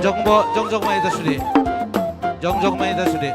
정정만 이다 수리. 정정만 이다 수리.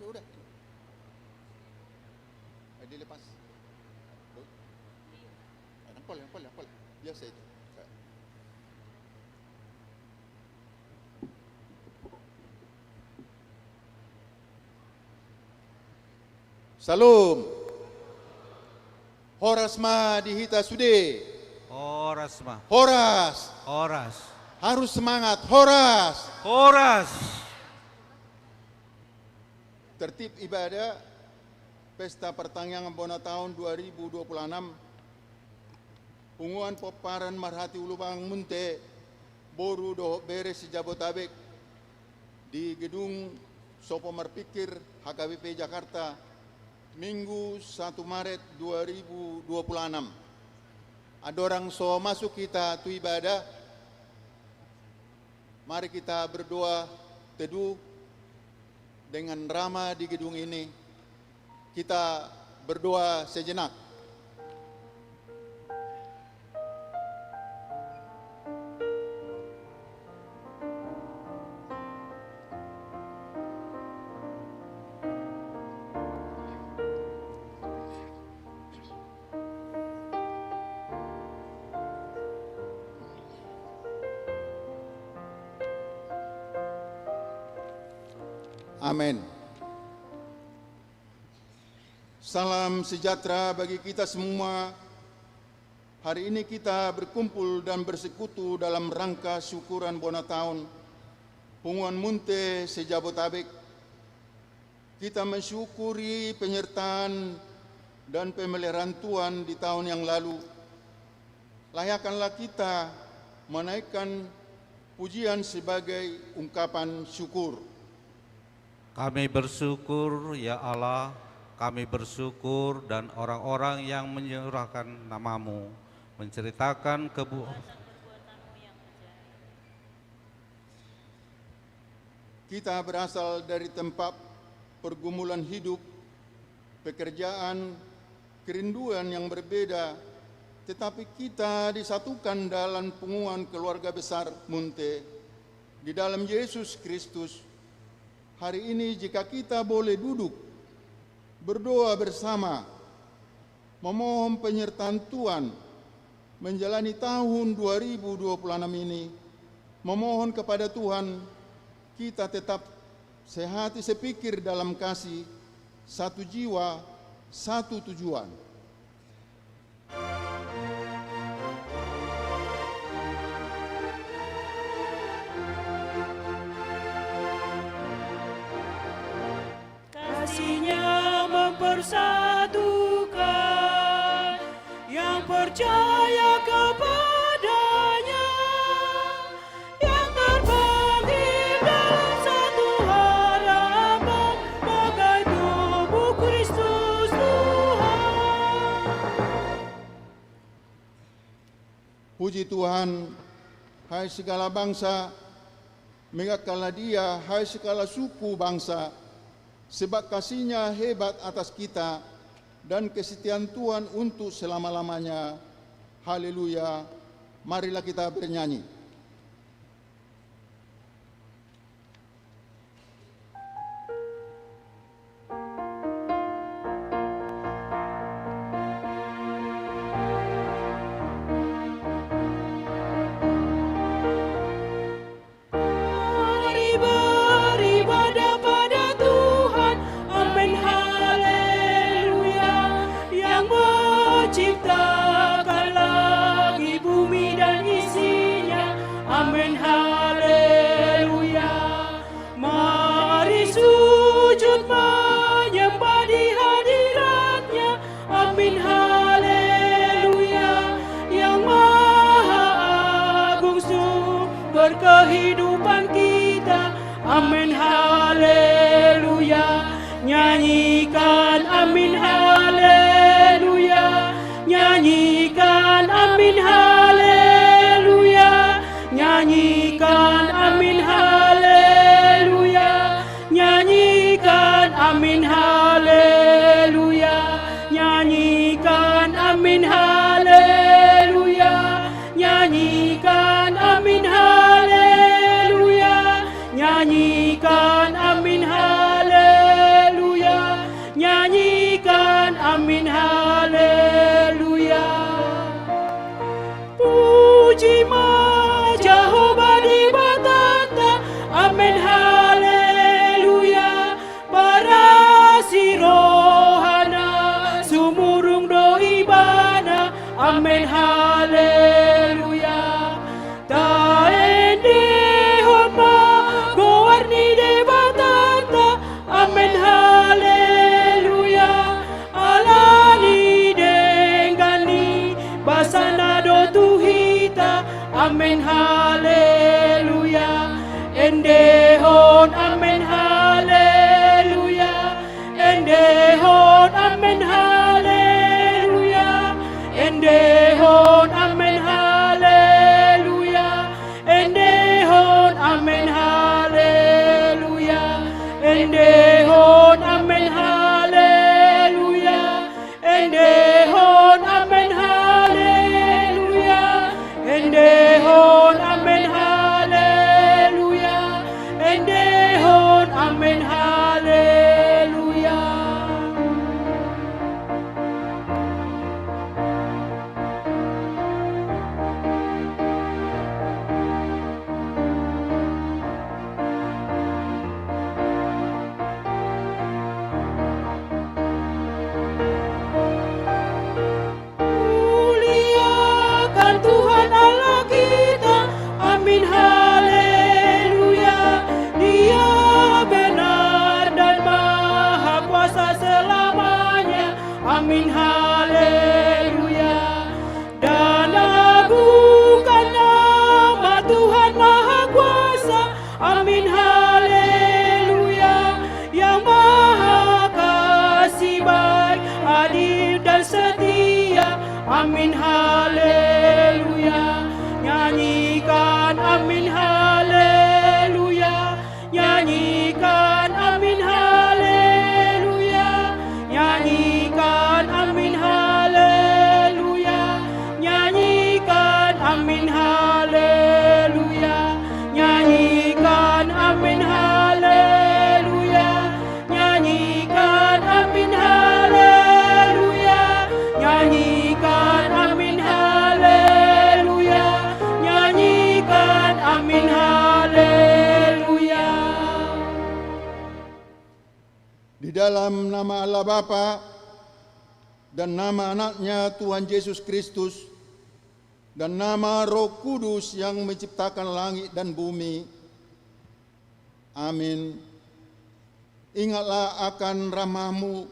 Udah. Dilepas. Nampol. Biasa itu. Salam. Horas ma dihita sude. Horas mah. Horas. Harus semangat. Horas. Tertib ibadah Pesta Pertanyaan Bona tahun 2026 Punguan Poparan Marhati Ulubang Munte Boru do beres Jabotabek di Gedung Sopo Marpikir HKBP Jakarta Minggu 1 Maret 2026. Adorang so masuk kita tu ibadah. Mari kita berdoa teduh dengan ramah di gedung ini. Kita berdoa sejenak. Amin. Salam sejahtera bagi kita semua. Hari ini kita berkumpul dan bersekutu dalam rangka syukuran Bona tahun Punguan Munte se-Jabotabek. Kita mensyukuri penyertaan dan pemeliharaan Tuhan di tahun yang lalu. Layakkanlah kita menaikkan pujian sebagai ungkapan syukur. Kami bersyukur ya Allah, kami bersyukur dan orang-orang yang menyerahkan namamu, menceritakan Kita berasal dari tempat pergumulan hidup, pekerjaan, kerinduan yang berbeda, tetapi kita disatukan dalam punguan keluarga besar Munte di dalam Yesus Kristus. Hari ini jika kita boleh duduk, berdoa bersama, memohon penyertaan Tuhan, menjalani tahun 2026 ini, memohon kepada Tuhan, kita tetap sehati sepikir dalam kasih, satu jiwa, satu tujuan. Kasihnya mempersatukan yang percaya kepadanya, yang terbangkit dalam satu harapan bagai tubuh Kristus Tuhan. Puji Tuhan, hai segala bangsa, megahkanlah Dia, hai segala suku bangsa, sebab kasih-Nya hebat atas kita dan kesetiaan Tuhan untuk selama-lamanya. Haleluya. Marilah kita bernyanyi. sumber kehidupan kita. Amin, haleluya. Nyanyikan amin, haleluya. Nyanyikan amin, haleluya. Nyanyikan amin, haleluya. Nyanyikan amin, haleluya. Nyanyikan amin, haleluya. Nyanyikan amin, haleluya. Nyanyikan amin, haleluya. Nyanyikan amin, haleluya. Puji Jehovah di batata, amin, haleluya. Para sirohana sumurung doi bana, amin, haleluya. Taende homa gowarni de batata, amin, haleluya. Alani dengani basana do tuhita, amin, haleluya. Endehon, amin, haleluya. Endehon, amin, haleluya. Endehon, amin, haleluya. Endehon, amin, haleluya. Endehon, amin, haleluya. Endehon, amin, haleluya. Endehon, amin, haleluya. Endehon, amin, haleluya. Muliakan Tuhan Allah kita, amin, haleluya. Dia benar dan maha kuasa selamanya, amin, haleluya. Dan agungkan nama Tuhan maha kuasa, amin, haleluya. Yang maha kasih baik, adil dan setia, amin, haleluya. Nyanyikan amin, haleluya. Nyanyikan amin, haleluya. Nyanyikan amin, haleluya. Nyanyikan amin, haleluya. Nyanyikan amin, haleluya. Nyanyikan amin, haleluya. Nyanyikan amin, haleluya. Nyanyikan amin, haleluya. Di dalam nama Allah Bapa dan nama anaknya Tuhan Yesus Kristus dan nama Roh Kudus yang menciptakan langit dan bumi. Amin. Ingatlah akan rahmat-Mu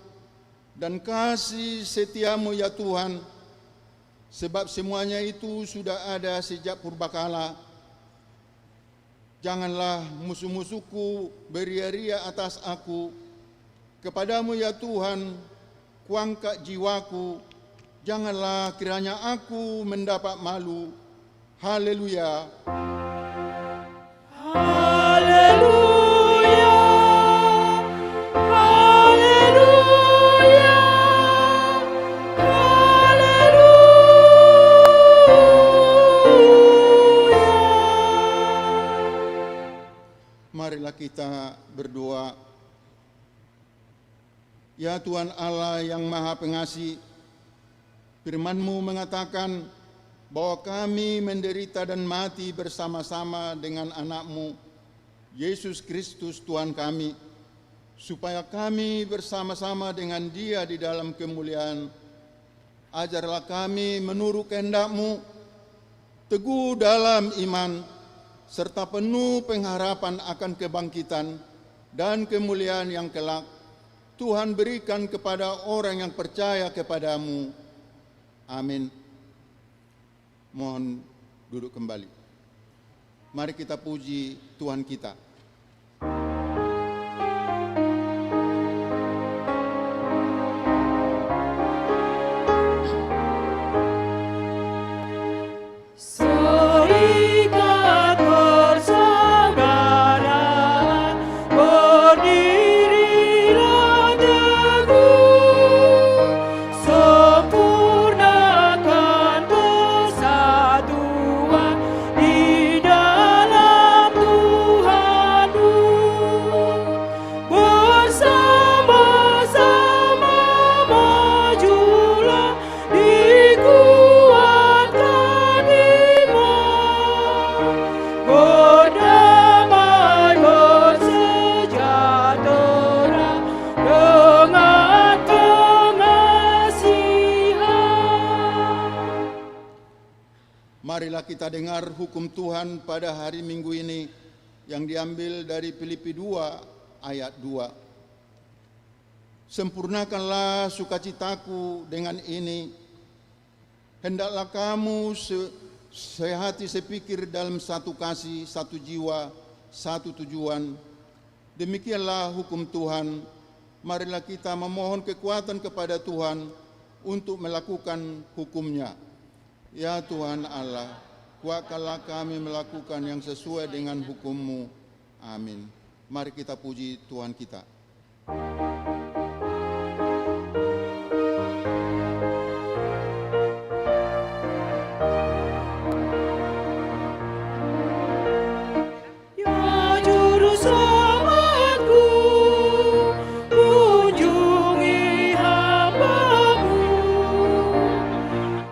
dan kasih setiamu ya Tuhan, sebab semuanya itu sudah ada sejak purbakala. Janganlah musuh-musuhku beria-ria atas aku. Kepadamu ya Tuhan, kuangkat jiwaku. Janganlah kiranya aku mendapat malu. Haleluya. Haleluya. Haleluya. Haleluya. Marilah kita berdoa. Ya Tuhan Allah yang Maha Pengasih, firman-Mu mengatakan bahwa kami menderita dan mati bersama-sama dengan anak-Mu, Yesus Kristus Tuhan kami, supaya kami bersama-sama dengan Dia di dalam kemuliaan. Ajarlah kami menurut kehendak-Mu, teguh dalam iman, serta penuh pengharapan akan kebangkitan dan kemuliaan yang kelak Tuhan berikan kepada orang yang percaya kepadamu. Amin. Mohon duduk kembali. Mari kita puji Tuhan kita. Serikat persaudaraan, berdirilah teguh, sempurnakan persatuan di dalam Tuhanmu. Bersama-sama majulah, dikuatkan iman, berdamai bersejahtera dengan pengasihan. Marilah kita dengar hukum Tuhan pada hari Minggu ini yang diambil dari Filipi 2 ayat 2. Sempurnakanlah sukacitaku dengan ini, hendaklah kamu sehati sepikir dalam satu kasih, satu jiwa, satu tujuan. Demikianlah hukum Tuhan. Marilah kita memohon kekuatan kepada Tuhan untuk melakukan hukumnya. Ya Tuhan Allah, kuatkanlah kami melakukan yang sesuai dengan hukum-Mu. Amin. Mari kita puji Tuhan kita. Ya Juru Selamatku, kunjungi hamba-Mu.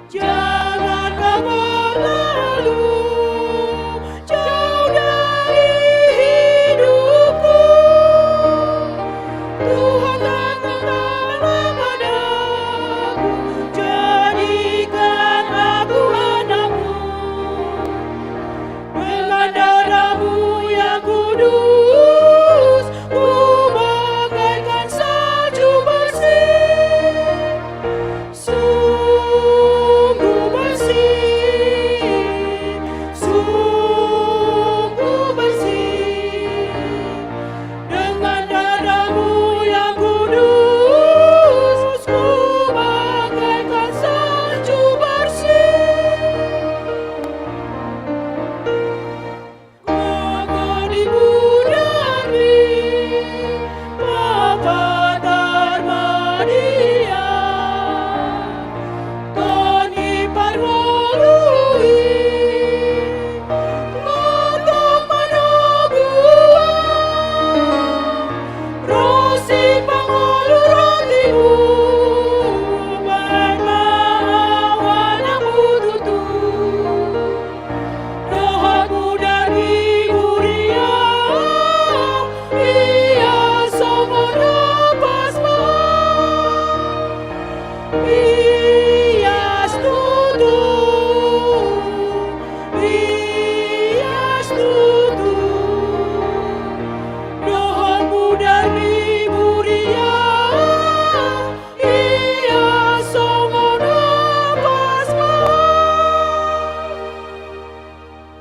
Jangan Kau berlalu jauh dari hidupku. Tuhan datanglah padaku, jadikan aku anak-Mu. Dengan darah-Mu yang kudus, Ku bagaikan salju bersih, sungguh bersih, sungguh bersih. Dengan darah-Mu yang kudus, Ku bagaikan salju bersih. Ibu dari Bapa Darmadia, Tony Parwalui, Notong Manoguan, Rosi Pangoluratimu, Bermawana Mututu, Rohaku dari Muria, Ia Somona Pasma, Ia Stutu, Ia Stutu. Rohaku dari Muria, Ia Somona Pasma.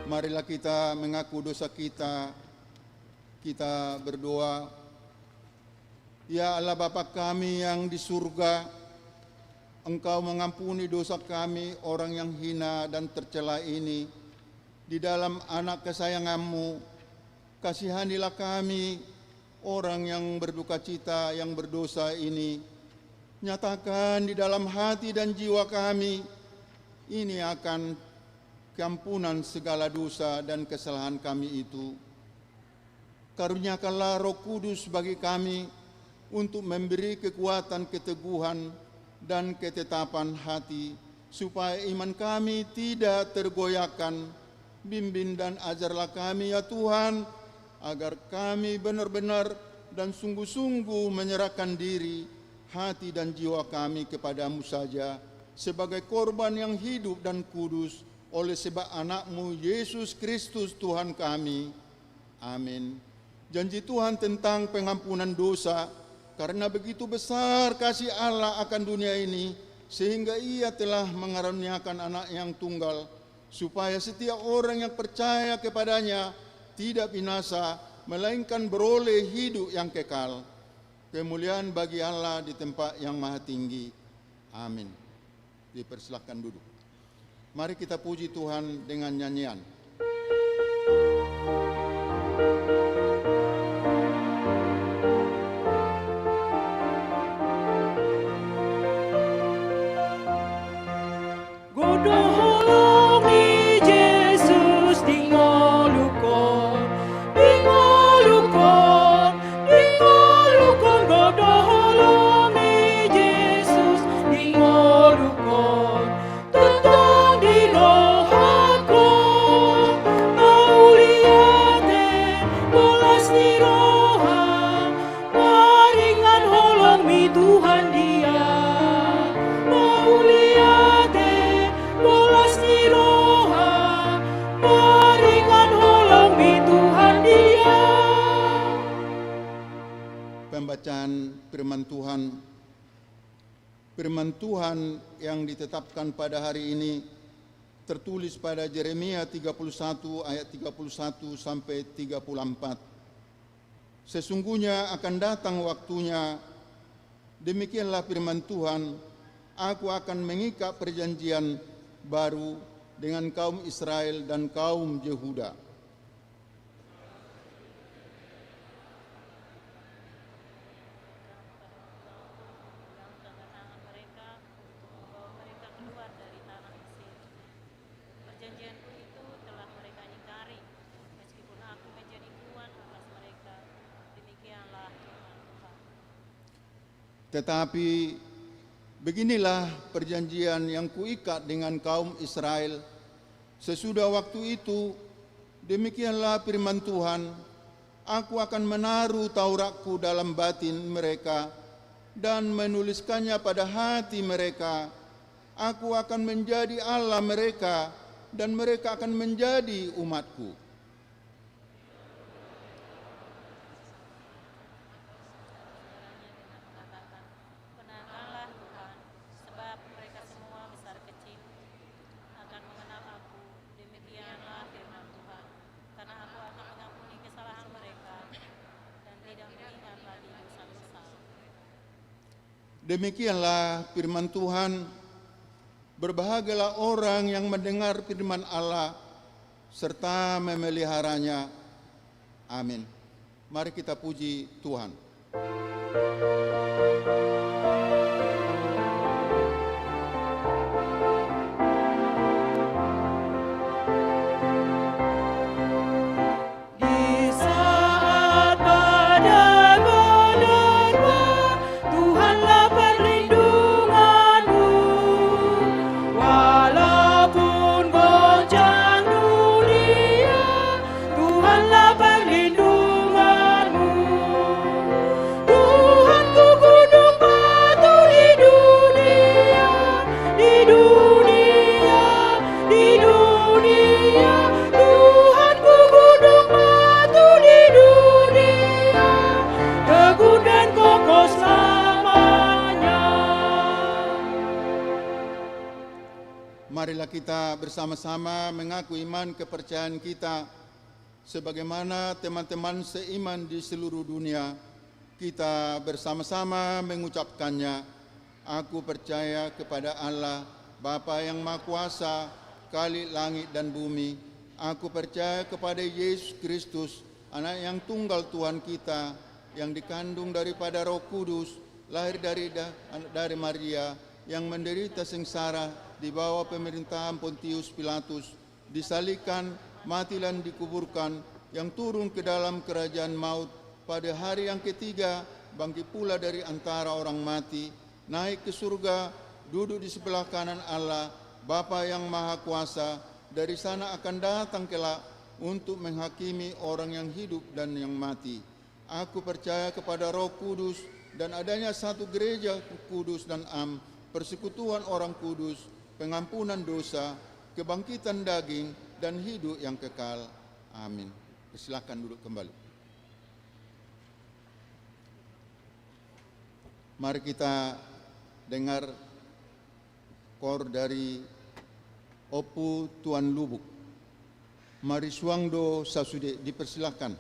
Marilah kita mengaku dosa kita. Kita berdoa. Ya Allah Bapa kami yang di surga, Engkau mengampuni dosa kami orang yang hina dan tercela ini. Di dalam anak kesayangan-Mu, kasihanilah kami orang yang berduka cita, yang berdosa ini. Nyatakan di dalam hati dan jiwa kami, ini akan keampunan segala dosa dan kesalahan kami itu. Karuniakanlah Roh Kudus bagi kami untuk memberi kekuatan, keteguhan, dan ketetapan hati, supaya iman kami tidak tergoyahkan. Bimbing dan ajarlah kami ya Tuhan, agar kami benar-benar dan sungguh-sungguh menyerahkan diri, hati dan jiwa kami kepadamu saja, sebagai korban yang hidup dan kudus, oleh sebab anak-Mu Yesus Kristus Tuhan kami. Amin. Janji Tuhan tentang pengampunan dosa, karena begitu besar kasih Allah akan dunia ini, sehingga Ia telah mengaruniakan anak yang tunggal, supaya setiap orang yang percaya kepadanya tidak binasa, melainkan beroleh hidup yang kekal. Kemuliaan bagi Allah di tempat yang maha tinggi. Amin. Dipersilakan duduk. Mari kita puji Tuhan dengan nyanyian. Godoholongi Yesus dingolukon, dingolukon, dingolukon. Godoholongi Yesus dingolukon, tentang di rohaku, mauliate bolas di roha, maringan holong mi Tuhan dia, mauliate bolas di roha, maringan holong mi Tuhan dia. Pembacaan firman Tuhan. Firman Tuhan yang ditetapkan pada hari ini tertulis pada Yeremia 31 ayat 31 sampai 34. Sesungguhnya akan datang waktunya, demikianlah firman Tuhan, aku akan mengikat perjanjian baru dengan kaum Israel dan kaum Yehuda. tangan mereka membawa mereka keluar dari tanah Mesir. Perjanjianku itu telah mereka ingkari, meskipun aku menjadi Tuhan atas mereka. Demikianlah firman Tuhan. Tetapi beginilah perjanjian yang kuikat dengan kaum Israel. Sesudah waktu itu, demikianlah firman Tuhan, aku akan menaruh Tauratku dalam batin mereka dan menuliskannya pada hati mereka. Aku akan menjadi Allah mereka dan mereka akan menjadi umatku. Benarkanlah Tuhan, sebab mereka semua besar kecil akan mengenal aku. Demikianlah firman Tuhan, karena aku akan mengampuni kesalahan mereka dan tidak mengingat lagi dosa-dosa. Demikianlah firman Tuhan. Berbahagialah orang yang mendengar firman Allah serta memeliharanya. Amin. Mari kita puji Tuhan. Di saat badai menerpa, Tuhanlah perlindunganmu. Walaupun goncang dunia, Tuhanlah perlindunganmu. Tuhanku gunung batu di dunia, di dunia, di dunia. Tuhanku gunung batu di dunia, teguh dan kokoh selamanya. Marilah kita bersama-sama mengaku iman kepercayaan kita sebagaimana teman-teman seiman di seluruh dunia. Kita bersama-sama mengucapkannya. Aku percaya kepada Allah, Bapa yang Maha Kuasa, Khalik langit dan bumi. Aku percaya kepada Yesus Kristus, Anak yang tunggal Tuhan kita, yang dikandung daripada Roh Kudus, lahir dari Maria, yang menderita sengsara di bawah pemerintahan Pontius Pilatus, disalibkan, mati dan dikuburkan, yang turun ke dalam kerajaan maut, pada hari yang ketiga bangkit pula dari antara orang mati, naik ke surga, duduk di sebelah kanan Allah, Bapa yang Maha Kuasa. Dari sana akan datang kelak untuk menghakimi orang yang hidup dan yang mati. Aku percaya kepada Roh Kudus dan adanya satu gereja kudus dan am, persekutuan orang kudus, pengampunan dosa, kebangkitan daging, dan hidup yang kekal. Amin. Silakan duduk kembali. Mari kita dengar kor dari Opu Tuan Lubuk. Mari suangdo sasude, dipersilakan.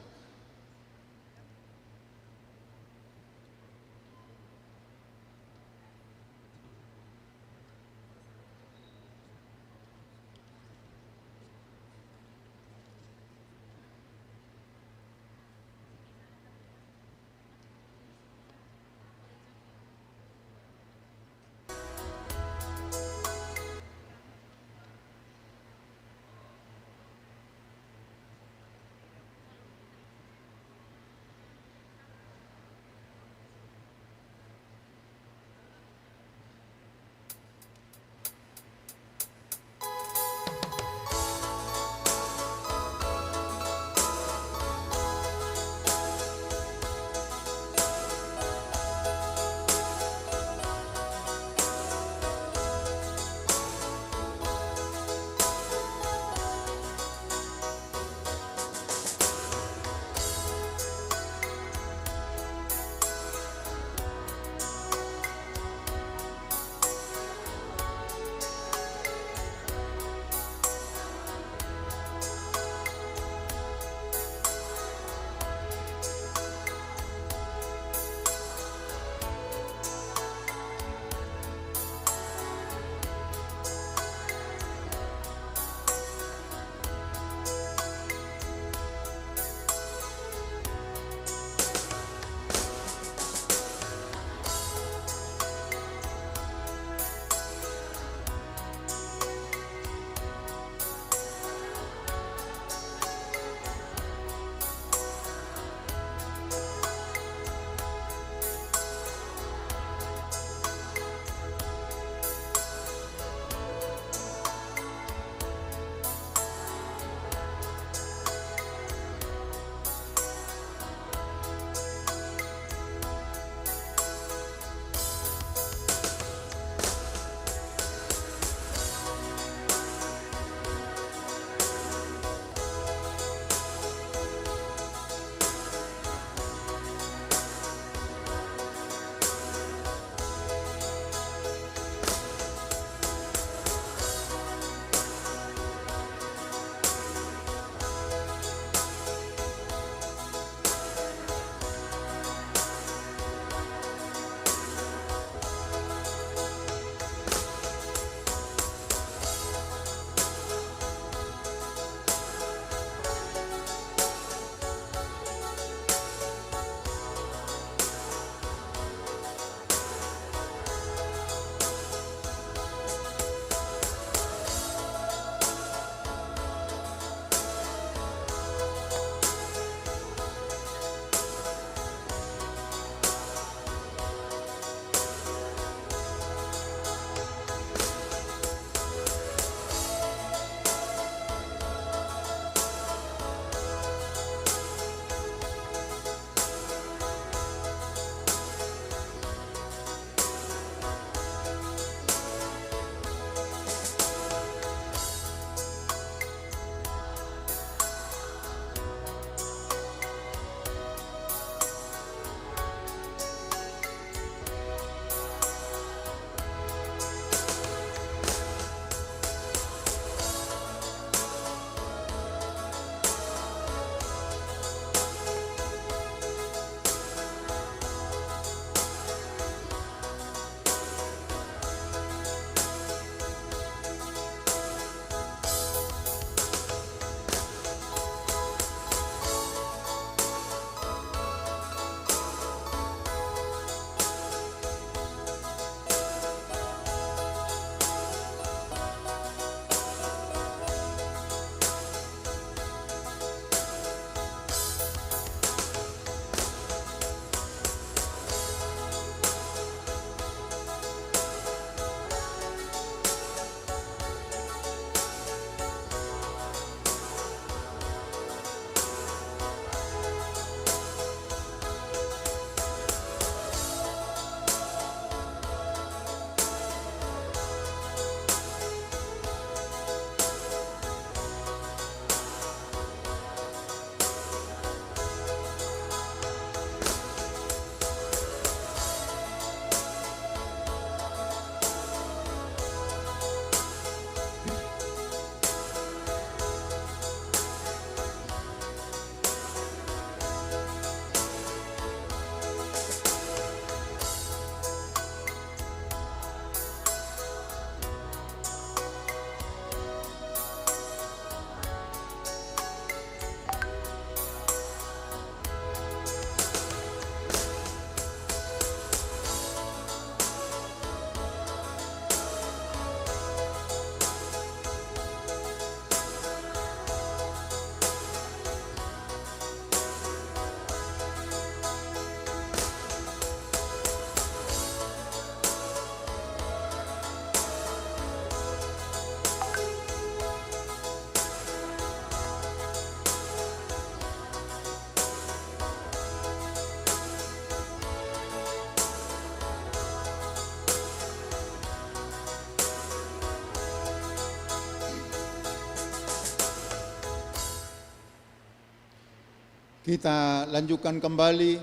Kita lanjutkan kembali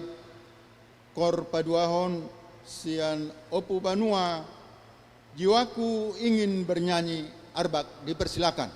Kor Paduahon Sian Opu Banua, Jiwaku Ingin Bernyanyi. Arbak, dipersilakan.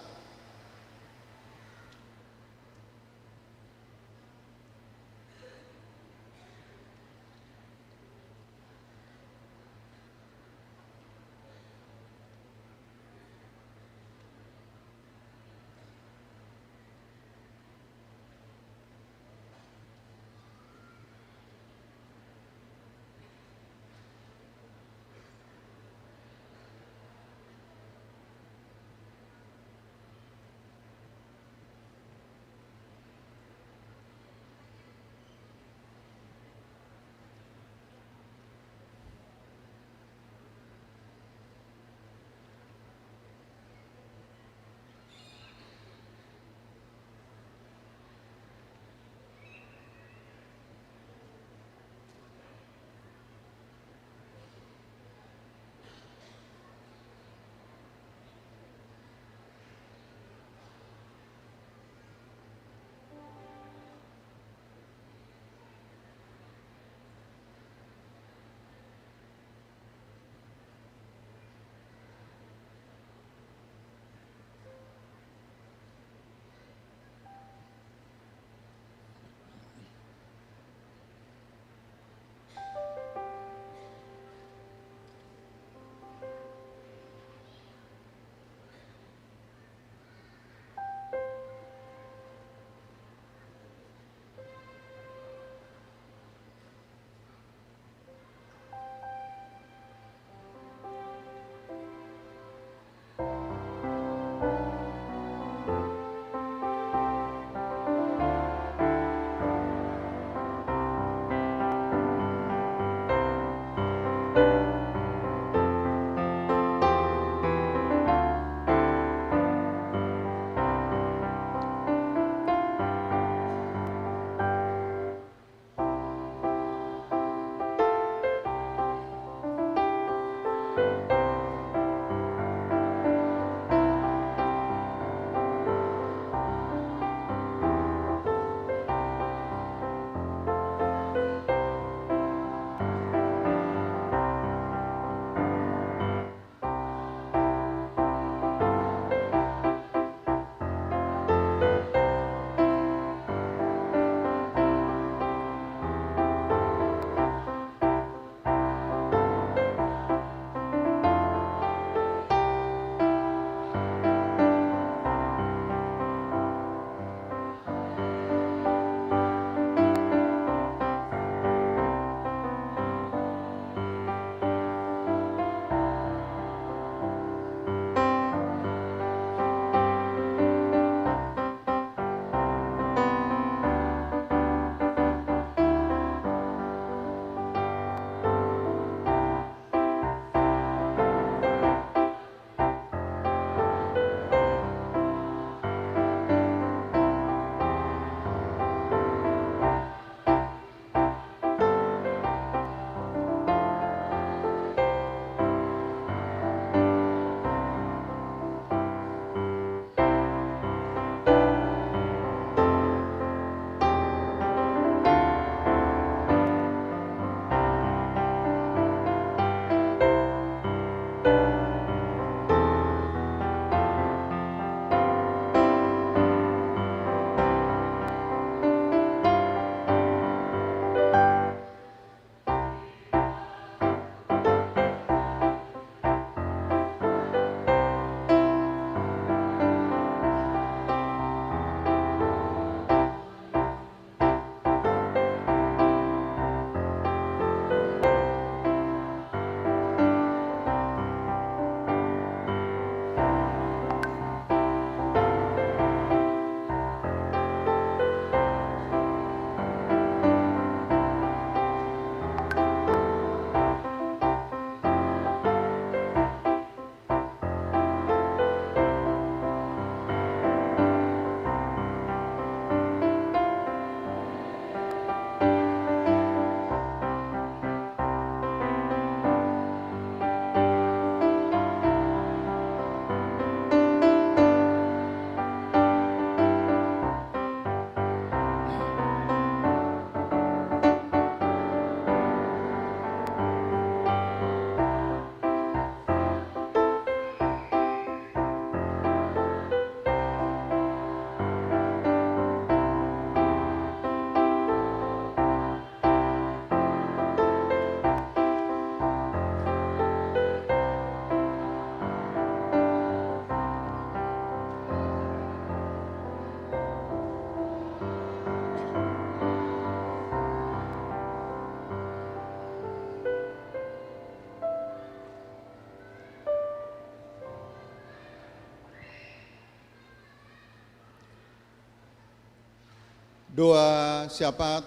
Doa syafaat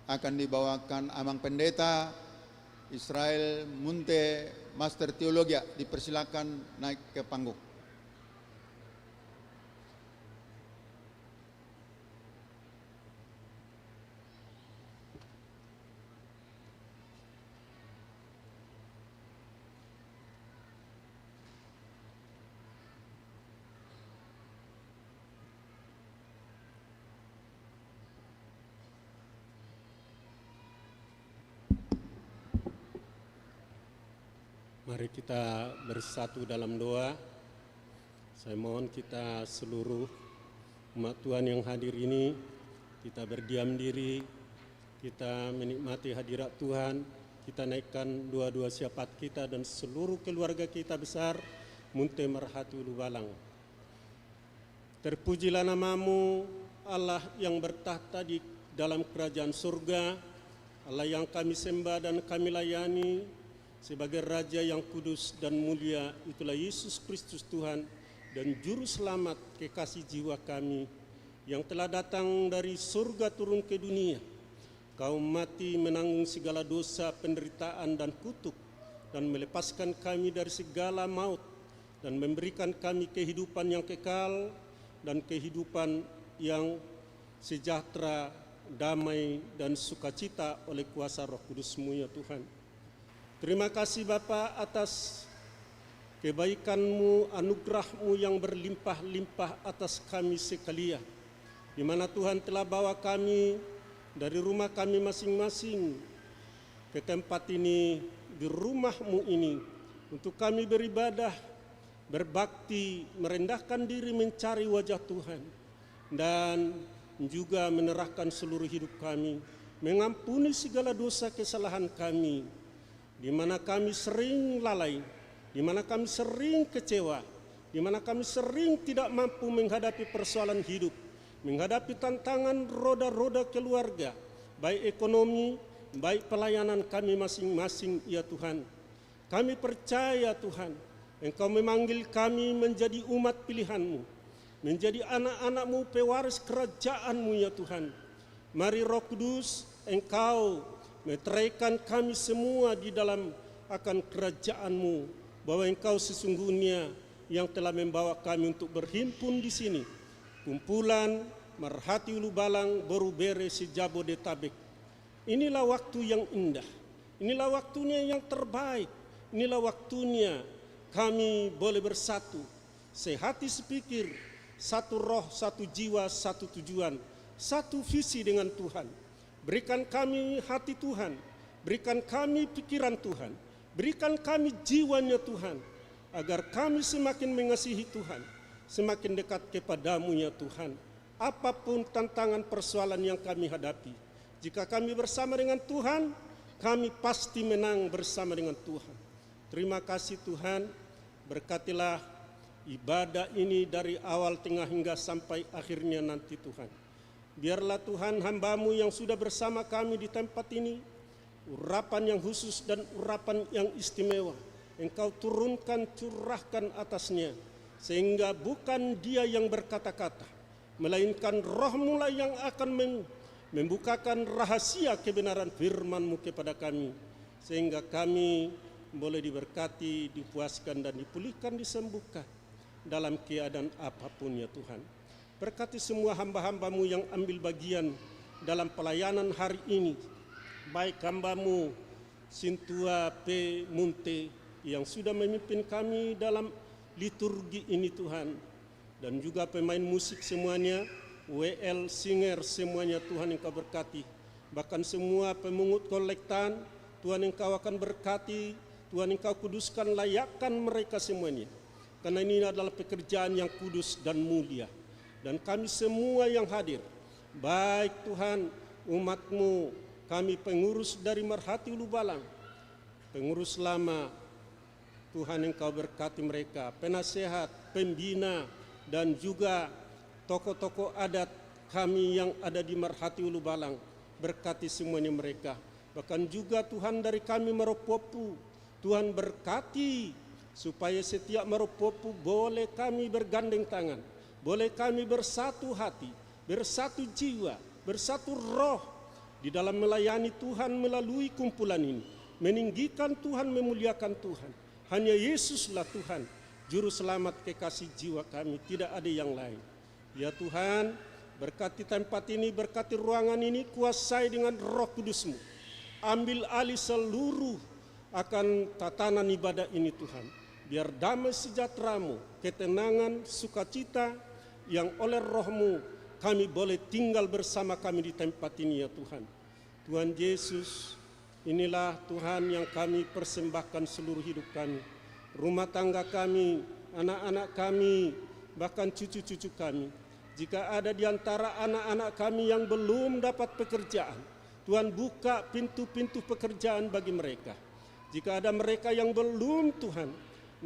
akan dibawakan Amang Pendeta Israel Munte, Master Teologi. Dipersilakan naik ke panggung. Mari kita bersatu dalam doa. Saya mohon kita seluruh umat Tuhan yang hadir ini, kita berdiam diri, kita menikmati hadirat Tuhan, kita naikkan doa-doa syafaat kita dan seluruh keluarga kita besar, Munte Merhati Ulu Balang. Terpujilah namamu, Allah yang bertahta di dalam kerajaan surga, Allah yang kami sembah dan kami layani, sebagai Raja yang kudus dan mulia, itulah Yesus Kristus Tuhan dan Juru Selamat kekasih jiwa kami yang telah datang dari surga turun ke dunia. Kau mati menanggung segala dosa, penderitaan dan kutuk dan melepaskan kami dari segala maut dan memberikan kami kehidupan yang kekal dan kehidupan yang sejahtera, damai dan sukacita oleh kuasa Roh Kudus-Mu ya Tuhan. Terima kasih Bapa atas kebaikan-Mu, anugerah-Mu yang berlimpah-limpah atas kami sekalian, di mana Tuhan telah bawa kami dari rumah kami masing-masing ke tempat ini, di rumah-Mu ini, untuk kami beribadah, berbakti, merendahkan diri mencari wajah Tuhan, dan juga menyerahkan seluruh hidup kami, mengampuni segala dosa kesalahan kami, di mana kami sering lalai, di mana kami sering kecewa, di mana kami sering tidak mampu menghadapi persoalan hidup, menghadapi tantangan roda-roda keluarga, baik ekonomi, baik pelayanan kami masing-masing ya Tuhan. Kami percaya Tuhan, Engkau memanggil kami menjadi umat pilihan-Mu, menjadi anak-anak-Mu, pewaris kerajaan-Mu ya Tuhan. Mari Roh Kudus, Engkau meteraikan kami semua di dalam akan kerajaan-Mu, bahwa Engkau sesungguhnya yang telah membawa kami untuk berhimpun di sini. Kumpulan Merhati Ulu Balang Borubere Sejabodetabek. Inilah waktu yang indah, inilah waktunya yang terbaik, inilah waktunya kami boleh bersatu, sehati sepikir, satu roh, satu jiwa, satu tujuan, satu visi dengan Tuhan. Berikan kami hati Tuhan, berikan kami pikiran Tuhan, berikan kami jiwanya Tuhan, agar kami semakin mengasihi Tuhan, semakin dekat kepadamu ya Tuhan. Apapun tantangan persoalan yang kami hadapi, jika kami bersama dengan Tuhan, kami pasti menang bersama dengan Tuhan. Terima kasih Tuhan, berkatilah ibadah ini dari awal, tengah hingga sampai akhirnya nanti Tuhan. Biarlah Tuhan hamba-Mu yang sudah bersama kami di tempat ini, urapan yang khusus dan urapan yang istimewa, Engkau turunkan, curahkan atasnya, sehingga bukan dia yang berkata-kata, melainkan Roh-Mu lah yang akan membukakan rahasia kebenaran firman-Mu kepada kami, sehingga kami boleh diberkati, dipuaskan dan dipulihkan, disembuhkan dalam keadaan apapun ya Tuhan. Berkati semua hamba-hamba-Mu yang ambil bagian dalam pelayanan hari ini, baik hamba-Mu Sintua P. Munte yang sudah memimpin kami dalam liturgi ini Tuhan, dan juga pemain musik semuanya, WL Singer semuanya Tuhan Engkau berkati, bahkan semua pemungut kolektan Tuhan Engkau akan berkati, Tuhan Engkau kuduskan, layakkan mereka semuanya, karena ini adalah pekerjaan yang kudus dan mulia. Dan kami semua yang hadir, baik Tuhan umat-Mu, kami pengurus dari Merhati Ulu Balang, pengurus lama, Tuhan Engkau berkati mereka, penasehat, pembina, dan juga tokoh-tokoh adat kami yang ada di Merhati Ulu Balang, berkati semuanya mereka. Bahkan juga Tuhan dari kami Meropopu, Tuhan berkati supaya setiap Meropopu boleh kami bergandeng tangan, boleh kami bersatu hati, bersatu jiwa, bersatu roh di dalam melayani Tuhan melalui kumpulan ini, meninggikan Tuhan, memuliakan Tuhan. Hanya Yesuslah Tuhan, Juru Selamat kekasih jiwa kami, tidak ada yang lain. Ya Tuhan, berkati tempat ini, berkati ruangan ini, kuasai dengan Roh Kudus-Mu. Ambil alih seluruh akan tatanan ibadah ini Tuhan. Biar damai sejahtera-Mu, ketenangan, sukacita yang oleh Roh-Mu kami boleh tinggal bersama kami di tempat ini ya Tuhan. Tuhan Yesus, inilah Tuhan yang kami persembahkan seluruh hidup kami. Rumah tangga kami, anak-anak kami, bahkan cucu-cucu kami. Jika ada di antara anak-anak kami yang belum dapat pekerjaan, Tuhan buka pintu-pintu pekerjaan bagi mereka. Jika ada mereka yang belum Tuhan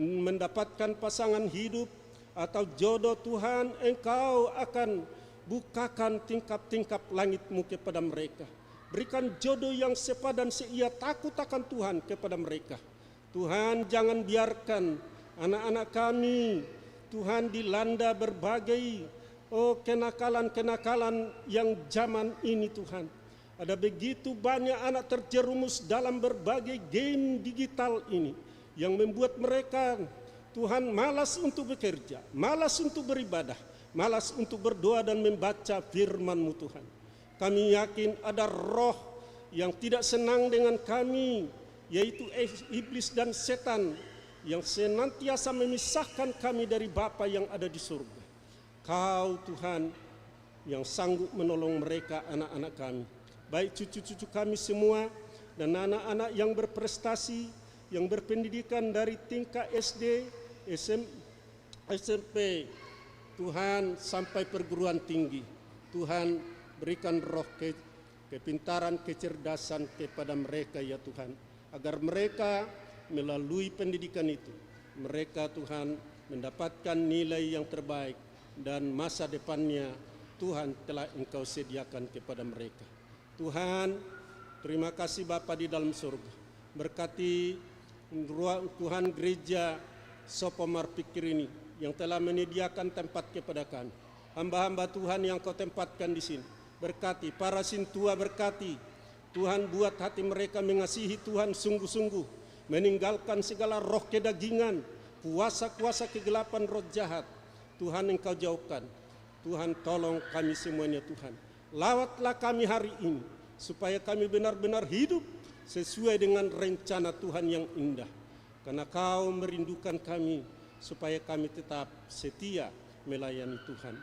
mendapatkan pasangan hidup atau jodoh Tuhan, Engkau akan bukakan tingkap-tingkap langit-Mu kepada mereka. Berikan jodoh yang sepadan seia takut akan Tuhan kepada mereka. Tuhan, jangan biarkan anak-anak kami Tuhan dilanda berbagai kenakalan-kenakalan yang zaman ini Tuhan. Ada begitu banyak anak terjerumus dalam berbagai game digital ini yang membuat mereka Tuhan malas untuk bekerja, malas untuk beribadah, malas untuk berdoa dan membaca firman-Mu Tuhan. Kami yakin ada roh yang tidak senang dengan kami, yaitu iblis dan setan yang senantiasa memisahkan kami dari Bapa yang ada di surga. Kau Tuhan yang sanggup menolong mereka, anak-anak kami, baik cucu-cucu kami semua dan anak-anak yang berprestasi, yang berpendidikan dari tingkat SD, SMP, Tuhan sampai perguruan tinggi. Tuhan berikan roh kepintaran, kecerdasan kepada mereka ya Tuhan, agar mereka melalui pendidikan itu, mereka Tuhan mendapatkan nilai yang terbaik dan masa depannya Tuhan telah Engkau sediakan kepada mereka. Tuhan, terima kasih Bapa di dalam surga. Berkati Tuhan gereja Sopomar Pikir ini yang telah menyediakan tempat kepada kami. Hamba-hamba Tuhan yang Kau tempatkan di sini. Berkati para sintua, berkati Tuhan, buat hati mereka mengasihi Tuhan sungguh-sungguh, meninggalkan segala roh kedagingan, kuasa-kuasa kegelapan, roh jahat. Tuhan Engkau jauhkan. Tuhan tolong kami semuanya Tuhan. Lawatlah kami hari ini supaya kami benar-benar hidup sesuai dengan rencana Tuhan yang indah. Karena Kau merindukan kami supaya kami tetap setia melayani Tuhan.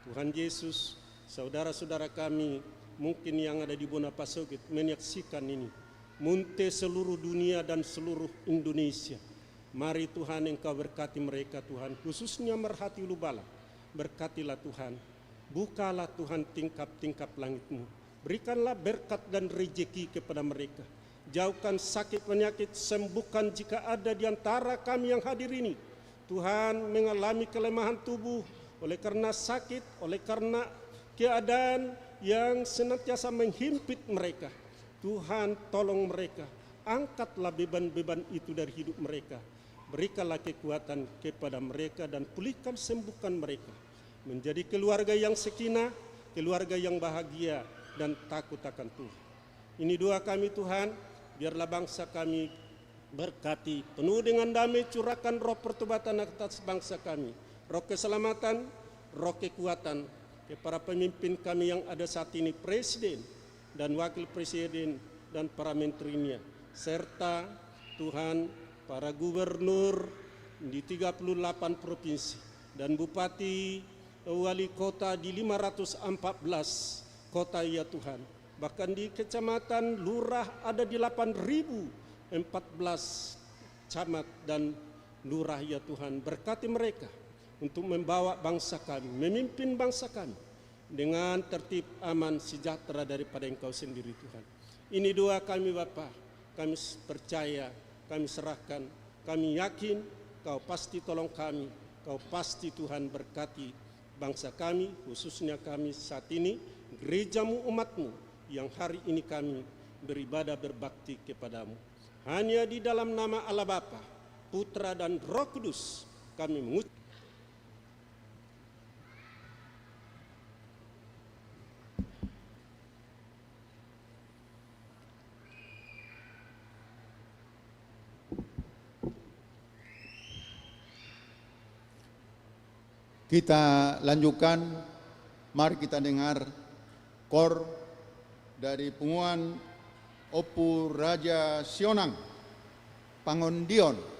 Tuhan Yesus, saudara-saudara kami mungkin yang ada di Bonapasogit menyaksikan ini, munte seluruh dunia dan seluruh Indonesia. Mari Tuhan Engkau berkati mereka Tuhan, khususnya Merhati Lubala. Berkatilah Tuhan, bukalah Tuhan tingkap-tingkap langit-Mu. Berikanlah berkat dan rejeki kepada mereka. Jauhkan sakit penyakit, sembuhkan jika ada di antara kami yang hadir ini. Tuhan mengalami kelemahan tubuh oleh karena sakit, oleh karena keadaan yang senantiasa menghimpit mereka. Tuhan tolong mereka, angkatlah beban-beban itu dari hidup mereka. Berikanlah kekuatan kepada mereka dan pulihkan, sembuhkan mereka. Menjadi keluarga yang sakinah, keluarga yang bahagia dan takut akan Tuhan. Ini doa kami Tuhan, biarlah bangsa kami berkati, penuh dengan damai, curahkan roh pertobatan atas bangsa kami. Roh keselamatan, roh kekuatan ke para pemimpin kami yang ada saat ini, Presiden dan Wakil Presiden dan para menterinya, serta Tuhan para gubernur di 38 provinsi dan bupati, wali kota di 514 kota ya Tuhan. Bahkan di kecamatan, lurah ada di 8.014 camat dan lurah ya Tuhan. Berkati mereka untuk membawa bangsa kami, memimpin bangsa kami dengan tertib, aman, sejahtera daripada Engkau sendiri Tuhan. Ini doa kami Bapa, kami percaya, kami serahkan, kami yakin Kau pasti tolong kami, Kau pasti Tuhan berkati bangsa kami, khususnya kami saat ini, gereja-Mu, umat-Mu, yang hari ini kami beribadah berbakti kepadamu. Hanya di dalam nama Allah Bapa, Putra dan Roh Kudus kami mengucap. Kita lanjutkan, mari kita dengar kor dari Punguan Opu Raja Sionang, Pangondion.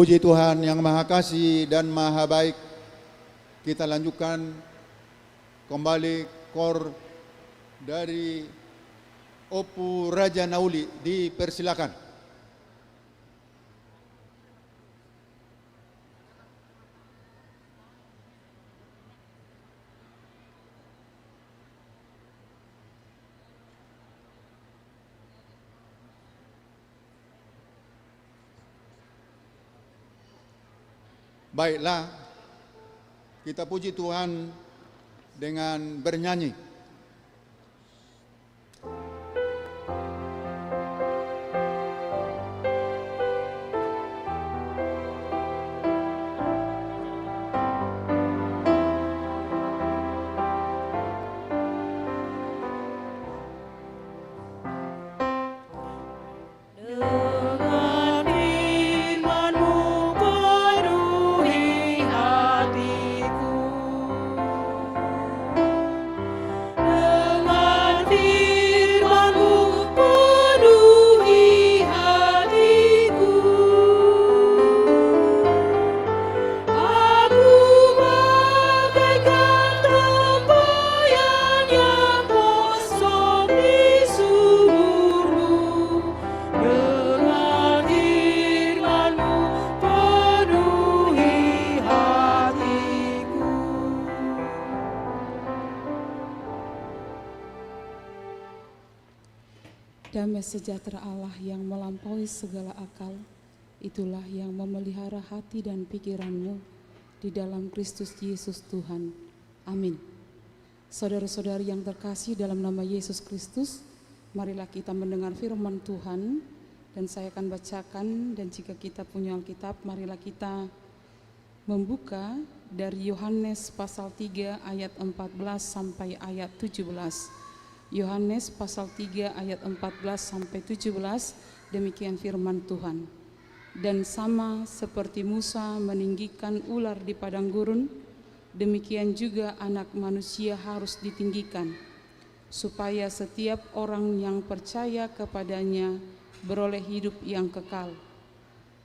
Puji Tuhan yang Maha Kasih dan Maha Baik. Kita lanjutkan kembali kor dari Opu Raja Nauli. Dipersilakan. Baiklah, kita puji Tuhan dengan bernyanyi. Dengan firman-Mu penuhi hatiku. Dengan firman-Mu penuhi hatiku. Aku bagaikan tempayan yang kosong di sumur-Mu. Dengan firman-Mu penuhi hatiku. Damai sejahtera Allah yang melampaui segala akal, itulah yang memelihara hati dan pikiranmu di dalam Kristus Yesus Tuhan. Amin. Saudara-saudari yang terkasih dalam nama Yesus Kristus, marilah kita mendengar firman Tuhan, dan saya akan bacakan, dan jika kita punya Alkitab, marilah kita membuka dari Yohanes pasal 3 ayat 14 sampai ayat 17. Yohanes pasal 3 ayat 14 sampai 17, demikian firman Tuhan. Dan sama seperti Musa meninggikan ular di padang gurun, demikian juga Anak Manusia harus ditinggikan, supaya setiap orang yang percaya kepadanya beroleh hidup yang kekal.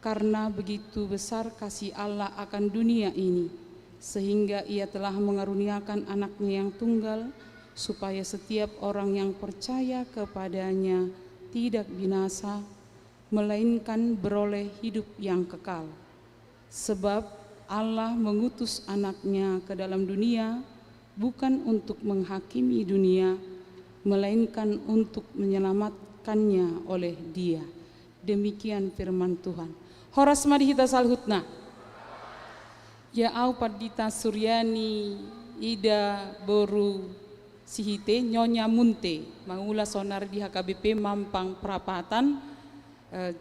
Karena begitu besar kasih Allah akan dunia ini, sehingga Ia telah mengaruniakan Anaknya yang tunggal, supaya setiap orang yang percaya kepadanya tidak binasa, melainkan beroleh hidup yang kekal. Sebab Allah mengutus Anaknya ke dalam dunia, bukan untuk menghakimi dunia, melainkan untuk menyelamatkannya oleh Dia. Demikian firman Tuhan. Horas mari kita salhutna. Ya au padita Suryani ida boru sihite nyonya munte mangula sonar di HKBP Mampang Prapatan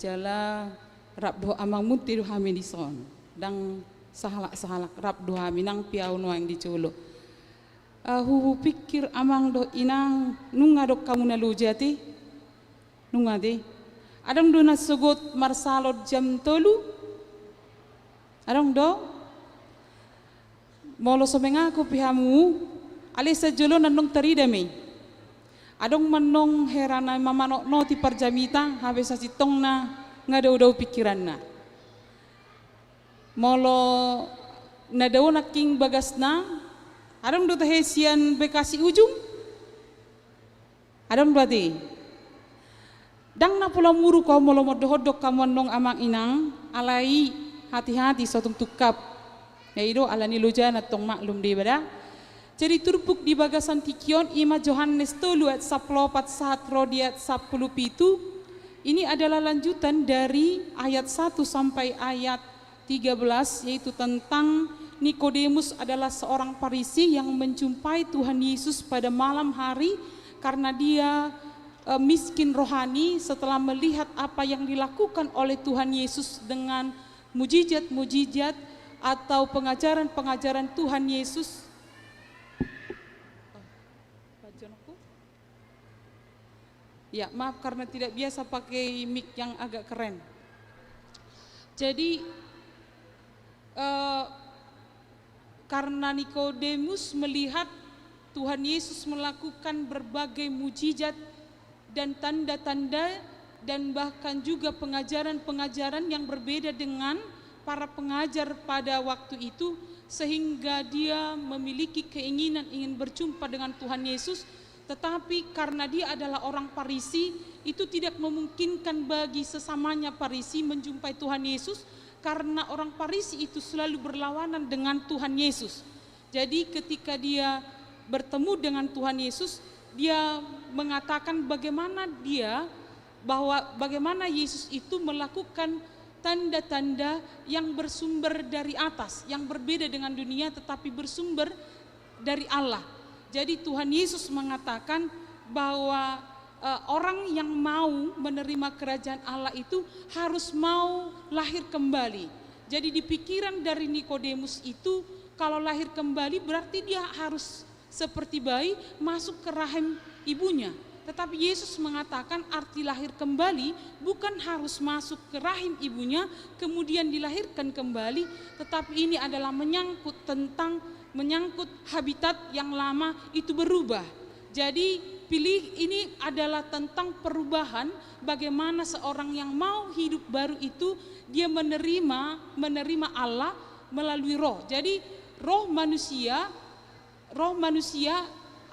jala rabdo amang munte do hamidison dang sahalak rabdo haminang piau noang diculo huhu pikir amang do inang nunga do kamu nalujati nunga de adang do nasugot marsalot jam tolu adang do molo somengaku pihamu alisa jolo nanong taridame adong manong herana mamano no ti parjamita habe sa sitong na nga daw pikiran na molo na daw naking bagas na adong do tahesian bekasi ujung adong berarti dang na pula muru ko molo modohodok kamonong amang inang alai hati-hati sotung tukap yaido alani loja na tong maklum di bada. Jadi turpuk di bagasan tikion ima Yohanes 3 ayat 14 saat rodiat 10 pitu. Ini adalah lanjutan dari ayat 1 sampai ayat 13, yaitu tentang Nikodemus adalah seorang Farisi yang menjumpai Tuhan Yesus pada malam hari karena dia miskin rohani setelah melihat apa yang dilakukan oleh Tuhan Yesus dengan mujizat-mujizat atau pengajaran-pengajaran Tuhan Yesus. Ya, maaf karena tidak biasa pakai mic yang agak keren. Jadi karena Nikodemus melihat Tuhan Yesus melakukan berbagai mujizat dan tanda-tanda dan bahkan juga pengajaran-pengajaran yang berbeda dengan para pengajar pada waktu itu, sehingga dia memiliki keinginan ingin berjumpa dengan Tuhan Yesus. Tetapi karena dia adalah orang Farisi, itu tidak memungkinkan bagi sesamanya Farisi menjumpai Tuhan Yesus, karena orang Farisi itu selalu berlawanan dengan Tuhan Yesus. Jadi ketika dia bertemu dengan Tuhan Yesus, dia mengatakan bagaimana Yesus itu melakukan tanda-tanda yang bersumber dari atas, yang berbeda dengan dunia tetapi bersumber dari Allah. Jadi Tuhan Yesus mengatakan bahwa orang yang mau menerima kerajaan Allah itu harus mau lahir kembali. Jadi di pikiran dari Nikodemus itu, kalau lahir kembali berarti dia harus seperti bayi masuk ke rahim ibunya. Tetapi Yesus mengatakan arti lahir kembali bukan harus masuk ke rahim ibunya kemudian dilahirkan kembali, tetapi ini adalah menyangkut habitat yang lama itu berubah. Jadi ini adalah tentang perubahan, bagaimana seorang yang mau hidup baru itu dia menerima Allah melalui roh. Jadi roh manusia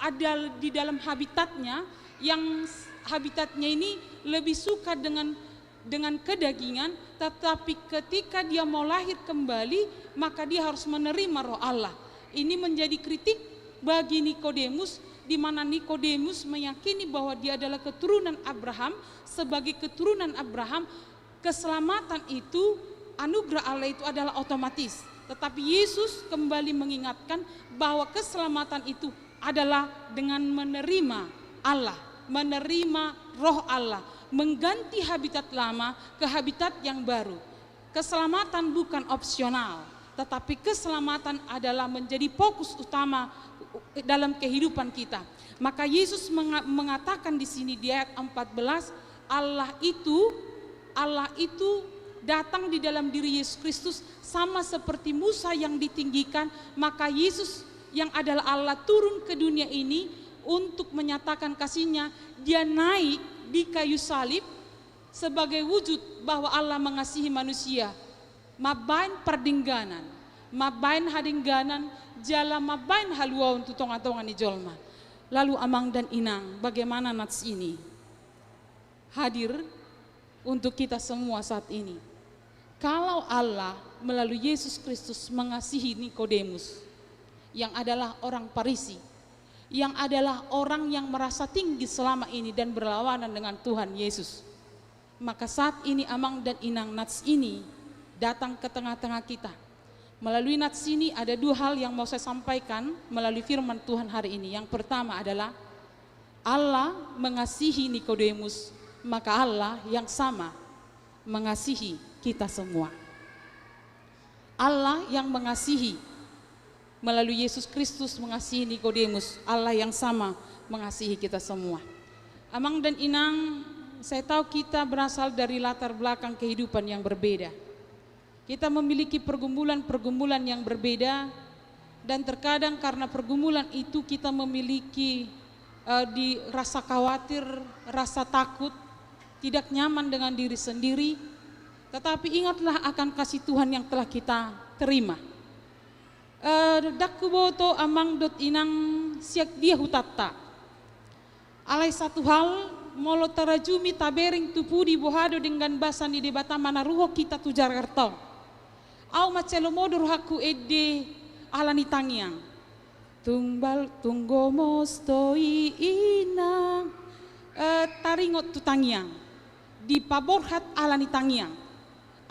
ada di dalam habitatnya, yang habitatnya ini lebih suka dengan kedagingan, tetapi ketika dia mau lahir kembali maka dia harus menerima roh Allah. Ini menjadi kritik bagi Nikodemus, di mana Nikodemus meyakini bahwa dia adalah keturunan Abraham. Sebagai keturunan Abraham, keselamatan itu, anugerah Allah itu adalah otomatis. Tetapi Yesus kembali mengingatkan bahwa keselamatan itu adalah dengan menerima Allah, menerima roh Allah, mengganti habitat lama ke habitat yang baru. Keselamatan bukan opsional, tetapi keselamatan adalah menjadi fokus utama dalam kehidupan kita. Maka Yesus mengatakan di sini di ayat 14, Allah itu datang di dalam diri Yesus Kristus sama seperti Musa yang ditinggikan, maka Yesus yang adalah Allah turun ke dunia ini untuk menyatakan kasih-Nya. Dia naik di kayu salib sebagai wujud bahwa Allah mengasihi manusia. Mabain perdingganan, mabain hadingganan, jala mabain halua untuk tonga-tonga ni jolma. Lalu amang dan inang, bagaimana nats ini hadir untuk kita semua saat ini. Kalau Allah melalui Yesus Kristus mengasihi Nikodemus yang adalah orang Farisi, yang adalah orang yang merasa tinggi selama ini dan berlawanan dengan Tuhan Yesus, maka saat ini amang dan inang nats ini datang ke tengah-tengah kita. Melalui nats ini ada dua hal yang mau saya sampaikan melalui firman Tuhan hari ini. Yang pertama adalah Allah mengasihi Nikodemus, maka Allah yang sama mengasihi kita semua. Allah yang mengasihi melalui Yesus Kristus mengasihi Nikodemus, Allah yang sama mengasihi kita semua. Amang dan inang, saya tahu kita berasal dari latar belakang kehidupan yang berbeda. Kita memiliki pergumulan-pergumulan yang berbeda, dan terkadang karena pergumulan itu kita memiliki rasa khawatir, rasa takut, tidak nyaman dengan diri sendiri. Tetapi ingatlah akan kasih Tuhan yang telah kita terima. Dakuboto amang dot inang siak dia hutatta. Alai satu hal molo tarajumi tabering tupudi bohado dengan bahasa ni debata mana ruho kita tujar kerto. Au macelo modur haku ede alani tangiang. Tungbal tunggo mostoi inang taringot tu tangiang. Di paborhat alani tangiang.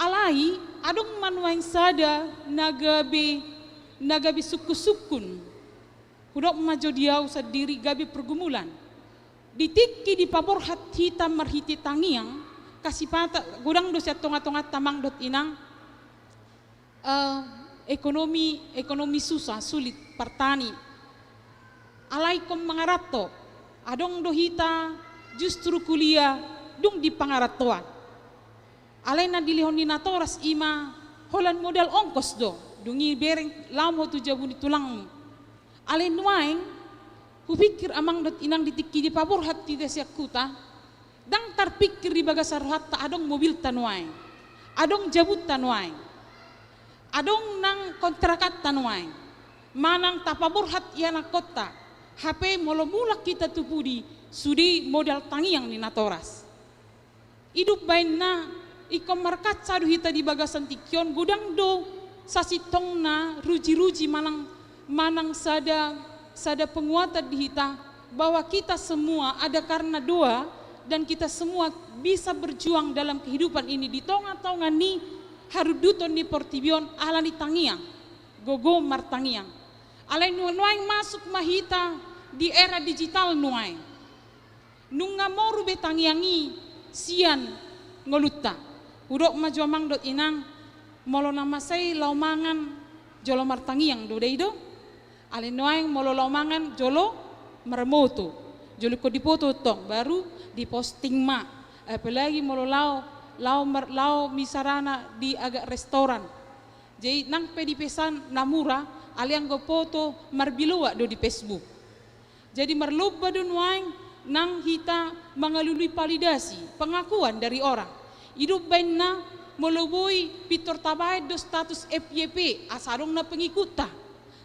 Alai adong manuang sada nagabi suku-sukun. Hudok majo diau sadiri gabi pergumulan. Ditiki di paborhat hitam merhiti tangiang kasih pata gudang dosia tonga-tonga tamang dot inang ekonomi susah sulit pertani. Alaikum mangarato adong dohita justru kuliah dung di pangaratoan. Alena dilihon ni natoras ima holan modal ongkos do dungi bereng lamo tu jabuni tulangmu. Alen waeng kupikir amang dot inang ditiki di pabor hati desiak kuta dang tarpikir di bagasar hatta adong mobil tanwaeng adong jabut tanwaeng Adong nang kontrakat tanuai. Manang tapaburhat yana kota. HP molomulak kita tupudi sudi modal tangiang ni natoras. Hidup bain na ikom markat sadu hita di bagasan tikyon gudang do sasitong na ruji-ruji manang sada penguatan di hita bahwa kita semua ada karena doa dan kita semua bisa berjuang dalam kehidupan ini di tonga-tonga ni haruduton ni portibion ala ni tangiang gogo martangiang alai nuang masuk mahita di era digital nuai nunga moru betangiangi sian ngolutta udok majuamang dot inang molo nama say laumangan jolo martangiang do deido alai nuang molo laumangan jolo marmoto jolo ko dipoto tong baru diposting ma apalagi molo lau misarana di agak restoran jadi nang pedi pesan namura aliang go foto marbilua do di Facebook jadi marluba do nuang nang hita mengalului validasi pengakuan dari orang hidup bain na moloboi pitor tabai do status FYP asarong na pengikuta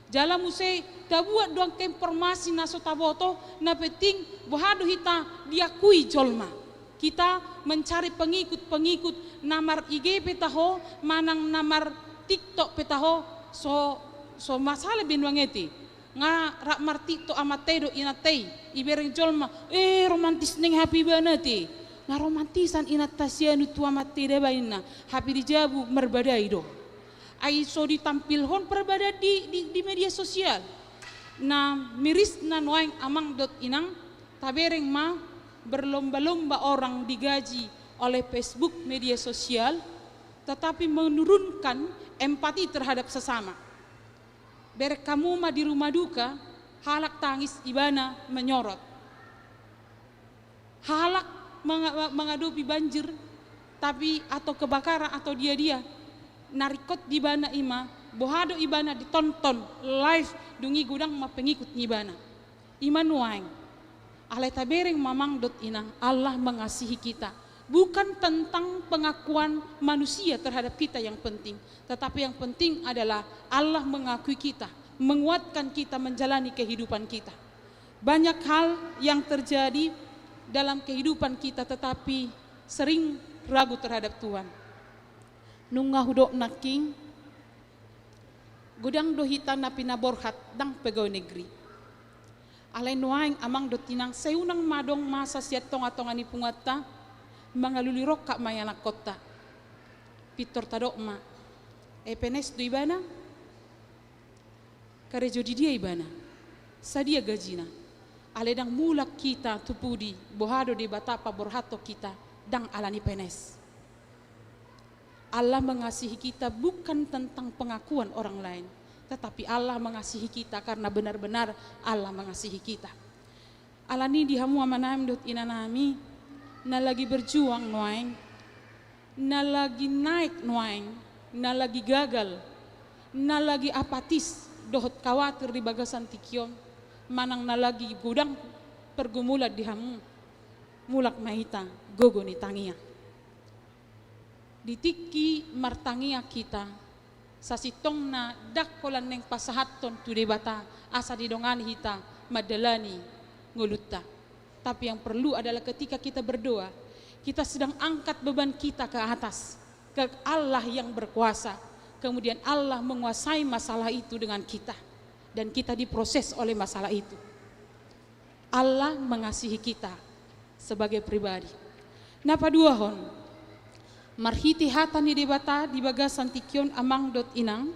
jala musai tabuat doang informasi naso taboto na penting bohado hita diakui jolma kita mencari pengikut namar IG petaho manang namar TikTok petaho so masalah binwangeti nga rak mar TikTok amatay do inatay ibereng jolma romantis ning happy banati nga romantisan inatasya nu tua mati debaina happy dijabu merbadai do ai so ditampilhon perbada di media sosial na miris na nuang amang dot inang tabereng ma berlomba-lomba orang digaji oleh Facebook media sosial tetapi menurunkan empati terhadap sesama. Berek kamu mah di rumah duka halak tangis ibana menyorot. Halak menghadapi banjir tapi atau kebakaran atau dia narikot di bana ima bohado ibana ditonton live dungi gudang ma pengikut ibana iman waeng alai tabereng mamang dot inang Allah mengasihi kita bukan tentang pengakuan manusia terhadap kita yang penting tetapi yang penting adalah Allah mengakui kita menguatkan kita menjalani kehidupan kita banyak hal yang terjadi dalam kehidupan kita tetapi sering ragu terhadap Tuhan nunga hudok naking gudang dohita na pinaborhat dang pegawai negeri alai nuaing amang dotinang seunang madong masa siat tonga-tonga ni pungata mangalulirok kak mayana kota pitor tadok ma penes do ibana karejo di dia ibana sadia gajina alai dang mulak kita tupudi bohado di batapa borhato kita dang alani penes Allah mengasihi kita bukan tentang pengakuan orang lain, tetapi Allah mengasihi kita karena benar-benar Allah mengasihi kita. Allah ni dihamu amanam dot inanami, na lagi berjuang noaing, na lagi naik noaing, na lagi gagal, na lagi apatis, dohot khawatir di bagasan tikyom, manang na lagi gudang pergumulat dihamu, mulak mahita gogo ni tangia. Ditiki martangia kita sasitong na dakolan neng pasahaton tu debata asa didongan hita madalani ngulutta tapi yang perlu adalah ketika kita berdoa kita sedang angkat beban kita ke atas ke Allah yang berkuasa kemudian Allah menguasai masalah itu dengan kita dan kita diproses oleh masalah itu Allah mengasihi kita sebagai pribadi napa dua hon marhiti hata ni debata di bagasan tikyon amang dot inang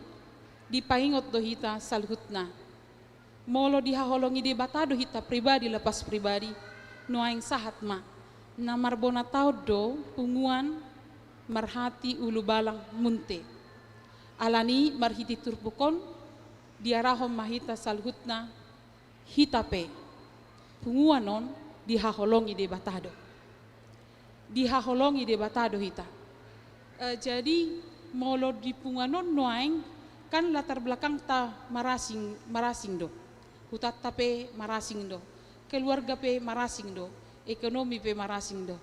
di paingot dohita salhutna molo dihaholongi debata dohita pribadi lepas pribadi nuaing sahat ma namar bona tau do punguan marhati ulu balang munte alani marhiti turpukon diarahom mahita salhutna hitape punguan non dihaholongi debata do hita jadi molo di punganon noaing kan latar belakang ta marasing do hutat tape marasing do keluarga pe marasing do ekonomi pe marasing do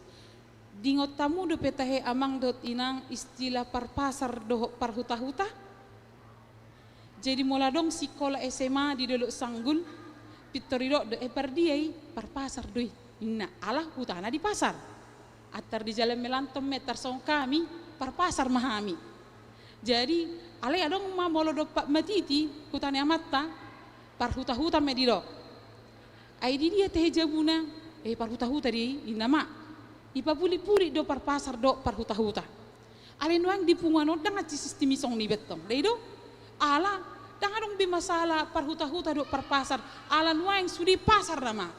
dingot tamu do petahe amang dot inang istilah parpasar do parhuta-huta Jadi mula dong sekolah SMA di Dolok Sanggul, pitoridok de perdiai par pasar doi. Inna Allah utana di pasar. Atar di jalan melantom meter song kami par pasar mahami. Jadi ale adong ma molo do pak matiti hutane amatta par huta-huta medidok. Ai di dia teh jabuna par huta-huta di inama. Ipa puli-puli do par pasar do par huta-huta. Ale nuang di pungano dengan sistem isong ni betong. Deido ala dengan dong bimasalah par huta-huta do par pasar. Ala nuang sudi pasar nama.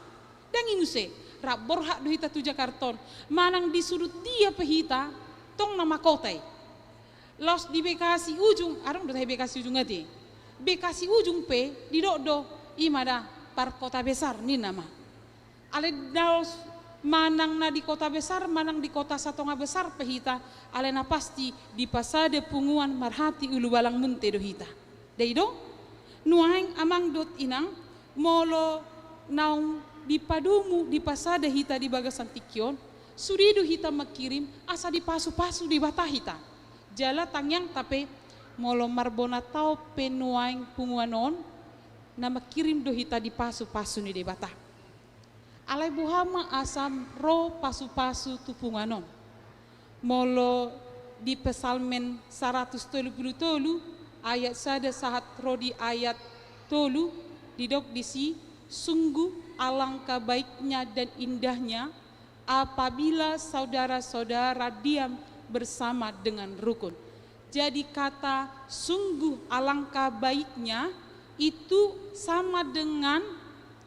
Dan inuse rak borhak do hita tuja karton. Manang di sudut dia pehita tong nama kotai. Los di Bekasi ujung, arang do Bekasi ujung ati. Bekasi ujung pe di do imada par kota besar ni nama. Ale daos manang na di kota besar, manang di kota satonga besar pehita, ale na pasti di pasade punguan marhati ulu balang munte do hita. Deido nuaing amang dot inang molo naung di padumu di pasade hita di bagasan tikyon, suridu hita makirim asa di pasu-pasu di bata hita. Jala tangyang tape molo marbona tau penuaing punguanon na makirim do hita di pasu-pasu ni di bata. Alai buhama asam ro pasu-pasu tupunganon. Molo di pesalmen 133 ayat sada sahat ro di ayat tolu didok disi sungguh alangkah baiknya dan indahnya apabila saudara-saudara diam bersama dengan rukun. Jadi kata sungguh alangkah baiknya itu sama dengan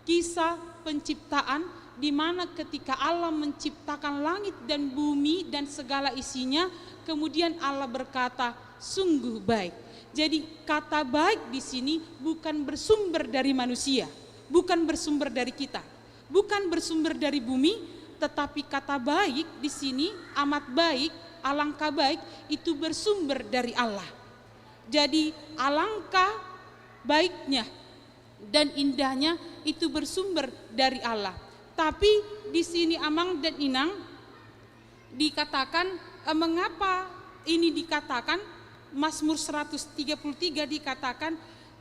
kisah penciptaan di mana ketika Allah menciptakan langit dan bumi dan segala isinya, kemudian Allah berkata sungguh baik. Jadi kata baik di sini bukan bersumber dari manusia, bukan bersumber dari kita, bukan bersumber dari bumi, tetapi kata baik di sini amat baik, alangkah baik itu bersumber dari Allah. Jadi alangkah baiknya dan indahnya itu bersumber dari Allah. Tapi di sini Amang dan Inang dikatakan mengapa ini dikatakan Mazmur 133 dikatakan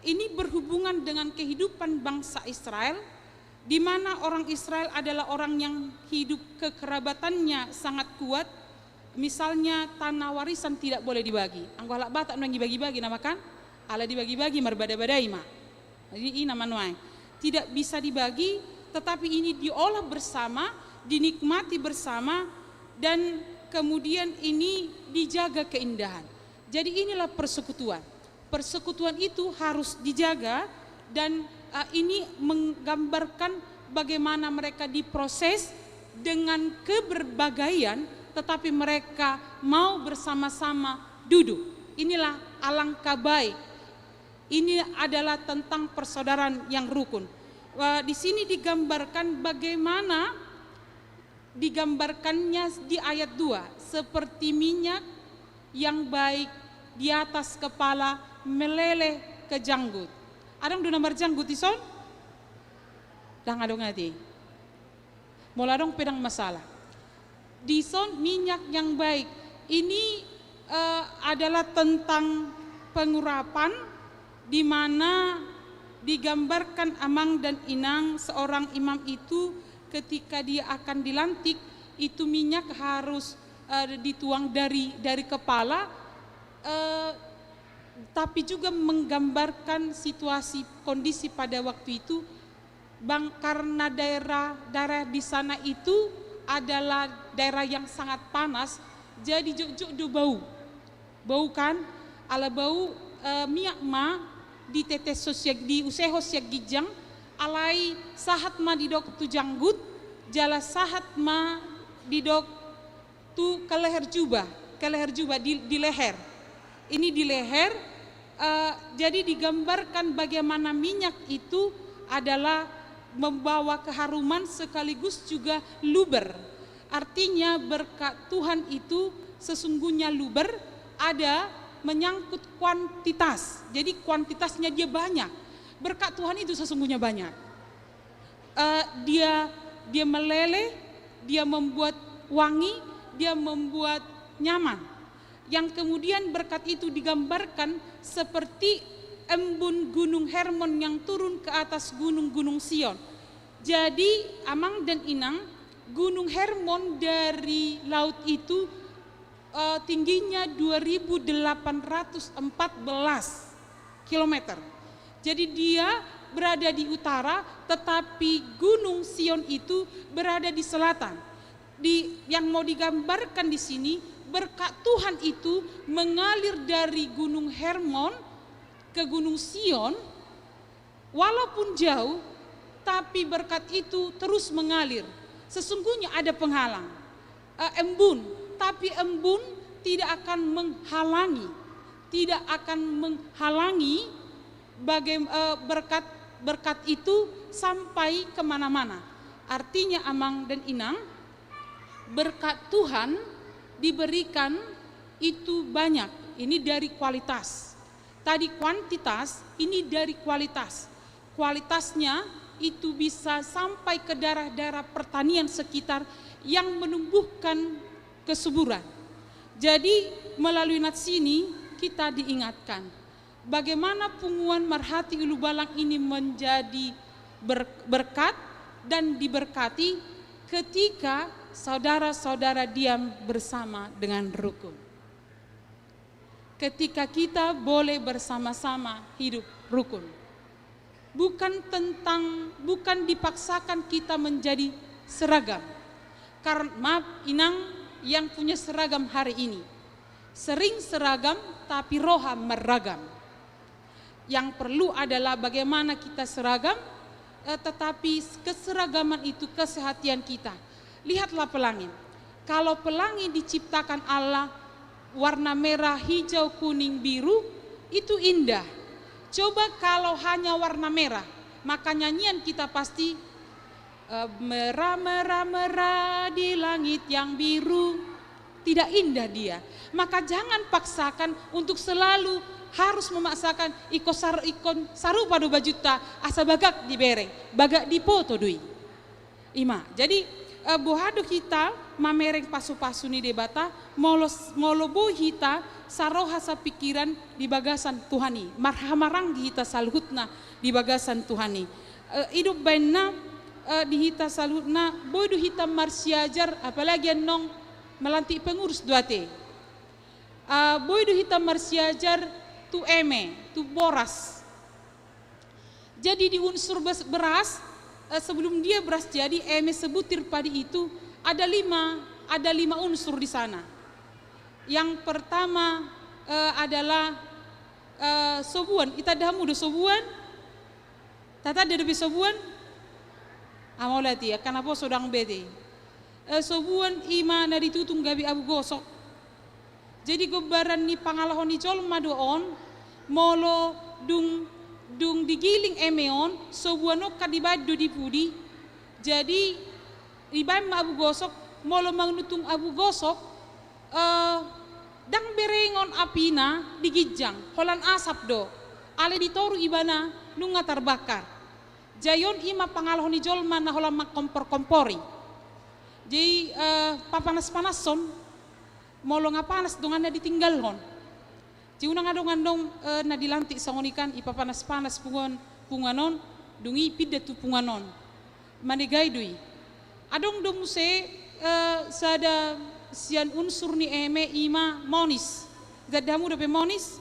ini berhubungan dengan kehidupan bangsa Israel, di mana orang Israel adalah orang yang hidup kekerabatannya sangat kuat. Misalnya tanah warisan tidak boleh dibagi. Anggola batak nang dibagi-bagi namakan ala dibagi-bagi marbada-badai mah. Jadi ini nama nuai tidak bisa dibagi, tetapi ini diolah bersama, dinikmati bersama, dan kemudian ini dijaga keindahan. Jadi inilah persekutuan. Persekutuan itu harus dijaga dan ini menggambarkan bagaimana mereka diproses dengan keberbagaian, tetapi mereka mau bersama-sama duduk. Inilah alangkah baik. Ini adalah tentang persaudaraan yang rukun. Di sini digambarkan bagaimana digambarkannya di ayat 2, seperti minyak yang baik di atas kepala meleleh ke janggut. Adang do nomor janggut ison? Dang adong ati. Mola dong pedang masalah. Dison minyak yang baik. Ini adalah tentang pengurapan di mana digambarkan Amang dan Inang seorang imam itu ketika dia akan dilantik itu minyak harus dituang dari kepala, tapi juga menggambarkan situasi kondisi pada waktu itu, karena daerah di sana itu adalah daerah yang sangat panas, jadi juk bau kan, ala bau minyak ma di tetes sosial di useho siag gijang alai sahat ma didok tu janggut jala sahat ma didok tu ke leher juba di leher ini di leher. Jadi digambarkan bagaimana minyak itu adalah membawa keharuman sekaligus juga luber. Artinya berkat Tuhan itu sesungguhnya luber ada menyangkut kuantitas, jadi kuantitasnya dia banyak. Berkat Tuhan itu sesungguhnya banyak. Dia meleleh, dia membuat wangi, dia membuat nyaman. Yang kemudian berkat itu digambarkan seperti embun Gunung Hermon yang turun ke atas gunung-gunung Sion. Jadi Amang dan Inang, Gunung Hermon dari laut itu tingginya 2.814 km. Jadi dia berada di utara, tetapi Gunung Sion itu berada di selatan. Yang mau digambarkan di sini, berkat Tuhan itu mengalir dari Gunung Hermon ke Gunung Sion, walaupun jauh, tapi berkat itu terus mengalir. Sesungguhnya ada penghalang, embun, tapi embun tidak akan menghalangi berkat itu sampai kemana-mana. Artinya Amang dan Inang, berkat Tuhan diberikan itu banyak. Ini dari kualitas. Tadi kuantitas, ini dari kualitas. Kualitasnya itu bisa sampai ke daerah-daerah pertanian sekitar yang menumbuhkan kesuburan. Jadi melalui nats ini kita diingatkan bagaimana Punguan Marhati Ulu Balang ini menjadi berkat dan diberkati ketika saudara-saudara diam bersama dengan rukun. Ketika kita boleh bersama-sama hidup rukun. Bukan dipaksakan kita menjadi seragam. Karena maaf Inang yang punya seragam hari ini. Sering seragam tapi roha meragam. Yang perlu adalah bagaimana kita seragam, tetapi keseragaman itu kesehatian kita. Lihatlah pelangi. Kalau pelangi diciptakan Allah warna merah, hijau, kuning, biru, itu indah. Coba kalau hanya warna merah, maka nyanyian kita pasti merah, merah, merah di langit yang biru. Tidak indah dia. Maka jangan paksakan untuk selalu harus memaksakan ikon saru pada bajuta asa bagak di bereng, bagak di poto dui. Ima. Jadi bohado kita mamereng pasu-pasu ni debata molobo hita saroha sa pikiran di bagasan Tuhani. Marhamarang hita saluhutna di bagasan Tuhani. Hidup bainna di hita saluhutna bodo hita marsiajar apalagi nong melantik pengurus duate. Bodo hita marsiajar tu tu boras. Jadi di unsur beras, sebelum dia beras jadi sebutir padi itu ada lima unsur di sana. Yang pertama adalah sobuan. Ita dahamu do sobuan, tata ada lebih sobuan. Amolati ya, kenapa sodang bete? Sobuan ima na ditutung gabi abu gosok. Jadi gobaran ni pangalahon ni jolma doon molo dung digiling emeon sobuano kadibado di pudi. Jadi ibay ma abu gosok molo mangnutung abu gosok dang berengon apina digijang holan asap do ale ditoru ibana nunga terbakar. Jayon ima pangalahon ni jolma na holan makompor-kompori. Jadi papanas-panason molo ngapanas dongan na ditinggal hon. Ci unang adong na dilantik sangonikan ipapanas-panas punganon dungi pidda tu punganon. Manegay dui. Adong dong se sada sian unsur ni ima monis. Gadamu dope monis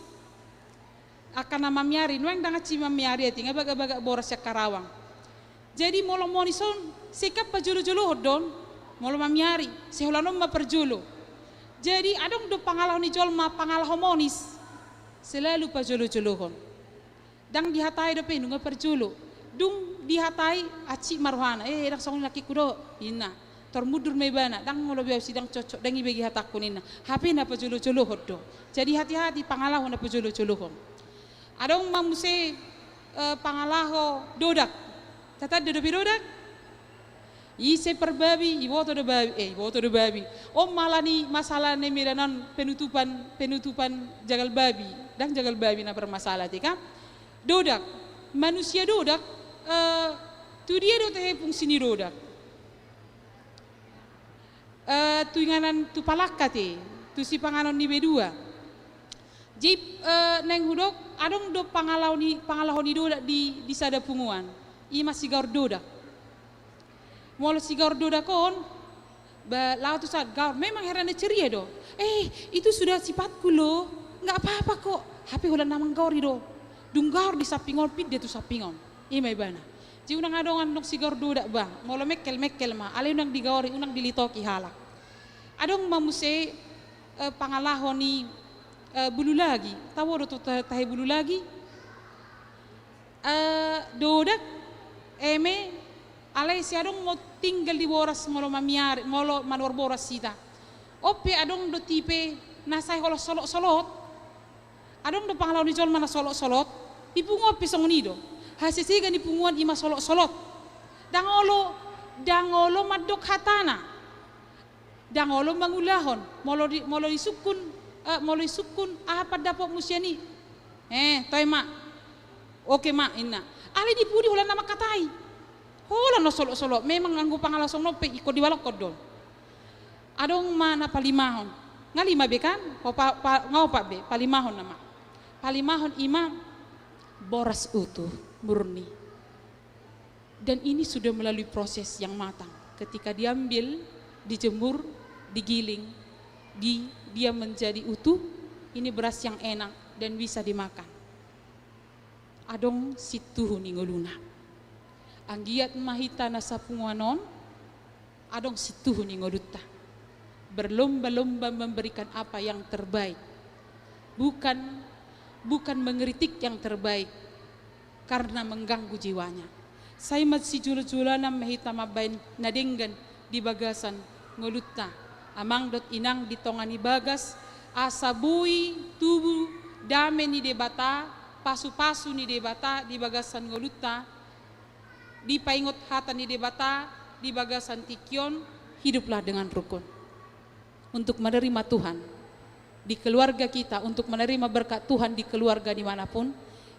akan nama miari nuang danga ci mamiari tinga baga-baga boras ya Karawang. Jadi molo monison sikap pajulu-julu hodon molo mamiari seholanom maperjulu. Jadi adong do pangalah ni jolma pangalah monis selalu pajulu-juluhon. Dang dihatai do pe nunga perjulu. Dung dihatai aci marwana dang song laki kudo ina tormudur mebana dang ngolo biau sidang cocok dangi bagi hatakun ina. Hape na pajulu-juluhon do. Jadi hati-hati pangalah na pajulu-juluhon. Adong mamuse pangalah dodak. Tata do dodak. Ise perbabi, iboto do babi. Malani masalah ne miranon penutupan jagal babi, dan jagal babi na bermasalah tika. Dodak, manusia dodak, tu dia do teh fungsi ni dodak. Tu inganan tu palakate, tu si panganon ni bedua. Jip neng hudok adong do pangalahon do di sada punguan. Ima sigar doda. Molo sigar doda kon laut tu saat gaur memang herane ceria do. Itu sudah sifatku loh. Enggak apa-apa kok. HP hulan namang gaur do. Dung gaur di sapingon pit dia tu sapingon. Ima ibana. Ji unang adong andong sigar doda ba. Molo mekel mah. Ale unang digauri unang dilitoki halak. Adong mamuse pangalahon ni bulu lagi. Tahu do tahe bulu lagi. Dodak eme alai si adong mau tinggal di boras molo mamiar molo manor boras sita. Ope adong do tipe nasai holo solot. Adong do pangalahon ni jol mana solot. Ipungo pisong nido. Hasisiga ni punguan ima solot. Dangolo madok hatana. Dangolo mangulahon molo isukun apa dapat musiani. Toy mak. Oke mak inna. Ali di pudi hulan nama katai. Hulan no solok memang nganggu pangalasong no pe iko diwalok kodol. Adong mana palimahon. Ngalima be kan? Ngau pak be palimahon nama. Palimahon imam boras utuh murni. Dan ini sudah melalui proses yang matang. Ketika diambil, dijemur, digiling, dia menjadi utuh. Ini beras yang enak dan bisa dimakan. Adong situhu ningoluna. Anggiat mahita nasa punguanon, adong situhu ningolutta. Berlomba-lomba memberikan apa yang terbaik. Bukan mengeritik yang terbaik karena mengganggu jiwanya. Saya masih jula-julana mahita mabain nadenggan di bagasan ngolutta. Amang dot inang di tongani bagas, asabui tubuh dame ni debata, pasu-pasu ni debata di bagasan ngolutta, di paingot hata ni debata di bagasan tikyon. Hiduplah dengan rukun untuk menerima Tuhan di keluarga kita, untuk menerima berkat Tuhan di keluarga dimanapun.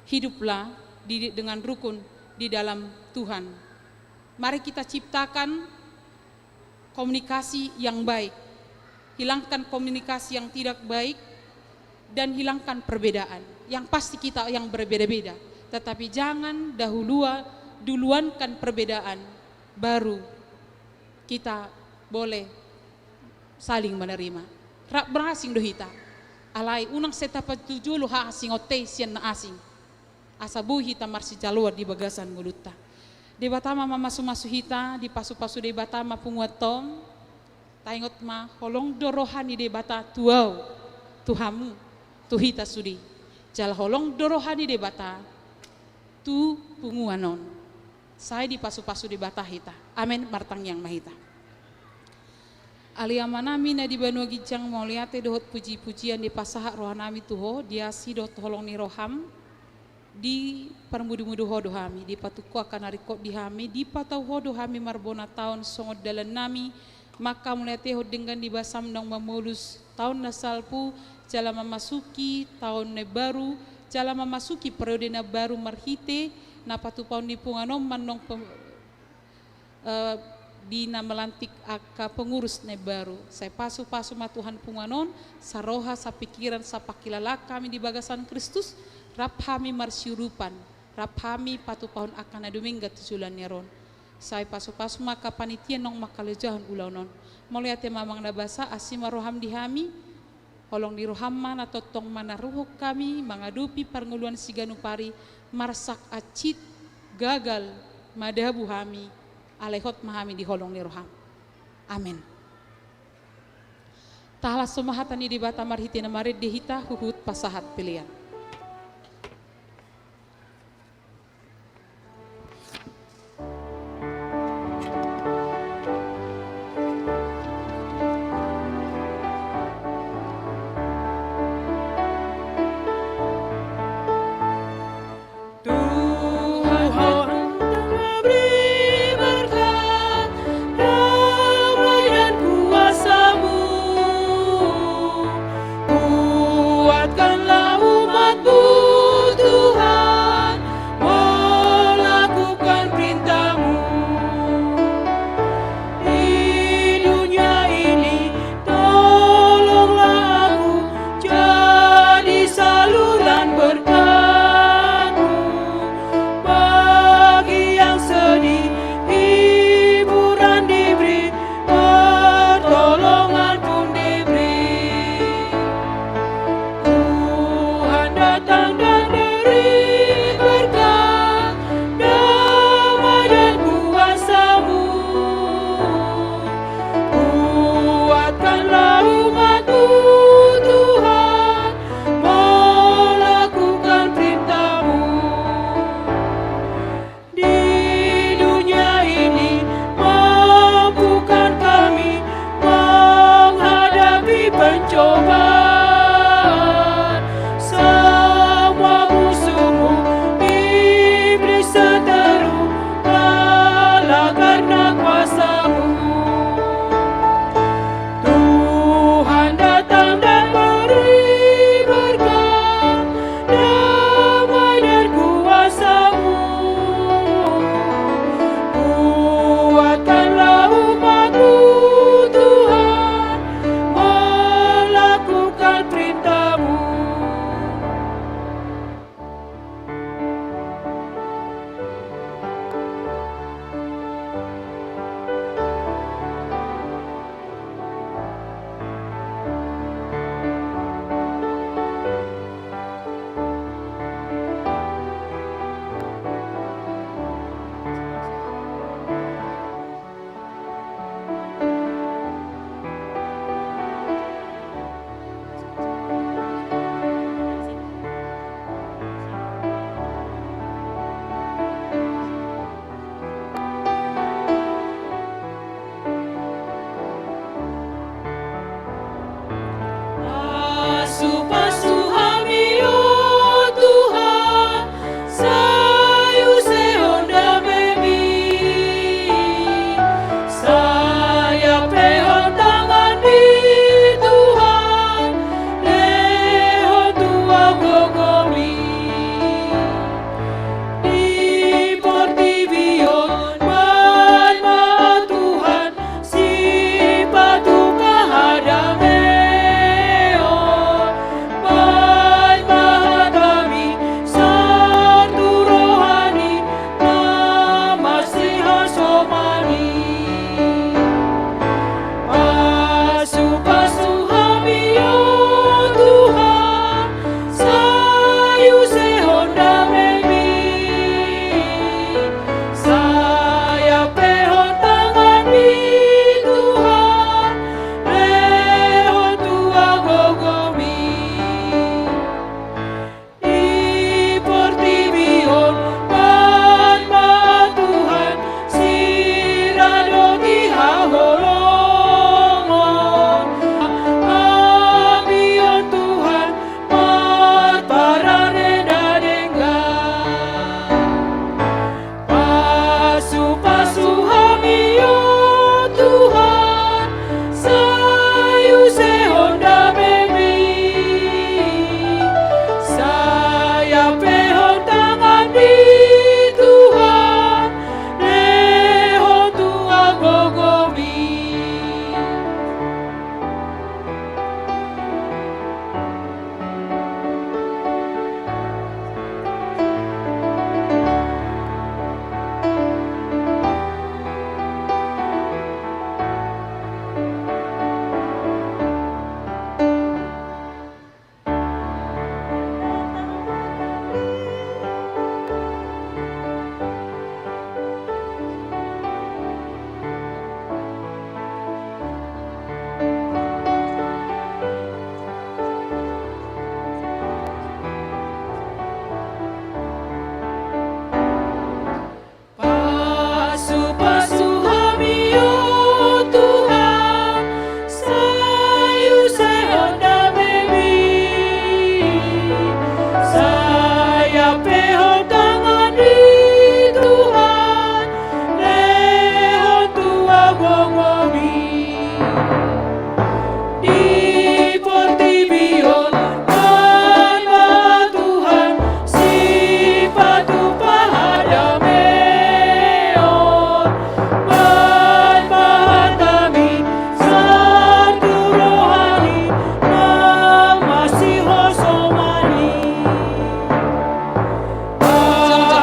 Hiduplah dengan rukun di dalam Tuhan. Mari kita ciptakan komunikasi yang baik, hilangkan komunikasi yang tidak baik, dan hilangkan perbedaan. Yang pasti kita yang berbeda-beda, tetapi jangan duluankan perbedaan, baru kita boleh saling menerima. Berasing dohita, alai unang setapat tujuh ha asing ote sian na asing, asabuhi tamar si jalur di bagasan ngulutta. Di batama masu hita di pasu-pasu di batama punguatom, taingot ma holong dorohani di bata tuau tuhamu tuhita sudi. Jal holong dorohani di bata tu punguanon. Saya di pasu-pasu di bata hita. Amin martang yang mahita. Aliamanami na di banua gijang mauliate dohot puji-pujian di pasaha rohanami tuho dia sidot holong ni roham di permudu-mudu hodo hami di patuku akan arikot di hami di patau hodo hami marbona tahun songod dalan nami maka muliate hod dengan di basam nong memulus tahun nasalpu jala memasuki tahun ne baru jala memasuki periode na baru marhite na patupaun di punganom manong dina melantik aka pengurus ne baru. Saya pasu-pasu matuhan punganon, saroha sa pikiran sa pakilala kami di bagasan Kristus, raphami marsyurupan, raphami patupaun akan adumingga tujulan neron. Saya pasu-pasu maka panitia nong makalejahan ulaunon. Melihat mamang nabasa asima roham dihami, holong di rohamman atau tong mana ruhuk kami mengadupi pernguluan siganupari marsak acit gagal madabu hami. Alehot mahami di holong ni roham. Amin. Tahlah sumahatan di bata marhiti na marid dihita huhut pasahat pilihan. Kuatkanlah umat cobaan, semua musuhmu iblis seteru kalah karena kuasa-Mu. Tuhan datang dan beri berkat, damai dan kuasa-Mu. Kuatkanlah umat-Mu, Tuhan, melakukan perintah-Mu. Pasu-pasu kami, oh Tuhan, sayu sehonda memi, saya pehon tangan di Tuhan, lehon tua gogomi, di portivion manma Tuhan, si patu kahadame. Pasu-pasu kami, oh Tuhan, sayu sehonda memi, saya pehon tangan di Tuhan, lehon tua gogomi, di portivion manma Tuhan, sirado di haholo. Pasu-pasu kami, oh Tuhan, sayu sehonda memi, saya pehon tangan di Tuhan, lehon tua gogomi. Pasu-pasu kami, oh Tuhan, sayu sehonda memi, saya pehon tangan di Tuhan, lehon tua gogomi, di portivion manma Tuhan, si patu pahadame.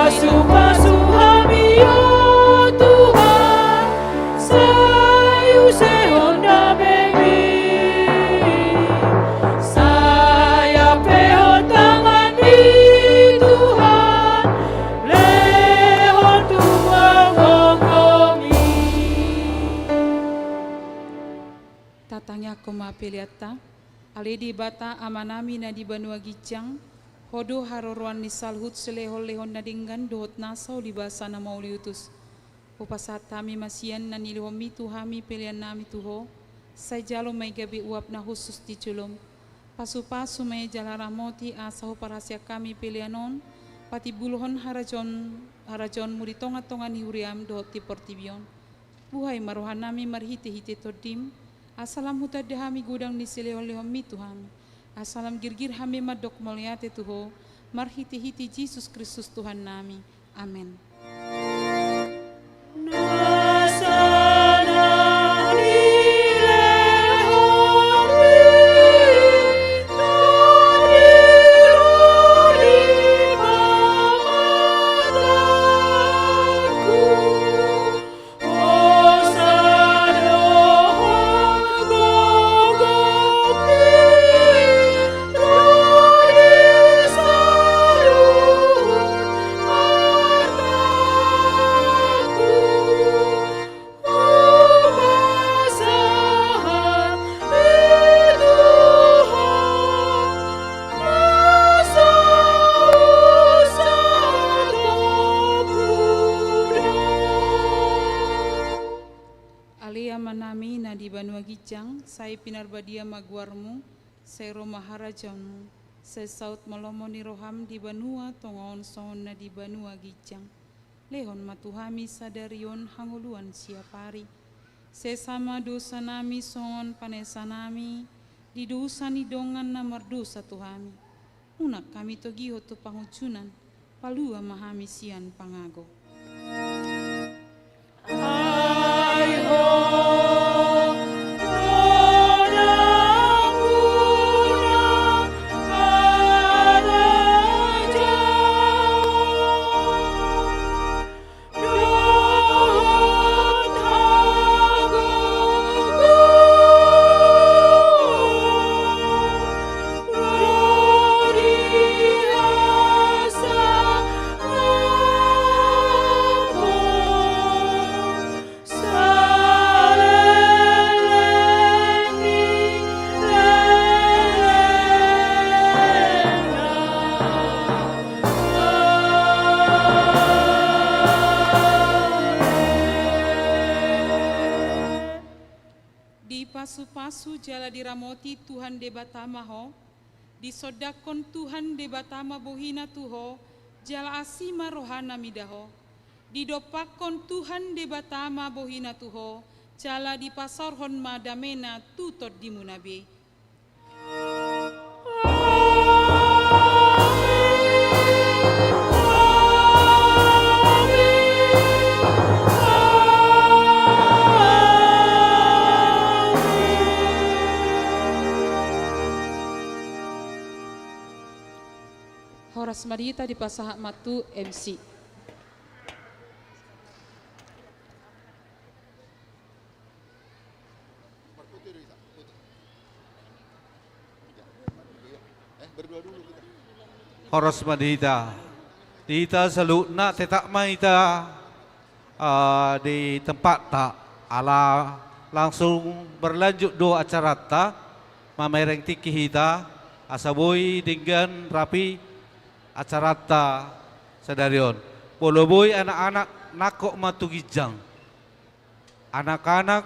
Pasu-pasu kami, oh Tuhan, sayu sehonda memi, saya pehon tangan di Tuhan, lehon tua gogomi. Tatangnya koma peliata, aledi bata amanami na di banua gicang, hodo harorwan ni salhut selehol lehon na dinggan dohot nasau di basa na mauliutus. Upasat kami masian na nilihomi tuhami pelian nami tuho, Sai jalo may gabi uap na husus di culum. Pasu-pasu may jalara moti asahu parasya kami pilianon. Pati buluhon harajon muri tonga-tonga ni huriam do ti portibion. Buhay maruhan nami marhiti-hiti todim. Asalam huta dehami gudang ni silehon-lehon mi Tuhan. Asalam girgir hami madok moliate Tuho. Marhiti-hiti Yesus Kristus Tuhan nami. Amin. Manami na di Banua Gijang, sai pinarbadia magwarmu, sai Roma harajanmu, sai saut malomo ni roham di Banua tongon sohon na di Banua Gijang. Lehon matuhami sadarion hanguluan siapari, sai sama dosa nami sohon panesa nami, di dosa ni dongan na mardosa tuhami. Unak kami togiho tu pangucunan, palua mahami sian pangago. Pasu-pasu jala diramoti Tuhan debatama ho, disodakon Tuhan debatama bohina tuho, jala asima rohana midaho, didopakon Tuhan debatama bohina tuho, jala dipasorhon madamena tutot dimunabe. Horas Marita di Pasahat Matu MC. Horas Madita. Dita salutna tetak maita di tempat tak ala langsung berlanjut do acara ta mamereng tiki hita asaboy dengan rapi acara ta sadarion. Poloboy anak-anak nakok matugijang. Anak-anak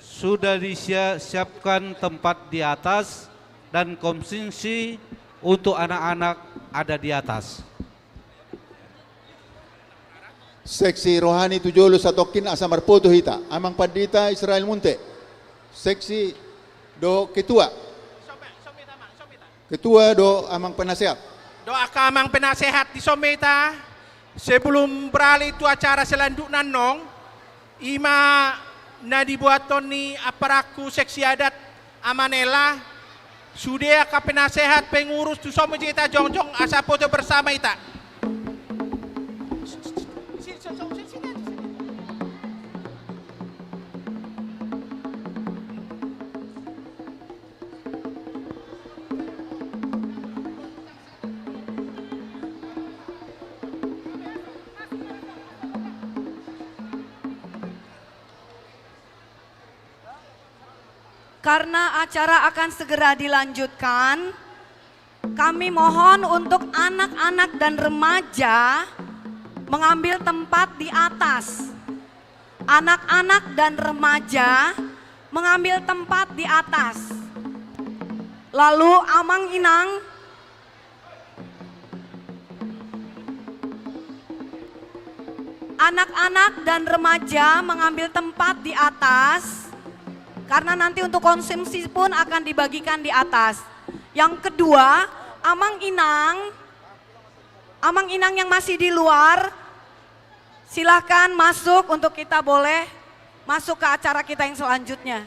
sudah disiapkan tempat di atas dan konsumsi untuk anak-anak ada di atas. Seksi rohani tujolo satokin asamar poto hita. Amang padita Israel Munte. Seksi do ketua. Ketua do amang penasehat. Doa kamang penasehat di Someta sebelum beralih itu acara selanjutnya nong ima na dibuaton ni aparaku seksi adat Amanela sudah ka penasehat pengurus tu Someta jongjong asa foto bersama ita. Karena acara akan segera dilanjutkan, kami mohon untuk anak-anak dan remaja mengambil tempat di atas. Anak-anak dan remaja mengambil tempat di atas. Lalu Amang Inang anak-anak dan remaja mengambil tempat di atas, karena nanti untuk konsumsi pun akan dibagikan di atas. Yang kedua, Amang Inang yang masih di luar, silahkan masuk untuk kita boleh masuk ke acara kita yang selanjutnya.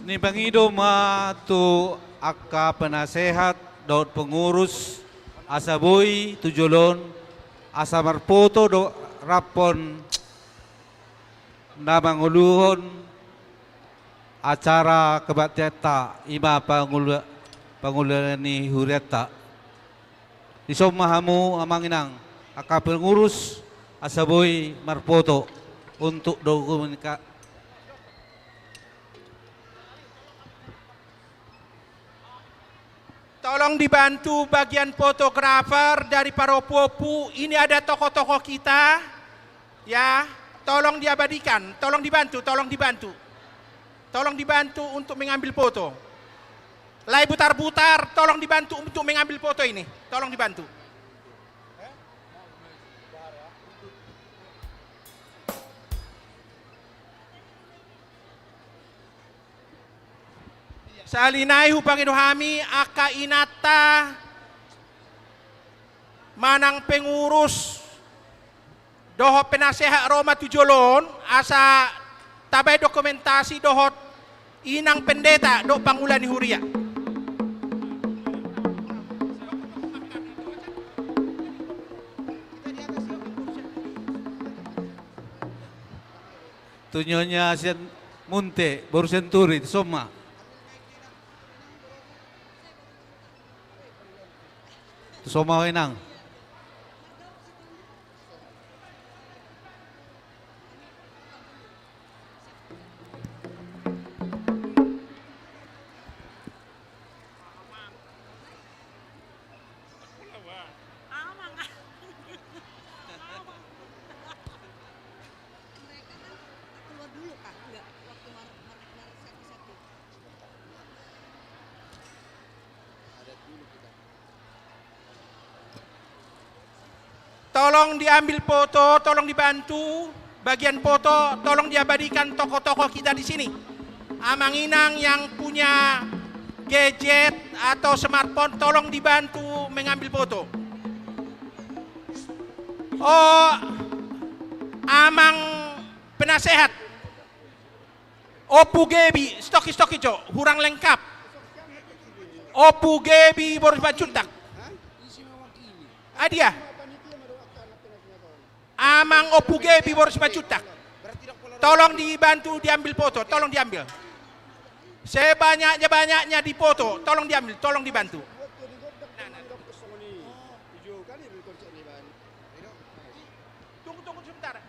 Ni Bangido tu aka penasehat daud pengurus Asaboy Tujolon asa marpoto do rapon na manguluhon acara kebateta ima pangulani huriata isomahamu Amang Inang aka pengurus Asaboy marpoto untuk dokumentasi. Tolong dibantu bagian fotografer dari Paropopu. Ini ada tokoh-tokoh kita, ya. Tolong diabadikan, tolong dibantu, tolong dibantu untuk mengambil foto. Lai butar-butar, tolong dibantu untuk mengambil foto ini, tolong dibantu. Salinai hupang idohami aka inata manang pengurus doho penasehat Roma Tujolon asa tabay dokumentasi dohot inang pendeta do pangulani huria. Tunyonya Sian Munte baru senturi soma. Soma Inang. Tolong diambil foto, tolong dibantu bagian foto, tolong diabadikan tokoh-tokoh kita di sini. Amang Inang yang punya gadget atau smartphone, tolong dibantu mengambil foto. Oh, Amang penasehat. Opu Gebi, stoki jo, hurang lengkap. Opu Gebi boros bacuntak. Adia. Amang Opu Gebi boros bacutak. Tolong dibantu diambil foto, tolong diambil. Sebanyak-banyaknya di foto, tolong diambil, tolong dibantu. Tunggu sebentar.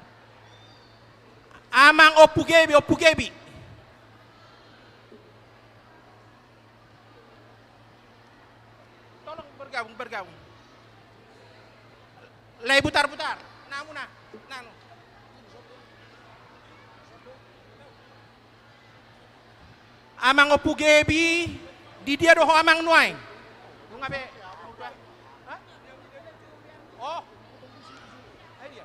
Amang Opu Gebi. Tolong bergabung. Lay putar-putar. Nanu. Amang Opu Gebi di dia doho amang nuai. Ngabe? Oh. Dia.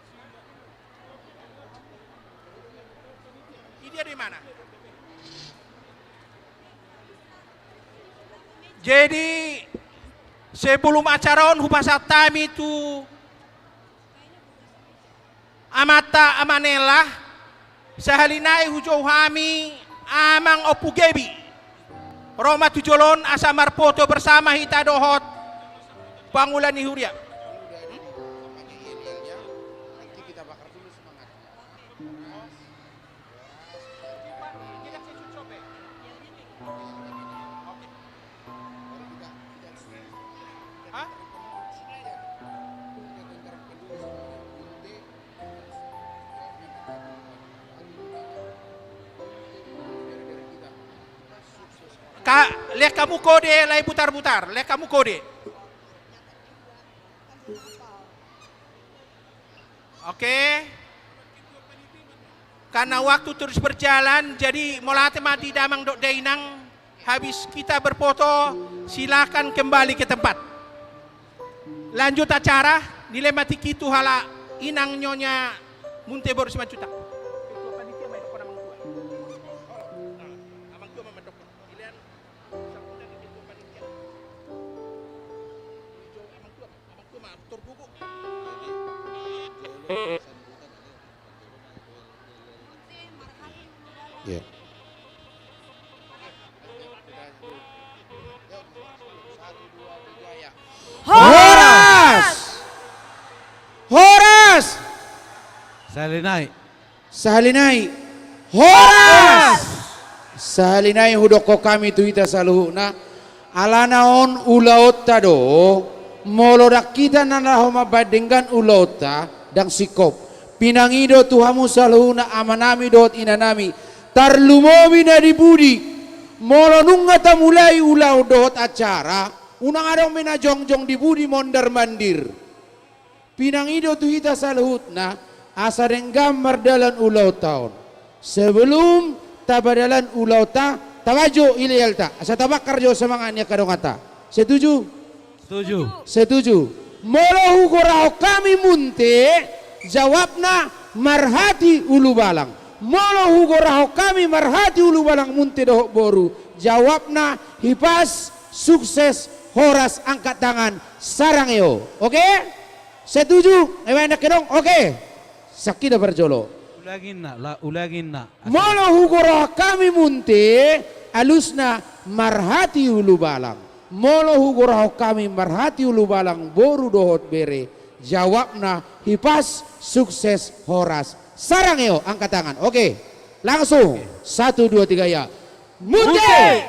Dia di mana? Jadi sebelum acara on hupasatami itu amata amanela sahalinai hujau hami Amang Opu Gebi Roma Tujolon asamar foto bersama hita dohot pangulani huria. Lihat kamu kode, lai putar-putar. Lihat kamu kode. Oke. Karena waktu terus berjalan, jadi molate mati damang dok dainang. Habis kita berfoto, silakan kembali ke tempat. Lanjut acara, nilai mati kitu hala inang nyonya munte baru 5 juta. Ya. Horas! Horas! Salinai. Sahalinai. Horas! Sahalinai hudoko kami tuita saluhuna. Alanaon ulaot tado. Molodak kita nanaho mabadenggan ulaota dan sikop. Pinangido tuhamu saluhuna amanami dot inanami. Tarlumomi na di budi. Molo nunga ta mulai ulau dot acara. Unang adong minajongjong di budi mondar mandir. Pinangido tuhita saluhutna. Asa renggam mardalan ulau tahun. Sebelum tabadalan ulau ta, tabajo iliyalta. Asa tabakar jo semangatnya kadongata. Setuju? Setuju. Setuju. Molo hukorao kami munte, jawabna marhati ulu balang. Molo hukorao kami marhati ulu balang munte dohok boru. Jawabna hipas, sukses, horas, angkat tangan, sarangeo. Oke? Setuju? Enak kedong? Oke. Sakida berjolo. Ulagin na. Molo hugoro kami munte alusna marhati ulu balang. Molo hugoro kami marhati ulu balang boru dohot bere. Jawabna hipas sukses horas. Sarangeo angkat tangan. Oke. Langsung. 1 2 3 ya. Munte.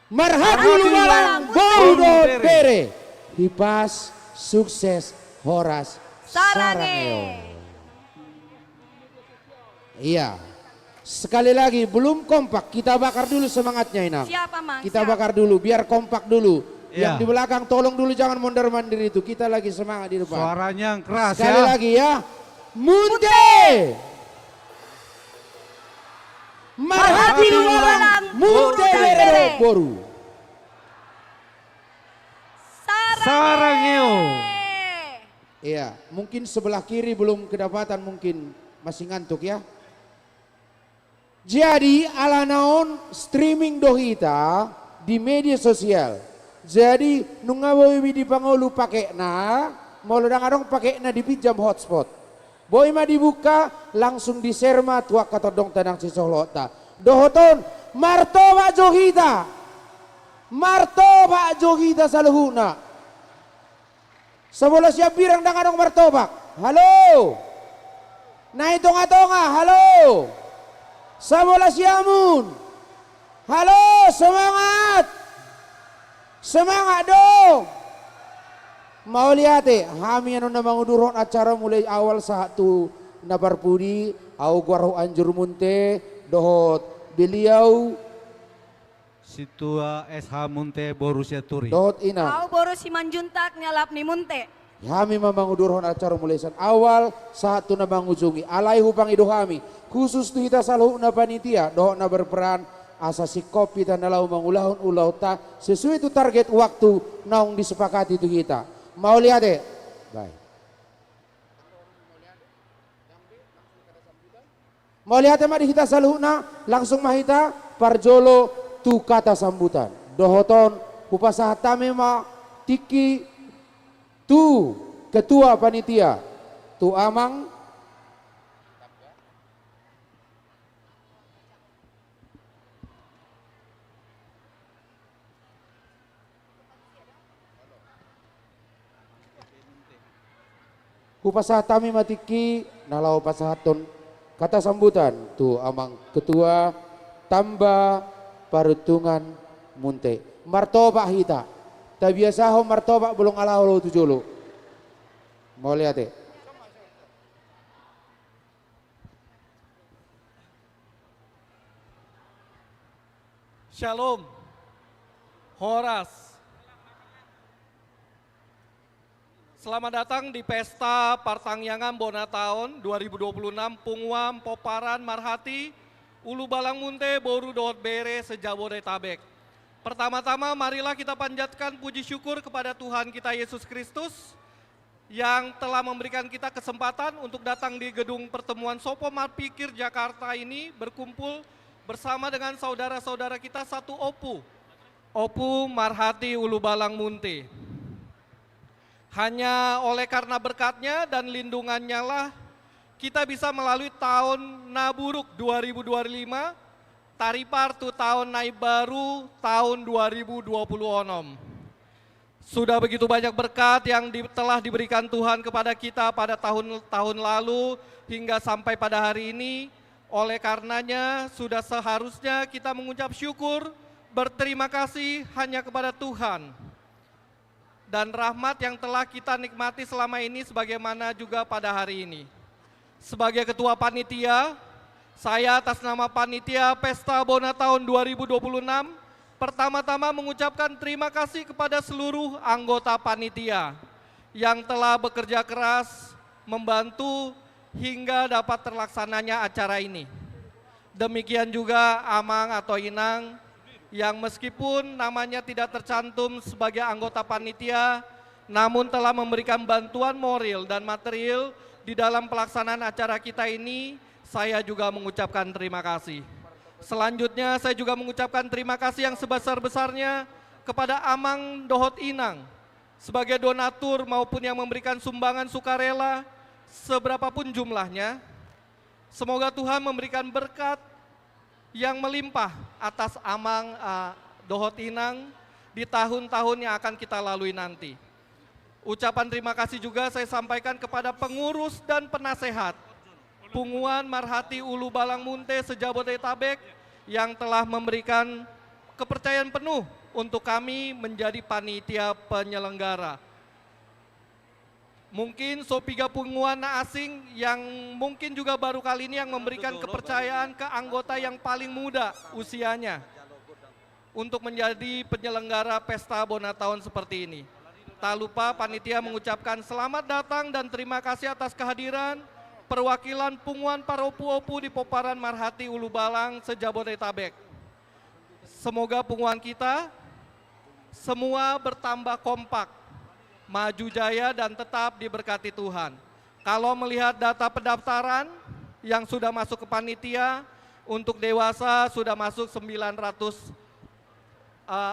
Marhati ulu balang boru dohot bere. Hipas sukses horas. Sarangeo. Iya. Sekali lagi belum kompak, kita bakar dulu semangatnya Inang. Siapa Mang? Kita bakar dulu biar kompak dulu. Iya. Yang di belakang tolong dulu jangan mondar mandir itu. Kita lagi semangat di depan. Suaranya yang keras Sekali ya. lagi ya. Munte. Marhati lumalang munte bere boru. Sarangeo. Iya, mungkin sebelah kiri belum kedapatan, mungkin masih ngantuk ya. Jadi ala naon streaming dohita di media sosial. Jadi nungaboy di pangulu pakai na, mau adong pakai na dipinjam hotspot. Boy ma dibuka langsung di-share ma tuak katodong tanang si Sohlota. Dohoton martoba johita. Martoba johita saluhuna. Sebola siap birang danganong martobak. Halo. Nah itonga-tonga. Halo. Sebola siamun. Halo semangat. Semangat dong. Mau lihat kami anu namang uduron acara mulai awal satu nabar pudi. Au guarahu anjur munte. Dohot beliau. Situa SH Munte Borussia Turi. Dohot ina. Kau boru si manjuntak nyalap ni munte. Kami memangudurhon acara mulai awal satu na mangujungi alai hupang ido kami khusus tu kita saluh na panitia doh na berperan asa si kopi dan nalau mangulahun ulau ta sesuai itu target waktu naung disepakati itu kita mau lihat deh baik mau lihat mah kita saluh na langsung mahita parjolo tu kata sambutan dohoton hupasah tamema tiki tu ketua panitia tu amang upasah tami matiki nalau pasahaton kata sambutan tu amang ketua tambah parutungan munte martoba hita. Tak biasa ho martobak belum ala lo tu jolo. Mau lihat deh. Shalom. Horas. Selamat datang di Pesta Partangyangan Bona Tahun 2026 Punguam Poparan Marhati Ulu Balang Munte Boru Dohot Bere Sejabodetabek. Pertama-tama marilah kita panjatkan puji syukur kepada Tuhan kita Yesus Kristus yang telah memberikan kita kesempatan untuk datang di gedung pertemuan Sopo Marpikir Jakarta ini berkumpul bersama dengan saudara-saudara kita satu Opu Marhati Ulu Balang Munte. Hanya oleh karena berkatnya dan lindungannya lah kita bisa melalui tahun Naburuk 2025, Taripartu tahun Naib Baru tahun 2020 onom. Sudah begitu banyak berkat yang telah diberikan Tuhan kepada kita pada tahun-tahun lalu hingga sampai pada hari ini. Oleh karenanya sudah seharusnya kita mengucap syukur, berterima kasih hanya kepada Tuhan. Dan rahmat yang telah kita nikmati selama ini sebagaimana juga pada hari ini. Sebagai ketua panitia, saya atas nama panitia Pesta Bona Tahun 2026 pertama-tama mengucapkan terima kasih kepada seluruh anggota panitia yang telah bekerja keras membantu hingga dapat terlaksananya acara ini. Demikian juga Amang atau Inang yang meskipun namanya tidak tercantum sebagai anggota panitia, namun telah memberikan bantuan moral dan material di dalam pelaksanaan acara kita ini, saya juga mengucapkan terima kasih. Selanjutnya saya juga mengucapkan terima kasih yang sebesar-besarnya kepada Amang Dohot Inang sebagai donatur maupun yang memberikan sumbangan sukarela seberapapun jumlahnya. Semoga Tuhan memberikan berkat yang melimpah atas Amang Dohot Inang di tahun-tahun yang akan kita lalui nanti. Ucapan terima kasih juga saya sampaikan kepada pengurus dan penasehat Punguan Marhati Ulu Balang Munte Sejabodetabek yang telah memberikan kepercayaan penuh untuk kami menjadi panitia penyelenggara. Mungkin Sopiga Punguan asing yang mungkin juga baru kali ini yang memberikan kepercayaan ke anggota yang paling muda usianya untuk menjadi penyelenggara Pesta Bona Tahun seperti ini. Tak lupa panitia mengucapkan selamat datang dan terima kasih atas kehadiran perwakilan Punguan para opu-opu di Poparan Marhati Ulu Balang Sejabodetabek. Semoga punguan kita semua bertambah kompak, maju jaya dan tetap diberkati Tuhan. Kalau melihat data pendaftaran yang sudah masuk ke panitia, untuk dewasa sudah masuk 900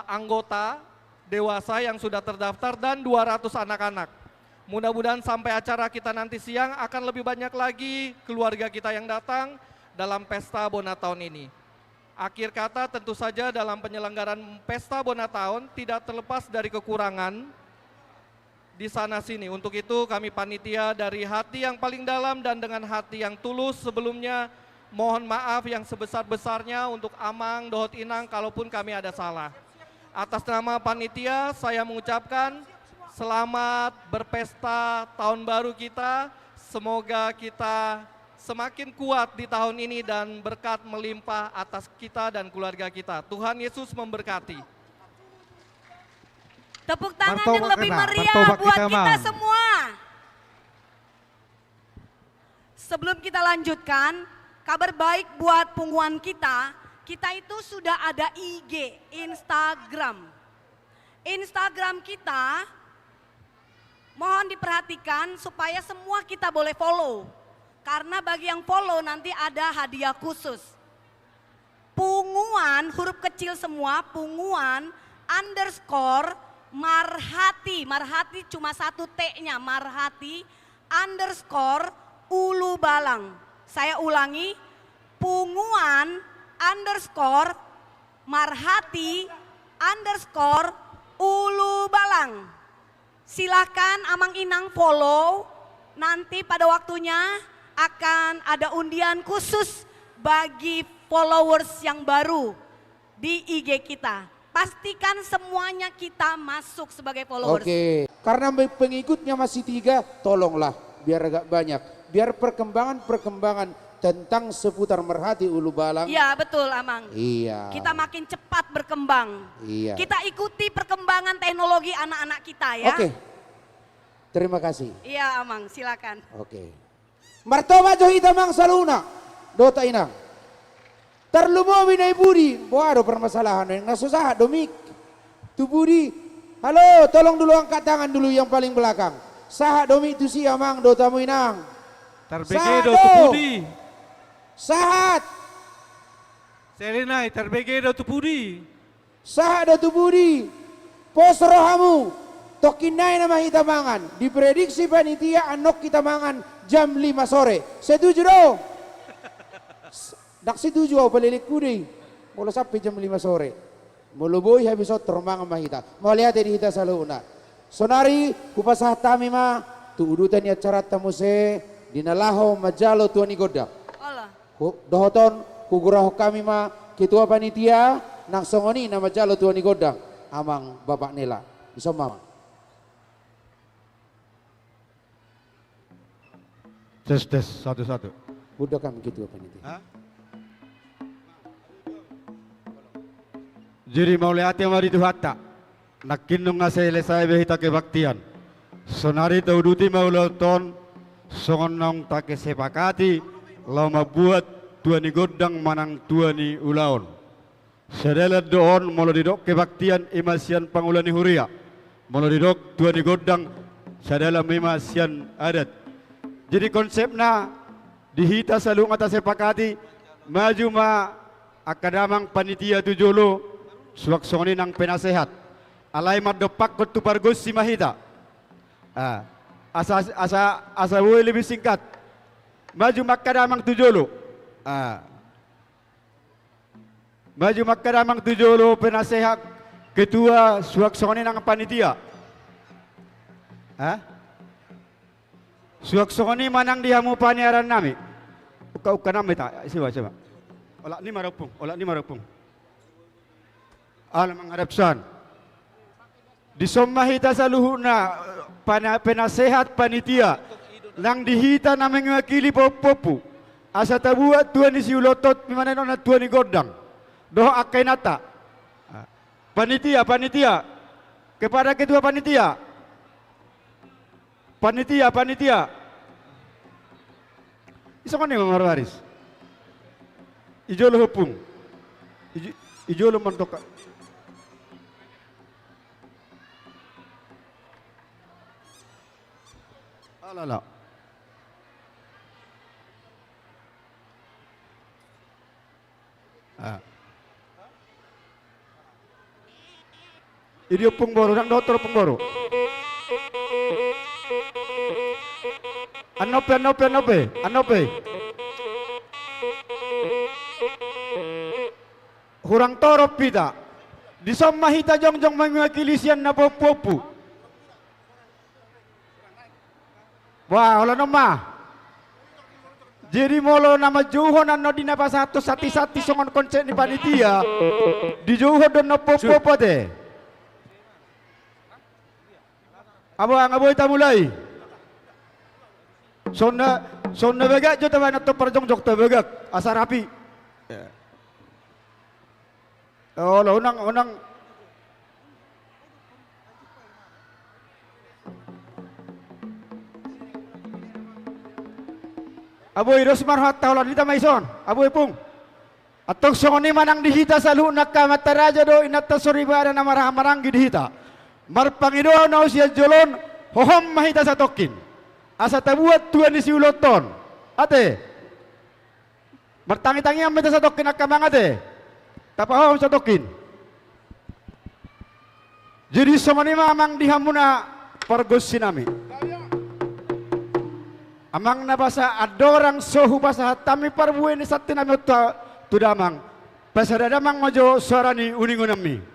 anggota dewasa yang sudah terdaftar dan 200 anak-anak. Mudah-mudahan sampai acara kita nanti siang akan lebih banyak lagi keluarga kita yang datang dalam Pesta Bona Tahun ini. Akhir kata tentu saja dalam penyelenggaraan Pesta Bona Tahun tidak terlepas dari kekurangan di sana-sini. Untuk itu kami panitia dari hati yang paling dalam dan dengan hati yang tulus sebelumnya mohon maaf yang sebesar-besarnya untuk Amang Dohot Inang kalaupun kami ada salah. Atas nama panitia saya mengucapkan selamat berpesta tahun baru kita. Semoga kita semakin kuat di tahun ini dan berkat melimpah atas kita dan keluarga kita. Tuhan Yesus memberkati. Tepuk tangan yang lebih meriah buat kita semua. Sebelum kita lanjutkan, kabar baik buat punguan kita itu sudah ada IG, Instagram. Instagram kita mohon diperhatikan supaya semua kita boleh follow. Karena bagi yang follow nanti ada hadiah khusus. Punguan, huruf kecil semua, punguan underscore Marhati, Marhati cuma satu T-nya, Marhati underscore Ulu Balang. Saya ulangi, punguan underscore Marhati underscore Ulu Balang. Silakan Amang Inang follow, nanti pada waktunya akan ada undian khusus bagi followers yang baru di IG kita. Pastikan semuanya kita masuk sebagai followers. Oke, karena pengikutnya masih 3, tolonglah biar agak banyak. Biar perkembangan tentang seputar Marhati Ulu Balang. Iya betul Amang. Iya. Kita makin cepat berkembang. Iya. Kita ikuti perkembangan teknologi anak-anak kita ya. Oke. Terima kasih. Iya Amang, silakan. Oke. Martoma johita mang saluna. Dota inang. Terlumo binay budi. Waduh permasalahan yang nasusah domik. Tu budi. Halo, tolong dulu angkat tangan dulu yang paling belakang. Saha domik tu si amang dota mo inang. Terbegedo tu budi. Sahat. Serenai terbegedo tu budi. Sahat do tu budi. Posrohamu. Tokinay na mahitamangan. Diprediksi panitia anok kita mangan jam 5 sore. Setuju do? Dak setuju ako palilik ko di. Mula sampai jam 5 sore. Muluboy habis termangan mahita. Malihat di hita sa luna. Sonari kupasah tami ma. Tuudutan ni acara tamuse. Dinalaho majalo tuan ni godak. Allah. Dohoton kuguraho kami ma. Ketua panitia. Nang songoni na majalo tuan ni godak. Amang bapak nila. Bisa mama. Tes satu-satu. Udah kami ketua panitia. Hah? Jadi mau lihat yang mari Tuhatta. Nakinung ngasai behita kebaktian. Sonari tauduti mau lauton. Songonong take sepakati. Lama buat tuani godang manang tuani ulaon. Sedela doon molo didok kebaktian imasian pangulani huria. Molo didok tuani godang sedela memasian adat. Jadi konsepnya dihita salung atas sepakati maju ma akadamang panitia tujolo suaksoni nang penasehat alai madopak ko tupargos si mahita asa woy lebih singkat maju makadamang tujolo maju makadamang tujolo penasehat ketua suaksoni nang panitia suaksoni manang dihamu paniaran nami. Uka nami tak? Siapa? Olak ni marupung. Alam mengharapsan. Disomahita sa luhuna penasehat panitia. Nang dihita na mengwakili popu. Asa tabuat tuan ni siulotot mimana na tuan ni godang. Doh akay nata. Panitia. Kepada ketua panitia. Panitia. Isa kan yang marwaris. Ijo lo hupung. Ijo lo mantoka. Alala. Ini hupung baru, nang dokter hupung baru. Anope. Hurang torop pita. Disamahita jong mengwakili sian na popu. Wah, ola nama. Jadi molo nama juhon ano di napa satu sati songon konsep ni panitia. Di juhon don na popu te. Abang ita mulai. Sonna begak jo tawa nato perjongjok ta begak asa rapi. Oh lo unang Aboy Rosmar hatta ulan dita maison. Aboy pung. Atong songoni manang dihita sa lunak ka mataraja do inatta soribara na maranggi dihita. Marpangido na usia jolon hohom mahita sa tokin. Asa tabuat tuan ni siuloton. Ate. Martangi-tangi ang mita sa tokin akamang ate. Tapahom sa tokin. Jadi somani mamang dihamuna pargos sinami. Amang nabasa adorang sohu basa tami parbuin ni satin nami tudamang. Pasada damang majo suarani uningunami.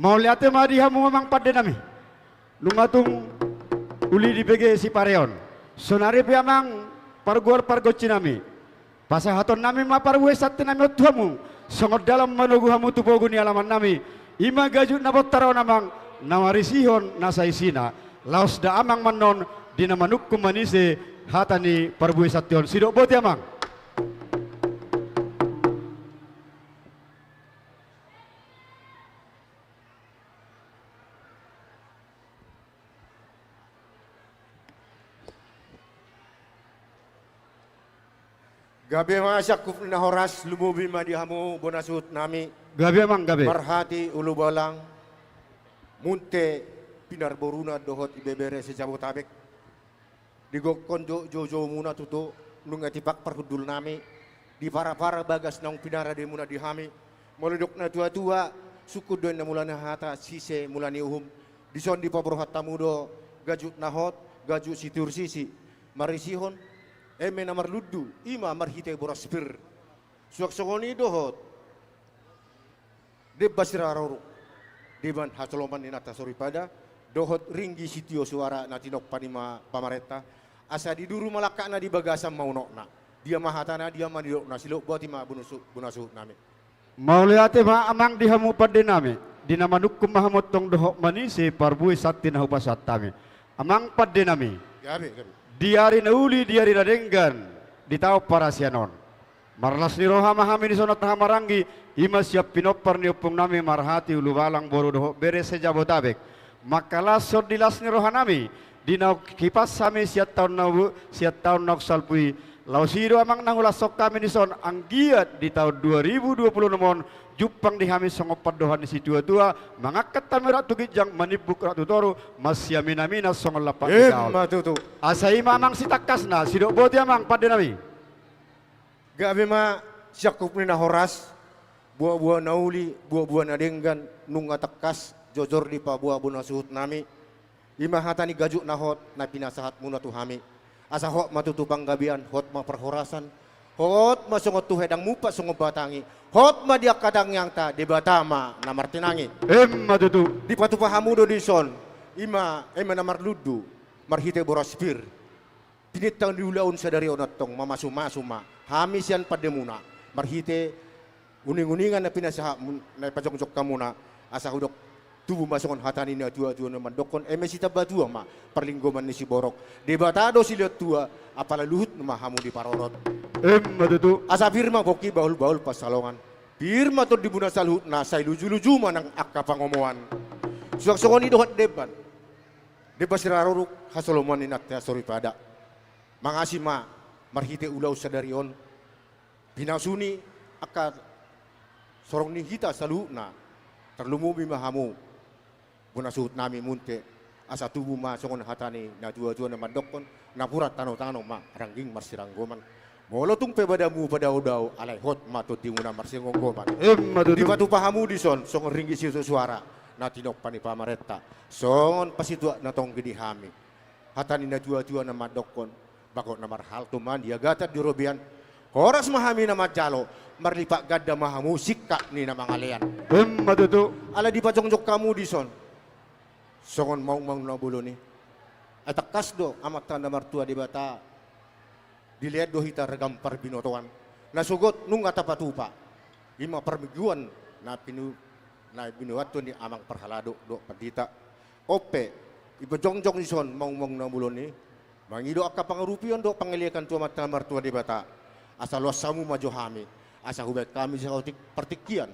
Mau lihat mari hamu memang pada nami. Lungatung uli di BG si pareon. Sonari piamang parguar pargo cinami. Pasahaton nami ma parwe satti nami otuhamu. Songot dalam menugu hamu tupoguni alaman nami. Ima gajut na bottaro namang nawarisihon nasaisina. Laos da amang manon dinamanuk kumanise hatani parwe sation. Sidok boti amang. Gabi masak na horas lumubi madihamu bonasut nami. Gabi amang gabi. Marhati ulu balang munte pinarboruna dohot ibebere sejabotabek. Digok konjo jojo muna tutu nunga tipak perhudul nami. Di para-para bagas nang pinara de muna dihami. Molodok na tua-tua suku doin na mulana hata sise mulani uhum. Dison di pabrohat tamudo gajut nahot gajut situr sisi. Marisihon eme namar luddu ima marhite boraspir suak sogoni dohot de basiraroro deban hasoloman inata soripada dohot ringgi sitio suara natinok panima pamareta asa diduru malaka na di bagasam maunokna dia mahatana dia mandiokna silok buati ma bunasu nami Mauliate ma amang dihamu padde nami dinamanuk kumahamot tong dohok manisi parbui sakti na hupasat tami amang padde nami gabe diari nauli diari nadenggan ditau para sianon marlas ni roha mahami ni sonot hamarangi ima siap pinopar ni upung nami marhati ulu balang boru doho beres sejabotabek makalas sor dilas ni roha nami dinau kipas sami siat tahun nok salpui lausido amang nangulas sok kami ni son anggiat di tahun 2020 nomon jupang dihami songopat dohan di situ tua mangangkat tamirat tukijang manibuk ratu toru masyaminamina songolapat matutu asai mamang sitakasna sidok boti amang pada nami gabe ma siakup ni na horas buah-buah nauli buah-buah nadenggan nunga tekas jojor di pa buah-buah nasuhut nami ima hatani gajuk nahot na pinasahat muna tuhami asa hok matutupang gabian hot ma perhorasan hot ma songot tu hedang mupa songot batangi hot ma dia kadang yang ta di batama namar tinangi matutu di patu pahamudo di son ima namar ludu marhite boraspir pinitang diulaun sadari onatong mamasu-masu ma hamisian pademuna marhite uning-uningan na pinasaha na pajong-jok kamuna asa hudok tubuh masukon hatani na tua-tua na mandokon mesita batua ma perlinggoman ni si borok di batado si lihat tua apala luhut na hamu di parorot matutu asa firma koki baul-baul pasalongan firma to di buna saluhut na say luju-luju manang akka pangomoan suak-suakoni dohot deban debas raruruk hasoloman ni nakta sori pada mangasi ma marhite ulau sadarion pinasuni akka sorong ni hita saluhut na terlumumi mahamu bunasuhut nami munte asa tubuh ma songon hatani na tua-tua na mandokon na purat tano-tano ma rangging marsiranggoman molotung pe badamu pada udau alai hot ma to timuna marsiranggoman di batu pahamu di son songon ringgi situ suara na tinok pani pamaretta songon pasitua na tong gedi hami hatani na tua-tua na mandokon bakot na marhal tuman dia gata di robian horas mahami na majalo marlipak gadda mahamu sikka ni na mangalean matutu ala di pajong-jok kamu di son songon maung-maung na bulo ni atakas do amat tanda martua di bata dilihat do hita regam parbinotoan nasugot nung atapatupa ima permiguan na binuwat ni amang perhalado do padita ope ipajong-jok ni son maung-maung na bulo ni mangido akka pangarupion do pangiliakan tua mata martua di bata asal wasamu majohami asa hubet kami sa partikian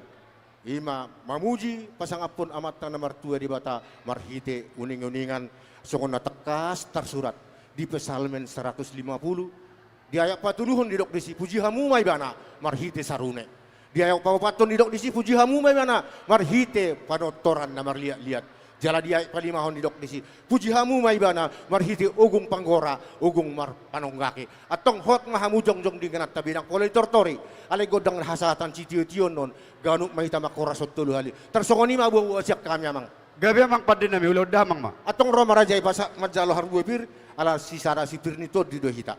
ima mamuji pasangapun amat na martua di bata marhite uning-uningan songon na tekas tersurat di pesalmen 150 di ayat patuluhon didok disi puji hamu may bana marhite sarune di ayat papaton didok disi puji hamu may bana marhite panotoran na marliat-liat jala di ayat palimahon didok disi puji hamu may bana marhite ugung panggora ugung mar panonggaki atong hot mahamu jongjong di ganat tabinang kolay tortori alay godang hasatan citio-tion non ganuk mahita makorasot tulu hali tersongoni mabuwa siak kami amang gabi amang padde nami ulo damang ma atong roma raja ipasa majalo harbu pir ala sisara sipir nito di do hita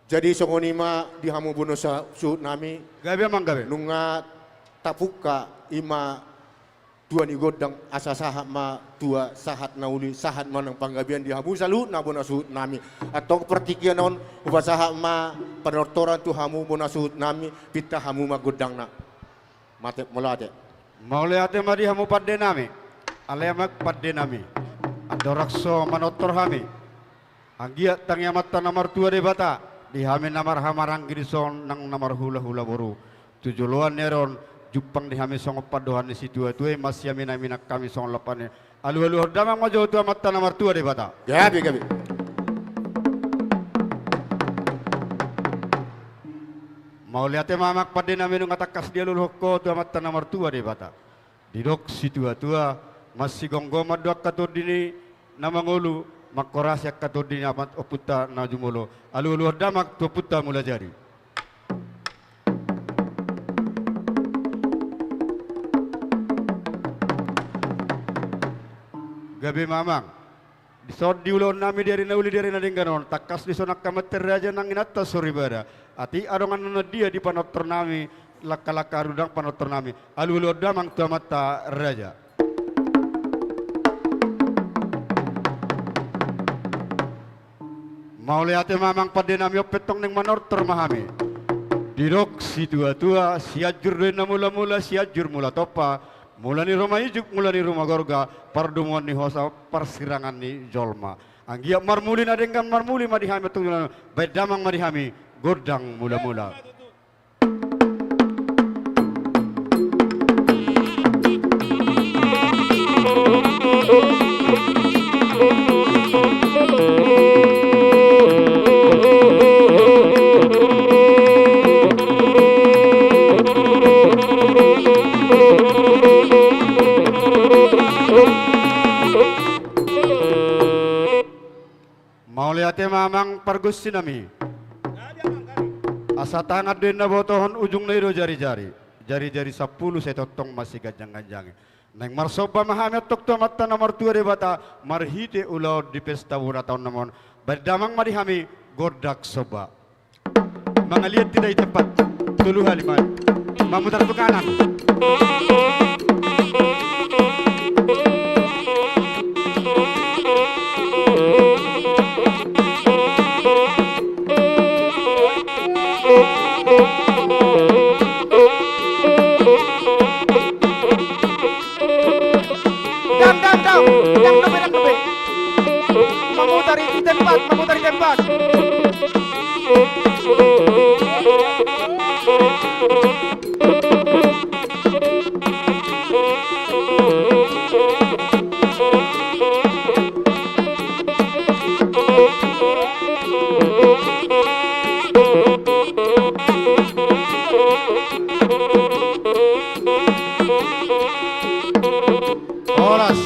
Jadi songonima di hamu buno sa suhut nami Gabi amang gabi. nunga tapuka ima tua ni godang asa sahat ma tua sahat nauli sahat manang panggabian di hamu salut na buno suhut nami atau pertikian naon upa sahat ma penortoran tu hamu buno suhut nami pita hamu ma godang na mate molate Mauliate madi hamu padde nami. Alemak padde nami. Adorakso manotor hami. Anggia tangyamata namar tua de bata. Di hami namar hamarang girison nang namar hula hula boru. Tujuluan neron jupang di hami song padohan di situ tuai masih hami naminak kami song lapane. Alu hordamang majo tua mata namar tua de bata. Gabi gabi. Mauliate mamak padde nami nung atakas dia lulu hokko tua mata namar tua de bata. Didok situ tua masih gonggoma dua katur dini namangulu makorasya katur dini amat oputa najumulo alu damak tua puta mula jari. Gabi mamang disod diulon nami dari nauli dari nadingganon takas disonak kamater raja nang inatta soribara ati arongan nana dia di panotor nami laka-laka rudang panotor nami alu damang tua mata raja. Mauliate mamang pada nami opetong neng manortor mahami. Dirok si tua-tua siajur na mula-mula siajur mula topa Mulani rumah ijuk, mulani rumah gorga, pardumuan ni hosa, persirangan ni jolma. Anggiak marmuli nadengkan marmuli madihami tunggulan, baik damang madihami, godang mula-mula. Mau lihat mamang pergusi nami. Asa tangan din na botohon ujung na iro jari-jari. Jari-jari 10 saya totong masih gajang-gajang. Neng marsoba mahamet tok tomat nomor 2 de bata marhite ulau di pesta wura tahun namon. Berdamang marihami godak soba. Mangaliat tidak di tempat. Tulu haliman. Mamutar ke kanan. Yang lebih. Memutari di tempat, memutari tempat. Horas.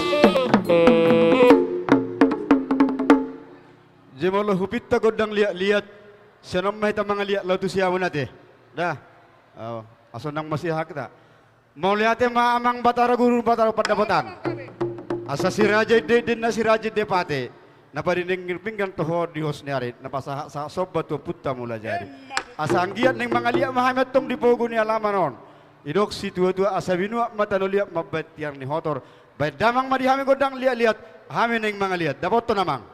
Jemolo hupita godang lihat senam mahita mga lihat lautu siya nate. Dah. Aso nang masihak kita. Mau lihatnya maamang batara guru batara pendapatan. Asa si raja din na si raja depate. Napadinding pinggan toho di hos niari. Napasa sa sobat tu putta mula jari. Asa anggiat ning mga lihat mahamet tong dipogo ni alamanon. Idok si tua-tua asa binua matano lihat mabet yang ni hotor. Baik damang madihami godang lihat hami ning mga lihat. Dapat to namang.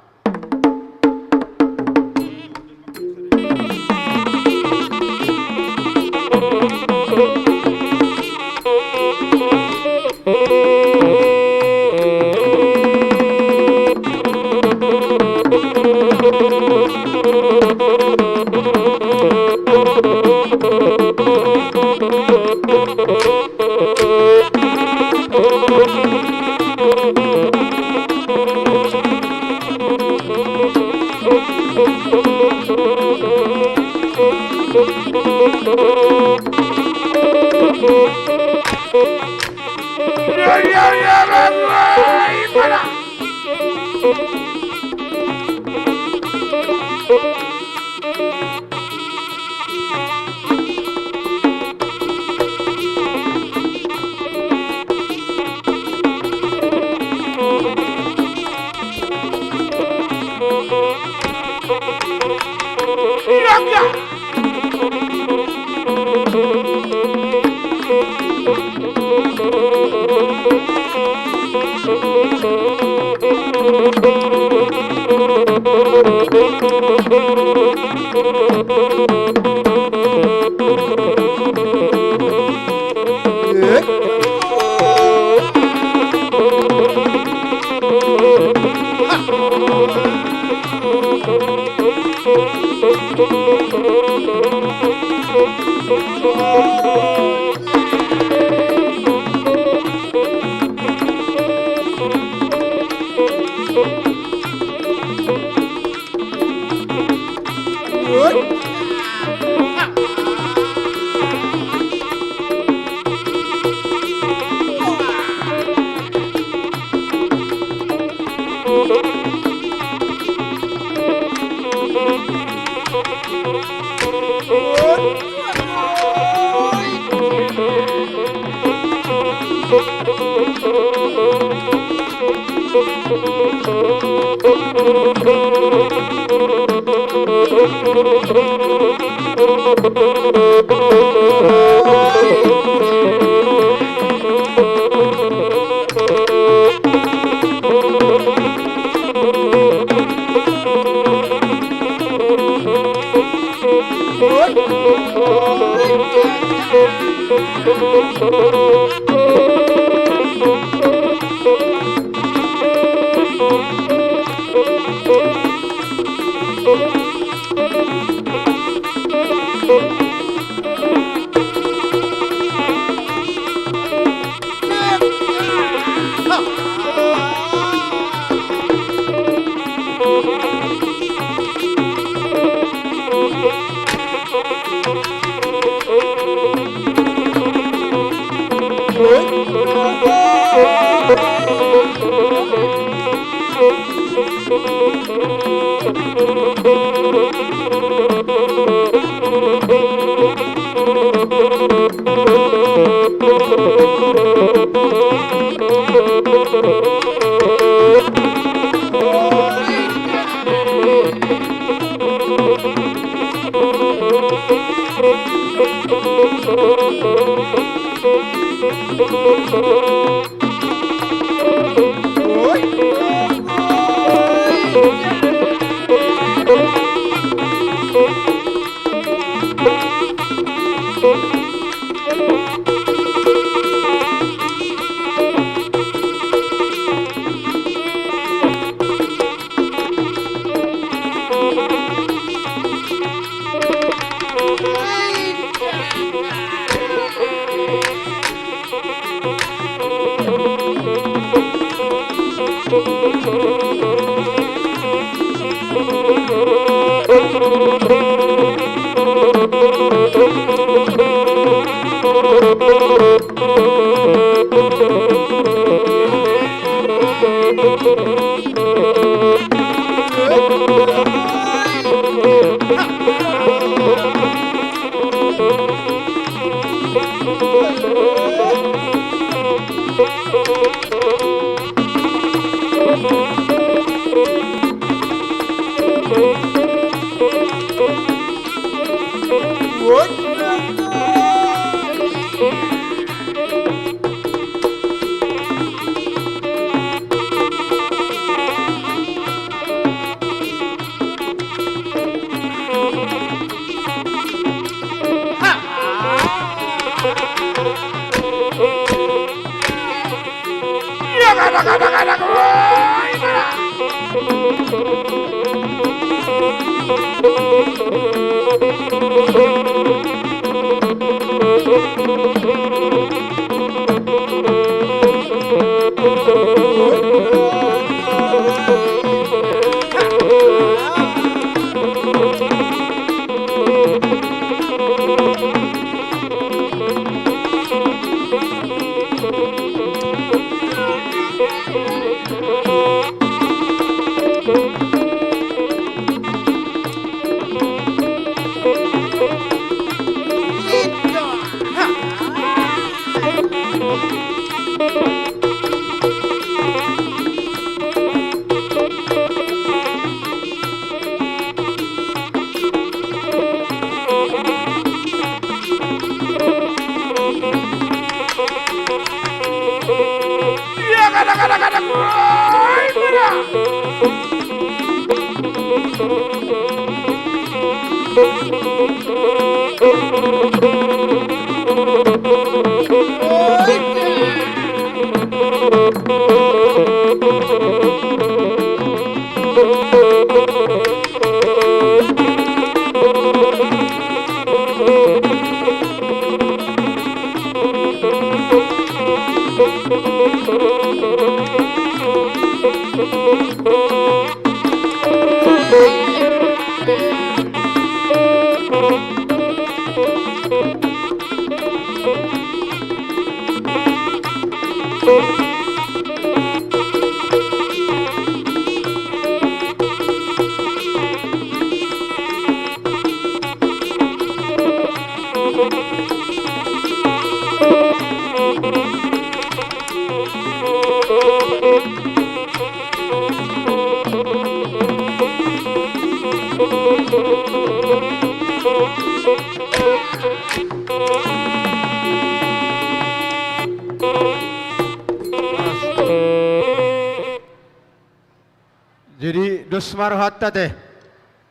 Jadi dosmar hatta teh.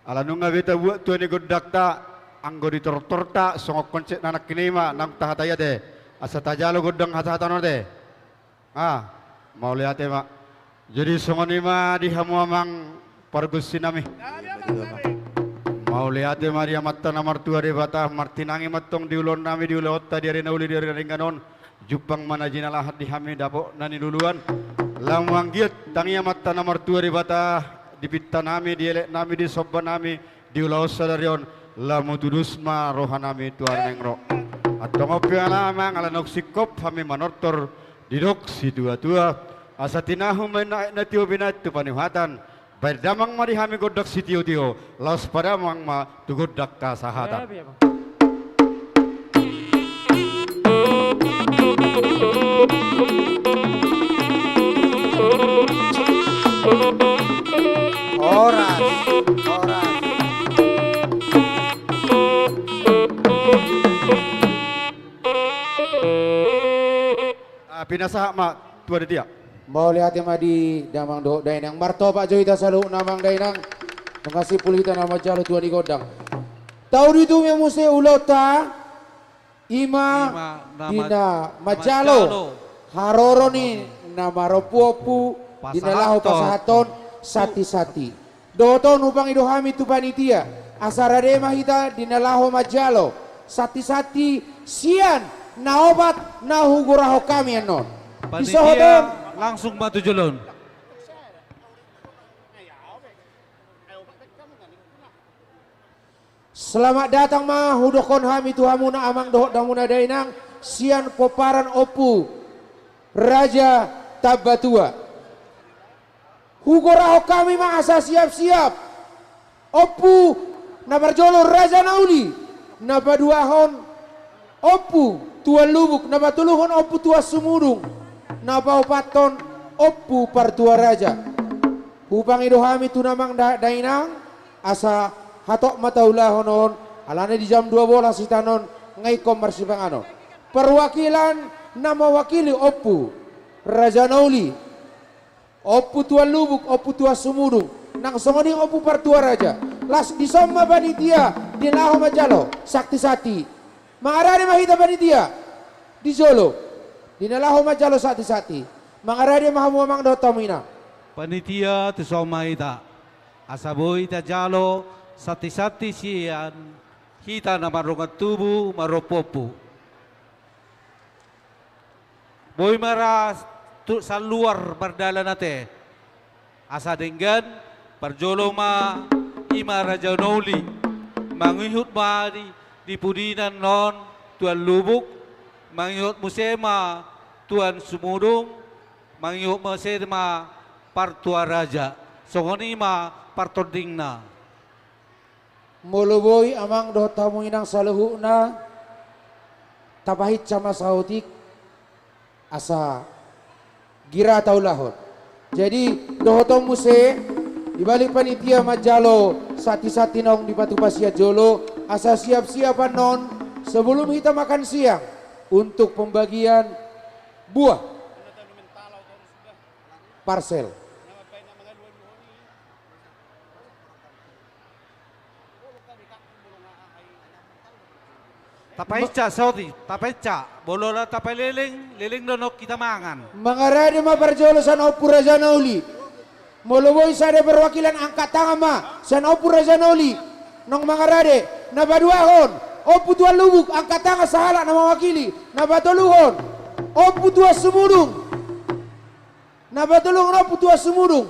Ala nunga beta buat tuan ni godak ta anggo di torta songok konsep nanak kinema nang tahataya teh. Asa tajalo godang hata-hata no teh. Mau lihat mak. Jadi songon ima di hamu amang pargus sinami. Mauliate Maria matta namar tua de bata martinangi matong diulon nami diulot tadi arena uli di arena ringanon jupang manajina lahat di hami dapo nani duluan lamang giat tangia matta namar tua de bata dipitta nami dielek nami di sobban nami diulos sadarion lamu tudusma rohanami tuan nengro atau ngopi alamang ala noksikop hami manortor didok si tua asatinahu menaik natio binat tu panihatan berdamang mari hami godak si tio laos padamang ma tu godak kasahatan Oras. Pinasa ma tua de dia. Mau lihat yang di damang do dainang marto Pak Joita salu namang dainang mengasih pulita nama jalo tua di godang. Tahu itu yang mesti ulota ima dina majalo haroro ni nama ropu dina lahu pasahaton sati doton upang idohami tu panitia asarade mahita dina lahu majalo sati sian na obat na huguraho kami anon Panitia langsung batu julun. Selamat datang ma hudokon hami tuhamuna amang dohok damuna dainang sian poparan opu Raja Tabatua. Hugoraho kami ma asa siap-siap. Opu nabarjolo Raja Nauli nabaduahon opu Tuan Lubuk nabatuluhon opu tua Sumurung nabaopaton opu partua raja. Hupang idohami tunamang dainang asa hatok mataulah honon alane di jam 2 bola sitanon ngai komersipang ano. Perwakilan nama wakili opu Raja Nauli, opu Tuan Lubuk, opu tua Sumurung nang songoni opu partua raja. Las disomma panitia di laho majalo sakti sati. Mangarane mahita panitia di Solo. Dinalaho majalo sati mangarade mahamuamang do tamina Panitia tisoma ita asaboy ita jalo sati sian kita na marungat tubu maropopu boy maras sa luar berdala nate asa denggan parjolo ma ima Raja Nauli mangihut ma di pudinan non Tuan Lubuk mangihut musema Tuan Sumurung mangihut musema partua raja songoni ma partodingna muluboy amang do tamu inang saluhuna tapahit sama sautik asa gira taulahon jadi dohotong muse dibalik panitia majalo sati nong di Batu Pasia Jolo asa siap-siapan non sebelum kita makan siang untuk pembagian buah parsel. Tapaica Saudi, tapaica, bolola tapai liling donok kita mangan. Mangarade ma parjolo san opu Raja Nauli. Moloboy sade perwakilan angkat tangan ma san opu Raja Nauli. Nong mangarade nabaduahon opu Tuan Lubuk angkat tangan sahala nama wakili nabatoluhon opu tua Sumurung nabatoluhon opu tua Sumurung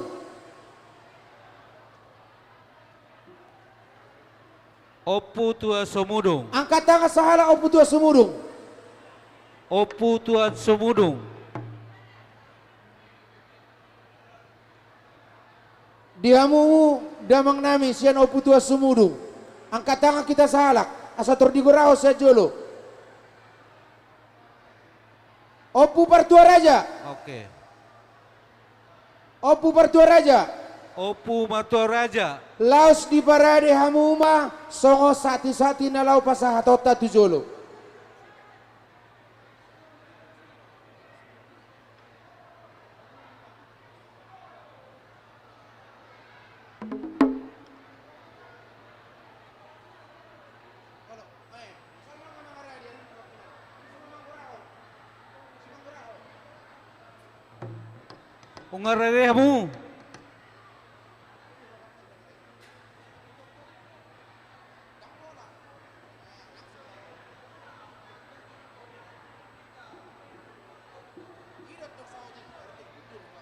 opu tua Sumurung angkat tangan sahala opu tua Sumurung opu Tuan Sumurung dihamu damang nami sian opu tua Sumurung angkat tangan kita sahalak asa tordigorao sa Jolo opu partua raja oke opu partua raja opu matua raja laos di parade hamuma songo sati na lau pasahatota tu Jolo Ungarere hamu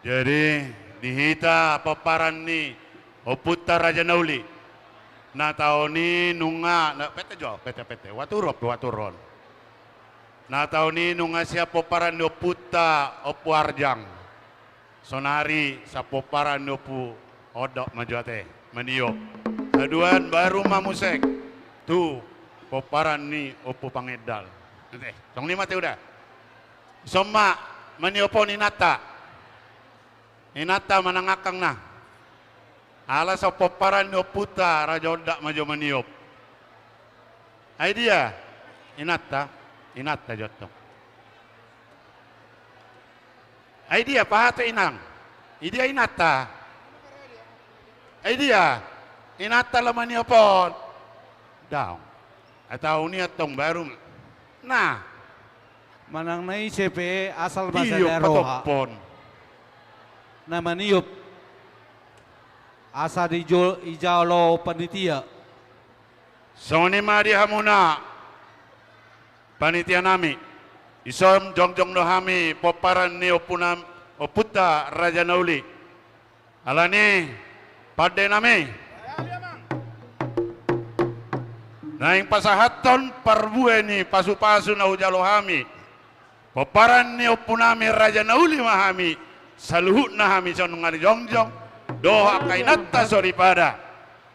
Jadi nihita paparan ni Oputa Raja Nauli. Na tao ni nunga na pete jo pete waturon. Na tao ni nunga siya paparan ni Oputa Opuarjang. Sonari sa paparan ni Opu Odok majuate maniop. Keduan baru mamusek. Tu paparan ni Opu Pangedal. Tong lima te udah. Soma maniopo ni Nata. Inata manangakang na. Ala sa paparan ni Oputa Raja Odak majo maniop. Ay dia. Inata jotong. Ay dia pahato inang. Idia Inata. Ay dia. Inata laman niopon. Daw. Atau ni atong baru. Nah. Manang nai CPE asal bahasa Tiup daerah. patopon. Nama niup. Asa di ijalo panitia. Soni mari hamuna. Panitia nami. Isom jongjong nohami poparan ni Oputa Raja Nauli. Alani pade nami. Naing pasahaton parbue ni pasu-pasu na ujalohami. Poparan ni Opunami Raja Nauli mahami. Saluhut na hami son ngari jongjong. Doha kainata sori pada.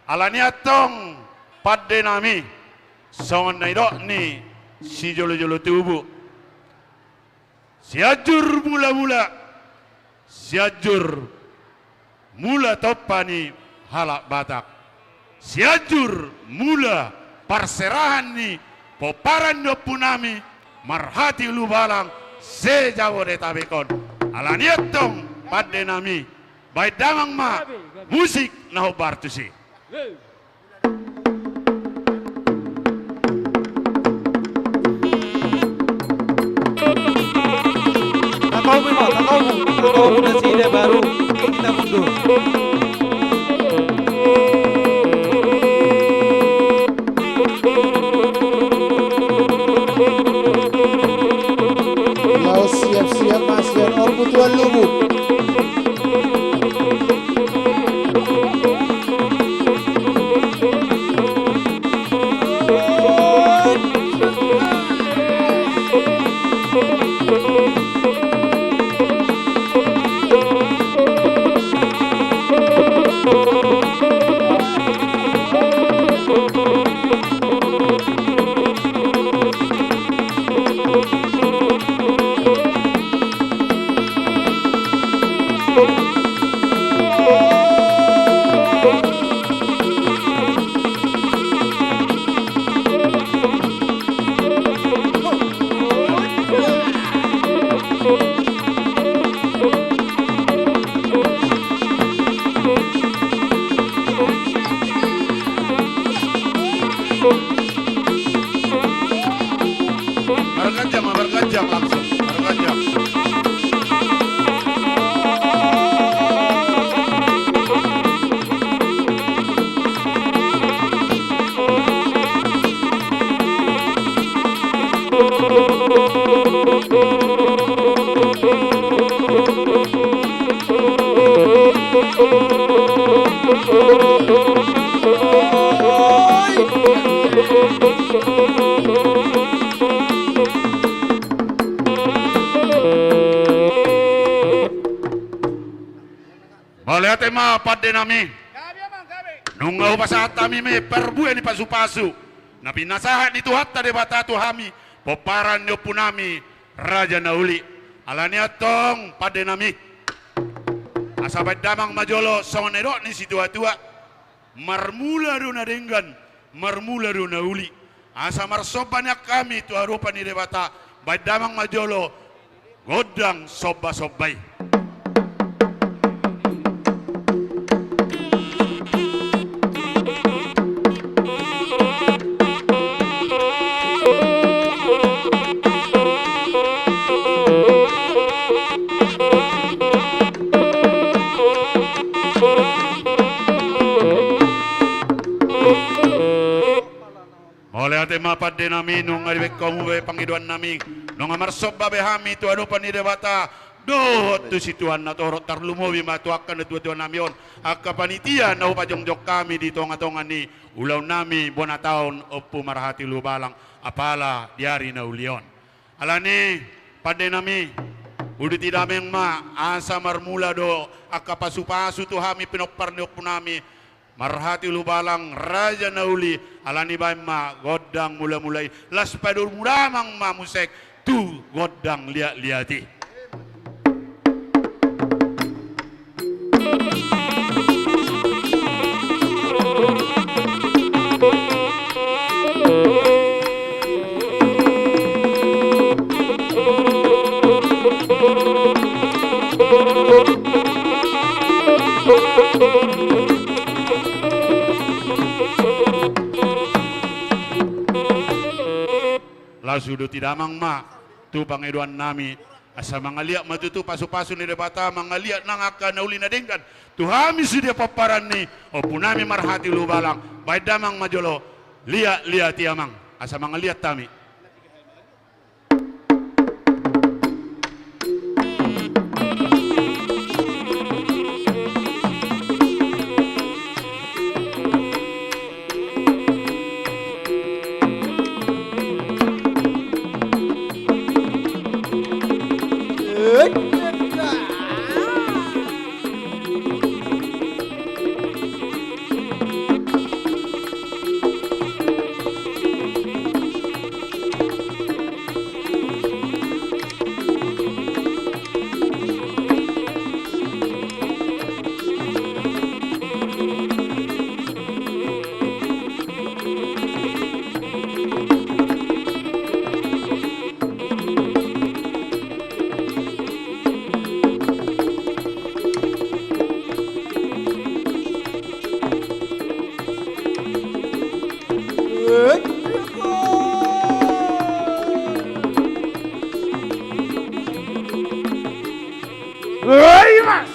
Alani atong pade nami. Songon na idok ni si jolo-jolo tubuh. Siajur mula-mula. Siajur mula topani halak Batak. Siajur mula perserahan ni poparan no punami marhati lubalang se Jabodetabekon. Alaniatong pade nami baik damang ma musik naho bartusi. Takau na sida baru kita mundur. Kau siap-siap Mas Yon Opu Tuan Lubu. Berganjang langsung, berganjang. Boleh tema pade nami. Nunggu pasat kami me perbue ni pasu-pasu. Nabi nasahat itu hatta de batatu hami. Poparan yo punami Raja Nauli. Alani atong pade nami. Asabat damang majolo songonedok ni situ atua. Marmula runa denggan. Marmula runa uli. Asa marsobannya kami tu harupan ni debata. Baik damang majolo. Godang soba-sobai. Oleh ate mapat de nami nung aribek kamu be pangiduan nami nung amarsob babe hami tu anu pani debata Dohot tu si Tuhan na torot tarlumowi matuakan na tuan nami on. Akka panitia na upajongjok kami di tonga-tonga ni ulaw nami buwan taon o pumarahati lubalang apala diari na ulion. Alani pada nami udah tidak ma asa marmula do akka pasu-pasu tu hami pinokparniok punami marhati lubalang raja nauli alani ma godang mula-mulai las padur muramang mamusek tu godang liat-liati. Lasudo tidamang ma tu pangeduan nami asa mangaliak matutu pasu-pasu ni debata mangaliak nang akan nauli na dengkan tuhami sudia paparan ni opunami marhati lubalang baik damang majolo liat tiamang asa mangaliak tami.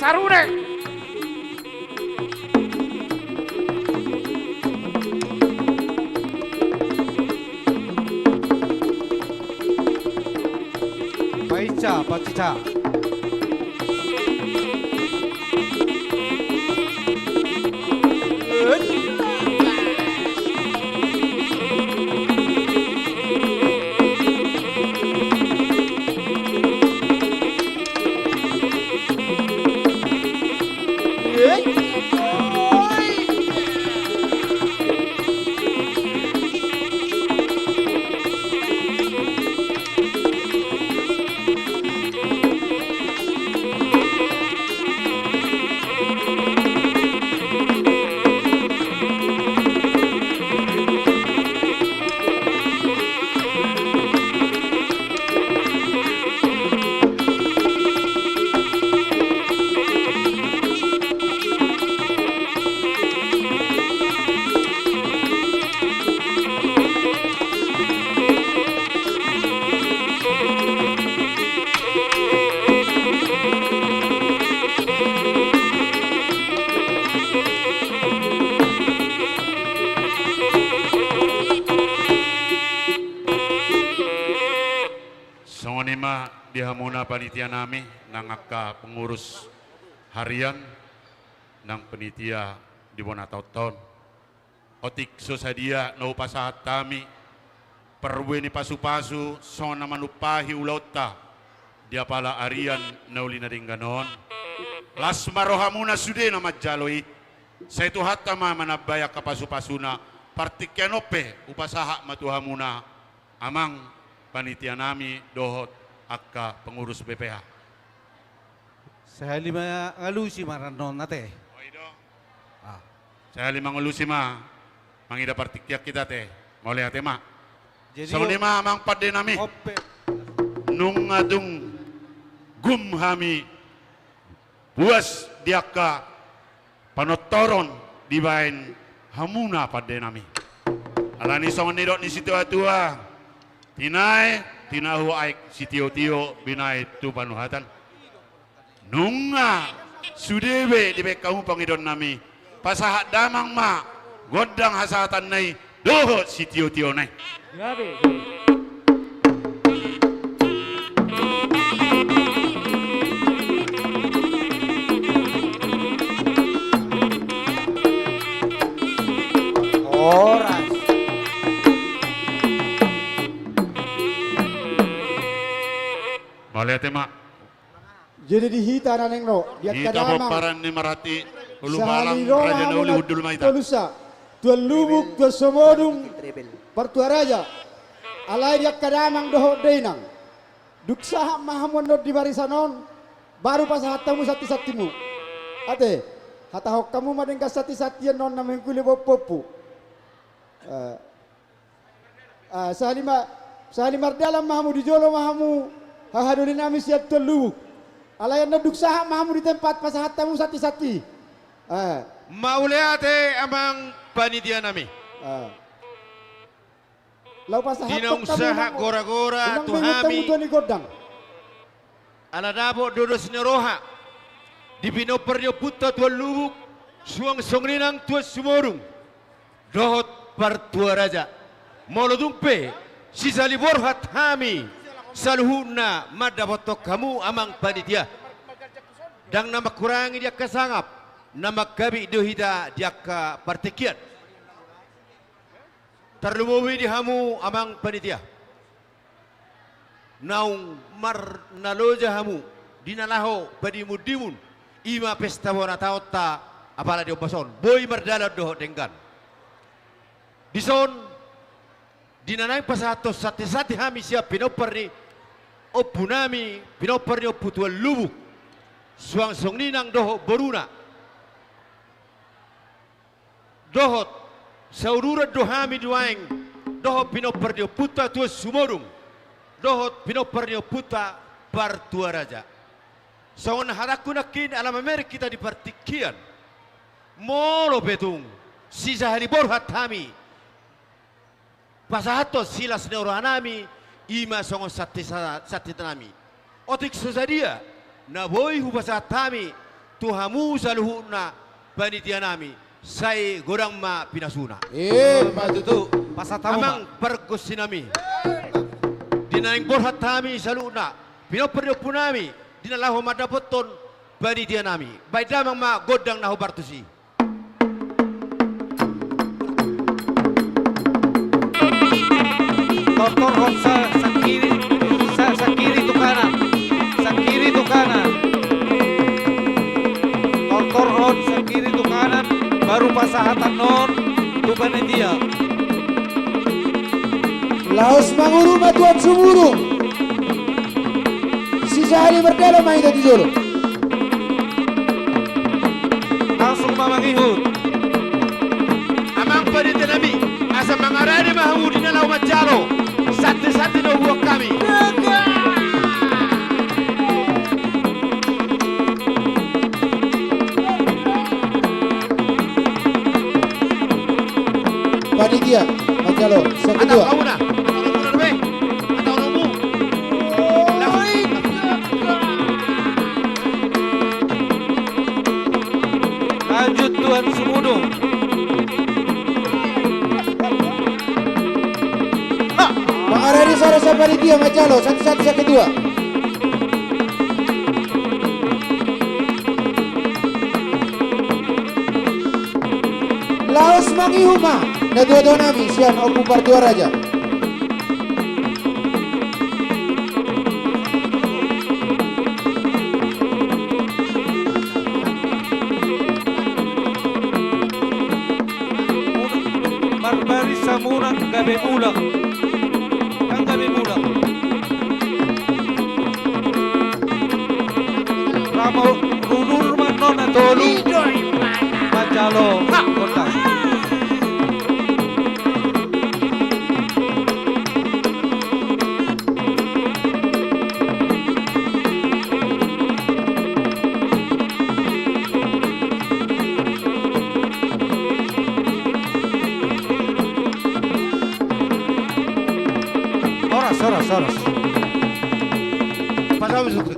Sarune. Paica, Pacica. Songonima dihamuna panitia nami nangaka pengurus harian nang panitia di Bonatauton. Otik sosadia no pasahat tami perweni pasu-pasu sona manupahi ulauta dia pala arian nauli na dingganon. Las marohamuna sude na majaloi sa itu hatta ma manabaya kapasu-pasuna partikyanope upasaha matuhamuna amang panitia nami dohot akka pengurus BPH. Saya lima ngalusi maranon nate. Saya lima ngalusi ma mangida partikyak kita teh. Mau lihat ma. Jadi so lima mang pade nami. Nung adung gumhami buas diaka panotoron dibain hamuna pade nami. Alani song nidok ni situ atua. Tinai tinahu aik si tio-tio binai tu panuhatan. Nunga sudewe di kamu pangidon nami. Pasahat damang ma godang hasatan nai doho si tio-tio nai. Malaya tema. Jadi dihita na neng no. Dia Kita kadamang. paparan ni Marati. Ulu malang Sahali roma Raja Nauli muna Hudul Maita. Tolusa. Tuan lubuk, tuan somodung. Partua raja. Alai dia kadamang doho deinang. Duksaha mahamon no di barisanon. Baru pas hatamu sati-satimu. Ate. Hatahok kamu madeng kasati-satian non nameng kuli popu. Sahalimar dalam mahamu di jolo mahamu hahadulin nami siat telu alayan naduk saha mahamu di tempat pasahatamu sati-sati mauleate amang panitia nami lau pasahat dinong saha gora-gora tuhami godang aladabo dodos neroha di pinopernya puta tuan lubuk suang songrinang tuan sumorung dohot partua raja molodumpe sisa libor hatami saluhuna madabotok kamu amang panitia dang nama kurangi dia kesangap nama gabi dohida dia ka partikian terlumuwi di hamu amang panitia naung mar naloja hamu dinalaho padi mudimun ima pesta wana taota apala dia bason boy mardala doh denggan dison dinanay pasatos sati-sati hami siya pinoperni opunami pinoperni oputuan lubuk suang songninang doho boruna dohot saurura dohami duaeng doho pinoperni oputa tua sumorum dohot pinoperni oputa partua raja songon harakunakin alam Amerik kita di partikian molo betung sisa hari borhat hami pasahatos silas neurohanami ima songo satitanami otik susadia na boy hubasatami tuhamu saluhuna panitianami sai gorang ma pinasuna matutu pasatamu amang pergusinami dinaing borhatami saluna pinoperyopunami dinalaho madapoton panitianami baidamang ma godang naho bartusi Tortor Hot sakiri itu kanan, sakiri itu kanan. Tortor Hot sakiri itu kanan, baru pasahatan non, tubane dia. Laos manguru matuan sumuru. Sisa hari berdala main tadi jolo. Langsung mamangihut. Amang panitia nami asa mangarani mahmudi na lau majalo. Sati-sati no buat kami. Panitia, Macalo, kedua. Lanjut Tuan Sumudung. Mengarani saudara panitia Macalo, satu-satu yang kedua. Laos mangihuma, na dua-dua nami sian oku partua raja. Barbari Samurang gabe ulang. Gabe ulang. Ramo Runur Manona Tolu. Macalo. Kota. Soros. Pasamos itu.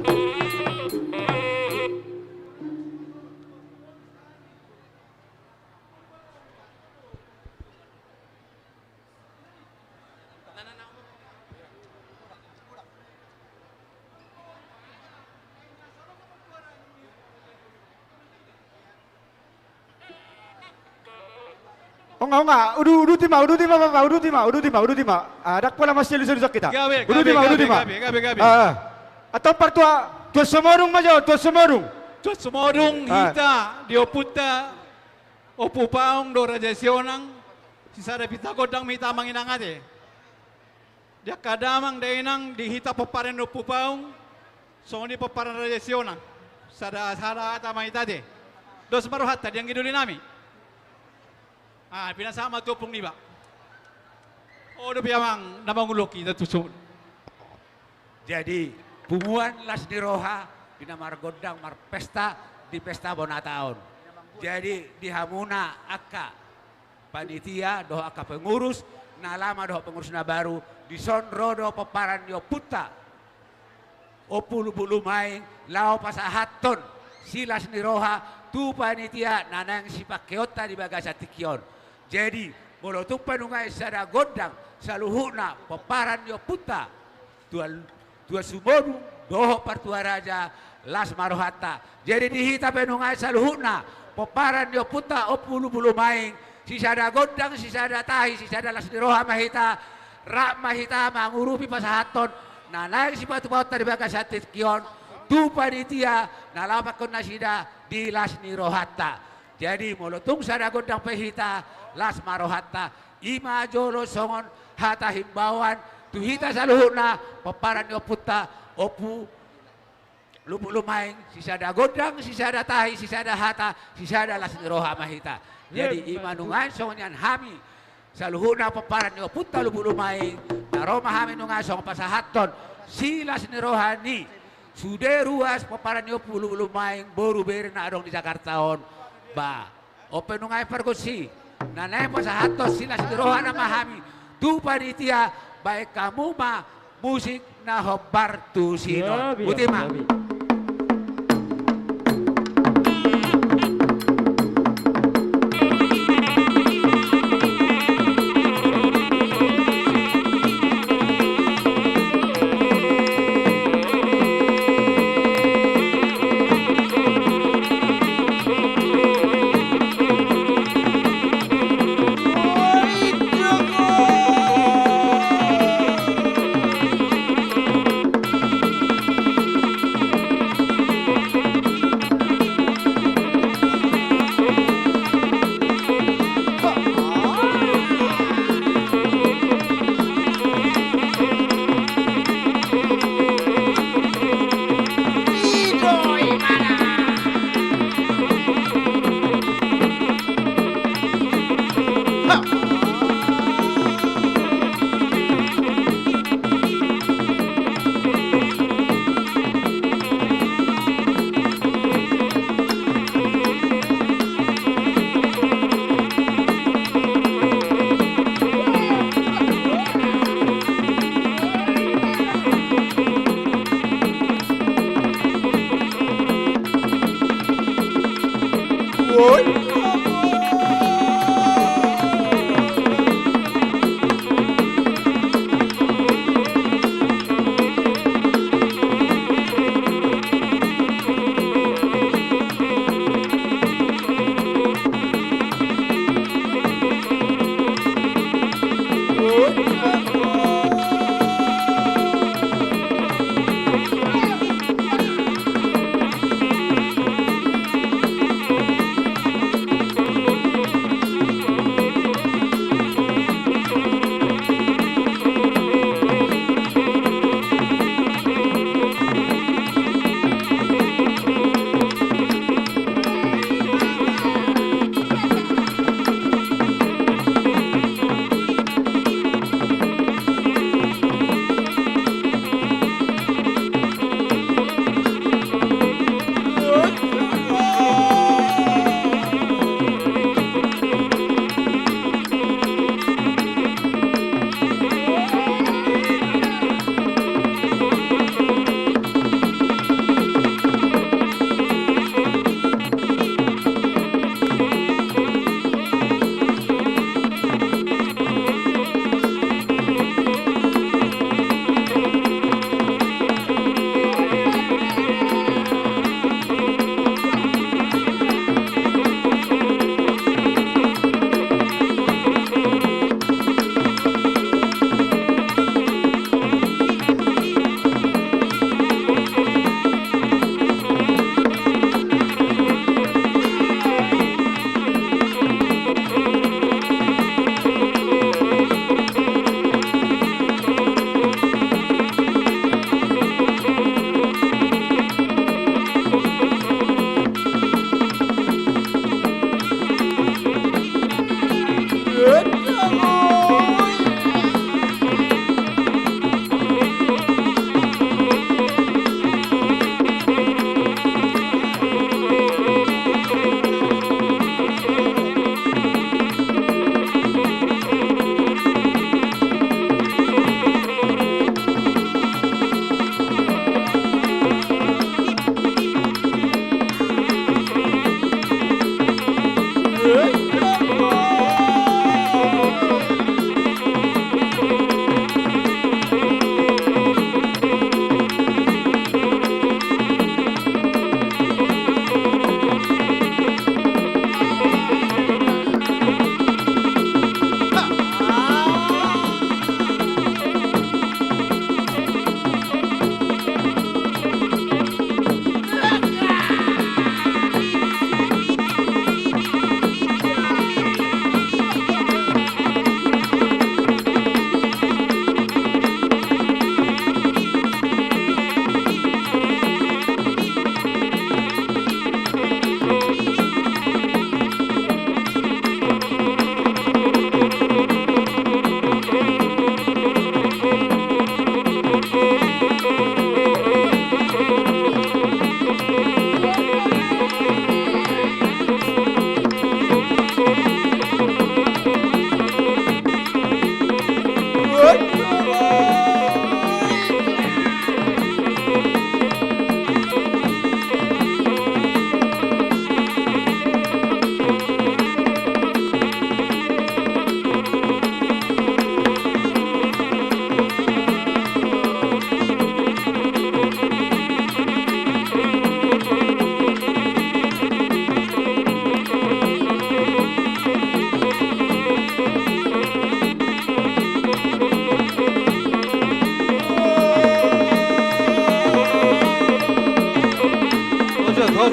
Oh enggak, udu tima, Papa, udu tima. Dak pala masih lusa kita. Gabe. Atau tua semorung majo, tua semorung. Tua semorung Ah. hita dioputa opu paung do raja sionang sisa pita godang mita manginang ate. Dia kadamang dainang dihita peparan opu paung soni peparan raja sionang. Sada ata maitate. Dos baru hatta yang giduli nami. Pinasama tupung niba. Oh do piamang namang uloki tusuk. Jadi punguan las di roha dina margodang marpesta di pesta bona tahun. Jadi di hamuna aka panitia doh aka pengurus nalama doh pengurus na baru di sonro doh peparan yo puta opulu bulu maing lao pasahaton silas ni roha tu panitia nanang si pakeota di bagasa tikion. Jadi molotung panungai sada godang saluhuna peparan yo puta tua sumodu doho partua raja las marohata. Jadi dihita penungai saluhuna peparan yo puta opulu bulu maing sisada godang sisada tahi sisada las diroha mahita rak mahita mangurupi pasahaton nanai si batu bauta di bagas hatit kion tu panitia nalapakon nasida di las nirohata. Jadi molotung sada godang pehita las marohata ima jolo songon hata himbauan tuhita saluhuna peparan yo puta opu lupu lumaing sisada godang sisada tahi sisada hata sisada las niroha mahita. Jadi imanungan songan hami saluhuna peparan yo puta lupu lumaing naroma hami nungan song pasahaton silas nirohani sude ruas peparan yo pulu lumaing boru beri na adong di Jakarta on ba open nungai pergosi nanai pasahaton silas nirohana mahami tu panitia baik kamu mah musik na hobar tu sinon. Utima.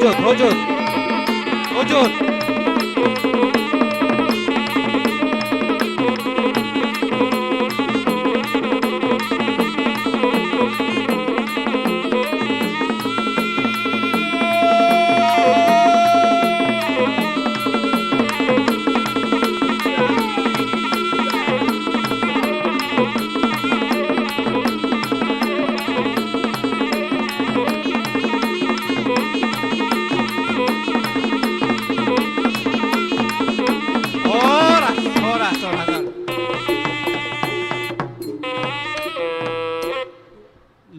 Wujud.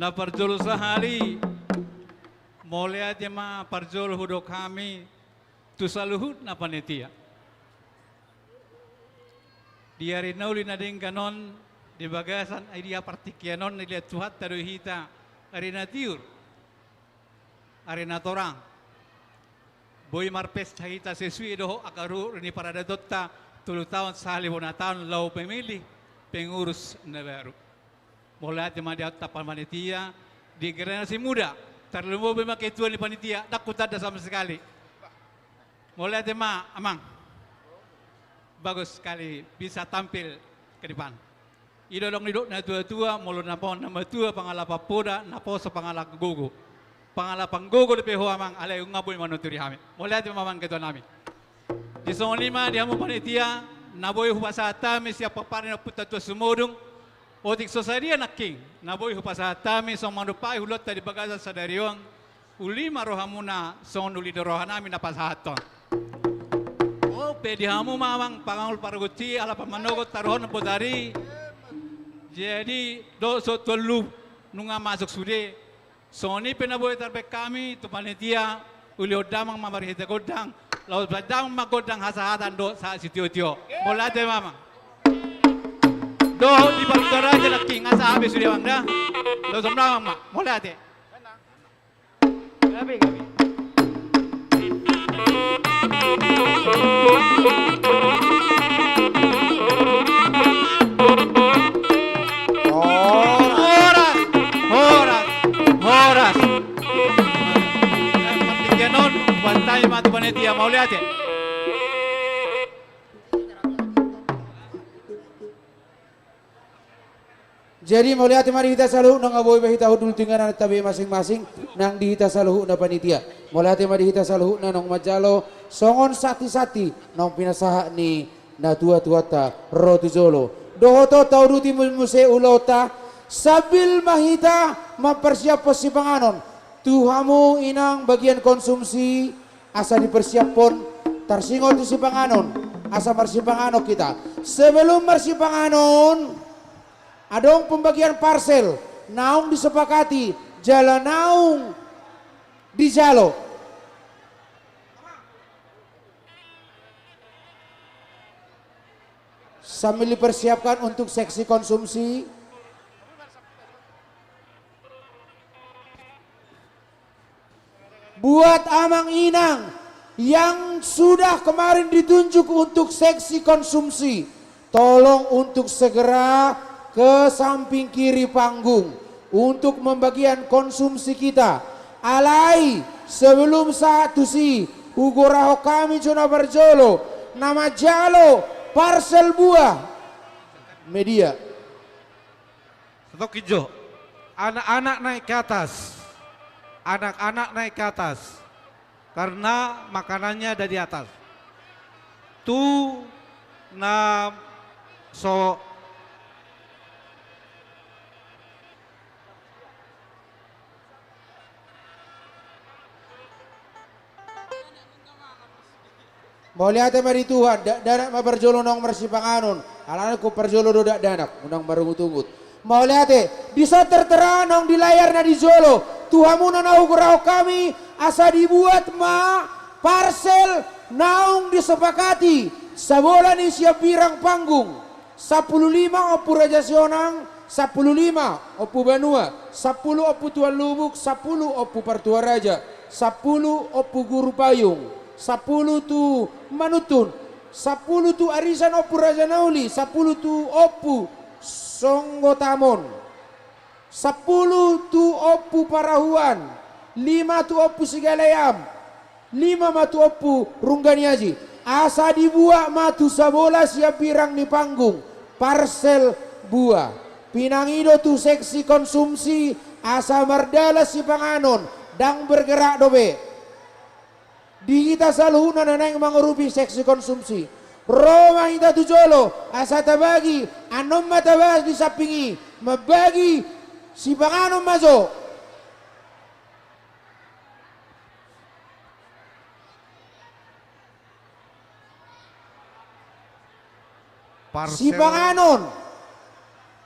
Na parjolo sahali mulai jema parjolo hudok kami tu saluhut na panitia. Di hari nauli na ding kanon di bagasan ay dia partikianon ni lihat tuhat taruhita hari na tiur hari na torang boy marpes hita sesui doho akaru ni parada dotta 3 tahun sahali bona tahun lau pemilih pengurus negara. Mulai jemaah di atas panitia di generasi muda terlalu memang ketua di panitia takut ada sama sekali. Mulai jemaah amang bagus sekali bisa tampil ke depan. Idolong hidup na tua-tua mulu napon nama tua pangalapa poda napo sa pangalak gugu. Pangalapang gugu di peho amang alay ngaboy manuturi kami. Mulai jemaah amang ketua nami. Di Songon 5 di hamu panitia naboy hupasata mi siapa parina puta tua sumodung. Otik sosaria naking, naboy hupasatami song manupai hulot tadi bagasan sadariong ulima rohamuna song nuli rohanami napasahaton. Oh pedi hamu mamang pangangul paraguti ala pamanogot taruhon bodari. Jadi doso tolu nunga masuk sude. Soni penaboy tarbek kami tu panitia uli odamang mamari hita godang. Laut badang magodang hasahatan do sa sitio-tio. Molate mamang. Doh di Parutara aja laki ngasa habis sudah bang dah. Lo sombrang mak, mulai ate. Gabi. Horas. Partikianon bantai matu panitia mau lihat ya. Jadi melihat mari kita saluhu nang aboy bahita hudul tingganan tabi masing-masing nang dihita saluhu na panitia. Melihat mari kita saluhu na nang majalo songon sati-sati nang pinasaha ni na tua-tuata rotujolo. Dohoto tauduti muse ulota sabil mahita mempersiap persipanganon. Tuhamu inang bagian konsumsi asa dipersiapon tarsingot si panganon asa marsipanganon kita. Sebelum marsipanganon adong pembagian parsel, naung disepakati, jalan naung di jalo. Sambil dipersiapkan untuk seksi konsumsi. Buat amang inang yang sudah kemarin ditunjuk untuk seksi konsumsi, tolong untuk segera ke samping kiri panggung untuk membagian konsumsi kita. Alai sebelum satu si ugoraho kami cuna berjolo nama jalo parsel buah media. Stok hijau. Anak-anak naik ke atas. Anak-anak naik ke atas. Karena makanannya ada di atas. Tu na so mau lihat mari Tuhan, danak mabarjolo nong marsipanganon, alana ko parjolo dodak danak, unang barungut-ungut. Mau lihat bisa tertera nong di layar na di jolo, Tuhamu na nauguraho kami, asa dibuat ma parsel naung disepakati, sabola ni siap pirang panggung, 15 opu Raja Sionang, 15 opu Banua, 10 opu Tuan Lubuk, 10 opu Partua Raja, 10 opu Guru Payung. 10 tu Manutun, 10 tu Arisan opu Raja Nauli, 10 tu opu Songgotamon, 10 tu opu Parahuan, 5 tu opu Sigalayam, 5 matu opu runggani aji. Asa dibuat matu sabola siap pirang di panggung. Parsel buah. Pinangido tu seksi konsumsi. Asa mardala si panganon. Dang bergerak dobe. Di kita saluhuna nanang mengurupi seksi konsumsi. Roma ita tujolo. Asa tabagi. Anom matabas disapingi. Mabagi si panganon masuk. Si panganon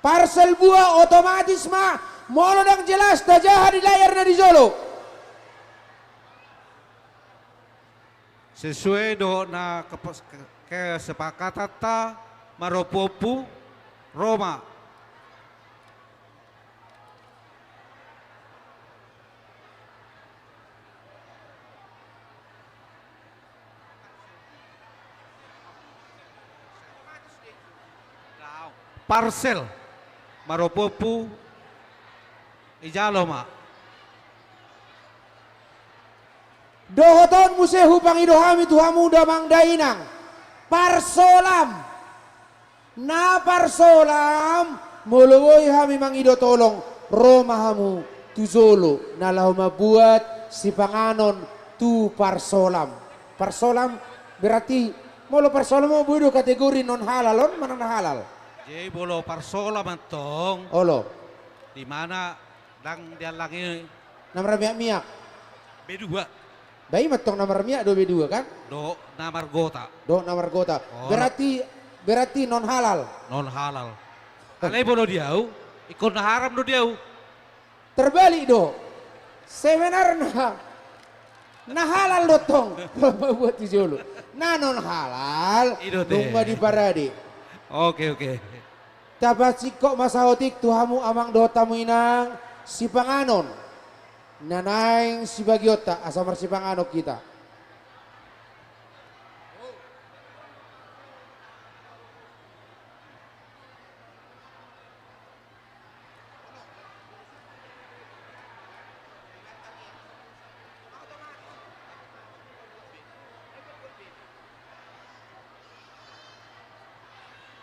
parsel buah otomatis mah molo dang jelas tajah di layar na di Jolo. Sesuai do na kesepakatan ta maropopu Roma. Parsel maropopu ijalo ma Dohoton musehu pangidohami tuhamu damang dainang parsolam na parsolam molowoy hami mangido tolong Roma hamu tu Jolo na lahoma buat si panganon tu parsolam. Parsolam berarti molo parsolam mo budo kategori non halalon mana na halal. Jadi bolo parsola mantong. Olo. Di mana dang dia lagi Namar miak. B2. Bayi matong namar miak do B2 kan? Do namar gota. Do namar gota. Oh. Berarti non halal. Non halal. Alai bolo diau, ikut haram do diau. Terbalik do. Sebenarnya nah halal dotong. Buat di Jolo. Nah non halal. Lumba di parade. Oke. Tabat kok masa otik tuhamu amang dotamu inang si panganon. Nanaing si bagiota asamar si panganok kita.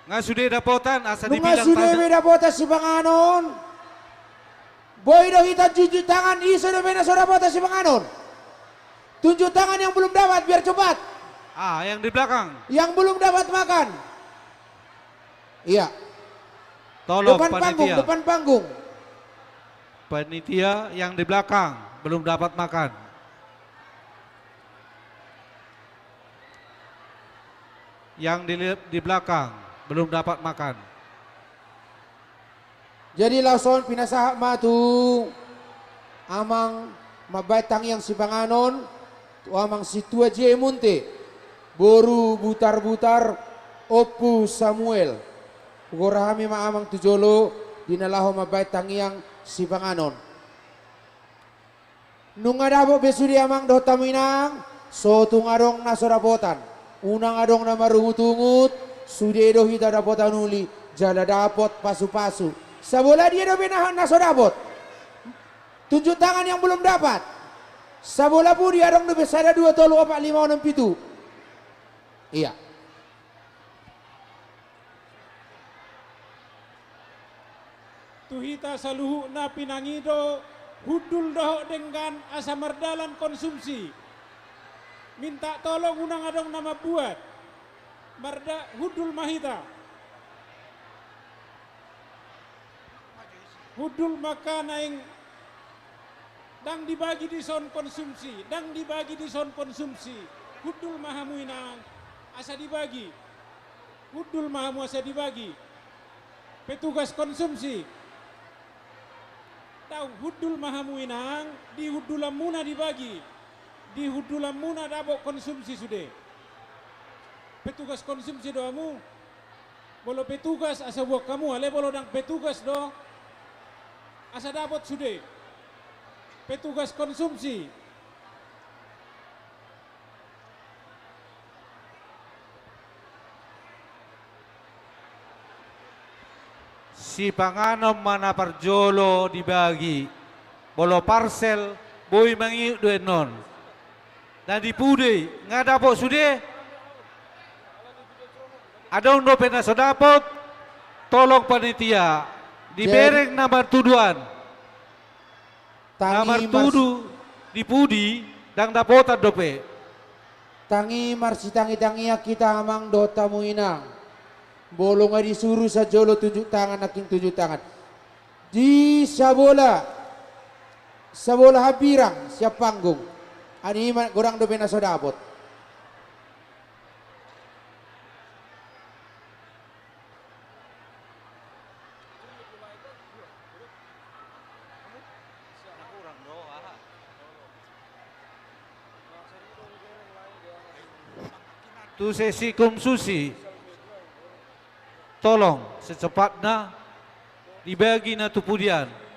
Nga sudah dapotan asa Nung dibilang sudah dapotan si panganon. Boy do kita tunjuk tangan iso do bena dapotan si panganon. Tunjuk tangan yang belum dapat biar cepat. Yang di belakang. Yang belum dapat makan. Iya. Tolong depan panggung. Panitia yang di belakang belum dapat makan. Yang di belakang belum dapat makan. Jadi lason pinasahak matu amang mabatang yang si panganon tu amang si tua jemunte boru butar-butar opu Samuel gorahami ma amang tu Jolo dinalaho mabatang yang si panganon nunga dabo besudi amang do taminang so tungarong nasorapotan unang adong na maruhutungut sudedo hita dapotan uli jala dapot pasu-pasu sabola dia do benahan naso dapot tunjuk tangan yang belum dapat sabola pun dia dong do besada 2 tolu 4 5 6 7 iya tuhita saluhu na pinangido hudul doho dengan asa mardalan konsumsi minta tolong unang adong nama buat Marda hudul mahita hudul makanaing dang dibagi di son konsumsi hudul mahamuinang asa dibagi hudul mahamu asa dibagi petugas konsumsi tahu hudul mahamuinang di hudulam muna dibagi di hudulam muna dabok konsumsi sudah petugas konsumsi doamu bolo petugas asa buat kamu ale bolo dang petugas do asa dapat sudah petugas konsumsi si panganom mana parjolo dibagi bolo parsel boy mangi duen non dan di Pudi nggak dapot sudah. Ada undo pena sodapot, tolong panitia dibereng nomor tuduhan. Nomor tuduh di Pudi dan dapotan dope. Tangi marsi tangi kita amang do tamu inang. Bolong disuruh sajolo tunjuk tangan naking tunjuk tangan. Di sabola habirang siap panggung. Ani gorang do pena sodapot. Tu sesi konsumsi, tolong secepatnya dibagi na tupudian.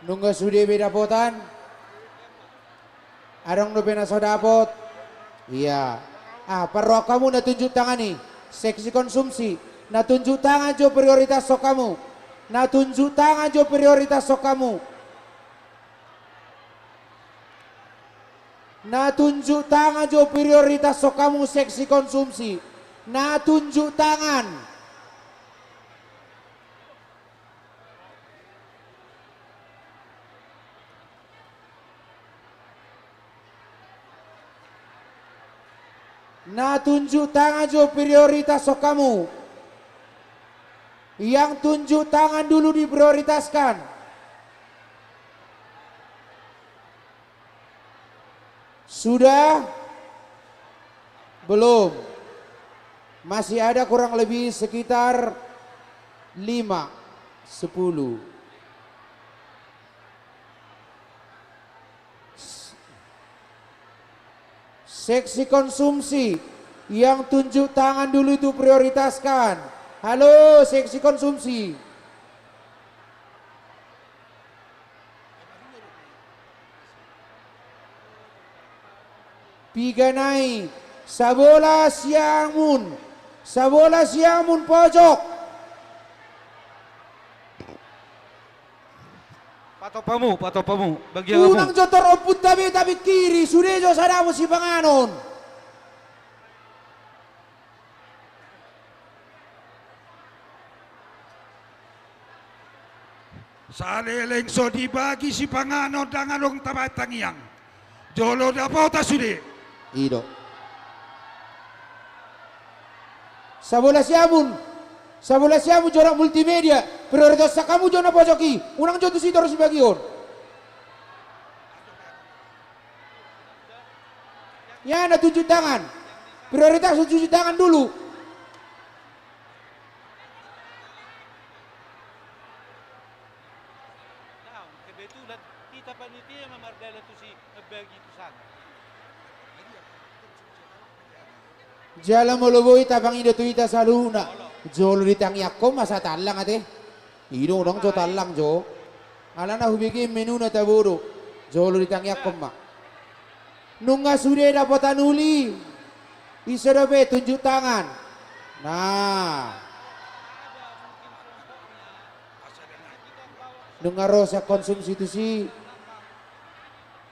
Nunggu sudah beda potan. Adong no pena sodapot. Iya. Perro kamu na tunjuk tangan nih. Seksi konsumsi. Na tunjuk tangan jo prioritas sok kamu. Na tunjuk tangan jo prioritas sok kamu. Na tunjuk tangan jo prioritas sok kamu seksi konsumsi. Na tunjuk tangan. Nah tunjuk tangan jo prioritas sok kamu. Yang tunjuk tangan dulu diprioritaskan. Sudah? Belum. Masih ada kurang lebih sekitar 5, 10. Seksi konsumsi yang tunjuk tangan dulu itu prioritaskan. Halo seksi konsumsi. Piganai sabola siamun pojok. Patopamu, bagian kamu. Unang jotor oput tapi kiri, sudah jo sadamu si panganon. Saleleng so dibagi si panganon dengan orang tabatang yang. Jolo dapota sudah. Ido. Sabola siamun jorak multimedia. Prioritas kamu jona pojoki. Unang jotu situ harus bagion. Ya, na tunjuk tangan. Prioritas tunjuk tangan dulu. Kebetulan kita panitia memardala tu si bagi tu sana. Jalan moloboi tabang ida tuita saluna. Jolo ditangi ako masa talang ate. Ido dong jo talang jo. Alana hubigi menu na taburo. Jolo ditangi ako ma. Nunga sudah dapat uli. Isadobe tunjuk tangan. Nah. Nunga rosa konsumsi itu sih.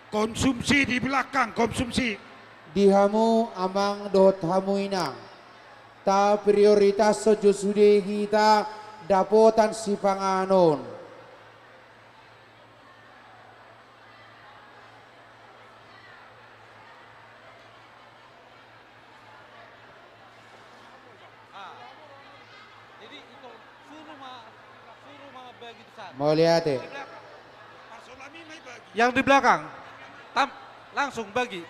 Konsumsi di belakang, konsumsi. Dihamu amang dot hamu inang. Ta prioritas sojo sude kita dapotan si panganon. Jadi itu suruh bagi tu sana. Mau lihat ya? Yang di belakang, langsung bagi.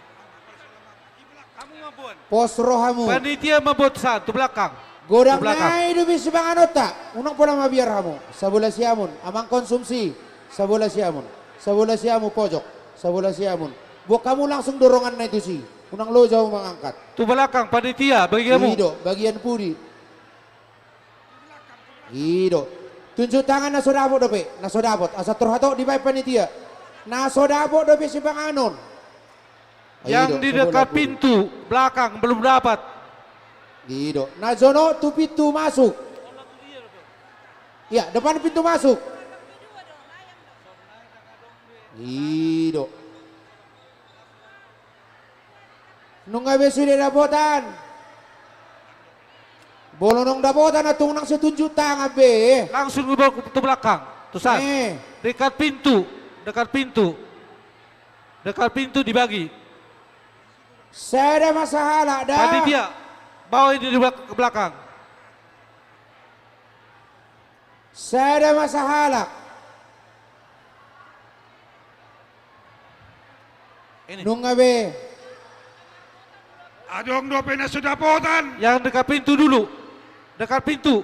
Kamu mabuan. Pos rohamu. Panitia mabuat satu belakang. Godang naik dubi si panganot tak. Unang pula mabiar kamu. Sabola siamun. Amang konsumsi. Sabola siamun. Sabola siamu pojok. Sabola siamun. Buat kamu langsung dorongan na itu sih. Unang lo jauh mengangkat. Tu belakang panitia bagi kamu. Ido, bagian pudi. Ido. Tunjuk tangan na sodabot dope. Na sodabot. Asa turhato di bay panitia. Na sodabot dope si Panganon. Yang di dekat pintu belakang belum dapat. Ido. Na zono tu pintu masuk. Ya, depan pintu masuk. Ido. Nunga besude dapotan. Bolonong dapotan atung nang setunjuk tangan be. Langsung ke belakang. Tusan. Dekat pintu, dekat pintu. Dekat pintu dibagi. Saya ada masalah dah. Tadi dia bawa ini ke belakang. Saya ada masalah. Ini. Nunga be. Adong dope na sudapotan. Yang dekat pintu dulu. Dekat pintu.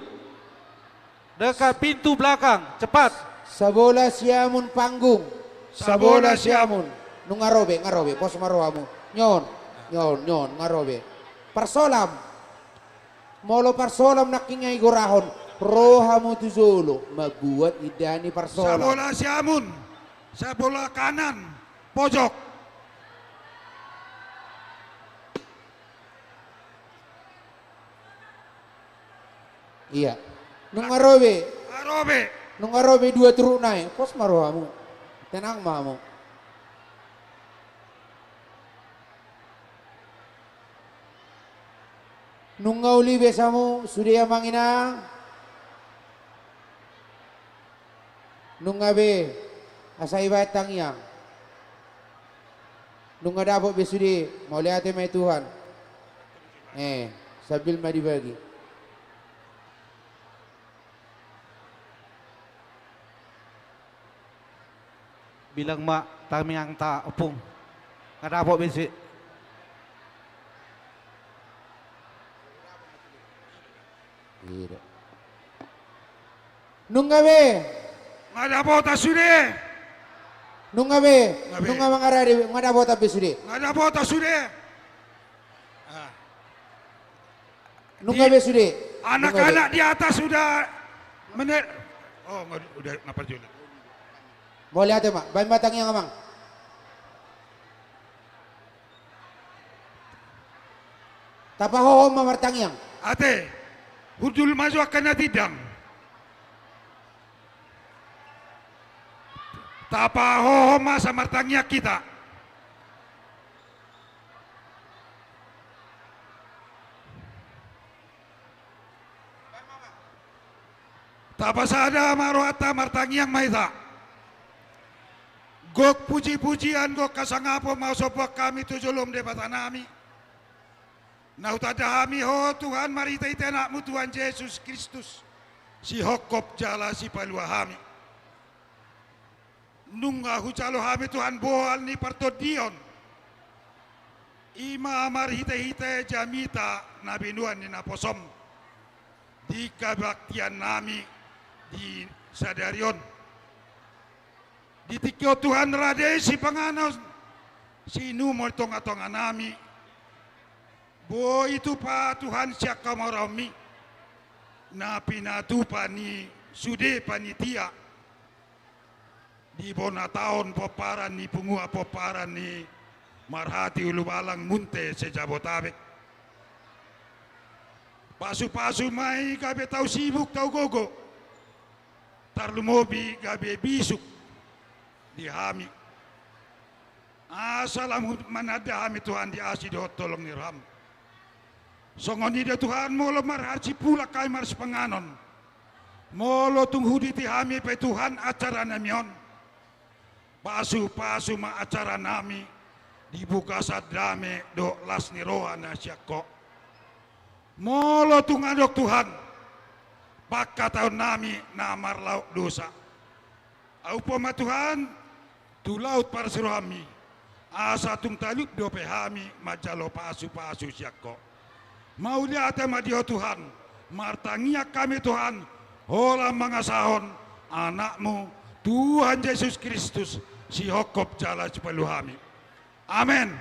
Dekat pintu belakang. Cepat. Sabola siamun panggung. Sabola siamun. Nu ngarobe, pos maroamu. Nyon, ngarobe. Parsolam. Molo parsolam nakingay gorahon. Rohamu tu zolo. Mabuat idani parsolam. Sabola siamun. Sabola kanan. Pojok. Iya. Nung ngarobe. Ngarobe. Nung ngarobe dua turun naik. Pos maroamu. Tenang mamu. Nung ngauli besamu sudah mangina. Nung ngabe asai batang yang. Nung ngadapot besudi mau lihat mai Tuhan. Sambil mari bagi. Bilang mak kami yang tak opung. Ada apa besi? Nungabe. Ngada bota sude. Nungabe. Nunga mangarari ngada bota besude. Ngada bota sude. Nungabe sude. Anak-anak di atas sudah Oh, udah ngapa juga. Mau lihat ya, Mak? Bayi matang yang amang. Tapahohom mamartang yang. Ate, hudul maju akan tidang. Tapahohom masa martangnya kita. Tapasada maruata martangiang maita. Gok puji-pujian gok kasangapo mau sopak kami tujulum debatanami. Nautada kami ho Tuhan marita anakmu Tuhan Yesus Kristus. Si hokop jala si paluahami. Nungga hucalo kami Tuhan bohal ni partodion. Ima marhite-hite jamita nabinuan ni naposom. Di kabaktian nami di sadarion. Di tikyo Tuhan rade si panganos sinu mo tonga nami. Bo itu pa Tuhan siya kamarami na pinatupa ni sude panitia di bonataon poparan ni pungua poparan ni marhati ulubalang munte sa Jabotabek. Pasu-pasu mai gabe tau sibuk tau gogo. Tarlumobi gabe bisuk di hami. Asalamu manada hami Tuhan di asi do tolong niram. Songoni dia Tuhan molo marharci pula kai mars penganon. Molo tunghudi ti hami pe Tuhan acara namion. Pasu-pasu ma acara nami dibuka sadame do las niroha na syakko. Molo tungadok Tuhan. Baka tahun nami namar lauk dosa. Aupoma Tuhan tu laut parsurohami. Asa tung talut do pehami majalo pasu-pasu syakko. Mau lihat madio Tuhan. Martangia kami Tuhan. Hola mangasahon anakmu Tuhan Yesus Kristus. Si hokop jala sepeluhami. Amin.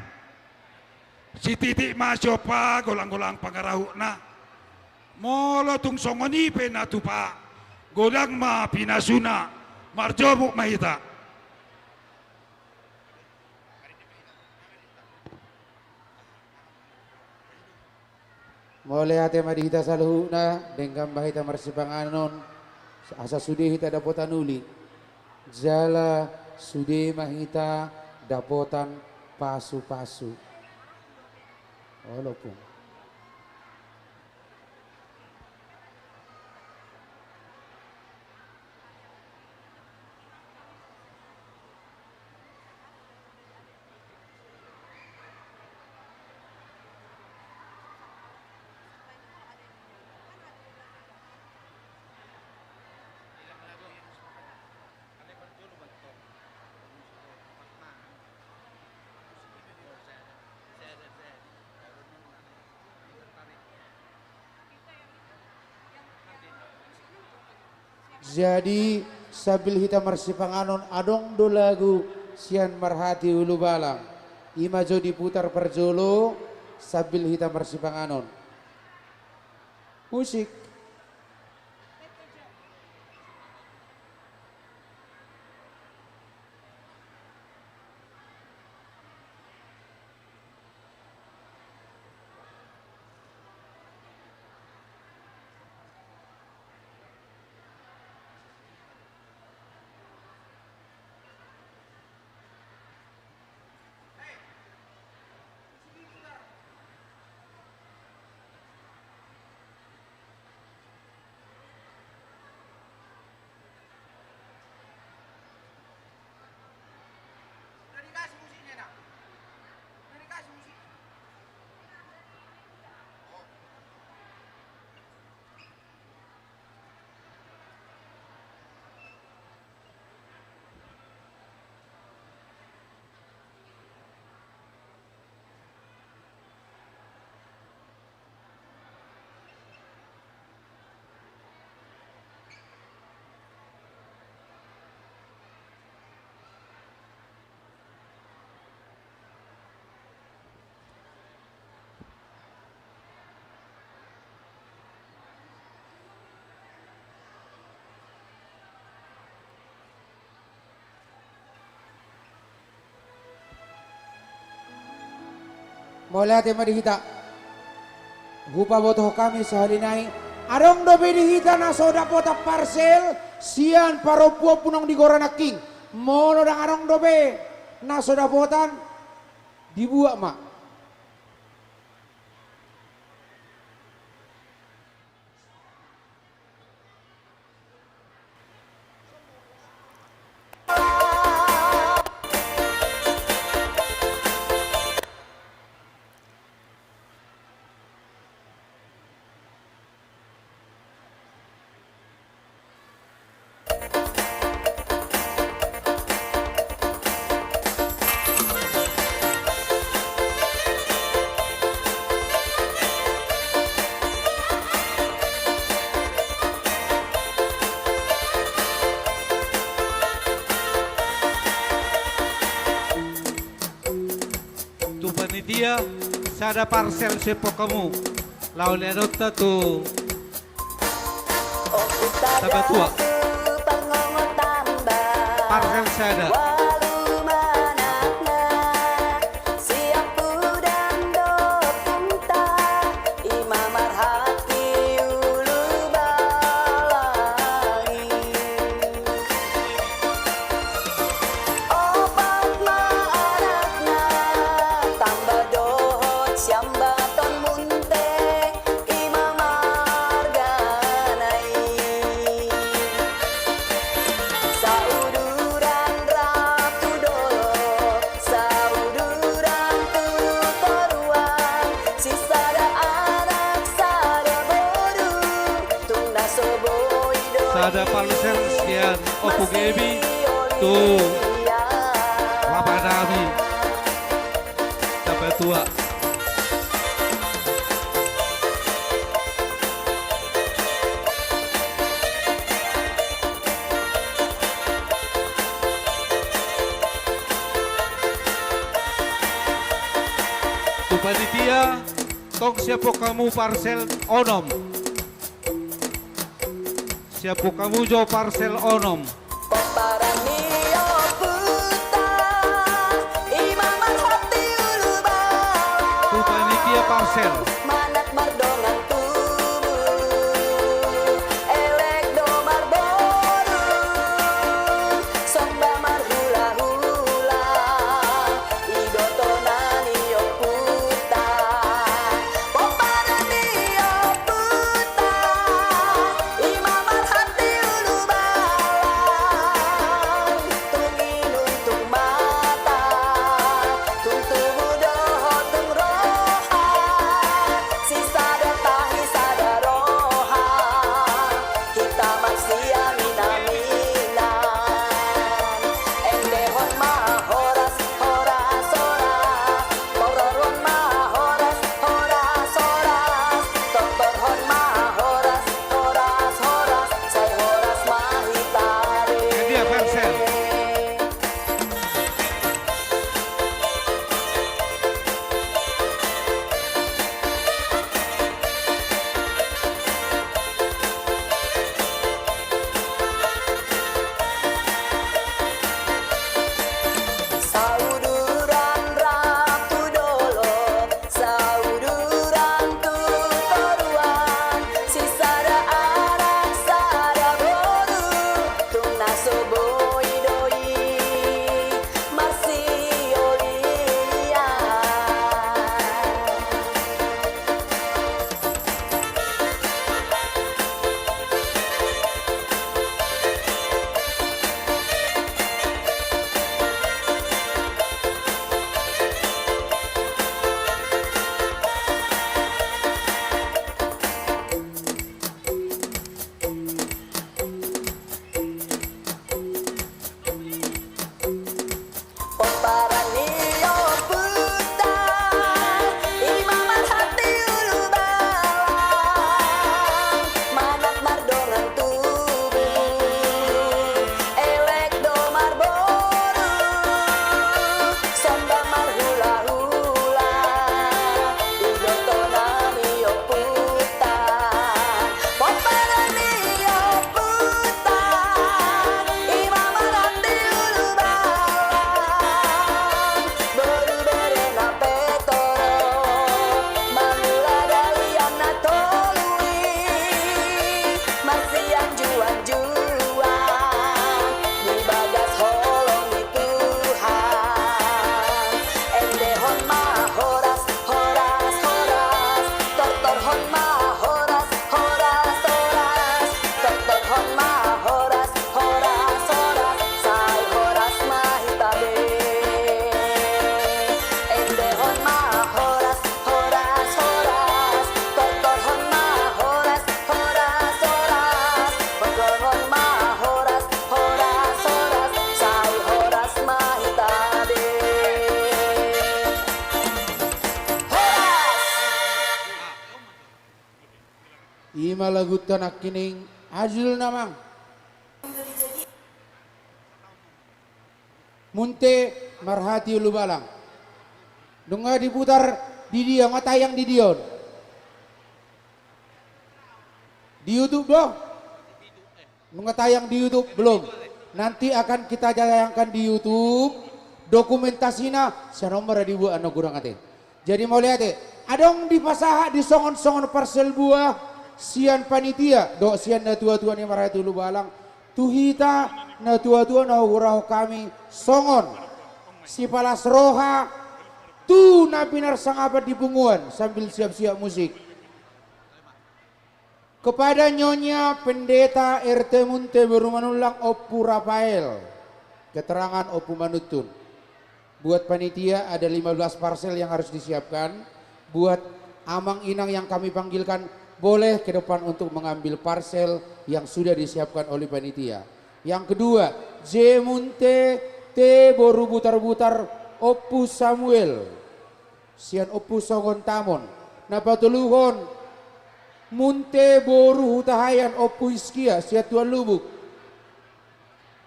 Si titik masyopa golang-golang pangarahu na. Molo tung songoni pe natupa godang ma pinasuna marjobuk mahita. Mulai hati madihita saluhuna dengan bahita marsipanganon asa sudi hita dapotan uli jala sudi mahita dapotan pasu-pasu. Walaupun jadi sabil hita marsipanganon adong do lagu sian marhati ulu balang ima jo diputar perjolo sabil hita marsipanganon musik. Mulai hati madihita hupa botoh kami sehalinai adong dobe dihita na soda pota parcel sian paropua punong di gorana king mono dang adong dobe na soda potan dibuat mak. Dia sada parcel sepo kamu lawan nota tu tambah tua parcel sada ada parcel sekian opo gebi tuh lapanami sampai tua tuh panitia tong siapa kamu parcel onom siapu kamujo parcel onom. Tu panitia parcel. Ima lagu tanak kining ajul namang. Munte marhati ulu balang. Dunga diputar di dia ngatayang di dion. Di YouTube doh. Dunga tayang di YouTube belum. Nanti akan kita tayangkan di YouTube. Dokumentasinya sanomor dibuat anak kurang ate. Jadi mau lihat adong di pasaha di songon-songon parcel buah. Sian panitia, do sian na tua-tua ni marahati ulu balang. Tuhita na tua-tua na hurau kami songon. Si palas roha, tu na pinar sangapat di punguan sambil siap-siap musik. Kepada Nyonya Pendeta RT Munte Berumanulang Opu Rafael. Keterangan Opu Manutun. Buat panitia ada 15 parcel yang harus disiapkan. Buat amang inang yang kami panggilkan boleh ke depan untuk mengambil parcel yang sudah disiapkan oleh panitia. Yang kedua, J Munte T Boru Butar-Butar Opu Samuel. Sian Opu Songon Tamon. Napatuluhon Munte Boru Hutahayan Opu Iskia Siat Tuan Lubuk.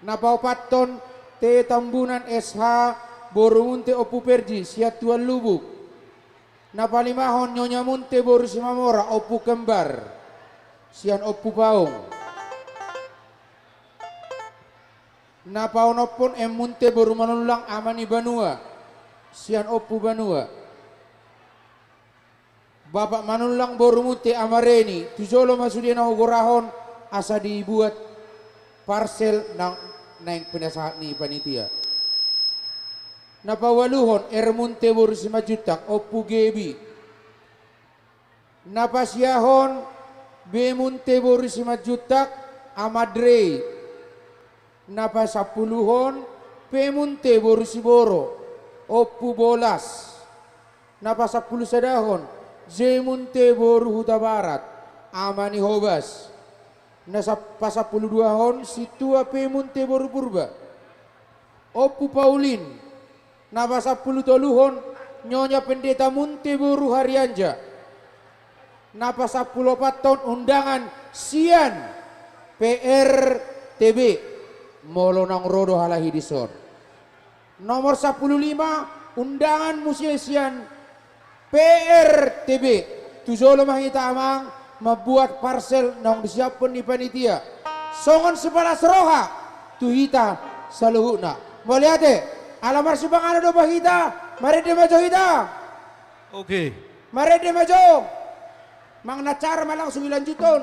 Napaupaton T Tambunan SH Boru Munte Opu Perji Siat Tuan Lubuk. Napalimahon Nyonya Munte Boru Simamora Opu Kembar Sian Opu Paung. Napaonopon emunte baru manulang amani banua. Sian opu banua. Bapak manulang baru mute amareni. Tujolo masudena ogorahon asa dibuat parcel nang naik penasahat ni panitia. Napawaluhon ermunte baru 5 juta opu gebi. Napasiahon bemunte baru 5 juta amadre. Napasapuluhon pemunte baru siboro opu bolas. Napasapuluh sadahon zemunte baru huta barat amani hobas. Napasapuluh duahon situa pemunte baru purba opu Paulin. Napasapuluh toluhon nyonya pendeta munte baru harianja. Napasapuluh paton undangan sian PRTB molonang rodo halahi dison. Nomor 15 undangan musisian PRTB tujolo mahita amang membuat parcel nang disiapkan di panitia. Songon sebalas roha tuhita saluhuna. Moliate alamar subang ano do bahita mari de majo hita. Oke. Mari de majo. Mang nacar malang 9 juton.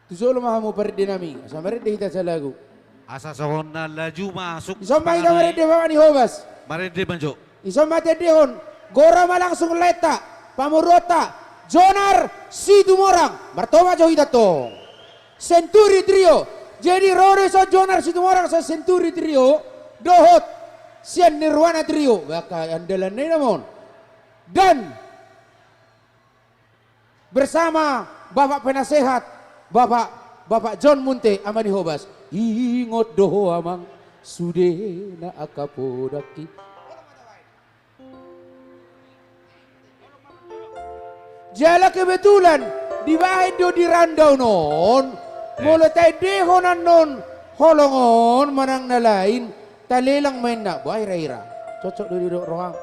Tujolo mahamu perdi nami. Asa mari de hita sa lagu. Asa sohon na laju masuk. Isomba ida mari de mani hobas. Mari de manjo. Isomba te dehon. Gora malangsung leta. Pamurota. Jonar Situmorang. Martoma jo hita to. Centuri trio. Jadi Rore sa Jonar Situmorang sa Centuri trio. Dohot. Sian Nirwana trio. Baka andalan na naman. Dan. Bersama Bapak Penasehat. Bapak John Munte amani hobas. Ingot doho amang sude na akapodaki. Jala kebetulan di bahid do di randau non. Mula tayo dehonan non. Holongon manang nalain. Talilang main na. Buhay raira. Cocok do rohang.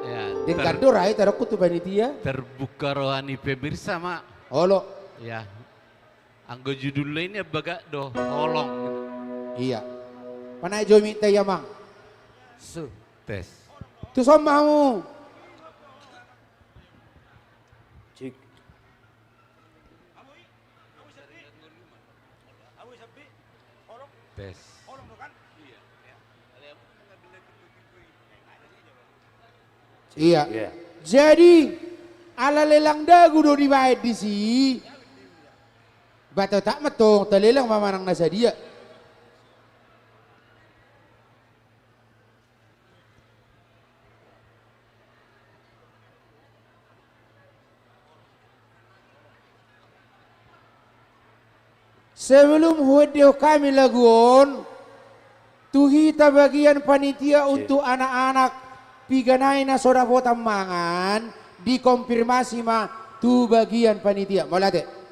Ya, Dengkado rai taruh kutu panitia. Terbuka rohani pemirsa mak. Holo. Ya. Anggo judulnya ini baga do holong. Iya. Panai jomi tayo mang. Su tes. Tu somamu. Cik. Tes. Iya. Jadi ala lelang dagu do dibayad di si. Bato tak metong talelang mamanang nasa dia. Sebelum huwedeo kami laguon, tuhita bagian panitia untuk anak-anak piganay na sodapot mangan, dikonfirmasi ma tu bagian panitia. Malate.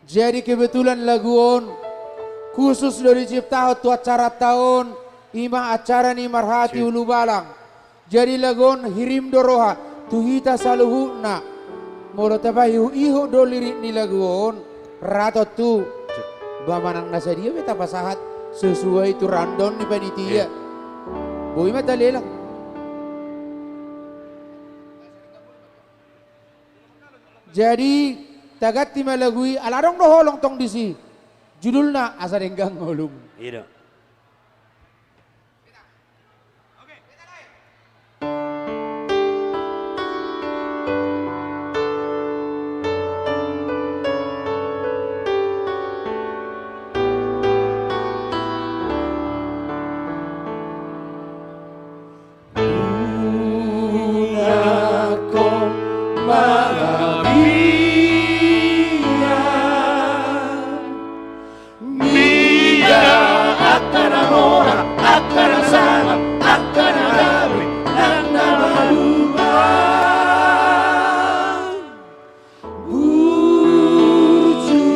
Jadi kebetulan laguon khusus dari cipta tu acara tahun ima acara ni marhati ulu balang. Jadi laguon hirim doroha tuhita saluhuna. Molo tapa ihu do lirik ni laguon rato tu bamanang nasa dia beta pasahat sesuai tu randon ni panitia. Boy mata lelang. Jadi tagat ti malagui alarong do holong tong disi. Judulna asarenggang holum. Iya. salam akan damai dan namalumah. Buju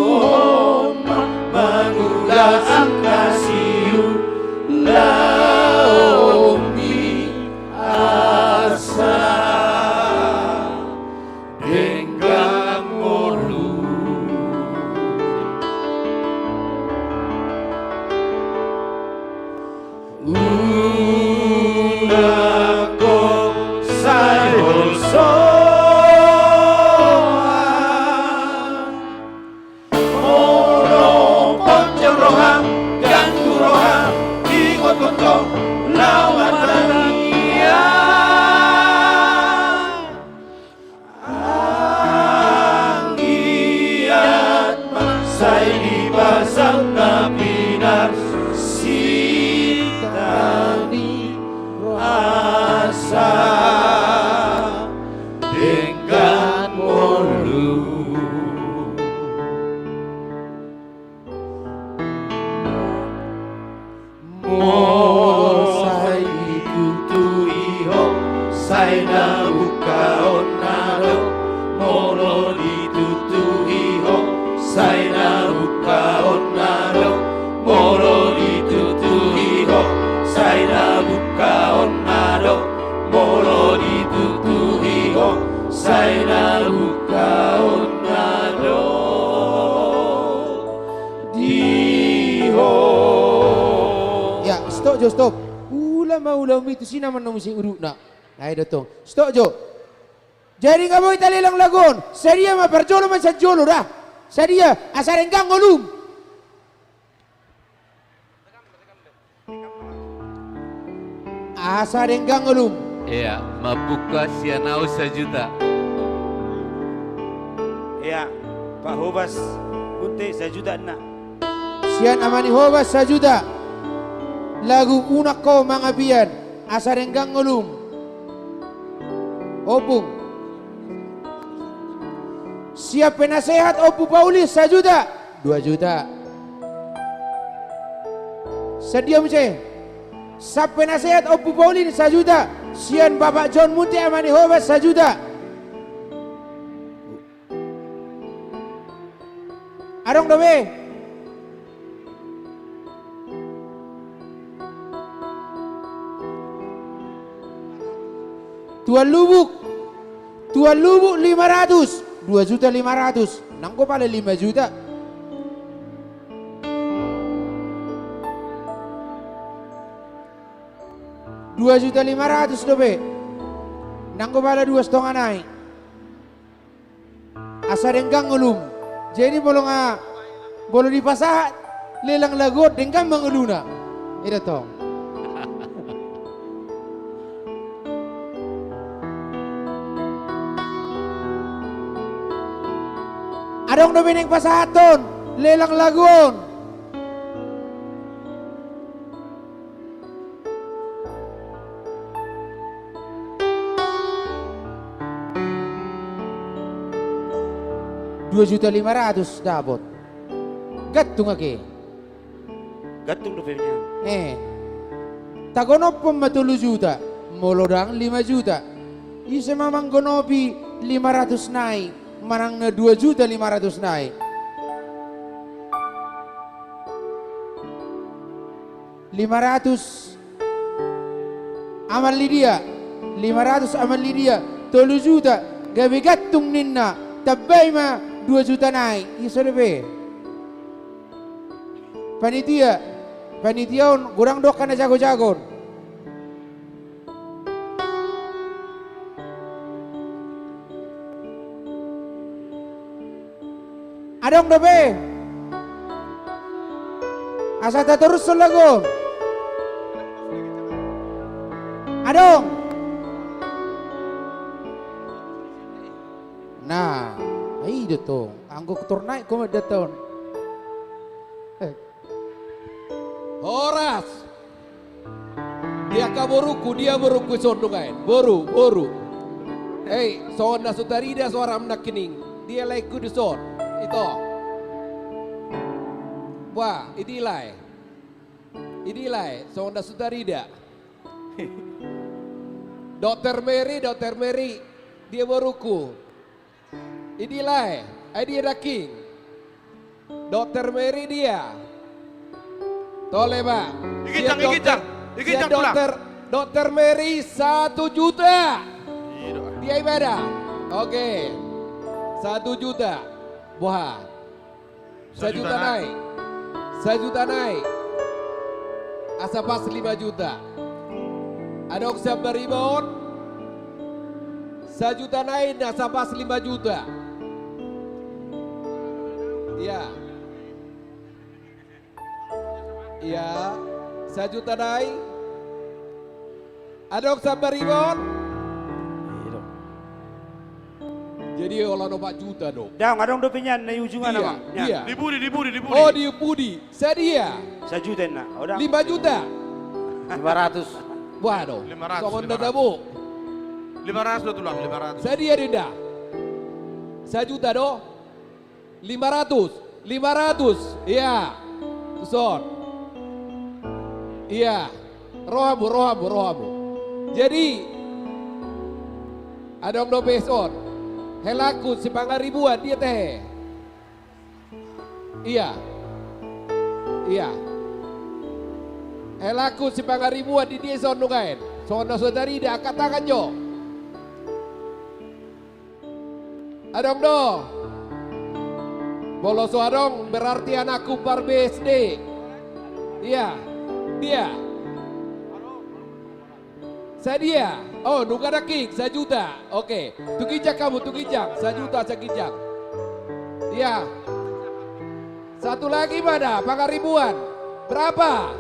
oma mangulas angkasiu laomi asa denggang molu. Unako sayol soan Oro poncong rohang ganggu rohang ikut kontong lawan manusia. Anggiat masai di pasang napinar sitani asa dengan molu. Mosai kutu iho sai na buka onado molo ditutu iho sai na buka onado molo ditutu iho sai na buka onado molo ditutu iho sai na buka onado diho. Ya, stop Jo, stop. Ulam itu sih nama si uruk nak. Nah, datang. Stop Jo. Jadi nggak boleh talilang lagon. Seria mah perjolo mah sajolo dah. Seria asal engkang ngolum. Asal engkang ngolum. Iya, mabuka sianau sejuta. Ya, Pak Hobas Unte sejuta nak. Sian amani hobas sajuda. Lagu unak ko mga biyan. Asal engkang ngolum. Opung. Siap penasehat Opu Paulis sajuda. 2 juta. Sedia mce. Siap penasehat Opu Paulis sajuda. Sian Bapak John Munti amani hobas sajuda. Arong dobe. Tuan Lubuk 500, 2.500.000. Nangko pala 5 juta. $2.500.000 dobe. Nangko pala 2,5 naik. Asa dengkang ngulum. Jadi bolong dipasah lelang lagot dengkang menguluna. Ida tong. Adong domineng pasahaton, lelang lagon. $2.500.000 dapat. Gatung ake. Gatung dopenya. Tagonop pun 10 juta, molodang 5 juta. Isa mamang gonopi 500 naik. Manang na 2.500.000 naik. 500 amal Lydia, 500 amal Lydia, 3 juta. Gabi gatung ninna, tabay ma 2 juta naik. Isa rebe. Panitia on kurang dok kana jago-jago. Adong dobe. Asa terus selago. Adong. Nah, ay dito. Anggo kotor naik ko daton. Horas. Dia kaboruku, dia boruku sondongan. Boru. Hey, son na sutarida suara mnakining. Dia laiku di son. Ito. Wah, idilay. Inilah Sonda Sutarida. Dr. Mary, dia beruku. Inilah dia King. Dr. Mary dia. Tole Pak. Ikijang pulang. Dr. Mary 1 juta. Dia ibadah. Oke. 1 juta. Wah. 1 juta naik. 1 juta naik. Asa pas 5 juta. Ada Oksa Beribon. 1 juta naik. Asa pas 5 juta. Iya. Iya. 1 juta naik. Ada Oksa Beribon. Jadi olah 4 juta dong. Dah, ngadong dopinya na ujungan nama. Iya. Di Budi. Oh, di Budi. Saya 1 juta nak. 5 juta. 500. Waduh. 500. Sokon dadabu. 500 tulang, 500. Saya dia Dinda. 1 juta doh. 500. Iya. Tuson. Iya. Rohamu. Jadi ada om dopeson. Helaku sepangga ribuan dia teh. Iya. Helaku sepangga ribuan di dia son nukain. Sono saudari dah katakan jo. Adong do. Boloso adong berarti anakku par BSD. Iya. Dia. Saya dia. Oh, nuka ada king, 1 juta. Oke. Tukijak kamu, 1 juta sekijak. Iya. Satu lagi mana? Pangga ribuan. Berapa?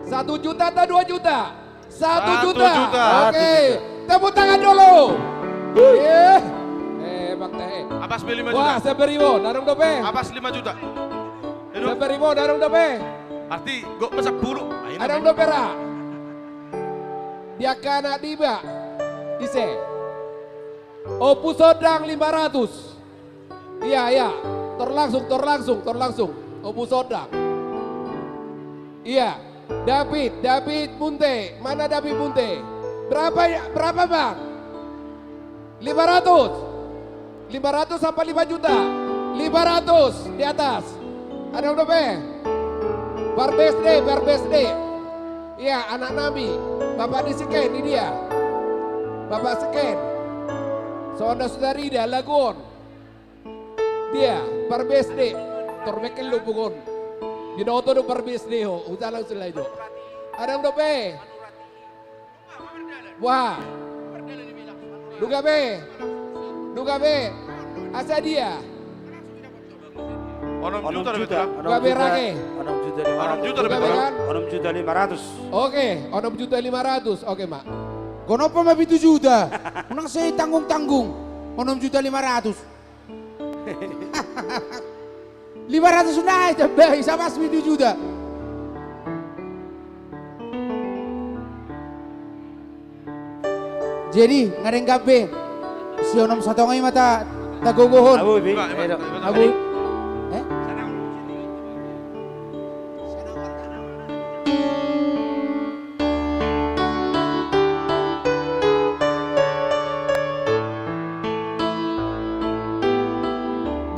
1 juta atau 2 juta? 1 juta. Oke. Tepuk tangan dulu. Iya. Bang teh. Apas beli 5 juta. Wah, seberibu, darung dope. Apas 5 juta. Seberibu, darung dope. Arti gua masak bulu. Darung dope ra. Dia kana tiba. Ise. Opu sodang 500. Iya. Terlangsung. Opu sodang. Iya. David Munte. Mana David Munte? Berapa Bang? 500 sampai 5 juta. 500 di atas. Ada udah be? Bar BSD. Iya, anak Nabi. Bapak diseken, ini dia. Bapak seken. Sonda saudari dia, Lagun. Dia, bar BSD. Torbekel lu bugon. Dinoto do bar BSD ho. Usalang sila itu. Ada udah be? Wah. Duga be. Asa dia. 6 juta lebih tulang. 6 juta 500. Oke, 6 juta 500. Oke, Mak. Kenapa mah 7 juta? Menang saya tanggung-tanggung. 6 juta 500. 500 sudah aja, sama 7 juta. Jadi, ngareng kape. Si onom satu ngai mata tagogohon. Abu.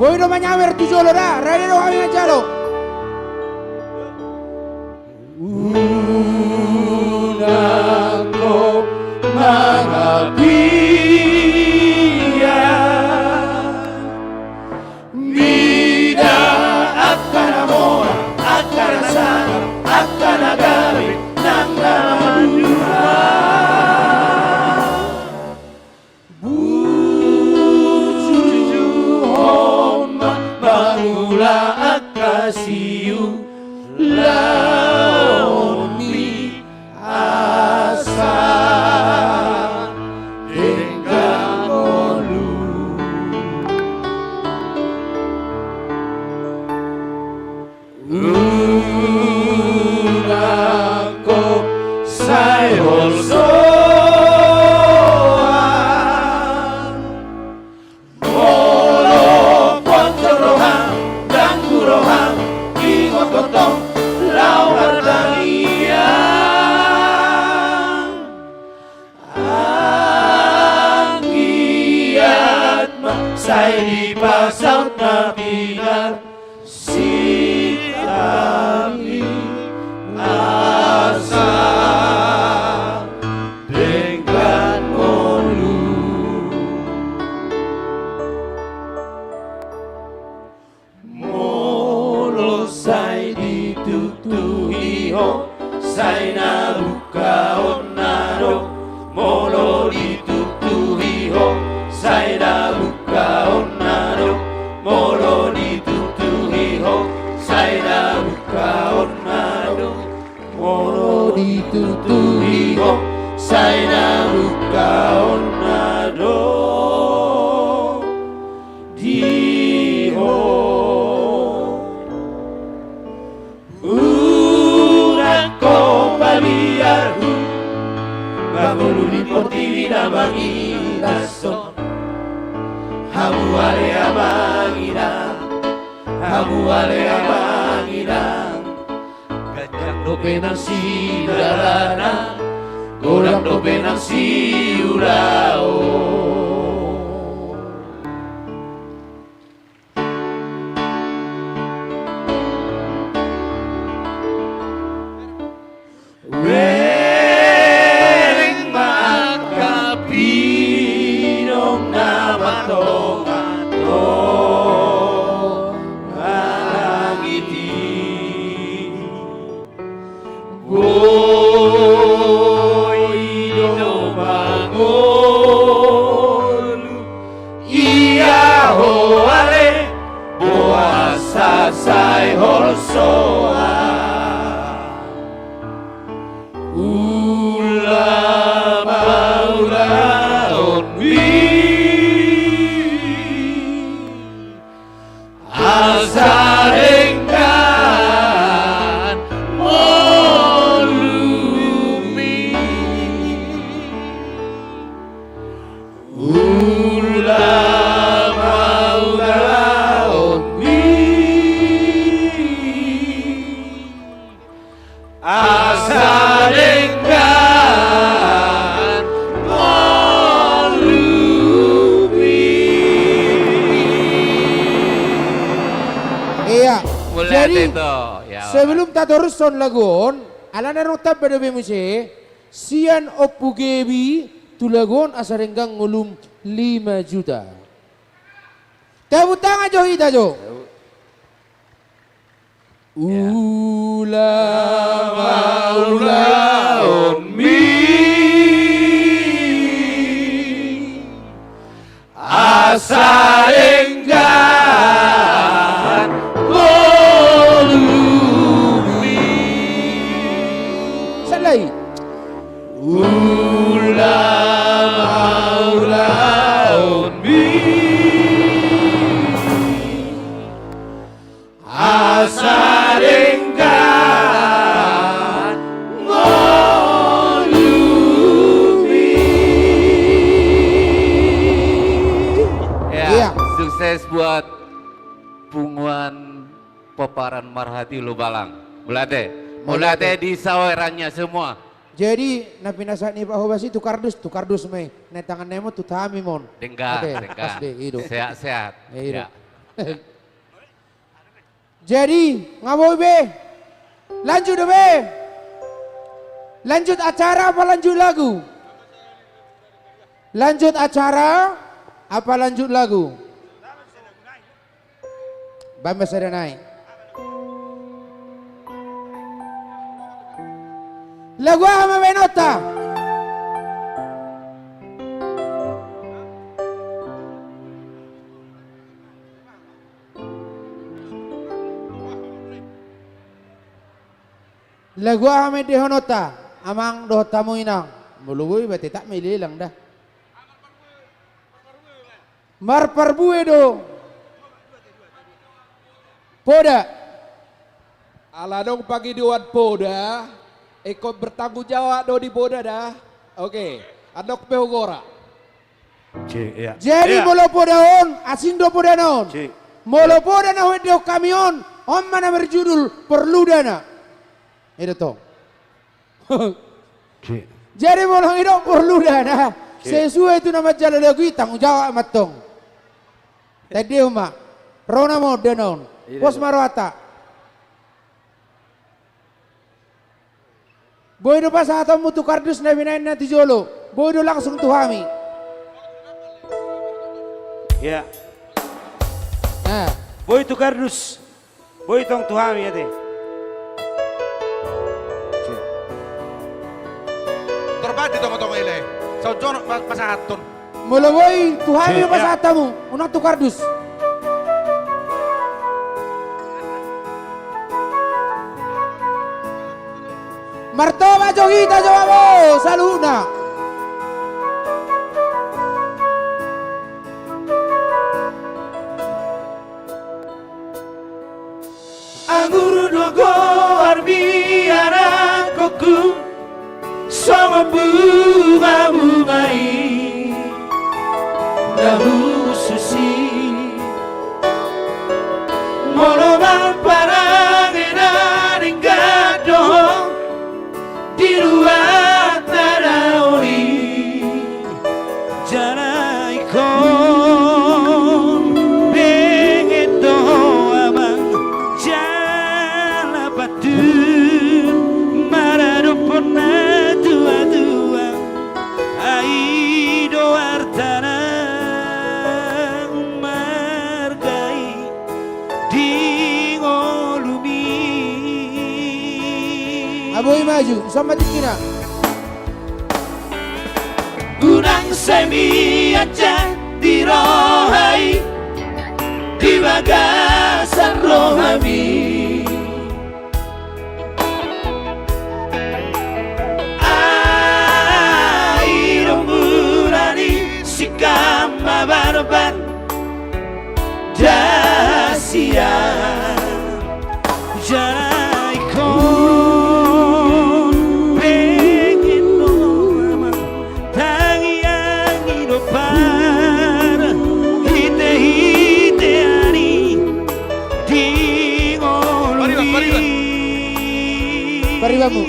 Boy do manyawer tu jolo da, raya do kami ngajalo. Unangko mangabia Mida akan amor, akan sana, akan agawi Nang namanyuha Bangula akasiu laoni asa dengamolu Una tutuhiho saina buka onado molo ditutuhiho saina buka onado molo ditutuhiho saina buka onado molo ditutuhiho saina buka onado diho urako paliarhu bagolu di potivina bangirason habu ale amangira gajang dope nang sidarana godang dope nang siurao Wereng makapinong na mato alangiti boy no bangolu iya ho ale boasa sai holsoa Asarengkan molumi ulama ulaoni asarengkan Iya. Jadi itu, ya. sebelum tadoruson lagon, alana rotab pada bemusi, sian opugebi tulagon asarenggang ngulum 5 juta. Tepuk tangan jo kita jo. Ulama ulaon asarenggan molumi salai ulama ulaon asarenggan molumi. Ya, sukses buat punguan peparan marhati Lubalang. Mulate di sawerannya semua. Jadi napi nasak ni Pak Hobas itu kardus me. Nek tangan nemo tu tami mon. Denggan. Sehat-sehat. Ya. Jadi ngaboy be. Lanjut deh be. Lanjut acara apa lanjut lagu? Lanjut acara apa lanjut lagu? Bamba sada naik. Lagu apa benota? Lagu apa dehonota? Amang doh tamu inang. Mulugui berarti tak milih lang dah. Marparbue do. Poda. Aladong pagi duat poda. Ikut bertanggung jawab do di poda dah. Oke. Adok pehogora. Jadi molo poda on, asing do poda non. Molo poda na wedeo kamion, on mana berjudul perlu dana. Itu toh. Jadi molo hidup perlu dana. Sesuai itu nama jalan lagu tanggung jawab matong. Tadi umak, Rona mau denon, pos marwata. Boy do pas atau mutu kardus nabi nain nanti jolo, boy do langsung tuhami. Ya. Boy tu kardus, boy tong tuhami ya teh. berbadi tong-tong ele. Saujon pasahaton. Mulaway Tuhan yung pasatamu. Unang tukardus. Martoma Jogita Jawabo Saluna. Anguru dogo arbiara koku sama bunga-bungai dahu susi moloban parang enaring gadoh di luar taraori janai kon bengeto abang jala batu marado pernah tua-tua aido artana margai di ngolumi Aboy maju sama dikira. Gunang semi aja di rohai di bagasan rohami air murani sikama barban dasia janai kon pengen nomang tangiang idopar hite ani di ngolumi Paribamu.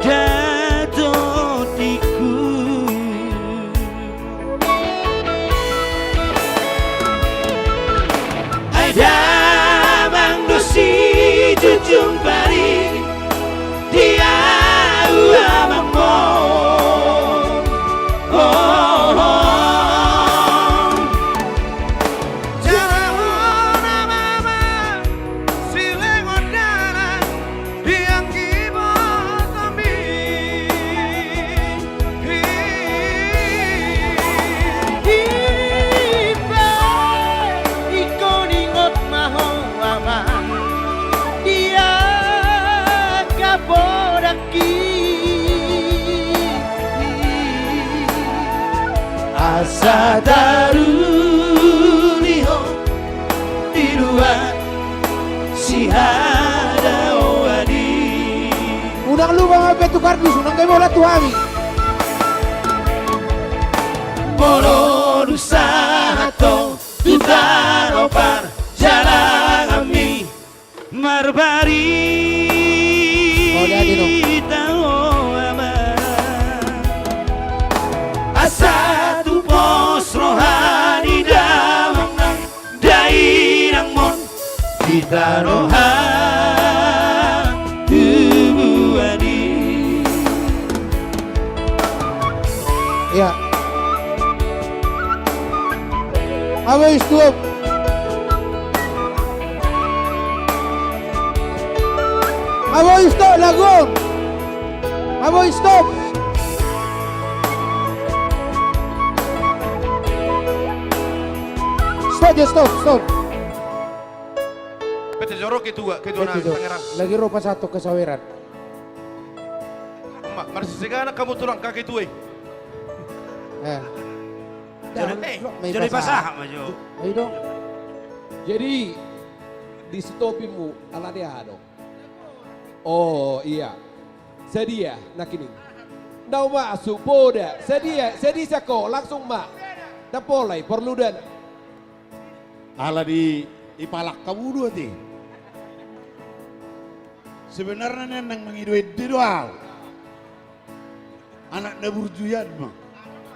jatuh diku ada bang dosi jujung pari dia abang mo asa daruniho di luar si hada wadi Unang lubang apa tukar dus, unang kayo bola tuhami. Moro dusahato tutaropar jalan kami marbari tao asa tu pos rohani damang nang dai nang mon kita rohan tubuhani. Ya. Aboy stop. Aboy stop lagun. Aboy stop. Stop. Pete jorok itu na Tangerang. Lagi ropa satu kesaweran. Marsi segana kamu tulang kaki tuai. Jadi pasah maju. Ayo dong. Jadi di stopimu ala dia dong. Oh iya. Sedia nakining. Nau masuk poda. Sedia sako langsung mak. Dapolai perlu dan Ala di ipalak kamu dua ti. Sebenarnya nang mengiduit di doang. Anak naburjuyan mah.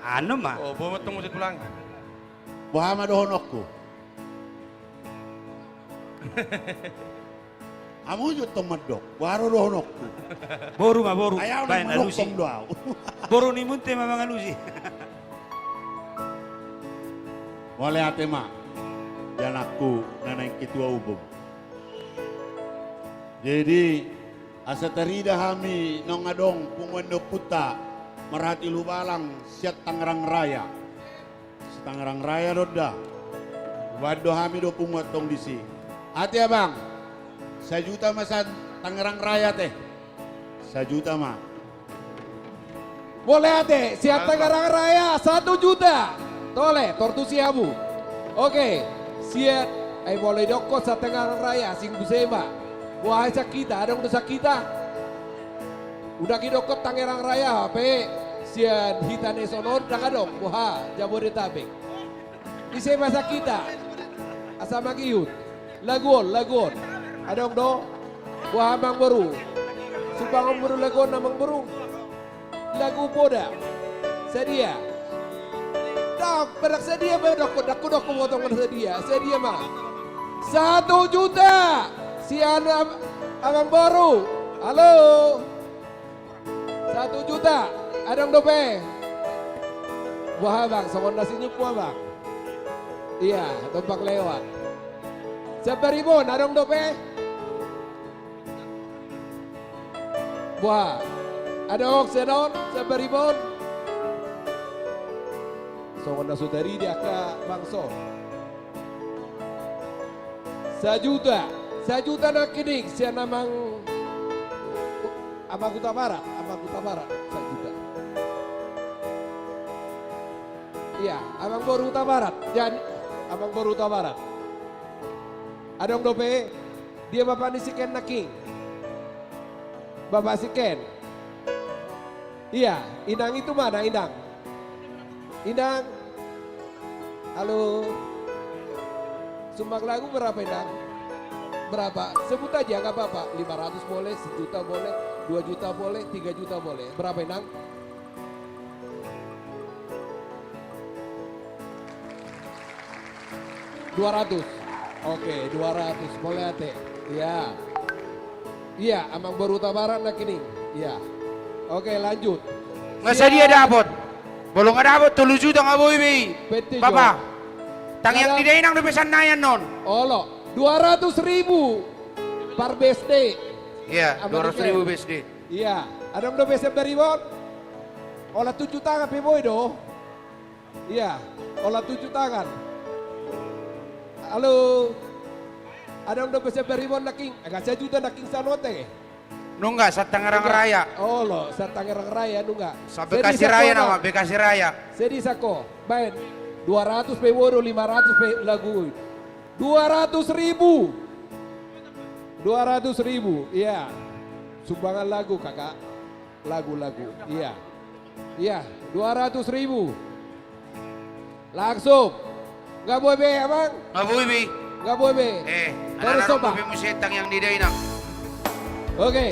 Anu mah. Oh, bawa tunggu pulang. Bahama dohonokku. Amu jo tomedok, waro dohonokku. Boru mah boru. Ayaw Bain nang alusi. manokong doaw. Boru ni munte mamang alusi. Wale ate mak. Dan aku nanang ketua umum. Jadi asa terida kami nong adong pungondo puta merhati lubalang siat Tangerang Raya. Tangerang Raya doda. Wado kami do pungot tong disi. Hati abang. 1 juta masan Tangerang Raya teh. 1 juta mah. Boleh ate, siap Tangerang Raya 1 juta. Tole, tortusiamu. Oke, siap. Boleh doko sa Tangerang Raya, sing busema. Wahai sakita, ada udah sakita. Udah kidokot Tangerang Raya, pe. Sian hitane sonon, dong. Wah, Jabodetabek. Isi masa kita. Asama kiyut. Laguon. Adong do. Wah, Mang Baru. Subang Baru laguon namang Baru. Lagu poda. Sedia. Dok, berak sedia bedok potong sedia. Sedia mah. 1 juta. Sian Abang Baru. Halo. 1 juta. Adong dope. Wah bang, sama nasi nyupu bang. Iya, tempat lewat. 1.000, adong dope. Wah, adong senon 1.000. Sama nasi dari dia ke bangso. 1 juta. 1 juta nak kining, sian namang Amaguta Barat, 1 juta. Iya, Abang Baru Huta Barat. Dan Abang Baru Huta Barat. Adong dope, dia bapak ni siken naking. Bapak siken. Iya, Inang itu mana Inang? Inang. Halo. Sumbang lagu berapa Inang? Berapa? Sebut aja nggak apa-apa. 500 boleh, 1 juta boleh, 2 juta boleh, 3 juta boleh. Berapa Inang? 200. Oke, 200. Boleh ate. Iya. Iya, Amang Baru Tabaran nak ini. Iya. Oke, lanjut. Masa dia dapat? Belum ada dapat 3 juta nggak boleh bi. Papa. Tang yang di dainang udah pesan nayan non. Olo, 200.000 per BSD. Iya, 200.000 BSD. Iya, ada udah BSD beribon. Olah 7 tangan boy do. Iya, olah 7 tangan. Halo. Ada udah bisa beribon naking, agak 1 juta naking sanote. Nungga sa Tangerang Raya. Oh lo, sa Tangerang Raya nungga. Sa Bekasi Raya nama, Bekasi Raya. Sedi sako, main 200 pe woro, 500 pe lagu. 200.000. 200.000, iya. Sumbangan lagu kakak. Lagu-lagu, iya. Iya, 200.000. Langsung. Gak boleh be, abang? Gak boleh be. Gak boleh be. Anak-anak kopi musetang yang di dainang. Oke.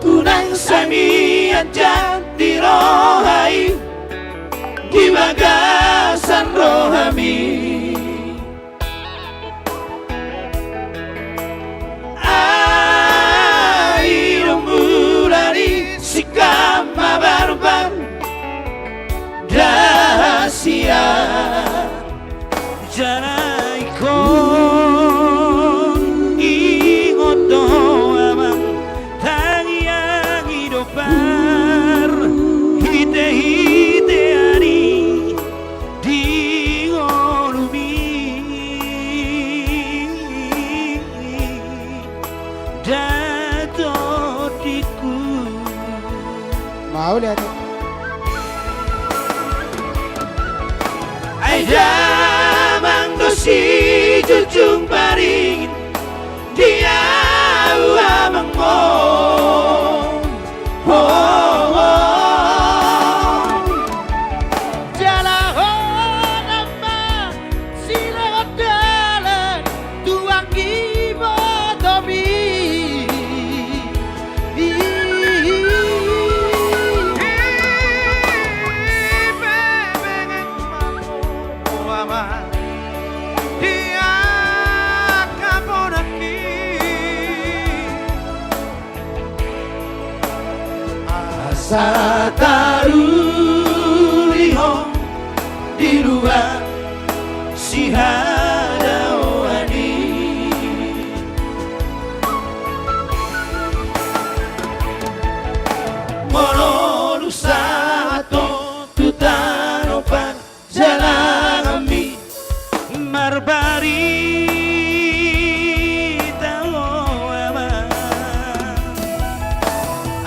Tunang sami aja dirohai di bagasan rohami. Air mulai sikama barban dahasia janai kon ingoto amang tangiang hidupar hite ani di ngolumi datotiku. Mau lihat. Aida mangdosi jujung paring dia amangmong jalahon amma sila dalan tuang ibo domi Satarulihong di luar si hadawani Mono sato tutanopan jalan kami marbari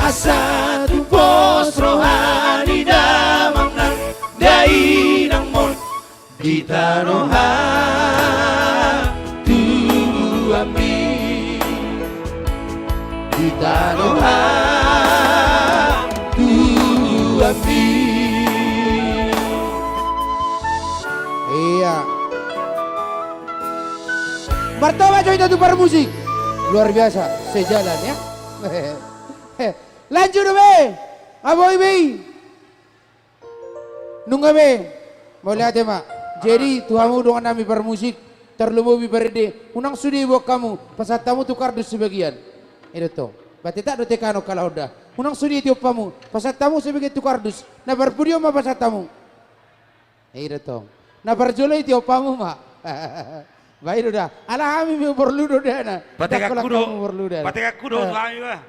asa tu pos rohani damang nang dai nang mon kita roha tu ami kita roha tu ami. Iya. Martaba Joy itu para musik. Luar biasa, sejalan ya. Lanjut be. Aboy be. Nunggu be. Mau lihat ya mak. Jadi tuamu dengan nami para musik terlalu berde. Unang sudi buat kamu. Pasal tamu tukar dus sebagian. Itu tuh. Berarti tak do tekano kalau udah. Unang sudi tiup kamu. Pasal tamu sebagai tukar dus. Nah berpudio mah pasal tamu. Itu tuh. Nah berjolai tiup kamu mak. Baik udah. Alah kami mau berludo dah na. Pateka kudo lagi wah.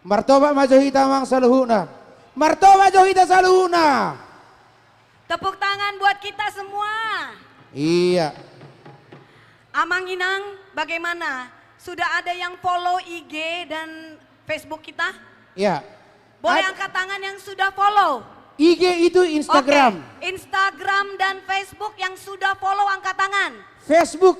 Martoba majohita mang saluhuna. Martoba johita saluhuna. Tepuk tangan buat kita semua. Iya. Amang Inang, bagaimana? Sudah ada yang follow IG dan Facebook kita? Iya. Boleh angkat tangan yang sudah follow? IG itu Instagram. Oke, Instagram dan Facebook yang sudah follow angkat tangan. Facebook.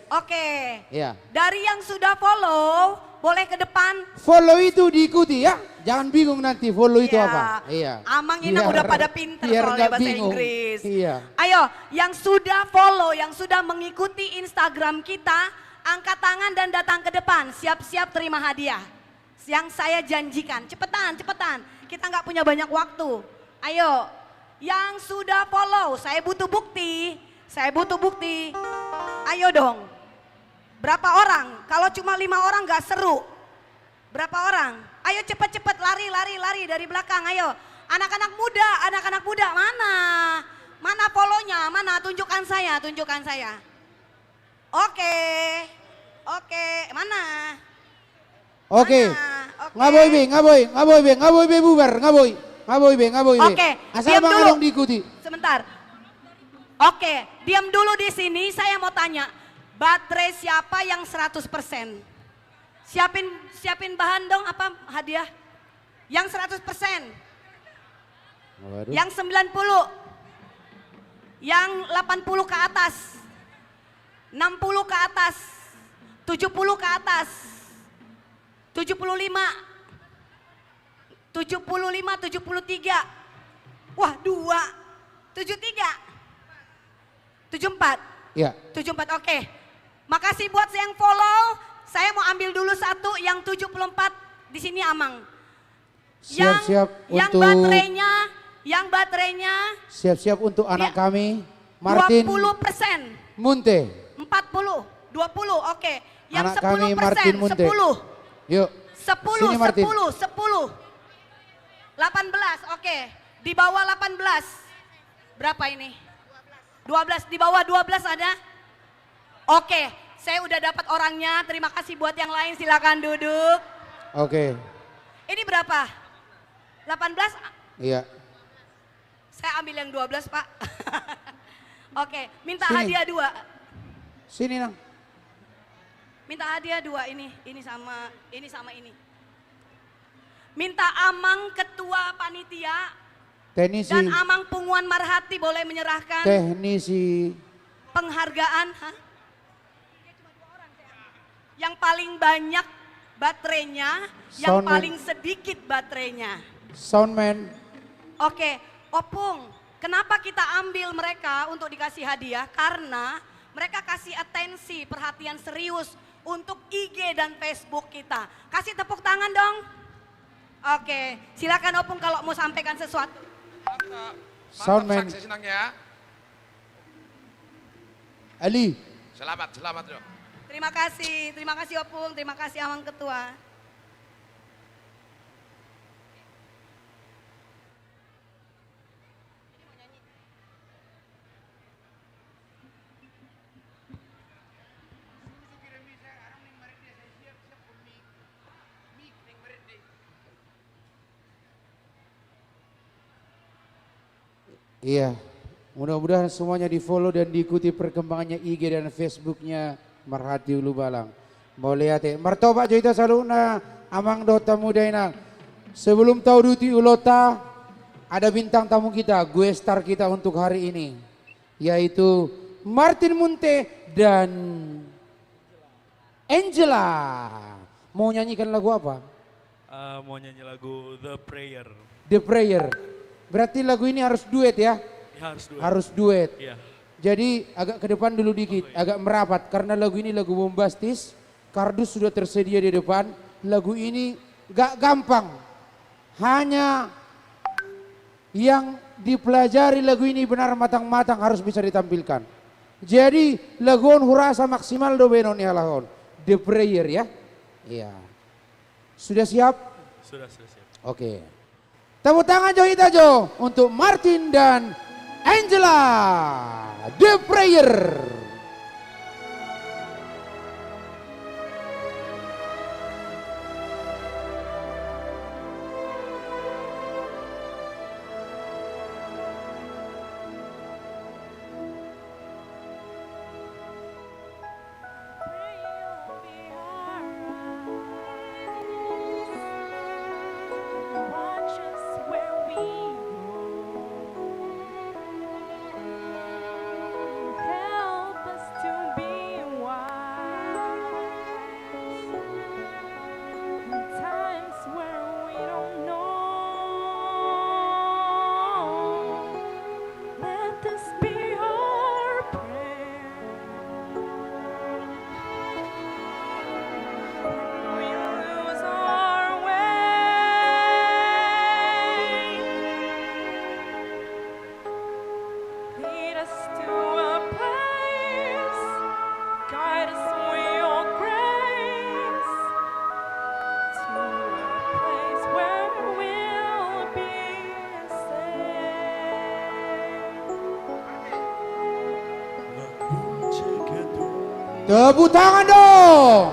Oke. Iya. Dari yang sudah follow, boleh ke depan. Follow itu diikuti ya. Jangan bingung nanti follow itu apa. Iya. Amang Inang udah pada pinter soalnya bahasa bingung. Inggris. Iya. Ayo, yang sudah follow, yang sudah mengikuti Instagram kita, angkat tangan dan datang ke depan. Siap-siap terima hadiah. Yang saya janjikan. Cepetan. Kita nggak punya banyak waktu. Ayo, yang sudah follow, saya butuh bukti. Ayo dong. Berapa orang? Kalau cuma 5 orang nggak seru. Berapa orang? Ayo cepet-cepet lari dari belakang. Ayo, anak-anak muda mana? Mana follow-nya? Mana? Tunjukkan saya. Oke, mana? Oke. Ngaboy be bubar, ngaboy. Oke, Asal diam Bang dulu. Along diikuti. Sebentar. Oke, diam dulu di sini. Saya mau tanya, baterai siapa yang 100%? Siapin bahan dong, apa hadiah? Yang 100%. Waduh. Yang 90. Yang 80 ke atas. 60 ke atas. 70 ke atas. 75. 73. Wah, 2. 73. 74. Iya. 74, oke. Makasih buat yang follow. Saya mau ambil dulu satu yang 74 di sini Amang. Siap-siap untuk yang baterainya siap-siap untuk anak kami Martin 20%. Munte. 40, 20, oke. Yang Anak 10%, kami Martin Munte. 10. Yuk. 10, Sini, Martin. 10. 18, oke. Di bawah 18. Berapa ini? 12, di bawah 12 ada? Oke, saya udah dapat orangnya. Terima kasih buat yang lain, silakan duduk. Oke. Ini berapa? 18? Iya. Saya ambil yang 12, Pak. Oke, minta Sini. hadiah 2. Sini nang. Minta hadiah 2 ini sama ini. Minta Amang ketua panitia Teknisi. dan Amang Punguan Marhati boleh menyerahkan Teknisi. penghargaan. Yang paling banyak baterainya, yang Soundman. paling sedikit baterainya. Soundman. Oke, Opung, kenapa kita ambil mereka untuk dikasih hadiah? Karena mereka kasih atensi, perhatian serius untuk IG dan Facebook kita. Kasih tepuk tangan dong. Oke, silakan Opung kalau mau sampaikan sesuatu. Soundman. Senang ya. Ali. Selamat dong. Terima kasih Opung, terima kasih Amang Ketua. Iya, mudah-mudahan semuanya di follow dan diikuti perkembangannya IG dan Facebooknya Marhati Ulu Balang. Mau lihat ya, martoba joita saluna amang dota mudaina. Sebelum tahu duti ulota, ada bintang tamu kita, gue star kita untuk hari ini, yaitu Martin Munte dan Angela. Mau nyanyikan lagu apa? Mau nyanyi lagu The Prayer. The Prayer. Berarti lagu ini harus duet ya? Ya, harus duet. Harus duet. Iya. Jadi agak ke depan dulu dikit, agak merapat karena lagu ini lagu bombastis. Kardus sudah tersedia di depan. Lagu ini gak gampang. Hanya yang dipelajari lagu ini benar matang-matang harus bisa ditampilkan. Jadi laguon hurasa maksimal do benon ya lahon. The Prayer ya. Iya. Sudah siap? Sudah siap. Oke. Tepuk tangan Jo Hita Jo untuk Martin dan Angela. The Prayer. Tepuk tangan dong.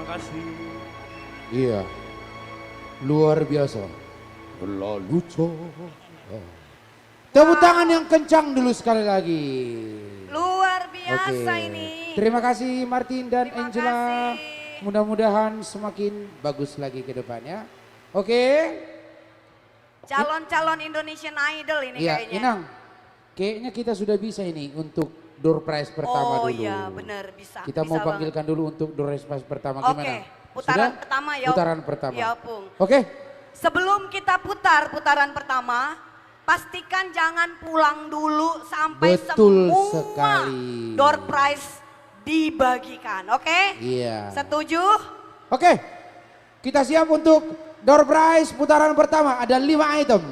kasih. Iya. Luar biasa. Lalu tepuk tangan yang kencang dulu sekali lagi. Luar biasa Oke. ini. Terima kasih Martin dan Terima Angela. kasih. Mudah-mudahan semakin bagus lagi ke depannya. Oke. Calon-calon Indonesian Idol ini Iya, kayaknya. Inang. Kayaknya kita sudah bisa ini untuk door prize pertama Oh dulu. iya benar bisa. Kita bisa mau banget. panggilkan dulu untuk door prize pertama Oke, gimana? putaran Sudah? pertama ya. Putaran pertama. Ya, Pung. Oke. Sebelum kita putar putaran pertama, pastikan jangan pulang dulu sampai Betul semua sekali. door prize dibagikan. Oke? Iya. Setuju? Oke. Kita siap untuk door prize putaran pertama. Ada 5 item.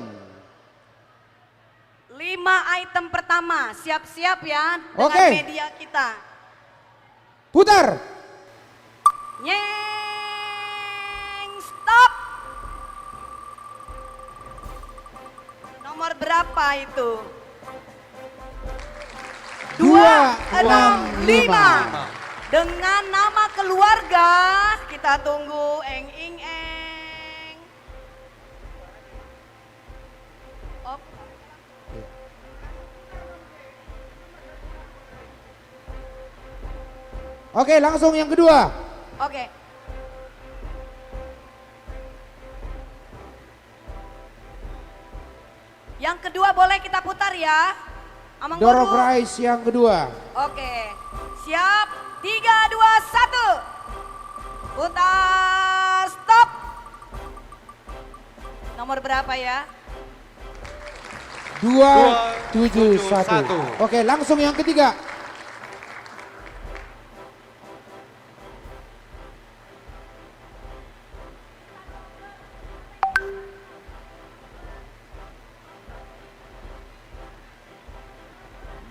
5 item pertama, siap-siap ya dengan Oke. media kita. Putar. Nyeng, stop. Nomor berapa itu? 265. Dengan nama keluarga, kita tunggu eng ing eng. Op. Oke, langsung yang kedua. Oke. Yang kedua boleh kita putar ya. Amang Door Guru. prize yang kedua. Oke. Siap. 3, 2, 1. Putar. Stop. Nomor berapa ya? 271. Oke, langsung yang ketiga.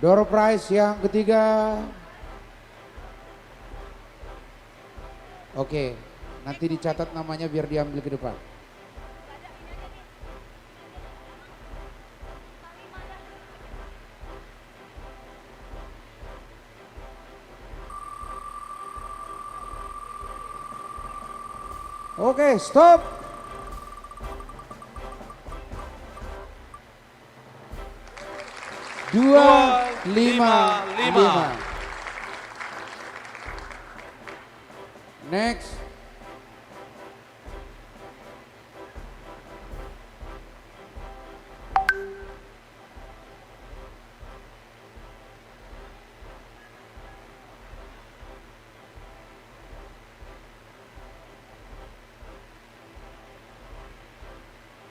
Door prize yang ketiga. Oke, nanti dicatat namanya biar diambil ke depan. Oke, stop. Dua, lima. Next.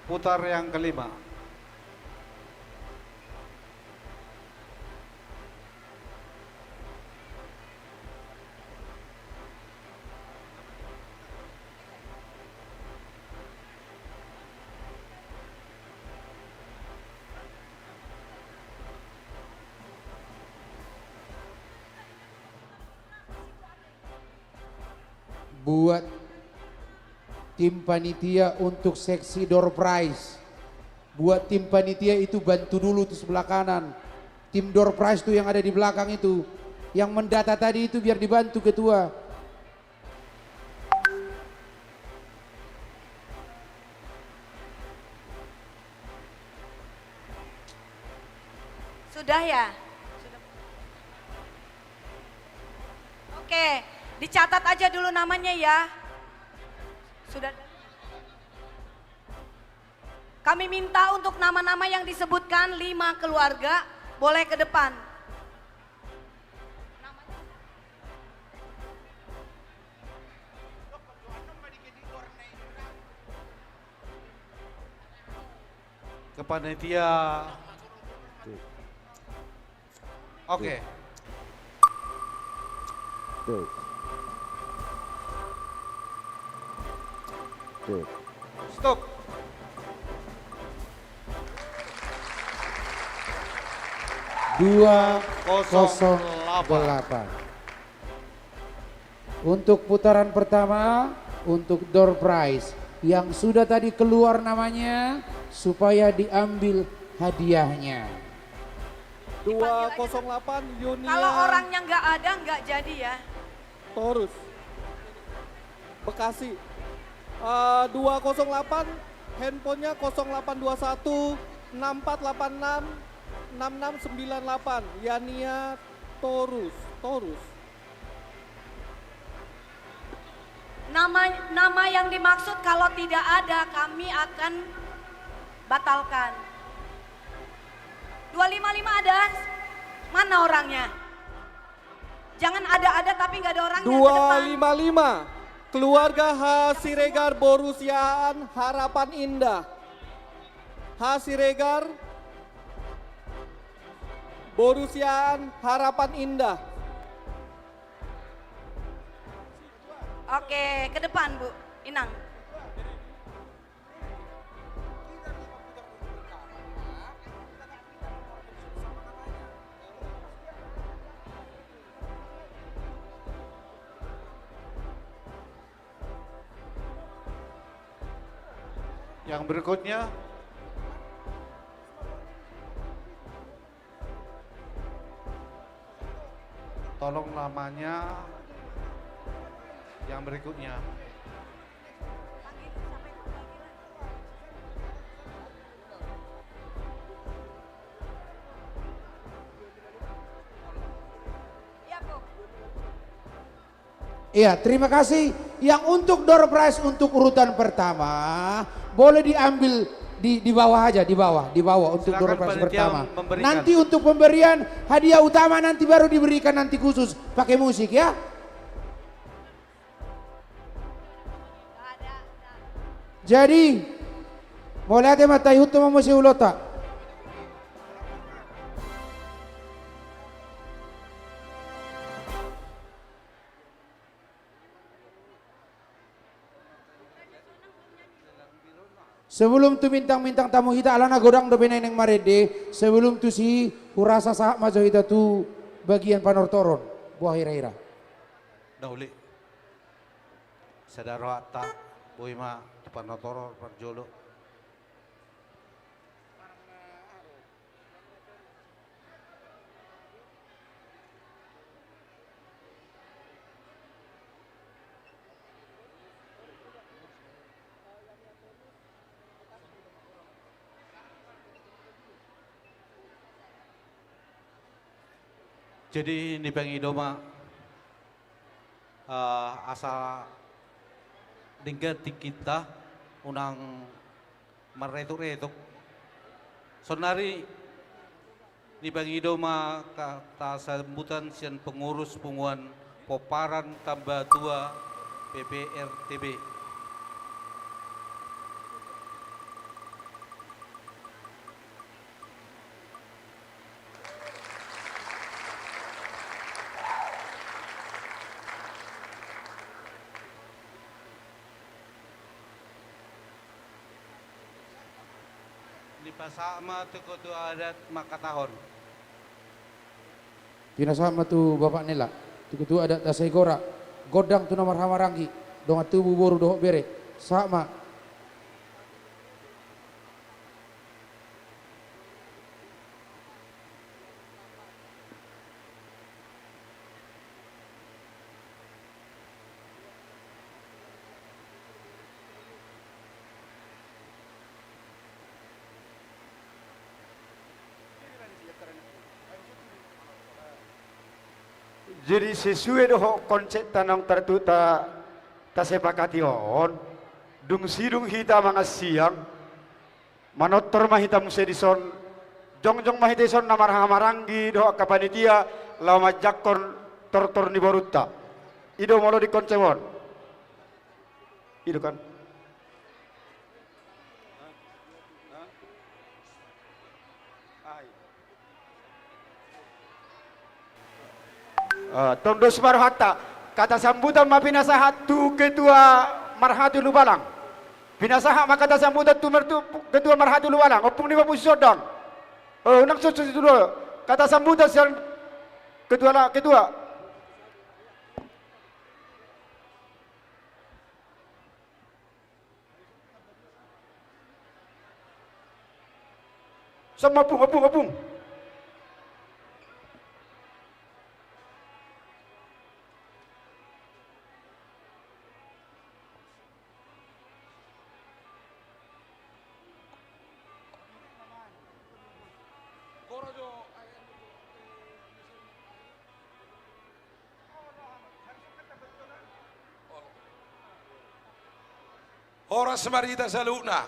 Putar yang kelima. Buat tim panitia untuk seksi door prize. Buat tim panitia itu bantu dulu tuh sebelah kanan. Tim door prize tuh yang ada di belakang itu. Yang mendata tadi itu biar dibantu ketua. Sudah ya? Sudah. Oke, dicatat aja dulu namanya ya. Sudah. Kami minta untuk nama-nama yang disebutkan 5 keluarga boleh ke depan. Ke panitia. Oke. Stop. Dua 08. Untuk putaran pertama, untuk door prize yang sudah tadi keluar namanya supaya diambil hadiahnya. 208 Yunia. Kalau orangnya nggak ada nggak jadi ya. Taurus. Bekasi. 208, handphonenya 0821 6486 6698, Yania Torus. Nama yang dimaksud kalau tidak ada kami akan batalkan. 255 ada? Mana orangnya? Jangan ada tapi nggak ada orangnya. 255, keluarga Hasiregar Borusiaan Harapan Indah. Hasiregar Borusiaan Harapan Indah. Oke, ke depan Bu Inang. Yang berikutnya tolong namanya yang berikutnya. Iya, terima kasih. Yang untuk door prize untuk urutan pertama boleh diambil di bawah aja, di bawah untuk door prize pertama. Nanti untuk pemberian hadiah utama nanti baru diberikan nanti khusus pakai musik ya. Jadi boleh ada mata utama musik ulota. Sebelum tu bintang-bintang tamu kita alana godang do beneng marede, sebelum tu si hurasa sahak majo kita tu bagian panortoron buah ira-ira. Nauli. Sadaro atta boima panortoron parjolo. Jadi di Pengidoma asa dingga kita unang meretuk-retuk. Sonari di Pengidoma kata sambutan sian pengurus punguan Poparan Tambah Tua PPRTB. Pasama tu kutu adat Makatahon. Pinasama tu bapak nela, tu kutu adat Tasai Gora, godang tu nomor hamarangi, donga tubuh boru dohok bere, sama. Jadi sesuai dengan konsep tanang tertuta tasepakati on, dung sidung hita mga siang, manotor mahita musedison, jongjong mahitison na maranggi doh kapanitia, lau majakon tortor ni boruta. Ido molo di konsepon. Ido kan. Tondos marhata kata sambutan ma pinasahat tu ketua marhatu lubalang pinasahat ma kata sambutan tu ketua marhatu lubalang opung di bapu sodang nak susu dulu kata sambutan yang ketua sama opung Horas marita saluna.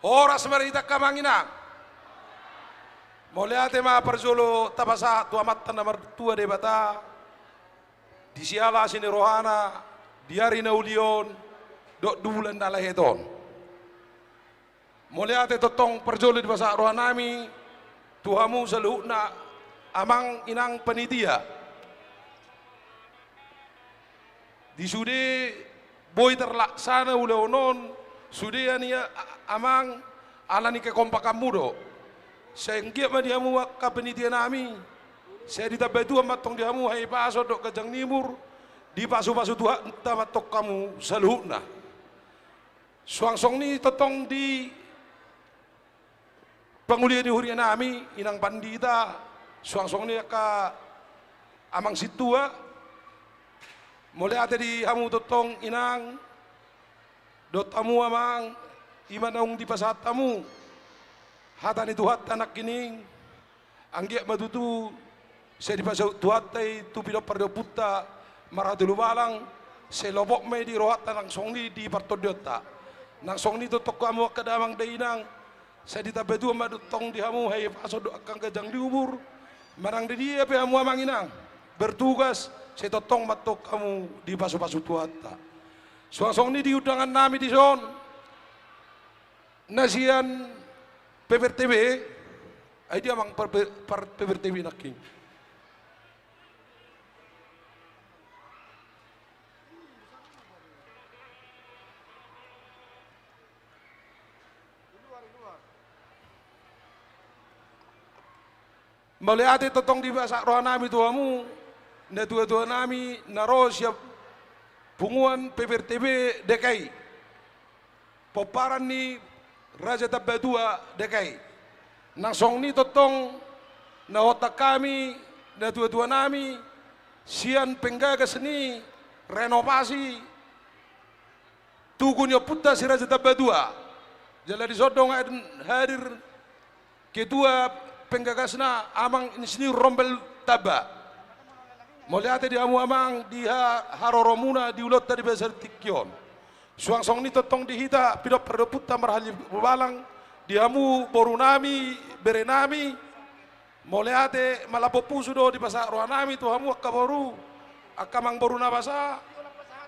Horas marita kamangina. Moleate ma perjolo tapasa tua matta nomor 2 de bata. Di siala sini rohana, diari na ulion, dok dulan dala heton. Moleate totong perjolo di basa rohanami, tuhamu saluna amang inang panitia. Di sude boy terlaksana uleonon, sude ania amang alani kekompakan mudo. Saya ngiap ma diamu ka panitia nami. Saya ditabetu matong diamu hai paso dok kajang nimur di pasu-pasu Tuhan matok kamu saluhna. Suangsong ni totong di pangulia di huria nami inang pandita suangsong ni ka amang situa mulai ate di hamu totong inang dot amu amang imanaung di pasat tamu hatan itu hat anak kining anggiak madutu saya di pasau tuhatai tu pidok pardo puta maradulu balang saya lobok me di rohat nang songni di partodiota nang songni totok kamu kadamang dainang saya ditabetu madutong di hamu hai paso do akang kajang diubur marang di dia pe hamu amanginang bertugas saya totong matok kamu di pasu-pasu tuata suang ni di udangan nami di son nasian PPRTB ai dia mang PPRTB naking Melihat totong di bahasa roh nami tuamu, na tua nami naro siap punguan PPRTB DKI, poparan ni Raja Tabadua DKI, nangsong ni totong na otak kami, na tua nami, sian penggagas ni renovasi, tugunyo puta si Raja Tabadua, jala disodong hadir ketua penggagasna amang sini rombel taba moliate di amu amang di haroromuna di ulot dari besar tikion suangsong ni totong di hita pidok perdoputta marhali balang di amu borunami berenami moliate malapopu sudo di pasar rohanami tu hamu akaboru akamang boruna basa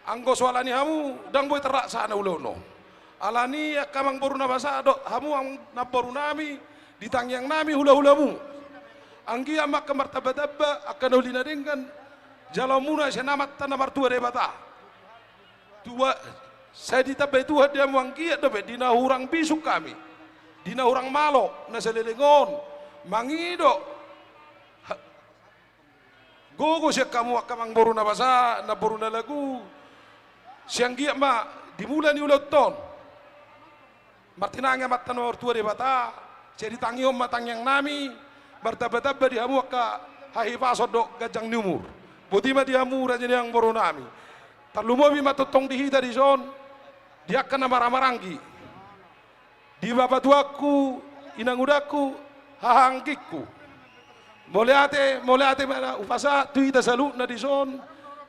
anggo soalani hamu dang boy terak sana ulono alani akamang boruna basa dok hamu ang naborunami ditangyang nami hula-hulamu anggi amak kemartabadabba akan ulina dengan jalamuna senamat tanah martua debata tua saya ditabai Tuhan dia mangkiat dobe dina hurang bisuk kami dina hurang malo na selelengon mangido gogo siya kamu akamang boruna basa na boruna lagu siang giat ma dimula ni ulat ton martinangnya matan martua debata jadi tangiom matang yang nami bertaba-taba di hamu ka hahi pasodok gajang numur buti ma di hamu raja yang baru nami terlumobi matutong dihita di zon dia kena marah-maranggi di bapak tuaku inang udaku hahangkiku mulai ate mana upasa tuita salut na di zon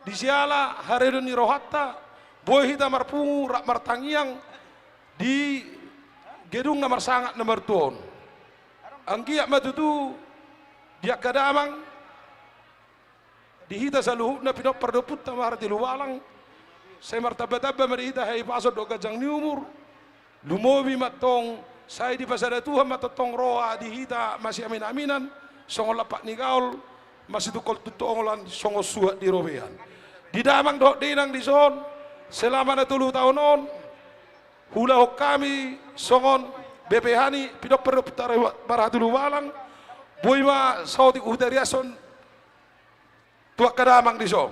di siala haredon ni rohatta boy hita marpungu rak martangiang di gedung nomor sangat nomor tuon anggiak matutu dia kadamang dihita saluhu na pinok perdoput tamar di luwalang saya martaba-taba marihita hai pasod do gajang ni umur lumobi matong saya di pasada Tuhan matotong roa dihita masih amin-aminan songol lapak ni gaul masih tukol tutongolan songol suat di robean di damang dok dinang di son selama na 10 tahun on hula hok kami songon BPH ni pidok perlu putara baratulu walang boy ma sauti utariason tuak kadamang di som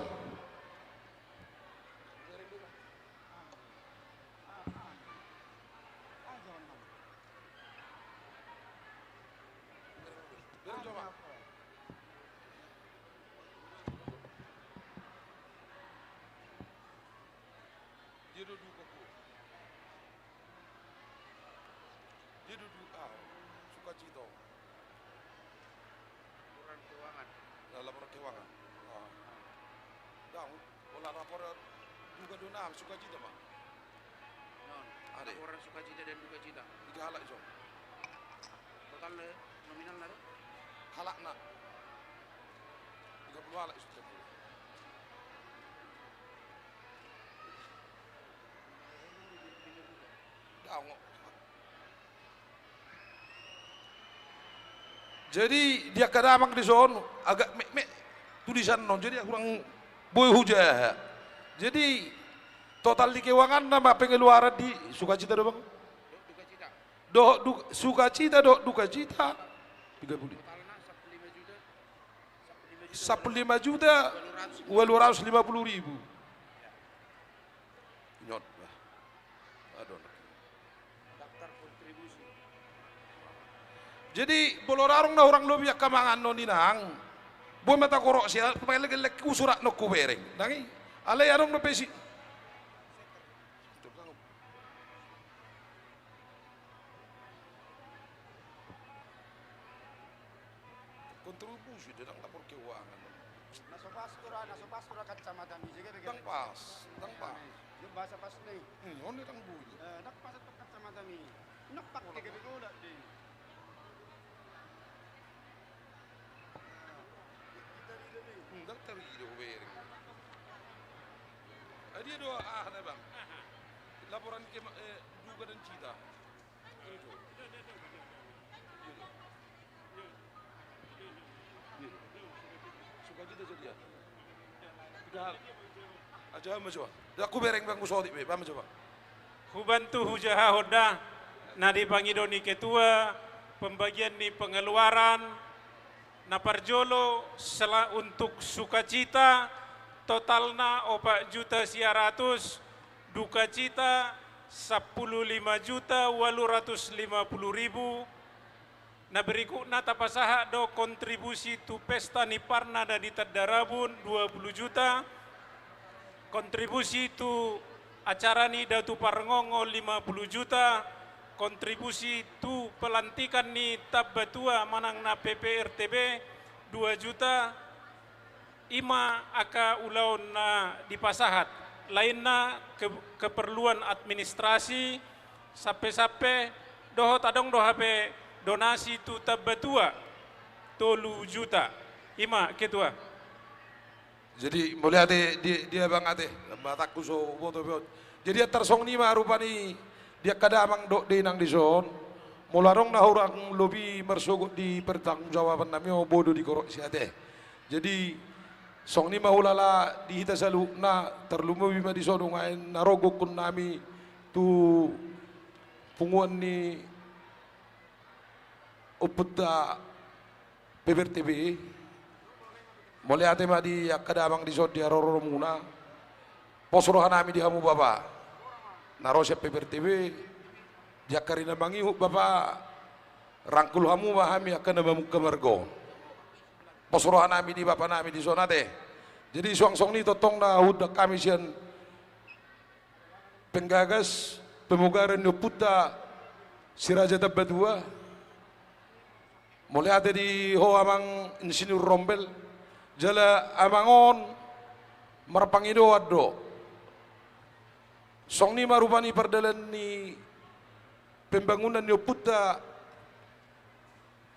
suka cita mah Ade. Laporan sukacita dan duka cita. 3 halak iso. Total nominal naro? Halak na. 30 halak iso. Daungo. Jadi dia kadamang di sono agak mek tulisan non jadi kurang boy huja. Jadi total di keuangan nama pengeluaran di sukacita do bang? Sukacita duka cita 30. 15 juta 250 ribu. Nyot. Aduh. Jadi bolorarong na orang lobi kamangan no ninang. Boy mata korok siya pagkalaglag usurak no kubereng. Nangi alay anong no pesi. Kontribusi dalam lapor keuangan. Nasopastura kacamata mi juga Tang pas. Yung bahasa pas nih. Oni tang bunyi. Nak pas itu kacamata mi. Nak pakai gitu udah deh. Dokter video kubereng. Dia doa na bang. Laporan duga dan cita. Sukacita jadi ya. Tidak. Aja majo. Aku bereng bang musodi be, paham coba. Hubantu hujaha hoda nadi pangidoni ketua pembagian ni pengeluaran naparjolo untuk sukacita totalna 4.100.000 duka cita 15.850.000 na berikutna tapasaha do kontribusi tu pesta ni parna da di Tadarabun 20 juta kontribusi tu acara ni Datu Parngongo 50 juta kontribusi tu pelantikan ni Tabbatua manang na PPRTB 2 juta ima aka ulaun na dipasahat lainna keperluan administrasi sampai doho tadong dohape donasi tu Tabbatua 3 juta ima ketua. Jadi mulai dia bang ate batakku so foto. Jadi tersong ni marupa ni dia kadamang dok di nang di son mularong na orang lobi mersugut di pertanggungjawaban nami bodoh di korok si ate. Jadi song ni mahulala di hita salu na terlumu bima di sono ngain narogo kun nami tu punguan ni uputta PPRTB mulai ate ma di kadamang di son di aroro muna posrohan nami di hamu bapa narosya PPRTB dia karina bangi bapa rangkul hamu mahami akan nabamu kemergo posrohan nami di bapa nami di zona teh jadi song ni totong na hudak kami sian penggagas pemugaran Puta Siraja Tabbatua mulai ada di ho amang insinyur Rombel jala amangon marpangido addo song ni marupani perdalan ni pembangunan ni Puta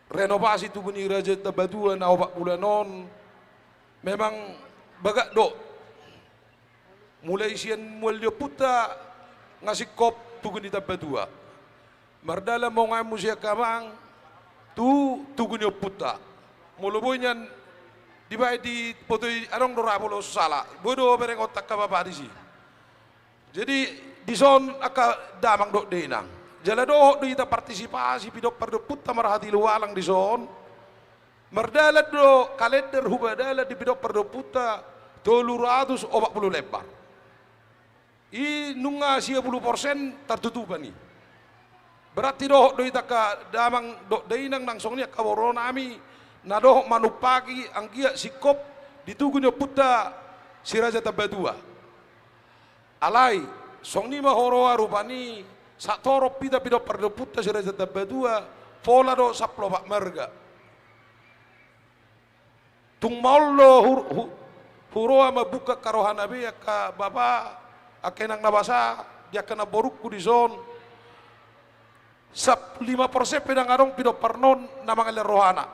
renovasi tu beni Raja Tabbatua na 4 bulanon memang bagak do mulai sian mual dia Puta ngasih kop tu beni Tabbatua mardala mo nga musya kamang tu beni Puta muluboy di baik di foto arong dorapolo salah bodoh bereng otak kabapa di sini jadi di son aka damang dok denang jala do kita partisipasi pidok perdo Puta marhati lualang di son merdalat do kalender hubadala di pidok perdo Puta 340 lembar i nunga 10% tertutupan nih berarti do kita ka damang dok denang nangsong ni kaworon nami nadoh manupagi ang kia sikop ditugunyo Puta Siraja Tabbatua alai song ni mahoro rupani satoro pita pido perdo Puta Siraja Tabbatua pola do saplo pak marga tung maullo huroa mabuka karohana be ka bapa akenang nabasa dia kena borukku di zon. 5% pedang arong pido pernon nama ngale rohana.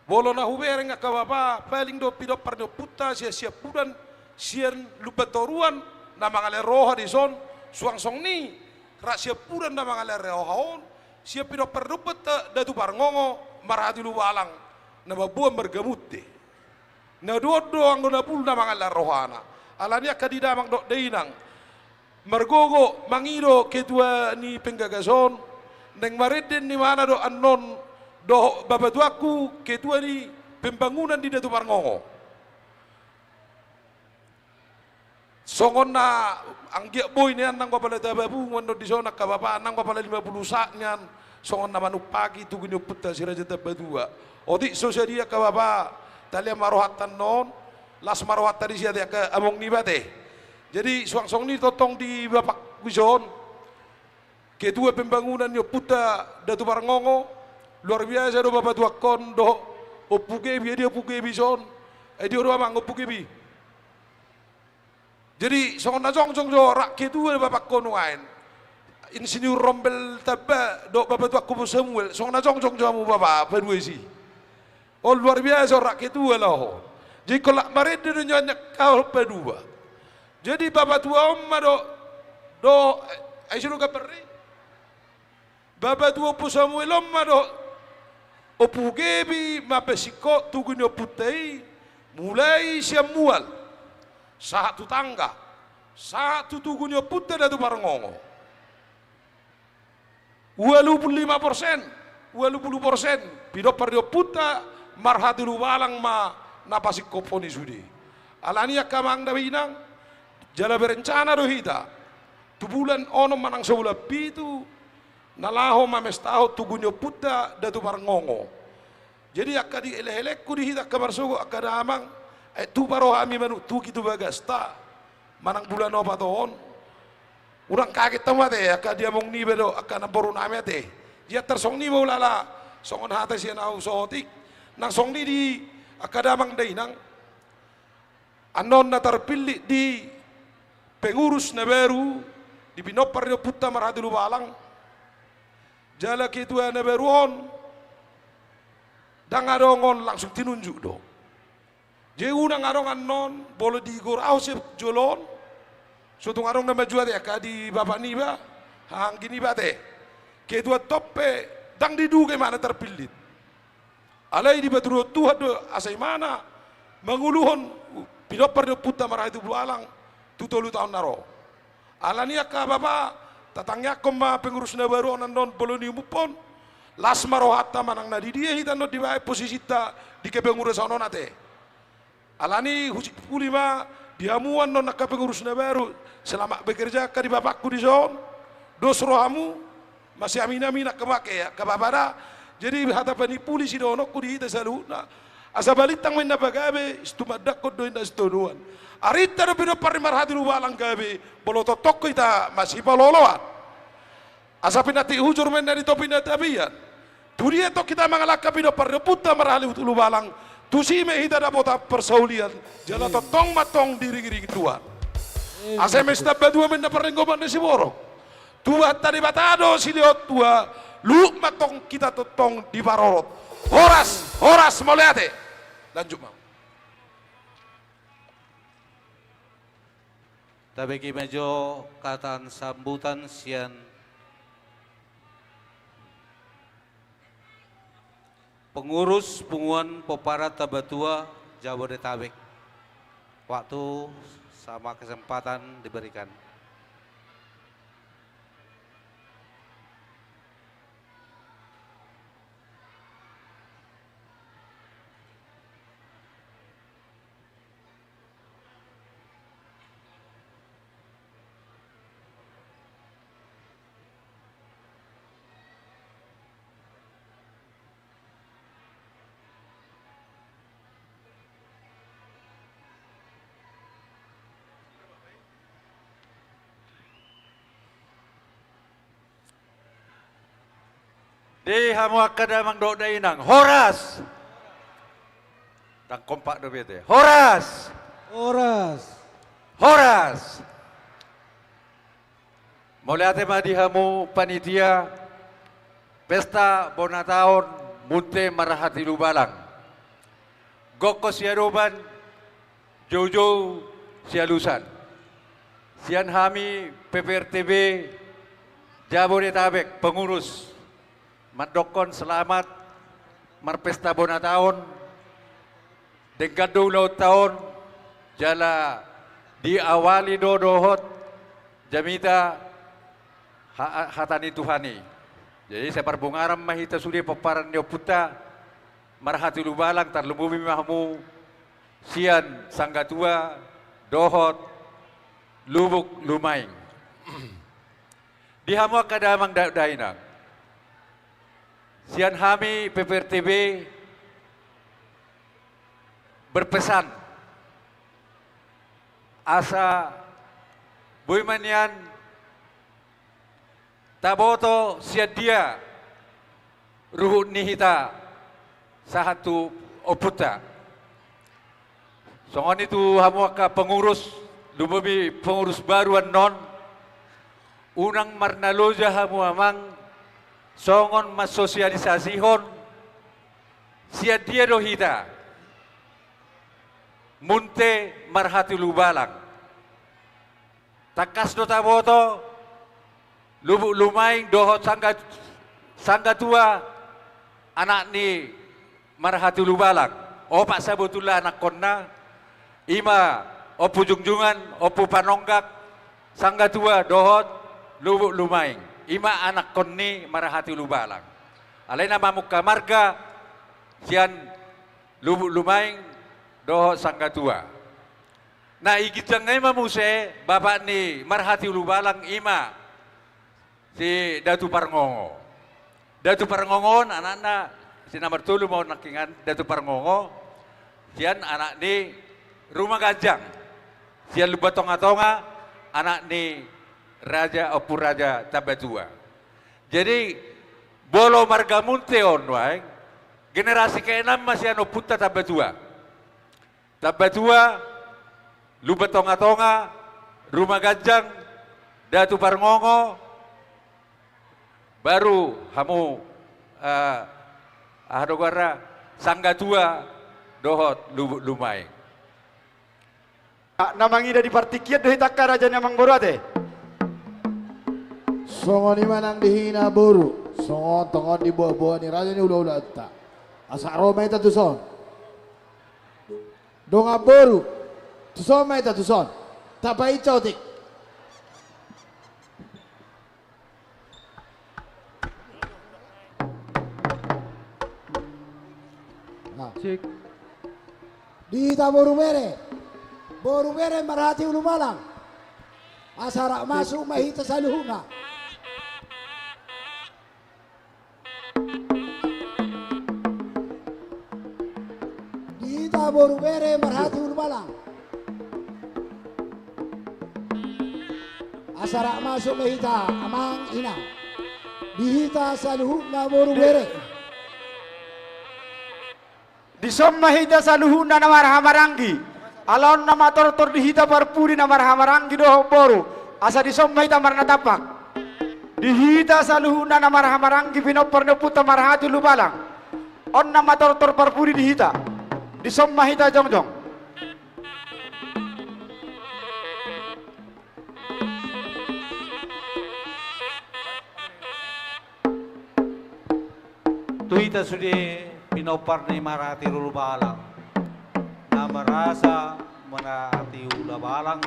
Bolo na hubereng ka baba paling do pido perno puta sia pudan sian lupatoruan nama ngale roha di zon suang song ni rak sia pudan nama ngale rohaon sia pido perno peta datu barngongo maradi lu walang nama buam bergemutte. Na dodo anggona pul nama ngale rohana. Alania kadidamang dok deinang margogo mangido ketua ni penggagason neng mareden ni mana do anon do babatuaku ketua ni pembangunan di Datu Parngongo songon na anggiak boy ni anang papala tababu ngondo di zona kabapa anang papala 50 saknyan songon na manupagi tu gunyo putta siraja tabadua odi sosadia kabapa talia marohatan non las marohat tadi siya ke among ni bate. Jadi suang-suang ni totong di Bapak Wison. Ketua pembangunan yo puta Datu Parngongo luar biasa do Bapak Tuakon do opugebi dia opugebi son. Dia do amang opugebi. Jadi songon na jong do rak ketua Bapak Konuain. Insinyur Rombel Taba do Bapak Tuakku Samuel songon na jong jamu Bapak Penuesi. Oh luar biasa rak ketua lah. Jadi kalau marede do nyonya kau pedua. Jadi Bapak tua omma do aisuru kaperi. Bapak tua pu Samuel omma do opugebi mapesiko tugunyo putei mulai siamual satu tangga satu tugunyo putei Datu Parngongo 85% pido pardio puta marhatilu walang ma napasik koponi sudi alania kamang dawinang jala berencana dohita tu bulan ono manang sebulan pitu nalaho mamestaho tugunyo puta Datu Parngongo jadi akadi elek-elekku dihita kabar sugo akada amang tu paro ami manu tu kitu bagasta manang bulan opa toon urang kaget tamate akadi among ni bedo akana borun amete dia tersong ni maulala songon hata siya na usotik nang song ni di akadamang dainang anon na terpilih di pengurus na baru di pinopar nyo puta marhatilu balang jala ketua na baruon dangadongon langsung tinunjuk do je unang arongan non bolo di gorau sep jolon sutung arong na majuat ya kadi bapak niba hang gini bate ketua toppe dang diduga mana terpilih alai di baturo tuhan do asai mana manguluhon pinopar do puta marhatilu balang tutolu tahun naro alania ka bapa tatangnya koma pengurus na baru non boloni umupon las marohata manang na di dia hitan no di bae posisi ta di kepengurus ono nate alani husik pulima diamuan non nak pengurus na baru selama bekerja ka di bapakku di zon dos rohamu masih amina kemake ya ka babada jadi hadapan polisi do ono ku di hita saluna asa balitang men na bagabe istumadak ko do inda stonuan arita do pino parri marhatilu balang gabe bolo totok kita masih paloloan asa pinati hujur men dari topi na tabian turia to kita mangalaka pino parri puta marhatilu balang tusime hita da bota persaulian jala totong matong diri-diri Tuhan asa mesta badua men na parri ngoban si borok tua tadi batado siliot tua lu matong kita totong di barorot horas moliate lanjut mau tabeki mejo katan sambutan sian pengurus punguan Popara Tabatua Jabodetabek waktu sama kesempatan diberikan. Di hamu akadamang do dainang horas dan kompak do bete horas Moliate madihamu panitia Pesta Bonataon Munte Marahati Lubalang. Goko siaroban Jojo sialusan. Sian hami PPRTB Jabodetabek pengurus Mandokon selamat Marpesta Bonataon dengan ulang tahun jala diawali dohot jamita hatani Tuhani. Jadi saya perbungaram mahita sudi paparan puta marhati lubalang tarlumumi mahmu sian sanggatua dohot lubuk lumaing. Dihamu kadamang dainang. Sian hami PPRTB berpesan asa buimanian taboto siadia ruhut nihita sahatu oputa. Songon itu hamuaka pengurus lumumi pengurus baruan non unang marnaloja hamu amang songon mas sosialisasihon siadia dohita munte marhati lubalang takas do taboto lubuk lumaing dohot sangga tua anak ni marhati lubalang opak sabutullah anak konna ima opu jungjungan opu panonggak sangga tua dohot lubuk lumaing ima anak konni marhati lubalang alena mamukka marga sian lubuk lumaing dohot sangga tua. Nah ikitang ngay mamuse bapak ni marhati lubalang ima si Datu Parngongo. Datu Parngongo anak-anak si nomor 3 mau nakingan Datu Parngongo. Sian anak ni Rumah Gajang. Sian Lubatonga-tonga anak ni Raja Opur Raja Tabatua. Jadi bolo marga munte on wae generasi ke-6 masih anu puta Tabatua. Tabatua, Lubatonga-tonga, Rumah Gajang, Datu Parngongo, baru hamu ahadogara sanggatua dohot lumai. Namang ida di partikiat dohi takka raja namang borate. Songon imanang dihina boru, songon tongon di bawah-bawah ni raja ni ulah-ulah tak. Asa Roma itu tu son. Donga boru, tu son mai tu son. Tapai cotik. Nah. Cik. Dihita boru mere marhati ulu malang. Asara masuk mahita saluhuna. Dihita boru mere marhati ulu malang. Asara masuk mahita amang ina. Dihita saluhuna boru mere. Di somahita saluhuna na marhamaranggi. Alon nama tor dihita parpuri na marhamaranggi doho boru. Asa di somahita marnatapak. Dihita saluhuna na marhamaranggi pinopor puta marhati lubalang. On nama tor parpuri dihita. Di somahita jongjong. Tuita sudi pinopar ni marati lubalang. Na marasa manati ulabalang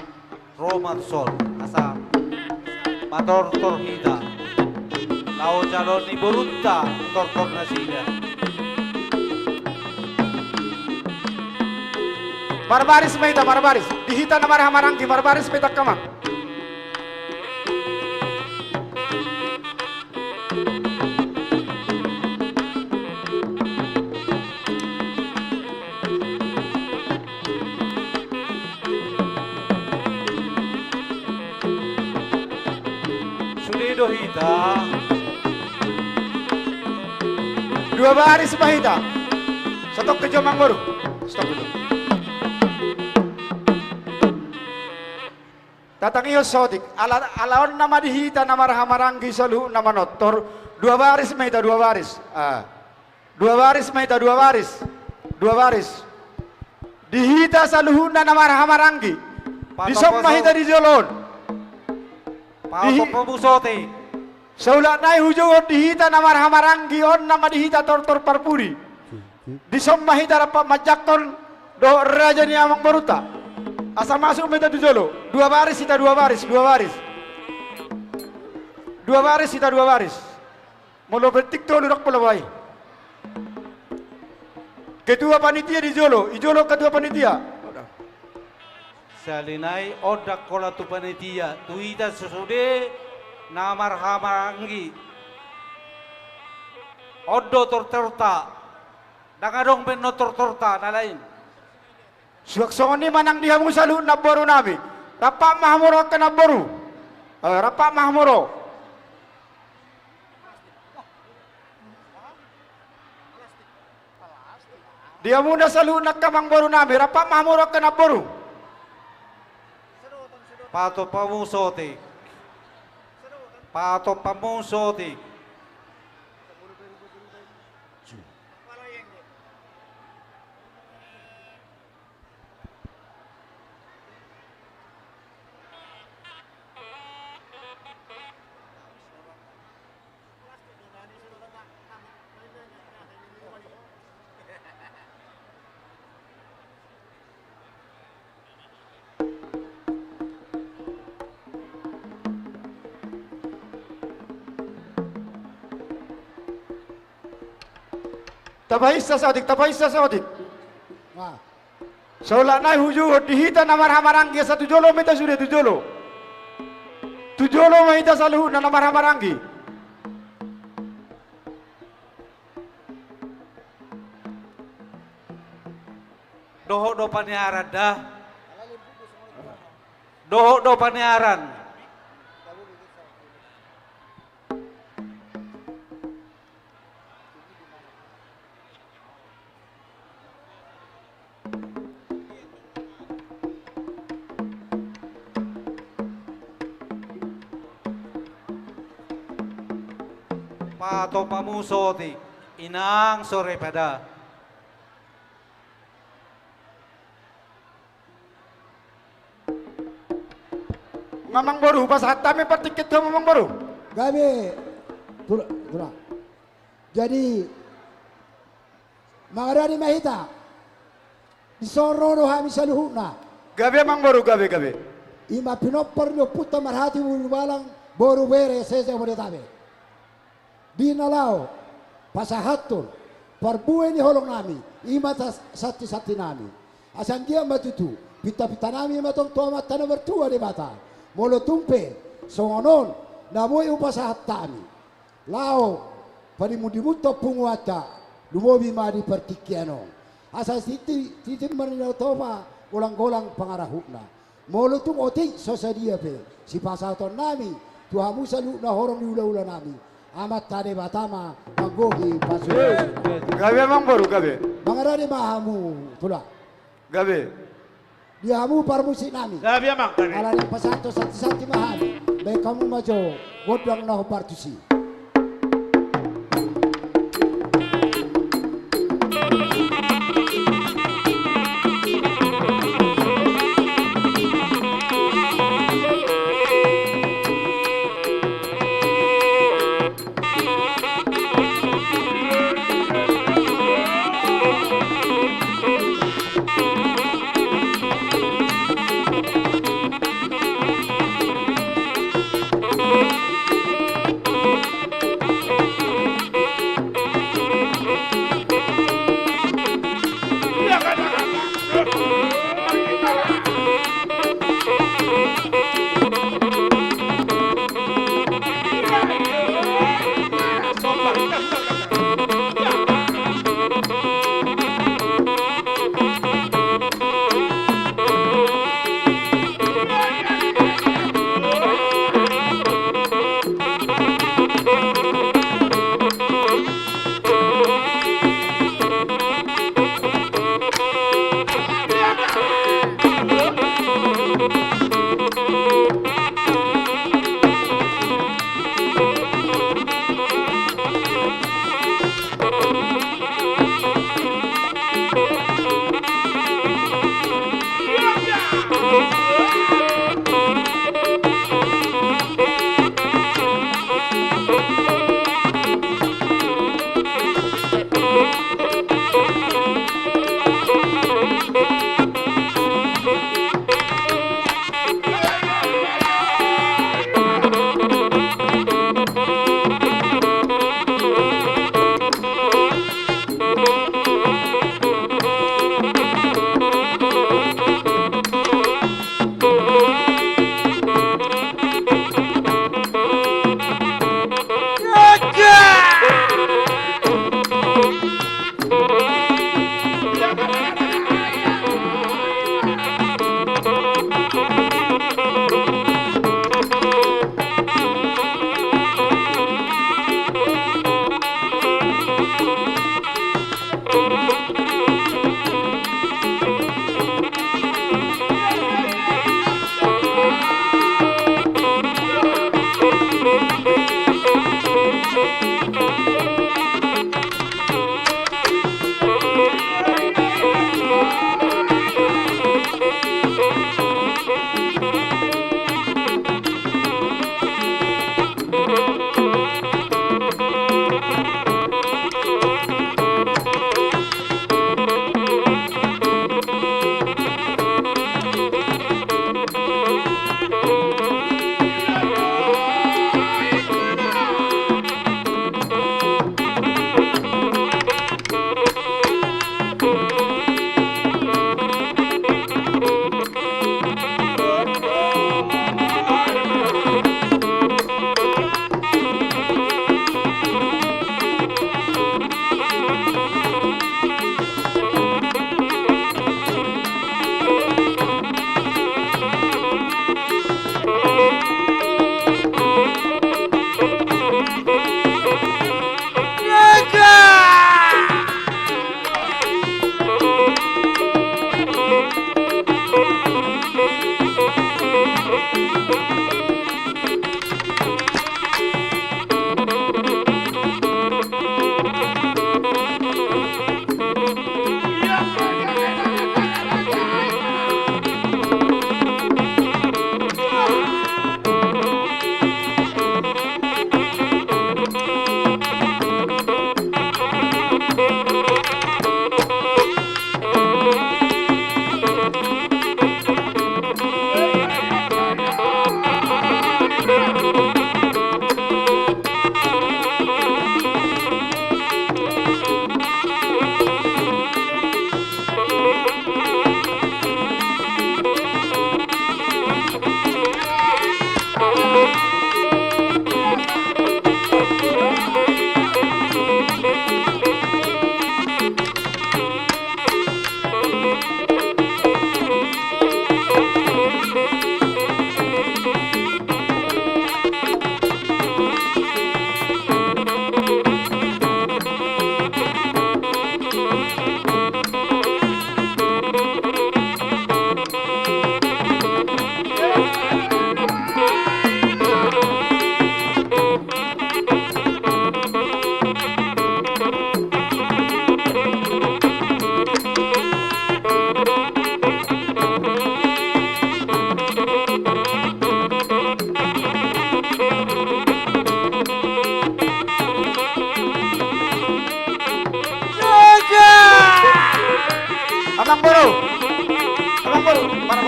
Roman sol asa mator hita. Lao jalon ni burunta tor na sila. Barbaris mahita barbaris. Dihita na marhamaranggi barbaris petak kamang. Hita. Dua baris mahita. Stok ke Jomang baru. Stok dulu. Tatangio sotik, alaon nama dihita nama rahamaranggi salu nama notor, 2 baris meta 2 baris. 2 baris meta 2 baris. 2 baris. Dihita saluhuna nama rahamaranggi. Disom mahita di jolon. Pato pamusote. Saulat nai hujo dihita nama rahamaranggi on nama dihita tortor parpuri. Disom mahita rapat majakton do raja ni amang baruta. Asal masuk meta dujolo, 2 baris kita 2 baris, 2 baris. 2 baris kita 2 baris. Molo betik to lurak pelawai. Ketua panitia di jolo, ijolo ketua panitia. Salinai odak kola tu panitia, tuita sesude namar hamaranggi. Odo tortorta, dangadong beno tortorta na lain. Suaksoni manang dia musalu naboru nabi. Rapak mahmuro ke naboru. Rapak mahmuro. Dia muda salu nak kamang boru nabi. Rapak mahmuro ke naboru. Pato pamusote. Pato pamusote. Tabaisa sadik. Saulat nai huju dihita namar hamaranggi 1 jolo meta sudah 7 jolo. 7 jolo mahita saluhu na namar hamaranggi. Doho do paniaran dah. Doho do paniaran. Pato pamusote, inang sore pada. Mamang baru pas hatame partiket ke mamang baru. Gabe. Tula. Jadi Maharani mahita. Disoro hami saluhuna. Gabe mamang baru gabe. Ima pinopor lo puta marhati balang boru bere sese modetabe. Dinalao pasahatur parbuai ni holong nami imata sati nami asan dia matutu pita nami matong tua matana bertua di bata molo tumpe songonon namoi upasahat tami lao parimudimuto punguata lumobi madi pertikiano asa siti marinau topa golang-golang pangarahukna molo tum otik sosadia pe si pasahaton nami tuhamu salu na horong diula-ula nami amat tade batama manggogi pasu. Gabe mang baru gabe. Mangarani mahamu tula. Gabe. Dia hamu parmusi nami. Gabe mang gabe. Alani pasanto sati mahami. Baik kamu majo godang naho partusi.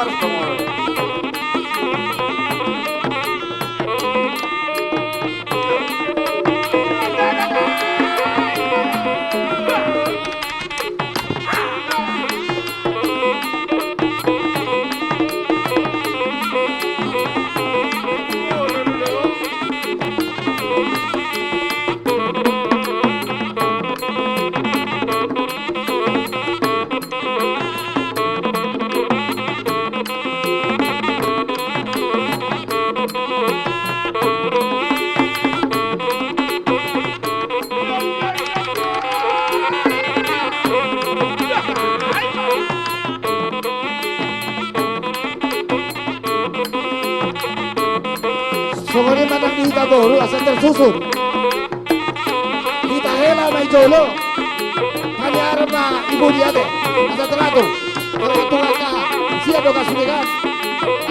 baris pemulung. Sungguh matang di hita baru asal tersusun. Hita hela mai jolo. Hanya arma ibu dia deh. Asal teratur. Teratur angka. Siap dong kasih kan?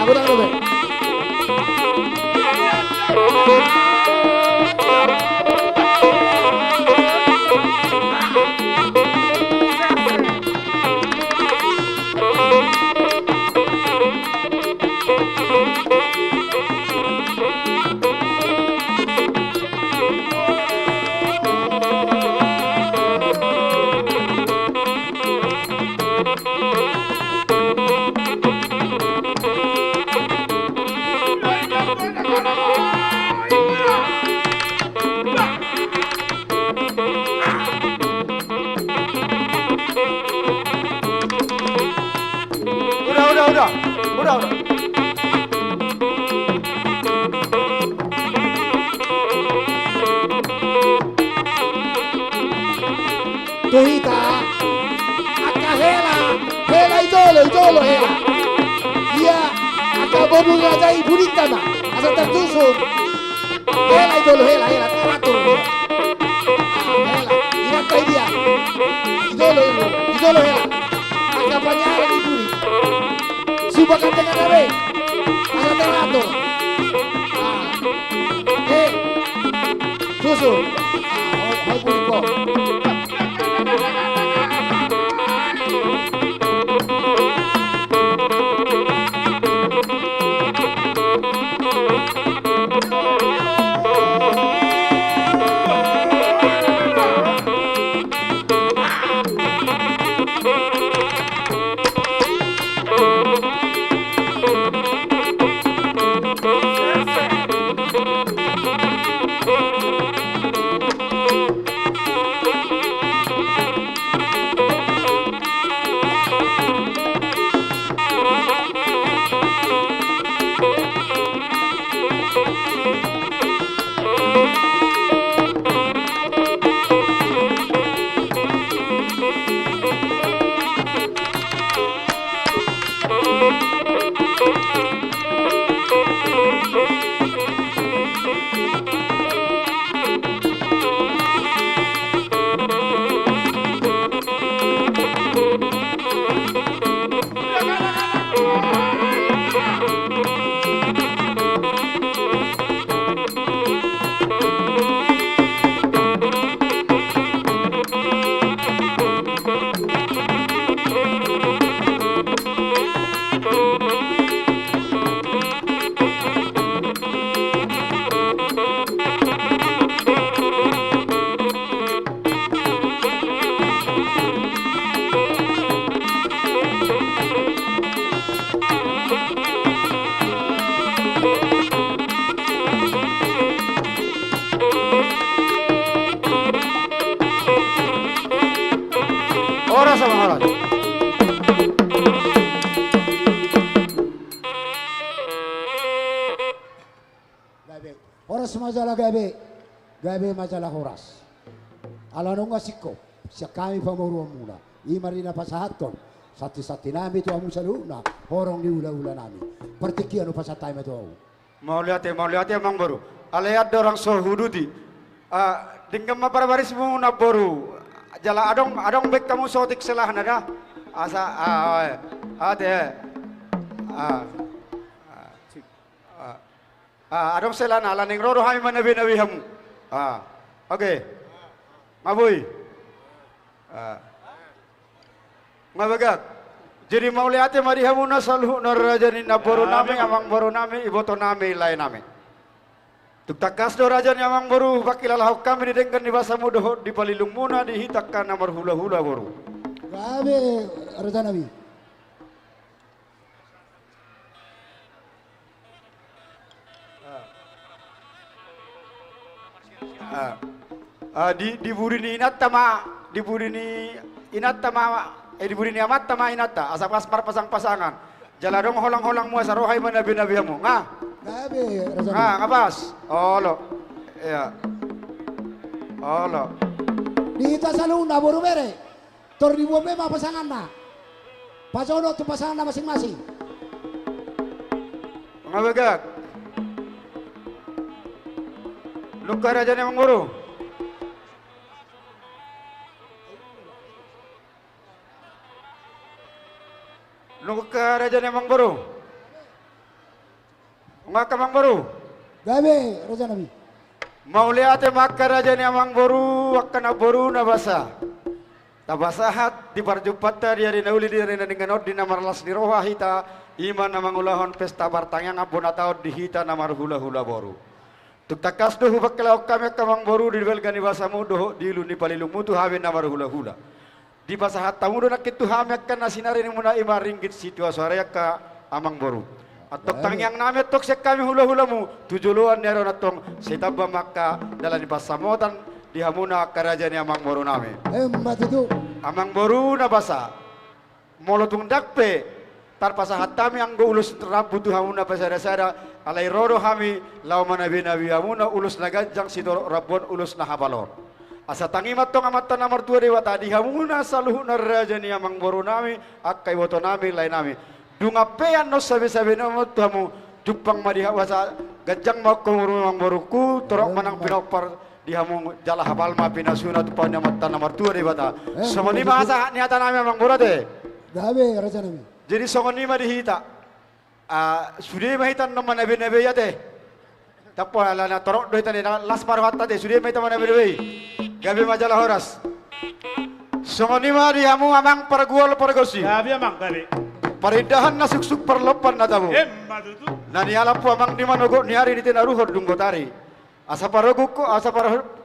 Aku dah lobe. Udah. Tuh hita. Aka hela. Hela ijolo hela. Iya. Aka bodu raja ibu dita mah. Asal tersusun. Hela ijolo hela teratur. Hela. Ingat kau dia. Ijolo hela. Aka panyaran ibu di. Subakan dengan abe. Asal teratur. Susun. Hai puriko. Ora sama Haraj. Horas majalah gabe majalah horas. Ala nunga sikop, siya kami pamuruan muna. Imari na pasahaton, sati-sati nami tu amu saluna, horong diula-ula nami. Pertikian upa sa time itu. Mau lihat ya mang baru. Alayat orang sohududi. Dinggam mabarbaris mo na baru. Jala adong bek kamu sotik selah nada. Asa adong selah na laning roro kami manabi-nabi hamu. Oke. Maboy. Mabagak. Jadi mau lihat mari hamuna saluh raja ni naboru nami amang boru nami iboto nami lain nami. Tuk takas do raja ni amang boru pakilalah kami didengkan di bahasa mudoh di palilung muna dihitakkan namar hula-hula boru. Gabe raja nabi. Di burini inattama di burini inattama di burini amat tama inatta asap aspar pasang-pasangan jaladong holang-holang mua sarohai nabi-nabi hamu nga Gabe raja nga ngapas olo ya olo Dihita selalu naboru bere. Tor di buome mah pasangan na. Pasono tu pasangan na masing-masing. ngabegat luka raja ni manguru luka raja ni manguru ngaka manguru Gabe raja nabi. mau lihat maka raja ni manguru akan boru na basa tabasahat di parjupata di hari nauli di hari dengan od di namar las di roha hita iman namang ulahon pesta bartang yang abona taod di hita namar hula-hula boru tuk takas dohu bakala kami kamang boru di belgani basamu dohu di lu ni palilung mutu hawe namar hula-hula di basahat tamu do nakit tu hame kan nasinari ni muna ima ringgit situasi area ka amang boru atau tang yang name tok sek kami hula-hula mu tujuluan nero natong setaba maka dalam di basamotan di hamuna kerajaan amang boru name Mbak itu amang boru na basa molotung dakpe tar pasahat kami ang go ulus rabu tu hamuna pasada-sada alai roro hami lau manabi-nabi hamuna ulus nagajang sidor rabon ulus na habalor asa tangimat tong amatan namar tua dewa tadi hamuna saluh na raja ni amang boru nami akai woto nami lain nami dunga pean no sabi-sabi no tamu jupang madiha wasa gajang mau kumuru amang boruku torok manang pinopar di hamu jala hafal ma pinasuna tu panya mata nomor 2 di bata somoni bahasa niata nami amang boru de Gabe raja nabi. jadi songoni ma dihita sudah mahitan nama nabi-nabi ya teh tapo ala na torok do itani las parwata de sudah mahitan nabi-nabi gabe majalah horas songoni ma di hamu amang perguol pergosi Gabe amang gabe. Paridahan na suksuk perlopan na tamu. Nani alapu amang di manogo ni hari di tenaruhor dunggo tari. Asa paroguk ko asa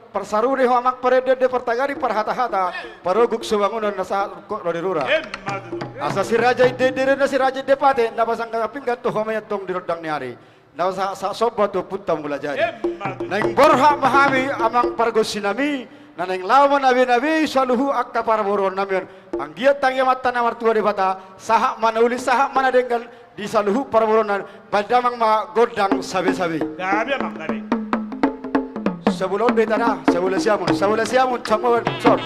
persaruri ho amang parede de pertagari parhata-hata paroguk sebangunan nasa ko rodirura. Asa si raja de na si raja de pate na basang kaping gato ho mayat tong dirodang ni hari. Na sa sobat to putam mula jadi. Nang borha mahami amang pargosinami naneng lawan nabi-nabi saluhu akka para boron namion ang giat tang yamatan namar tua de bata sahak mana uli sahak mana dengan di saluhu para boronan badamang ma godang sabi-sabi Gabe amang gabe. sebelum betana sebelum siamun campur sor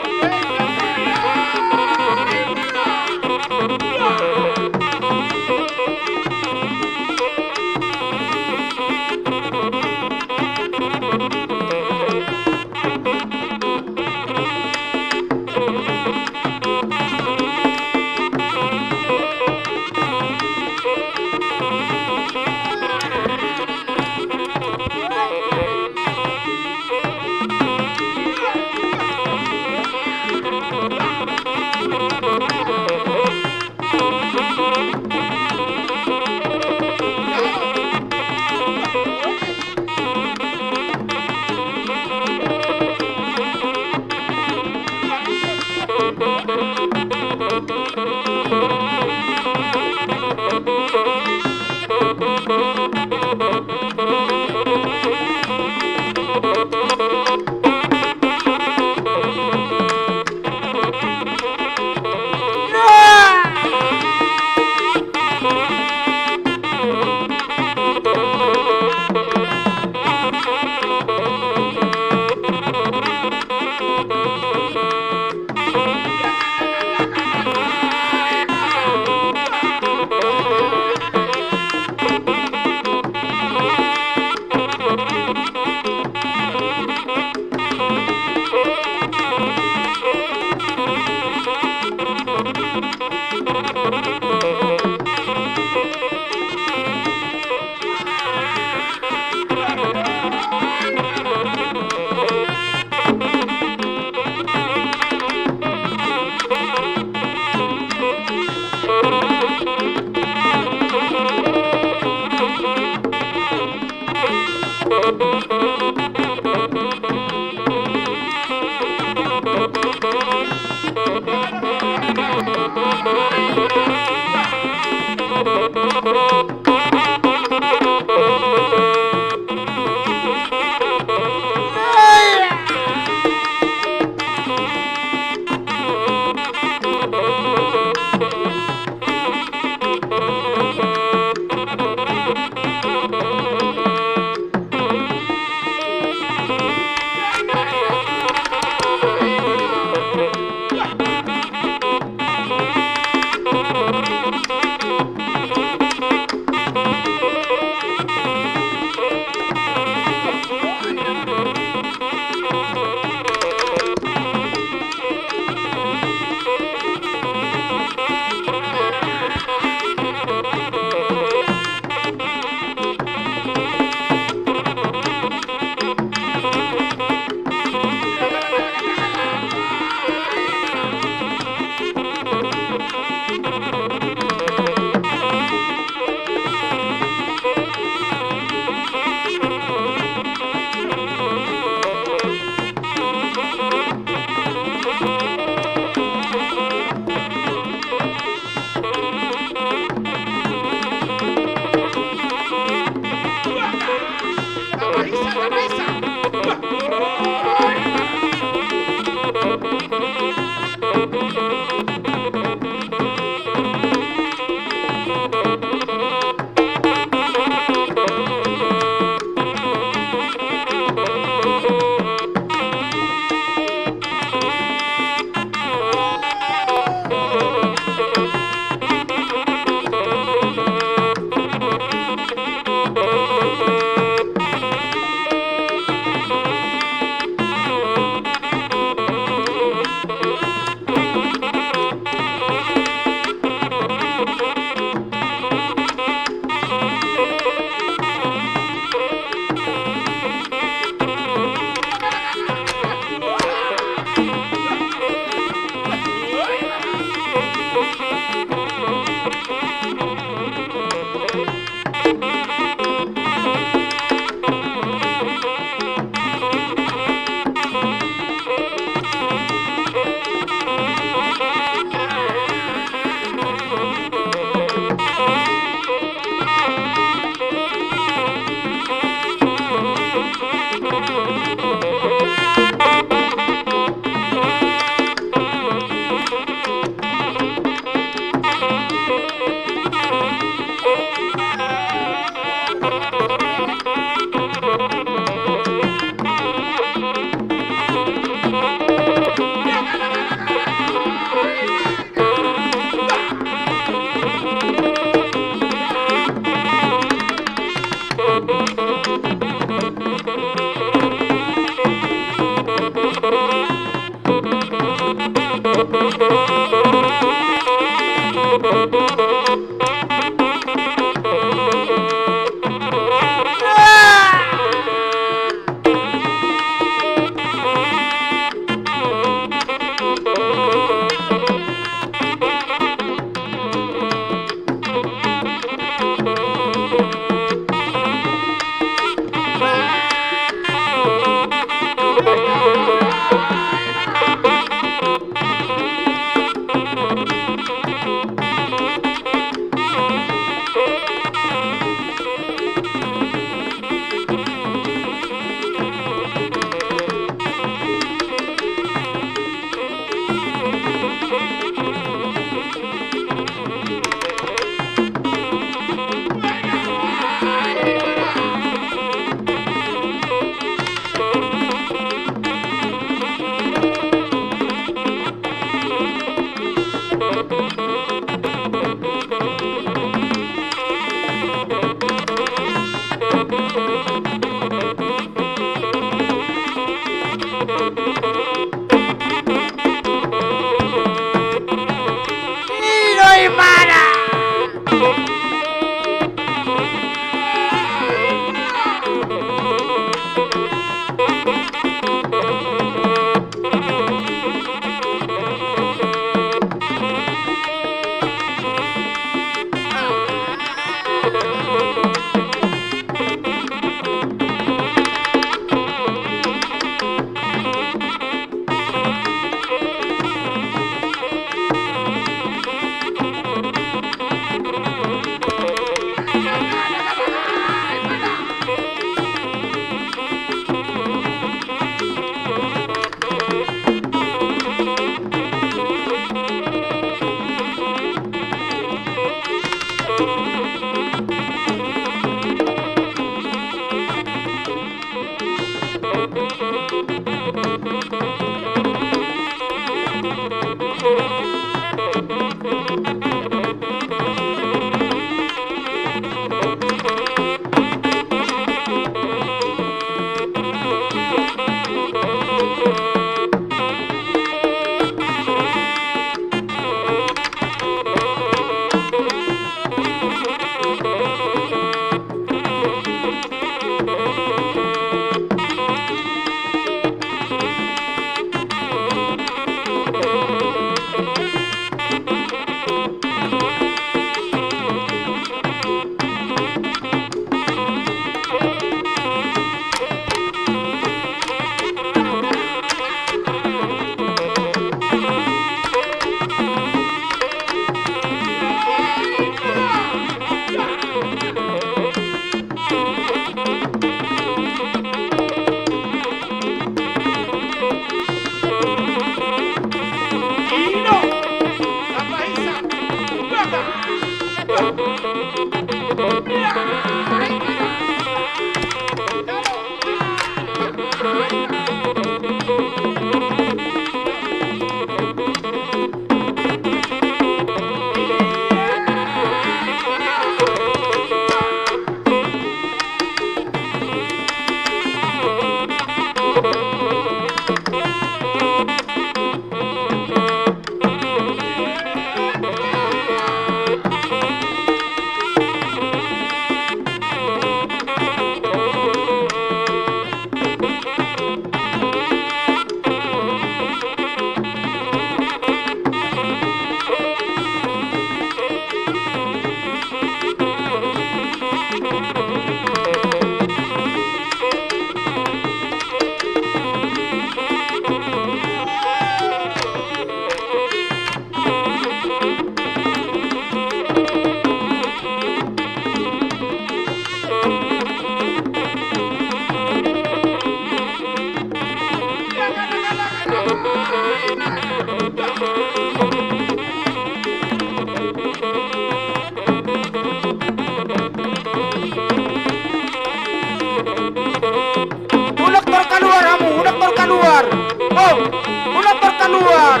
keluar.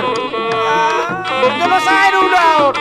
Selesai dulu Daud.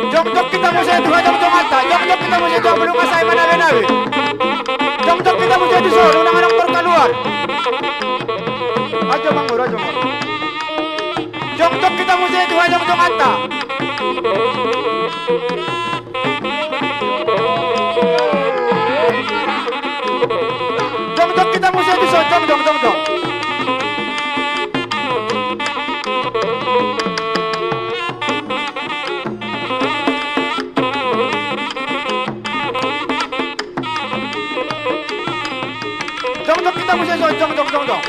Jok kita mau saya dua jok mata, jok kita mau saya dua belum kasai mana benawi. Jok kita mau saya di solo, anak berkeluar. Ajo manggur. Jok kita mau saya dua jok mata. Jok kita mau saya di solo, jok. Kita mesti jong.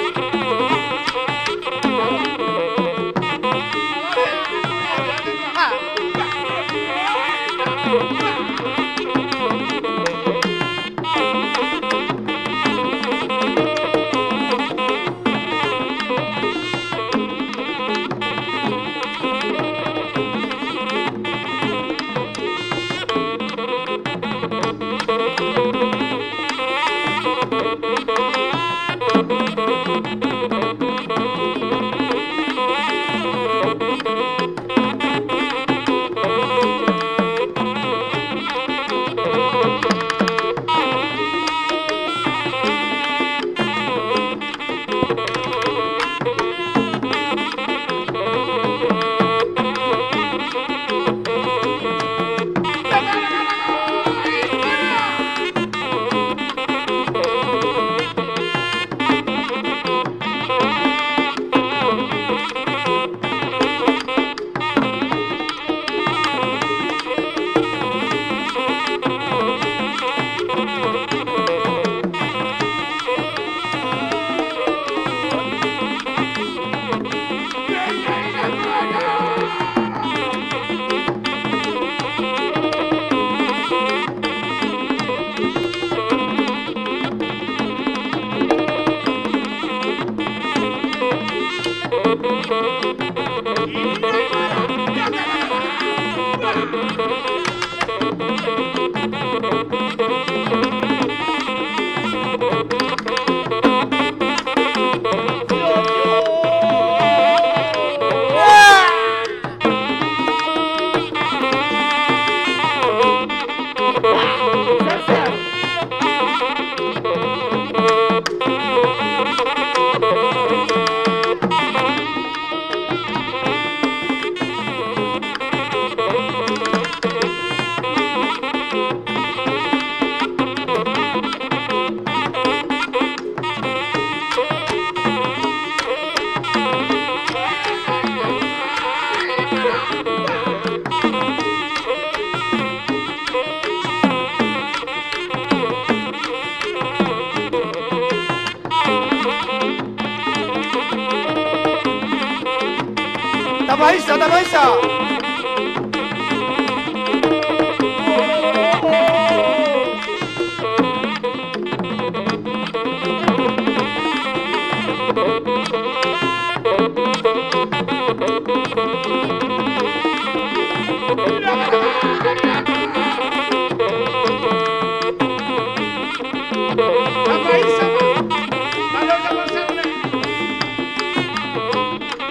Tabaisa, tabaisa.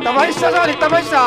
Tabaisa sekali, tabaisa.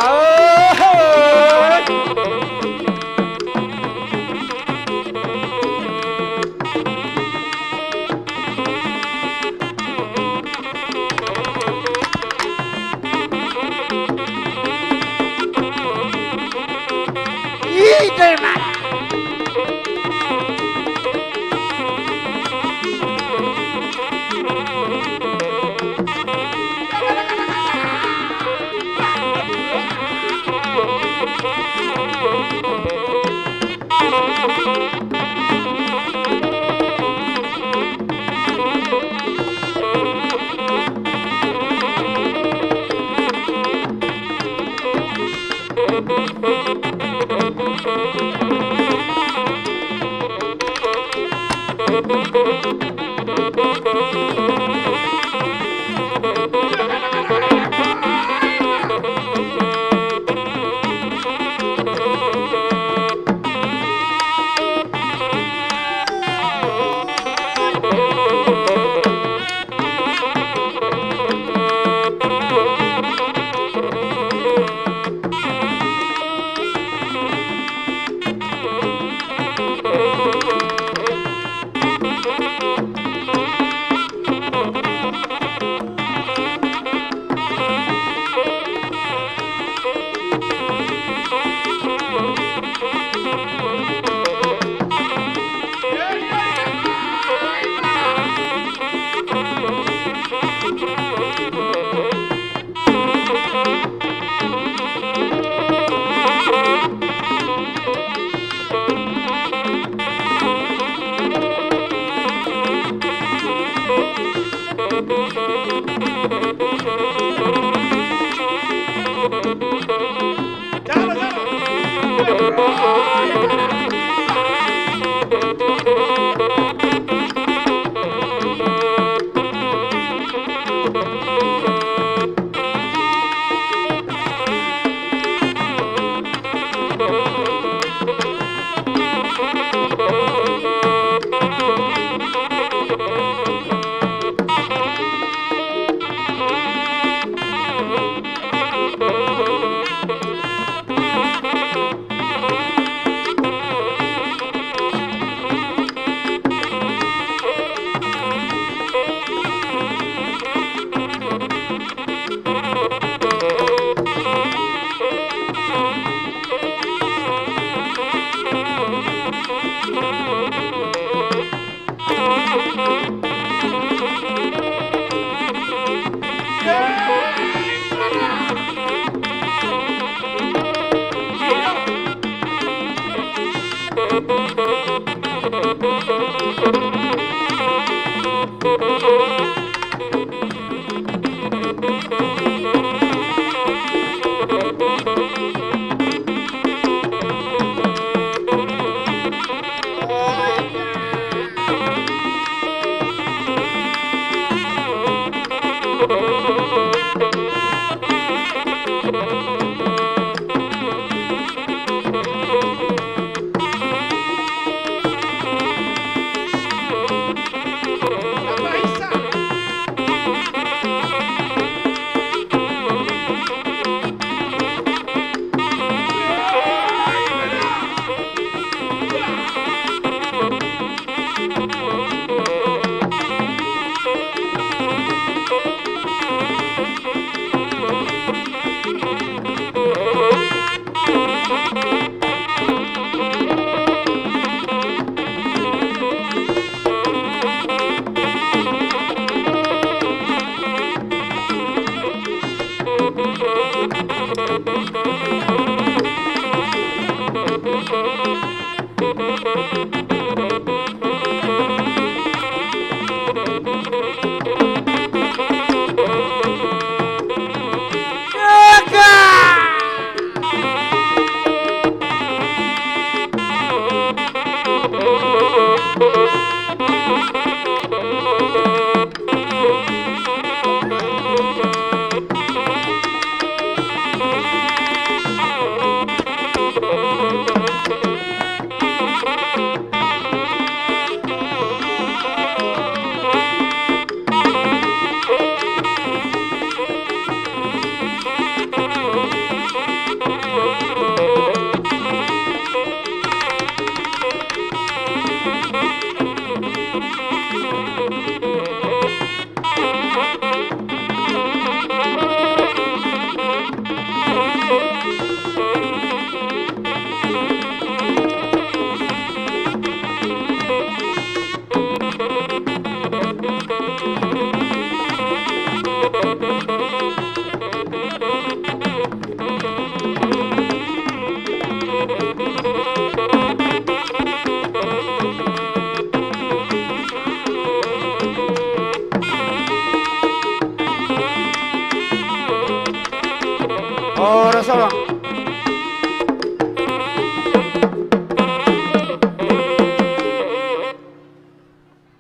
Oh, rasa bang.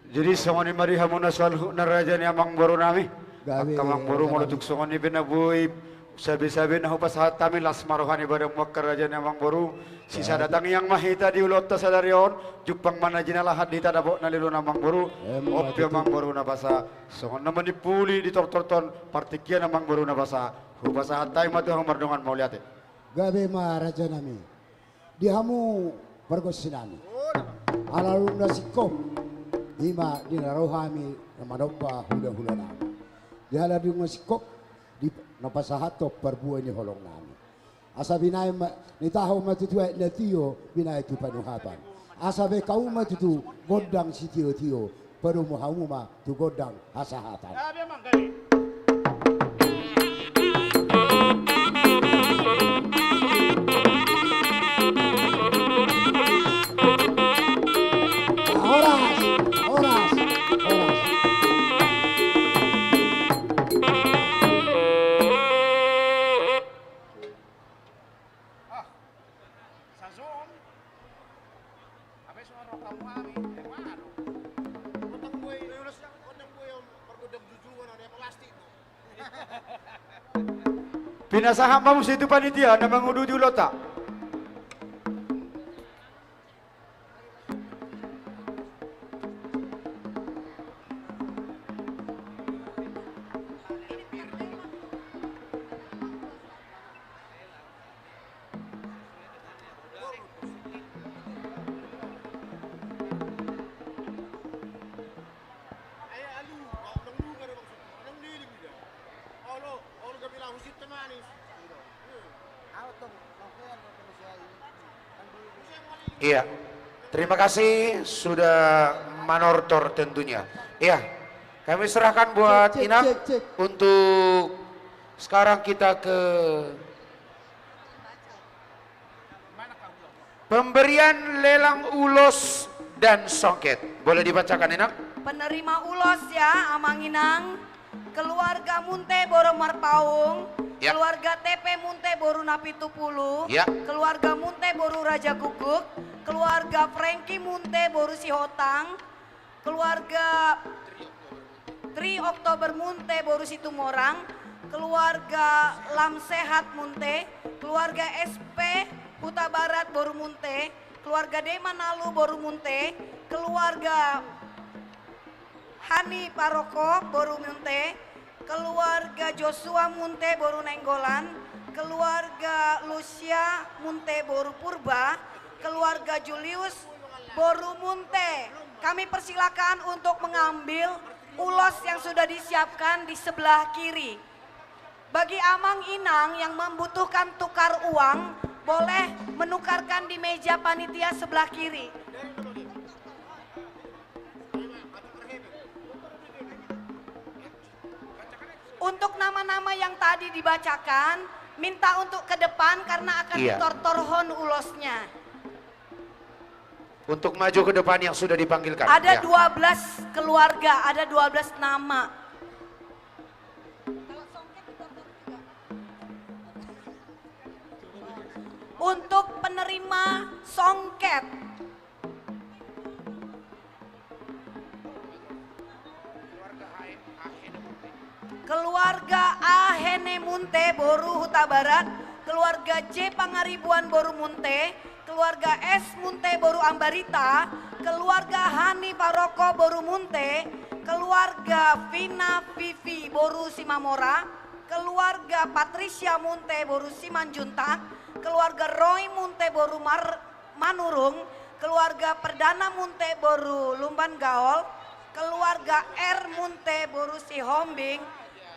Jadi songoni mari hamuna salhu naraja ni amang baru nami. Kamang baru mulutuk songoni binabuy sabi-sabi na hupas hatami las marohani barang muakkar raja ni amang baru. Sisa datang yang mahita di ulot tasadarion jupang mana jina lahat di tadabok nalilu namang baru. Opi amang baru na basa songon naman dipuli di torton partikian amang baru na basa. Hupas hatai matu hang mardongan mau lihat. Gabe ma raja nami. Dihamu pergosinami. Alalum nasiko. Ima dinarohami namanoppa hula-hula nami. Dihala di ngasikop di napasahato perbuah ni holong nami. Asa binay ni tahu matutuai na tiyo binay tu panuhapan. Asa be kau matutu godang si tiyo peru muhamuma tu godang asahatan. Pinasaham mo situ panitia na mangudu di ulota. Iya, terima kasih sudah manortor tentunya. Iya, kami serahkan buat Inam untuk sekarang kita ke pemberian lelang ulos dan songket. Boleh dibacakan Inam? Penerima ulos ya, Amang Inang, keluarga Munte Boro Marpaung, ya. Keluarga TP Munte Boru Napitupulu, ya. Keluarga Munte Boru Raja Guguk, keluarga Franky Munte Boru Sihotang, keluarga Tri Oktober Munte Boru Situmorang, keluarga Lam Sehat Munte, keluarga SP Huta Barat Boru Munte, keluarga Demanalu Boru Munte, keluarga Hani Paroko Boru Munte, keluarga Joshua Munte Boru Nenggolan, keluarga Lucia Munte Boru Purba, keluarga Julius Boru Munte. Kami persilakan untuk mengambil ulos yang sudah disiapkan di sebelah kiri. Bagi Amang Inang yang membutuhkan tukar uang, boleh menukarkan di meja panitia sebelah kiri. Untuk nama-nama yang tadi dibacakan, minta untuk ke depan karena akan ditortorhon ulosnya. Untuk maju ke depan yang sudah dipanggilkan. Ada 12 keluarga, ada 12 nama. Untuk penerima songket. Keluarga Ahene Munte Boru Huta Barat, keluarga J Pangaribuan Boru Munte, keluarga S Munte Boru Ambarita, keluarga Hani Paroko Boru Munte, keluarga Vina Vivi Boru Simamora, keluarga Patricia Munte Boru Simanjuntak, keluarga Roy Munte Boru Manurung, keluarga Perdana Munte Boru Lumban Gaol, keluarga R Munte Boru Sihombing,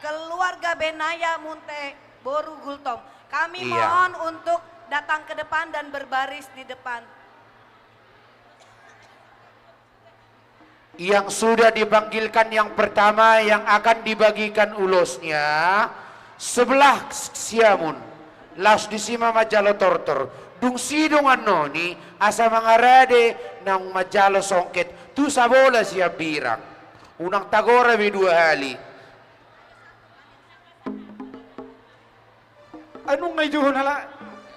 keluarga Benaya Munte Boru Gultom. Kami mohon untuk datang ke depan dan berbaris di depan. Yang sudah dipanggilkan yang pertama yang akan dibagikan ulosnya sebelah siamun las disima majalo tortor dung sidong anoni asa mangarade ng majalo songket tu sabola siya birang unang tagora may 2 hali. anong ngay juhon hala,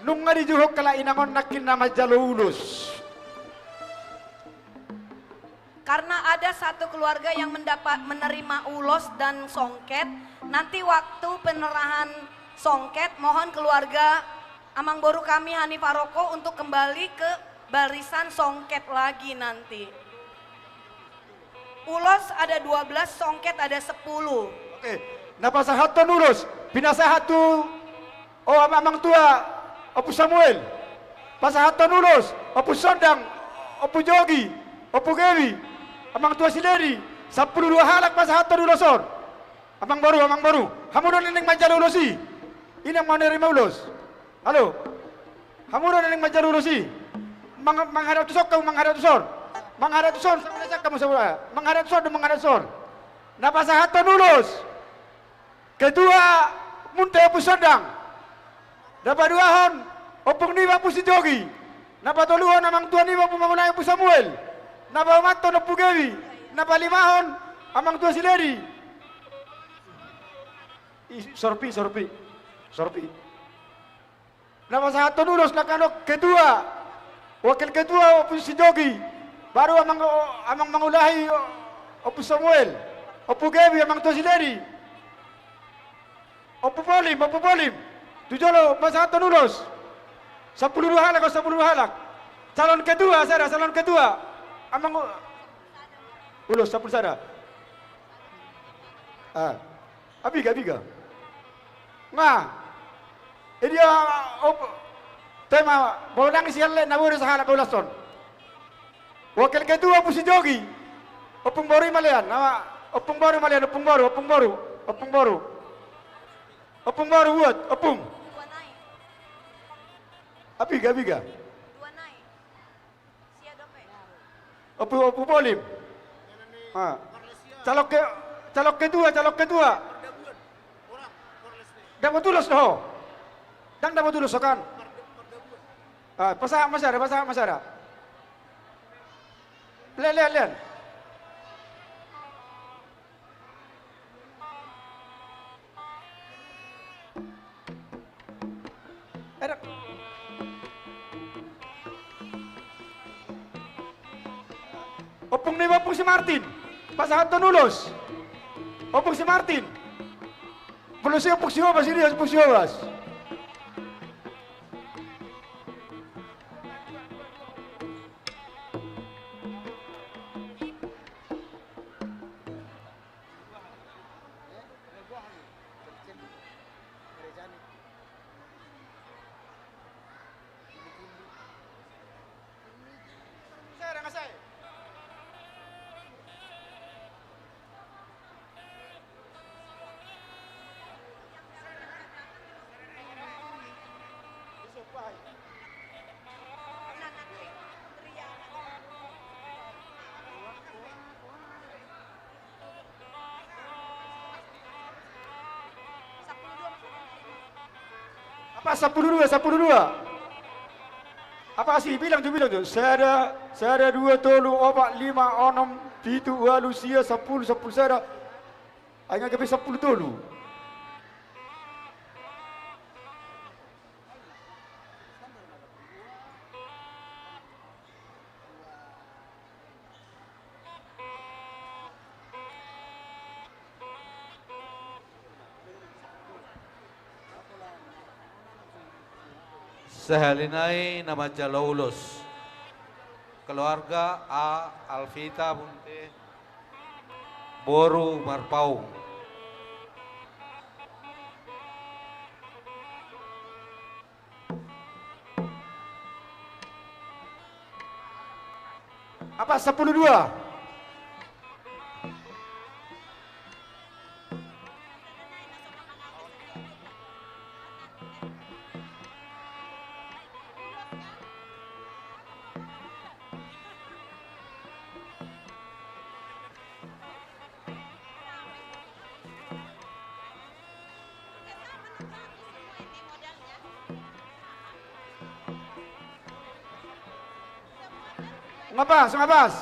nung nga di juhok kala inangon nakin na majalulus. Karena ada satu keluarga yang menerima ulos dan songket, nanti waktu penerahan songket, mohon keluarga Amang Boru kami Hanif Aroko untuk kembali ke barisan songket lagi nanti. Ulos ada 12, songket ada 10. Oke, napasahaton ulos, pinasahatu amang tua, Opu Samuel, pasahaton ulos, Opu Sondang, Opu Jogi, Opu Gewi, amang tua Sileri, 12 halak pasahaton uloson. Amang Boru, hamunon nining majalulosi. Ini yang mau nerima ulos. Halo, hamunon nining majalulosi. Mangharap tusok kamu mangharap tuson. Mangharap tuson, sama kamu semua. Mangharap tuson dan mangharap tuson. Napasahaton ulos. Kedua, munte Opu Sondang. Dapat 2 hon, Opung niwa Opu Sijogi. Napatuluhon amang tua niwa Opu Mangunai Opu Samuel. Napamaton Opu Gewi. Napalimahon amang tua Sileri. Sorpi. Napasahaton ulos nakanok kedua. Wakil ketua Opu Sijogi. Baru amang mangulahi Opu Samuel. Opu Gewi amang tua Sileri. Opu Polim. Tujolo pasahaton ulos. 10 halak. Calon kedua. Amang ulos 10 sada. Abiga. Nga. Ini tema bolong sial na buru sa halak ulason. Wakil ketua Opu Sijogi. Opung Boru Malian. Opung Boru buat, Opung. Abiga. Opu Polim. Calok kedua. Dapat tulos doh. Dapat tulos kan. Pasang masyara. Lihat. Opung ni Opung si Martin. Pasahaton ulos. Opung si Martin. Belum si Opung si Obas ini Opung si Obas. Apa 12? Apa sih bilang tu? Saya ada 2 tolu 4 5 6 7 8 sia 10 saya. Hanya ke 10 tolu. Sehalinai nama Jalaulos. Keluarga A. Alvita Bunte Boru Marpaung. Apa 10-2? Ngabas.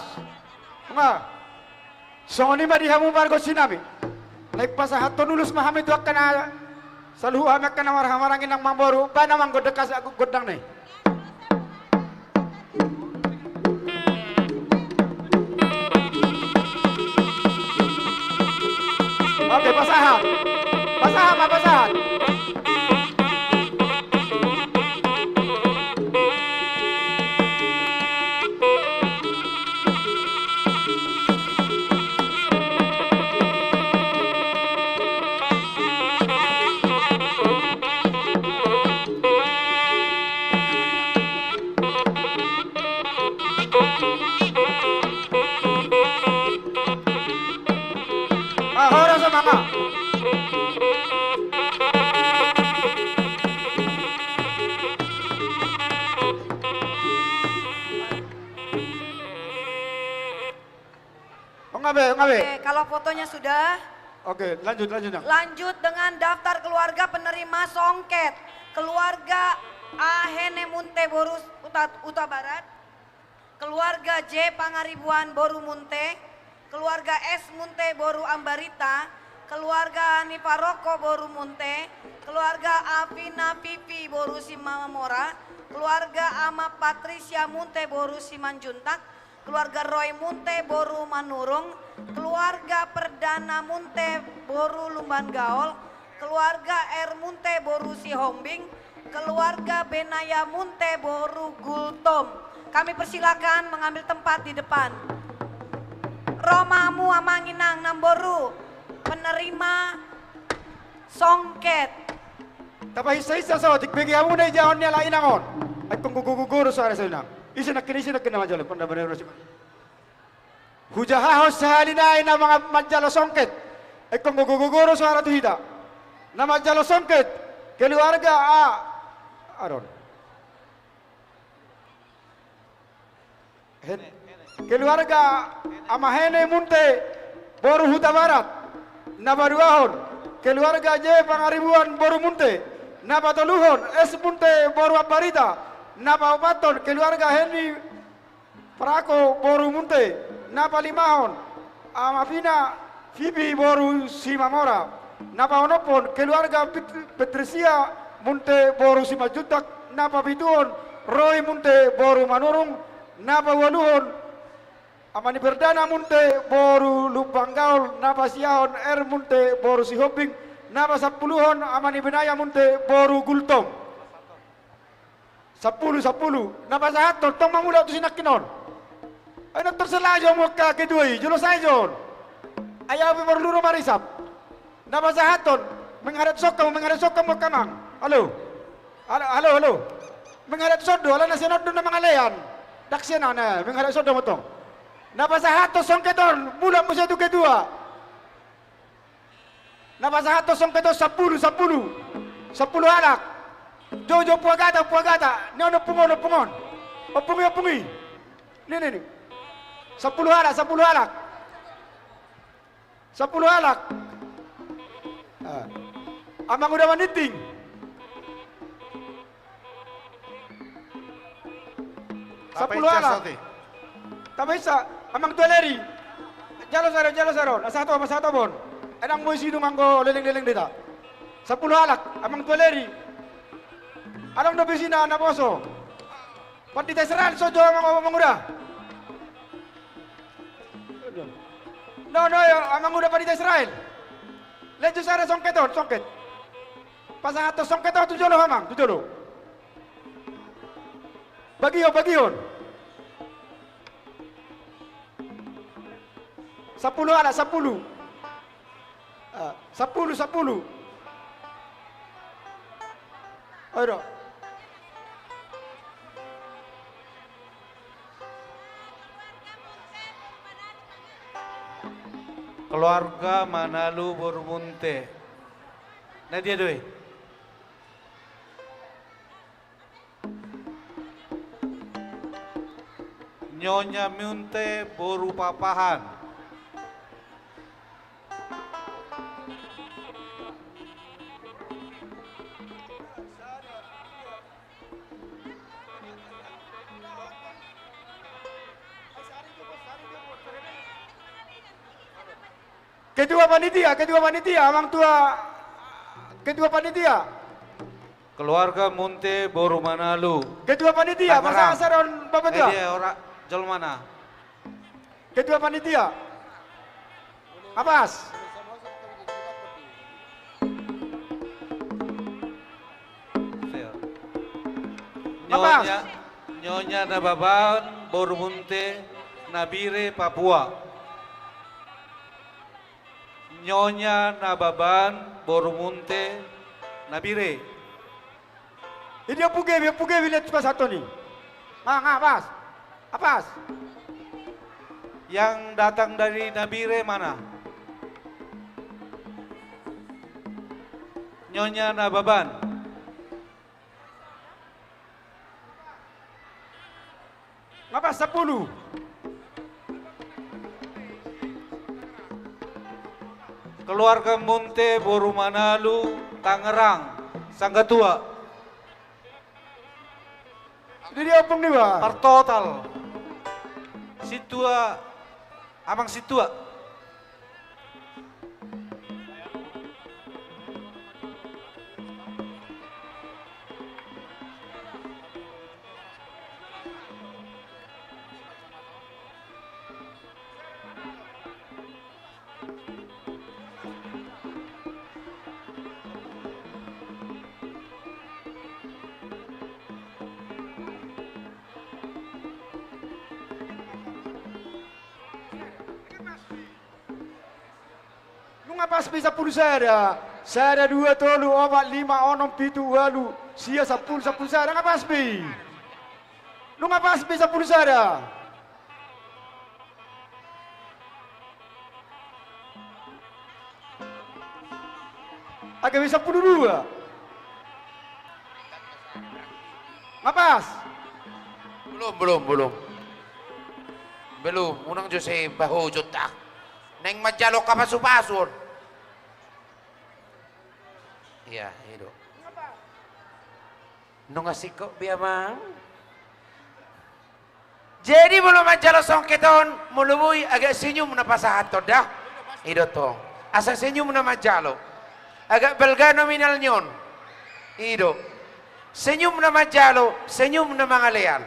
Songo ni ba di hamu bargo sinabi. Like pasahaton ulus mahami tu akan Saluhu amek kana marang inang mamboru, pa namang godekas aku godang nih. Oke, pasahan. Pasahan, apa pasahan? Ahora semangat. Ngabe. Oke, kalau fotonya sudah. Oke, lanjut. Lanjut dengan daftar keluarga penerima songket. Keluarga Ahene Munte Boru Uta Barat. Keluarga J Pangaribuan Boru Munte. Keluarga S Munte Boru Ambarita. Keluarga Niparoko Boru Munte. Keluarga Afina Pipi Boru Simamora. Keluarga Ama Patricia Munte Boru Simanjuntak. Keluarga Roy Munte Boru Manurung, keluarga Perdana Munte Boru Lumban Gaol, keluarga R Munte Boru Sihombing, keluarga Benaya Munte Boru Gultom. Kami persilakan mengambil tempat di depan. Romamu Amanginang Namboru, penerima songket. Tapi isa-isa sa tikbigi amo na ijahon niya lain angon. Ay kung guguguro sa ara sa inang. Isa na majalo panda banero si. Hujahaho sa halinay na mga majalo songket. Ay kung guguguro sa ara tuhida. Na majalo songket keluarga aron. Keluarga Amahene Munte Boru Huta Barat Nabaruahon. Keluarga J Pangaribuan Boru Munte Nabatoluhon S Munte Boru Ambarita. Napa Baton, keluarga Henry Prako Boru Munte, Napa Limahon, Amafina Fibi Boru Simamora, Napa Onopon, keluarga Patricia Munte Boru Simajutak, Napa Bituon, Roy Munte Boru Manurung, Napa Waluhon, Amani Perdana Munte Boru Lupanggaul, Napa Siahon R Munte Boru Sihoping, Napa Sapuluhon, Amani Benaya Munte Boru Gultom. 10. Napa sa haton, tong mamula ito sinakinon. Ay nagterselayo mo ka kedui, julo sayon. Ayaw perlu marisap. Napa sa haton, mengharap sokam mo kamang. Halo. Mengharap sodo, ala na sinod na mga layan. Daksyan na, mengharap sodo mo to. Napa sa haton, songketon, bulan mo siya ito kedua. Napa sa haton, songketon, 10 anak. Jojo puagata, nono pungon. Opungi. Ini. 10 alak. 10 alak. Amang udah maniting. Sepuluh alak. Tapi sa, amang tualeri. Jalo saron. Satu bon. Enang mo isi dumanggo leleng dita. 10 alak, amang tualeri. Anong nabisina na poso? Pati Israel, so jowa mga manguda. No, amang uda pati Israel. Lejo sana songket. Pasang atos songket tu jolo hamang, tu jolo. Bagion. 10 ala, 10. 10. Ayo. Keluarga Manalu Bormunte. Nadia Doi. Nyonya Munte Boru Papahan. Ketua panitia, orang tua Ketua panitia. Keluarga Munte Boru Manalu. Ketua panitia, masa asaron bapak Dia ora jol mana? Ketua panitia. Apas. Nyonya Nababan Boru Munte Nabire Papua. Nyonya Nababan Boru Munte Nabire. Ini dia puge village pas satu nih. Apas. Apas. Yang datang dari Nabire mana? Nyonya Nababan. Ngapas 10. Keluarga Munte Boru Manalu Tangerang Sanggatua. Ini dia opung nih, Pak. Pertotal. Situa Abang Situa. Ngapas bisa 10 saya. Saya 2 tolu 4 5 6 7 8 sia 10 saya ngapas bi. Lu ngapas bisa 10 saya. Agak bisa 12. Ngapas? Belum, unang Jose bahu juta. Neng majalo ka pasu-pasun. Iya, itu. Nung asiko biya mang. Jadi belum majalo songketon, muluboy agak senyum na pasahato dah. Itu to. Asa senyum na majalo. Agak belga nominal nyon. Itu. Senyum na majalo, senyum na mangalean.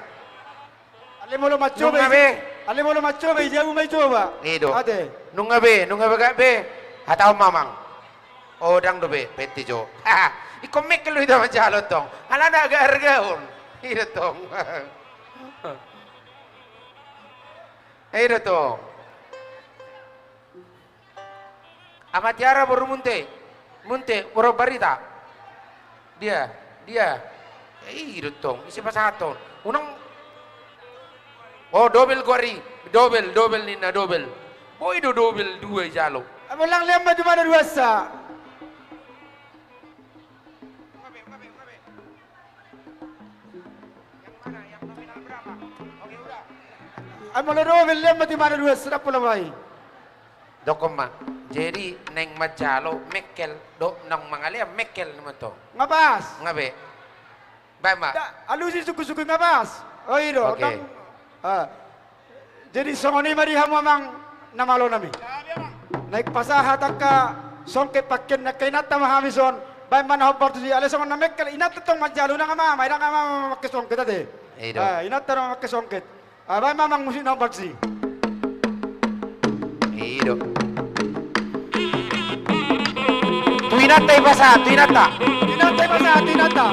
Ale mo lo macoba. Ale mo lo macoba, ijabu may coba. Itu. Ate. Nung gabi gak be. Hataw mamang. Odang dobe, peti jo. Ikomek lu ida majalo tong. Ala na agak hargaon. Ida tong. Ida tong. Amatiara baru munte baru barita. Dia. Ida tong. Isi pasaton. Unang. Oh dobel gori, dobel nina dobel. Boy do dobel 2 jalo. Abalang lemba di mana 2 sa. Amalo dobel lemba di mana 2 sa pula mai. Dokoma. Jadi neng majalo mekel do nang mangalia mekel naman to. Ngapas. Ngabe. Bama. Alusi suku-suku ngapas. Oh iro. Okay. Jadi songoni mari hamamang namalo nami. Naik pasahat ka songke pakken na kainata mahamison. Bay man hopar tu si ale songon namek kal inat tong majalo na mama, ira nga mama makkesongket ade. Inat taro makkesongket. Bay mamang musin hopar si. Ido. Tuinata ibasa, tuinata. Tuinata ibasa, tuinata.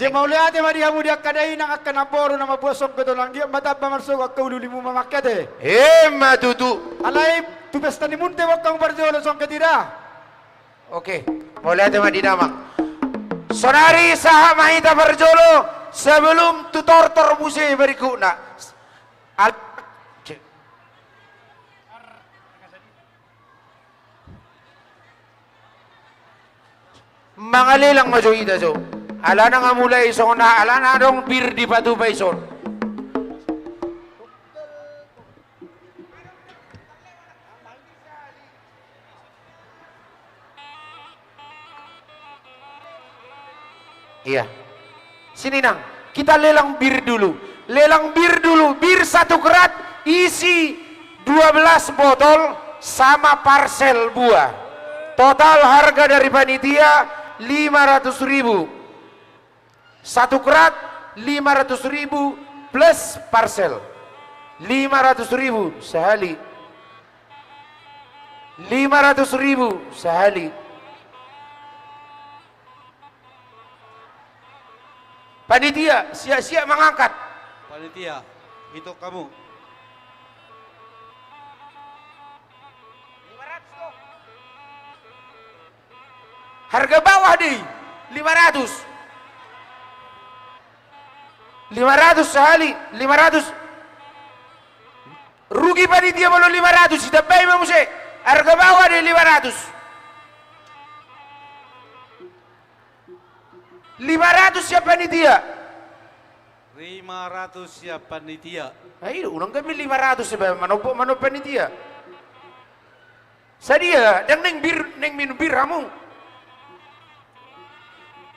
Mauliate Maria mudia kadai nang akan aboro na mabosok beto lang dia mata pamarsok ak ululimu mamakyate. Matutu. Alay tu pesta ni munte wak kang barjolo song ketira. Oke, Mauliate Madinama. Sonari saha mahita barjolo sebelum tutor terbuse berikutnya. Mangalilang majoida so. Ala na nga mulai ison na ala na dong bir di patu pa ison. Iya. Sini Nang, kita lelang bir dulu. Lelang bir dulu, bir 1 kerat isi 12 botol sama parcel buah. Total harga dari panitia 500.000. 1 kerat 500.000 plus parcel. 500.000 sehari. 500.000 sehari. Panitia siap-siap mengangkat. Panitia, itu kamu. Harga bawah deh 500. 500 sehari, 500. Rugi panitia belum 500, kita bayar musik. Harga bawah deh 500. 500 siap panitia. 500 siap panitia. Ayo, ulang kami 500 sebab manop panitia. Sadia, dan neng minum bir kamu.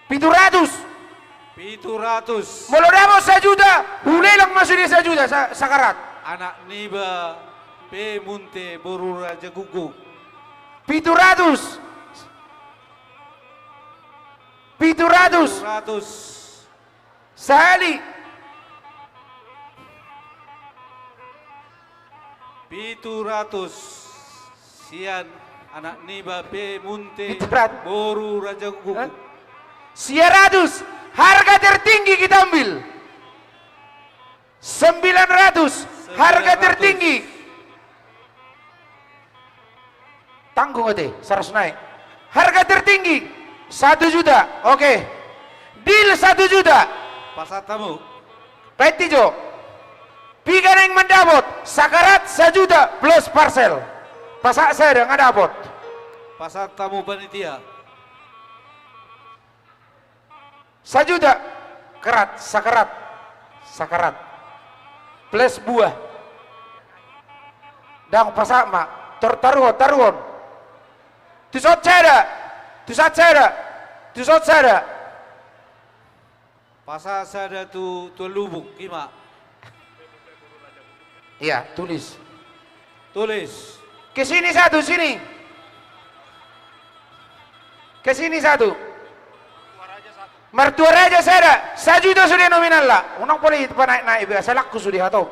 700. 700. Mau dapat 1 juta, ulelang masuk dia 1 juta sakarat. Anak niba P Munte Boru Raja Gugu. 700. 700. Sehari. 700. Sian anak niba P Munte Boru Raja Gugu. 100. Harga tertinggi kita ambil. 900. Harga tertinggi. Tanggung ate, 100 naik. Harga tertinggi 1 juta. Oke. Deal 1 juta. Pasar tamu. Petijo. Piga yang mendapot. Sakarat 1 juta plus parcel. Pasak saya nggak dapot. Pasar tamu panitia. 1 juta. Kerat, sakarat. Sakarat. Plus buah. Dan pasak mak. Taruhan. Tusot saya. Pasar saya tu lubuk kima. Iya, tulis. Ke sini 1, sini. Ke sini 1. Mertua raja saya 1 juta sudah nominal lah. Unang boleh naik biasa laku sudah atau.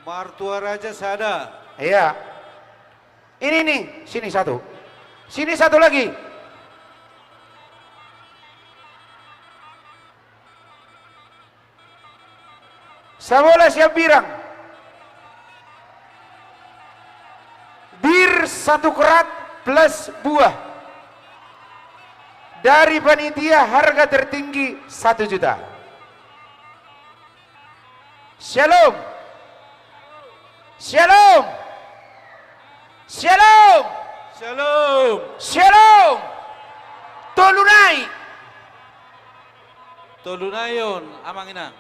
Mertua raja sada. Iya. Ini nih, sini 1. Sini 1 lagi. Sabola siap birang. Bir 1 kerat plus buah. Dari panitia harga tertinggi 1 juta. Shalom. Shalom. Shalom. Shalom. Shalom. Tolunai. Tolunayon amang ina.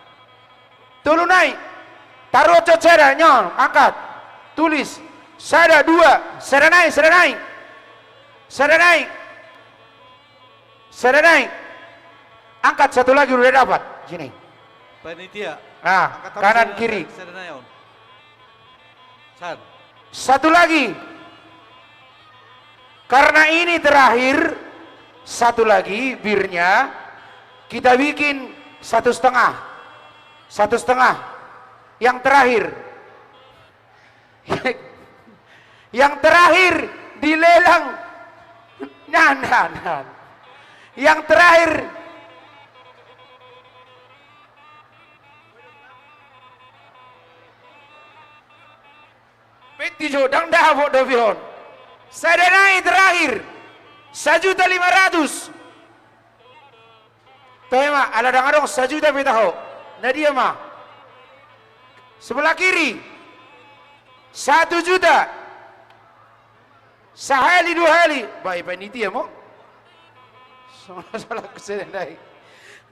Tolunai. Taruh cecera nyon, angkat. Tulis. Sada 2. Sada naik. Angkat 1 lagi udah dapat. Sini. Panitia. Nah, kanan kiri. Sedanayon. 1 lagi. Karena ini terakhir, 1 lagi birnya kita bikin 1,5. 1,5. Yang terakhir. Yang terakhir dilelang. Nah. Yang terakhir Petijo dang davo dovion. Sadanai terakhir 1.500.000. Tema ala dang 1 juta petaho. Nadia mah. Sebelah kiri 1 juta. Sehali 2 hari. Baik panitia mo. Salah kesenai.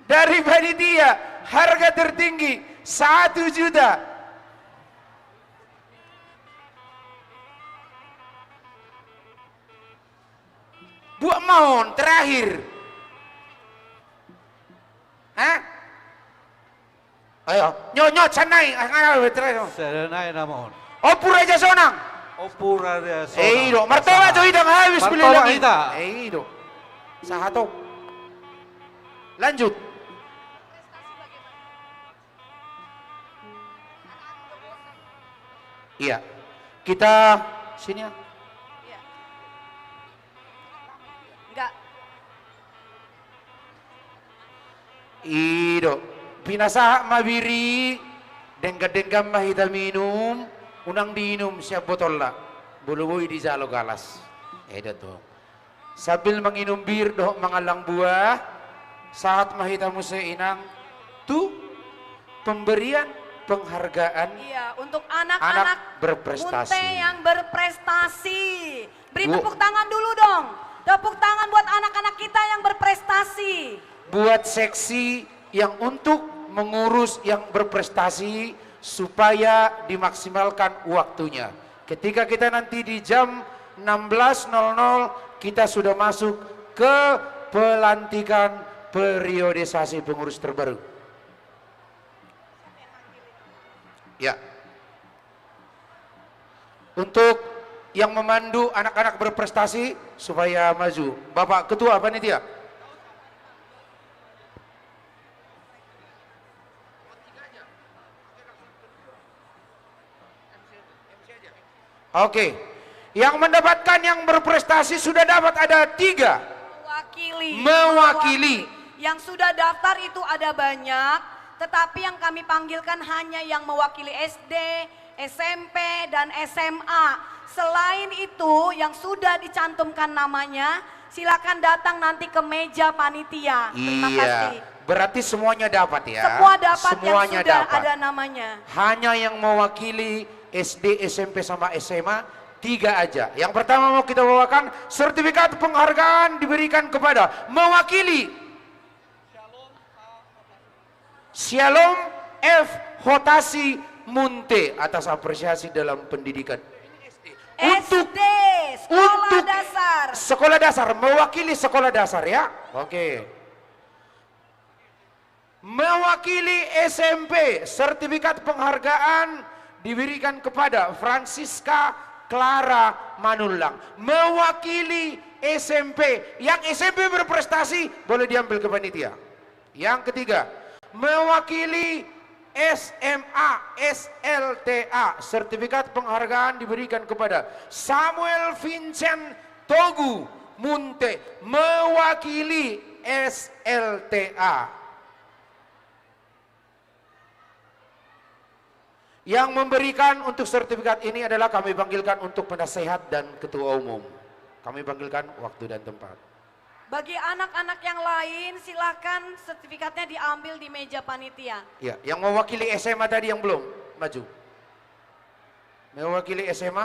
Dari panitia harga tertinggi 1 juta. Buat mohon terakhir Hah? Ayo, nyo canai, ngayo betre. Serenai namon. Opu Raja Sonang. Opu Raja Sonang. Eido, martoba jo idang habis beli Martoba lagi. ita. Eido. Sahato. Lanjut. Iya. Kita sini ya. Enggak. Ido. Pinasa mabiri. Dengga-dengga mahita minum. Unang diinum siap botol lah. Bulu-bulu di jalo galas. Itu tuh. Sambil menginum bir doh mengalang buah. Saat mahita musa inang. Tuh. Pemberian penghargaan. Iya, untuk anak-anak berprestasi. Munte yang berprestasi. Beri tepuk tangan dulu dong. Tepuk tangan buat anak-anak kita yang berprestasi. Buat seksi yang untuk mengurus yang berprestasi supaya dimaksimalkan waktunya. Ketika kita nanti di jam 16.00 kita sudah masuk ke pelantikan periodisasi pengurus terbaru. Ya. Untuk yang memandu anak-anak berprestasi supaya maju. Bapak Ketua Panitia. Oke. Yang mendapatkan yang berprestasi sudah dapat ada 3. Mewakili. Yang sudah daftar itu ada banyak. Tetapi yang kami panggilkan hanya yang mewakili SD, SMP, dan SMA. Selain itu yang sudah dicantumkan namanya, silakan datang nanti ke meja panitia. Terima kasih. Berarti semuanya dapat ya? Semua dapat Semuanya yang sudah dapat. ada namanya. Hanya yang mewakili SD, SMP, sama SMA 3 aja. Yang pertama mau kita bawakan sertifikat penghargaan diberikan kepada mewakili Shalom F. Hotasi Munte atas apresiasi dalam pendidikan. SD, sekolah dasar. Sekolah dasar, mewakili sekolah dasar ya. Oke. Mewakili SMP, sertifikat penghargaan diberikan kepada Francisca Clara Manulang. Mewakili SMP, yang SMP berprestasi boleh diambil ke panitia. Yang ketiga, mewakili SMA, SLTA, sertifikat penghargaan diberikan kepada Samuel Vincent Togu Munte, mewakili SLTA. Yang memberikan untuk sertifikat ini adalah kami panggilkan untuk penasehat dan ketua umum. Kami panggilkan waktu dan tempat. Bagi anak-anak yang lain silakan sertifikatnya diambil di meja panitia. Ya, yang mewakili SMA tadi yang belum maju. Mewakili SMA?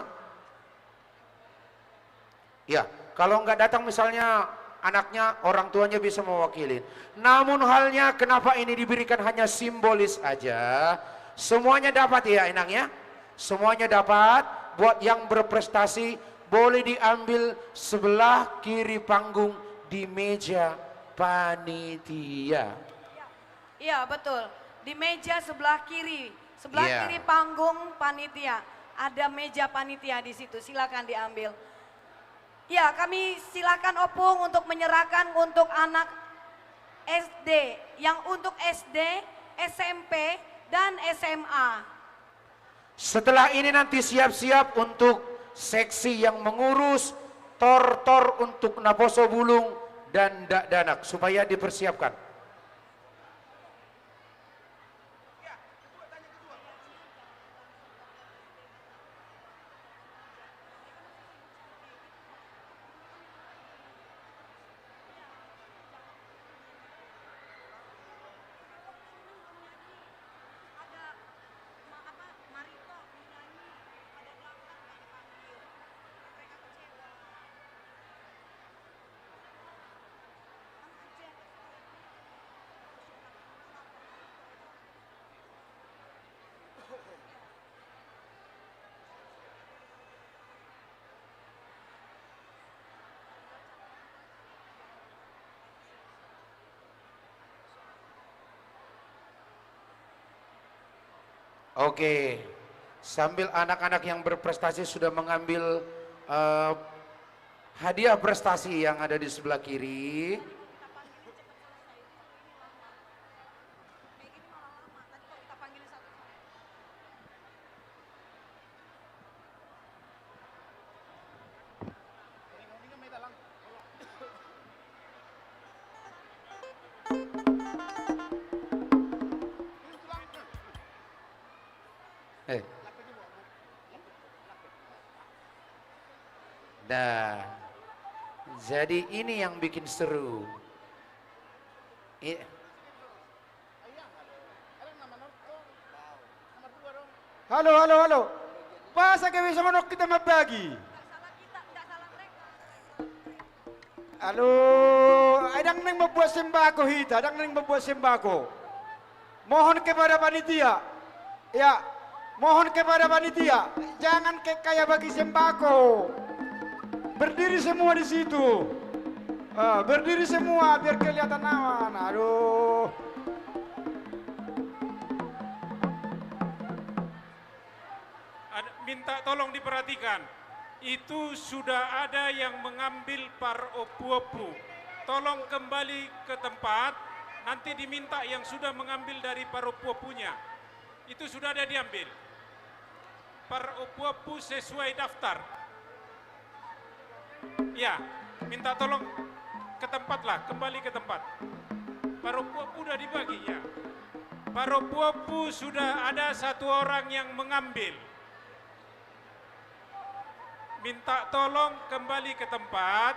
Ya, kalau nggak datang misalnya anaknya, orang tuanya bisa mewakili. Namun halnya kenapa ini diberikan hanya simbolis aja? Semuanya dapat ya Inang ya? Semuanya dapat. Buat yang berprestasi boleh diambil sebelah kiri panggung di meja panitia. Iya betul, di meja sebelah kiri kiri panggung panitia. Ada meja panitia di situ, silakan diambil. Ya, kami silakan Opung untuk menyerahkan untuk anak SD, yang untuk SD, SMP, dan SMA. Setelah ini nanti siap-siap untuk seksi yang mengurus tor-tor untuk Naposo Bulung dan Dak Danak supaya dipersiapkan. Oke, sambil anak-anak yang berprestasi sudah mengambil hadiah prestasi yang ada di sebelah kiri. Nah, jadi ini yang bikin seru. Halo, halo, halo. Masa kayak bisa manok kita mabagi? Halo, adang neng membuat sembako hita, adang neng membuat sembako. Mohon kepada panitia, ya, mohon kepada panitia, jangan kayak bagi sembako. Berdiri semua di situ. Berdiri semua biar kelihatan aman. Aduh. Minta tolong diperhatikan. Itu sudah ada yang mengambil par opu-opu. Tolong kembali ke tempat. Nanti diminta yang sudah mengambil dari par opu-opunya. Itu sudah ada diambil. Par opu-opu sesuai daftar. Ya, minta tolong ke tempat lah, kembali ke tempat. Paropuapu udah dibagi ya. Paropuapu sudah ada satu orang yang mengambil. Minta tolong kembali ke tempat.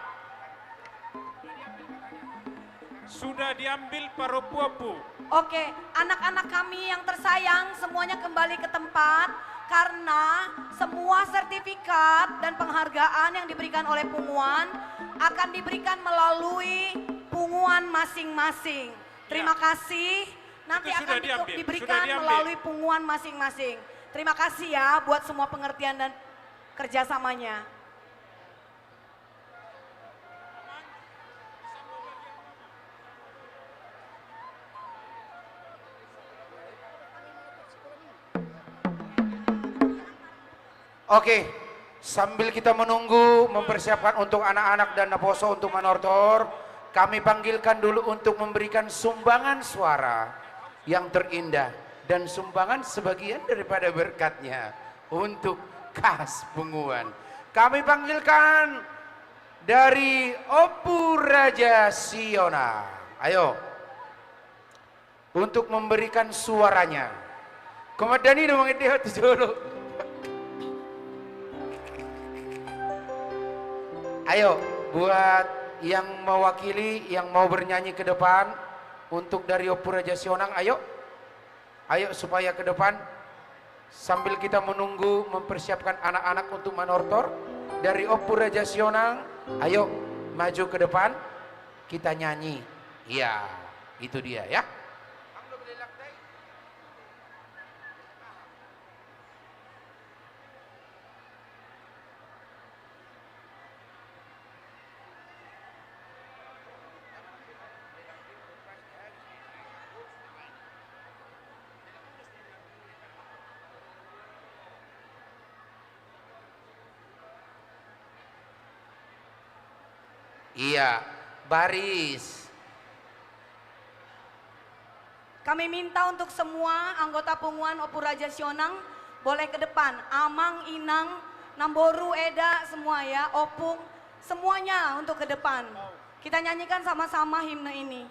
Sudah diambil paropuapu. Oke, anak-anak kami yang tersayang semuanya kembali ke tempat. Karena semua sertifikat dan penghargaan yang diberikan oleh Punguan akan diberikan melalui Punguan masing-masing. Terima kasih. Nanti akan diberikan melalui Punguan masing-masing. Terima kasih ya buat semua pengertian dan kerjasamanya. Oke, sambil kita menunggu mempersiapkan untuk anak-anak dan Naposo untuk manortor, kami panggilkan dulu untuk memberikan sumbangan suara yang terindah dan sumbangan sebagian daripada berkatnya untuk Kas Punguan. Kami panggilkan dari Opu Raja Siona. Ayo, untuk memberikan suaranya. Komadani dong itu dulu. Ayo, buat yang mewakili, yang mau bernyanyi ke depan, untuk dari Opu Raja Sionang, ayo. Ayo supaya ke depan, sambil kita menunggu mempersiapkan anak-anak untuk manortor, dari Opu Raja Sionang, ayo maju ke depan, kita nyanyi. Iya, itu dia ya. Iya, baris. Kami minta untuk semua anggota Punguan Opu Raja Sionang boleh ke depan. Amang, Inang, Namboru, Eda, semua ya, Opung, semuanya untuk ke depan. Kita nyanyikan sama-sama himne ini.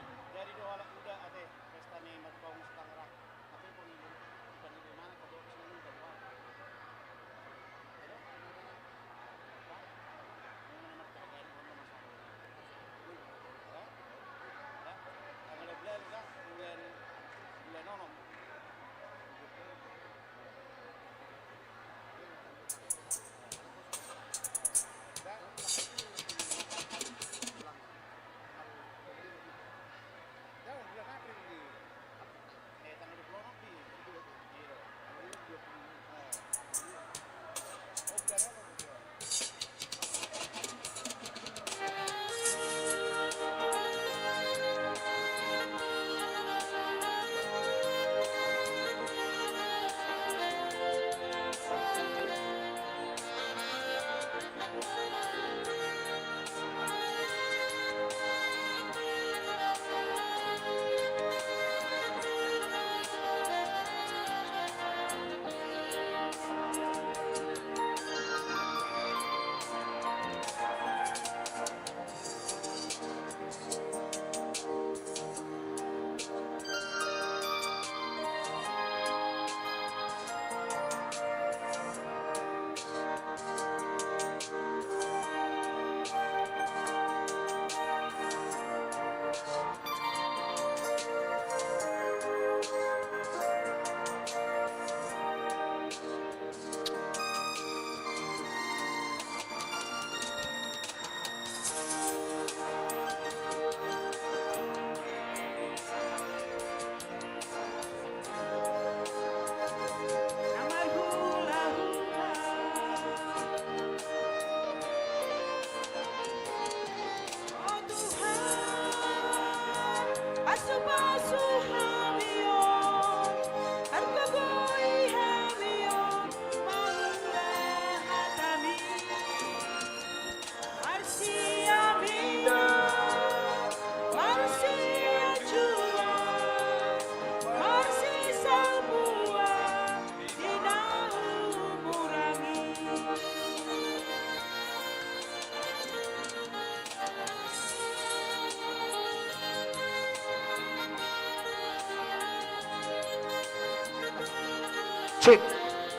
Cek.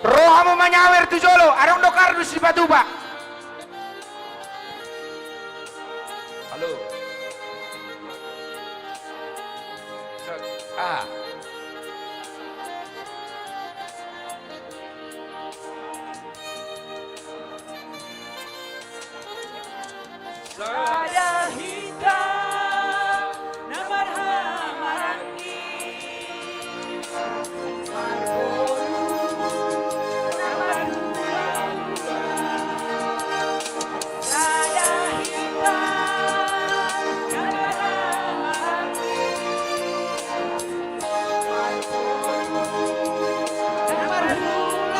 Rohamu manyawer tu jolo, arong do kardus di Batuba. Halo. Ah. Sada hitam namar hamarangi sada hitam namar hamarangi namar hula-hula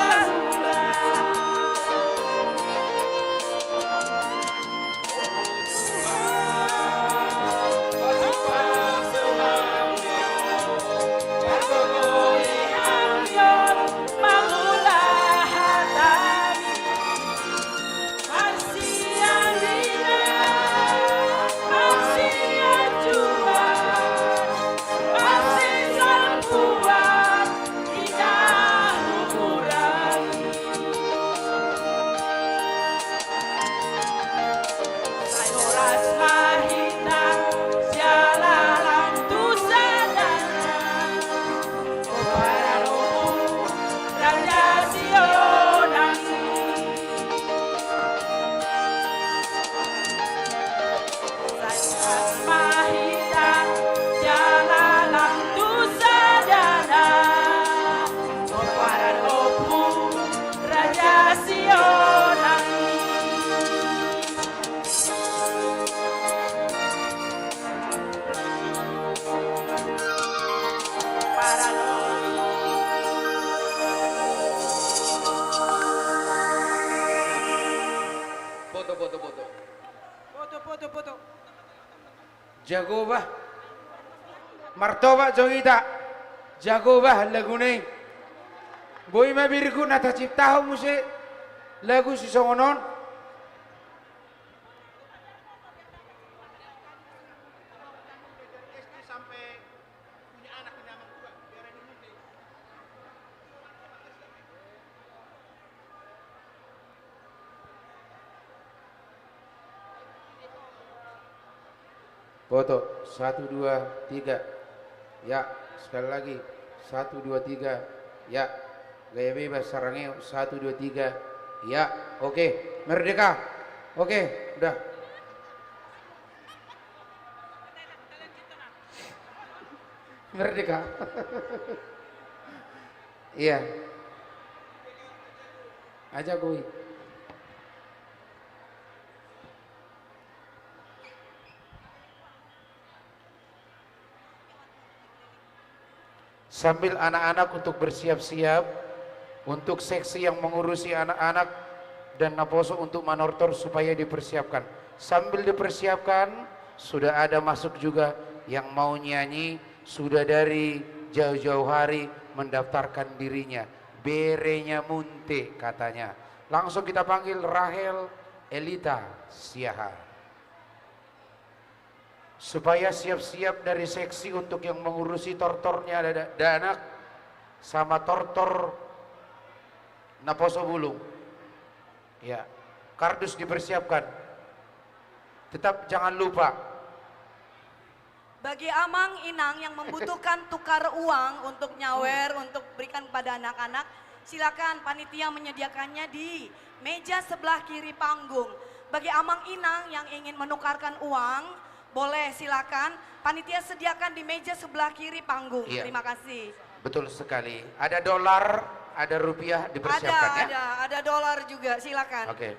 Jago bah. Martoba jongita. Jago bah lagu ni. Boy mabirku nata ciptahu musik lagu si songonon. Foto 1 2 3. Ya, sekali lagi 1 2 3. Ya. Gaya bebas sarangnya 1 2 3. Ya, oke. Merdeka. Oke, udah. Merdeka. Iya. Aja gue. Sambil anak-anak untuk bersiap-siap untuk seksi yang mengurusi anak-anak dan Naposo untuk manortor supaya dipersiapkan. Sambil dipersiapkan sudah ada masuk juga yang mau nyanyi, sudah dari jauh-jauh hari mendaftarkan dirinya. Berenya munte katanya. Langsung kita panggil Rahel Elita Siaha. Supaya siap-siap dari seksi untuk yang mengurusi tortornya ada Danak sama tortor Naposo Bulung. Ya, kardus dipersiapkan. Tetap jangan lupa. Bagi Amang Inang yang membutuhkan tukar uang untuk nyawer, untuk berikan kepada anak-anak, silakan panitia menyediakannya di meja sebelah kiri panggung. Bagi Amang Inang yang ingin menukarkan uang, boleh silakan, panitia sediakan di meja sebelah kiri panggung. Iya. Terima kasih. Betul sekali. Ada dolar, ada rupiah dipersiapkan ya. Ada dolar juga, silakan. Oke.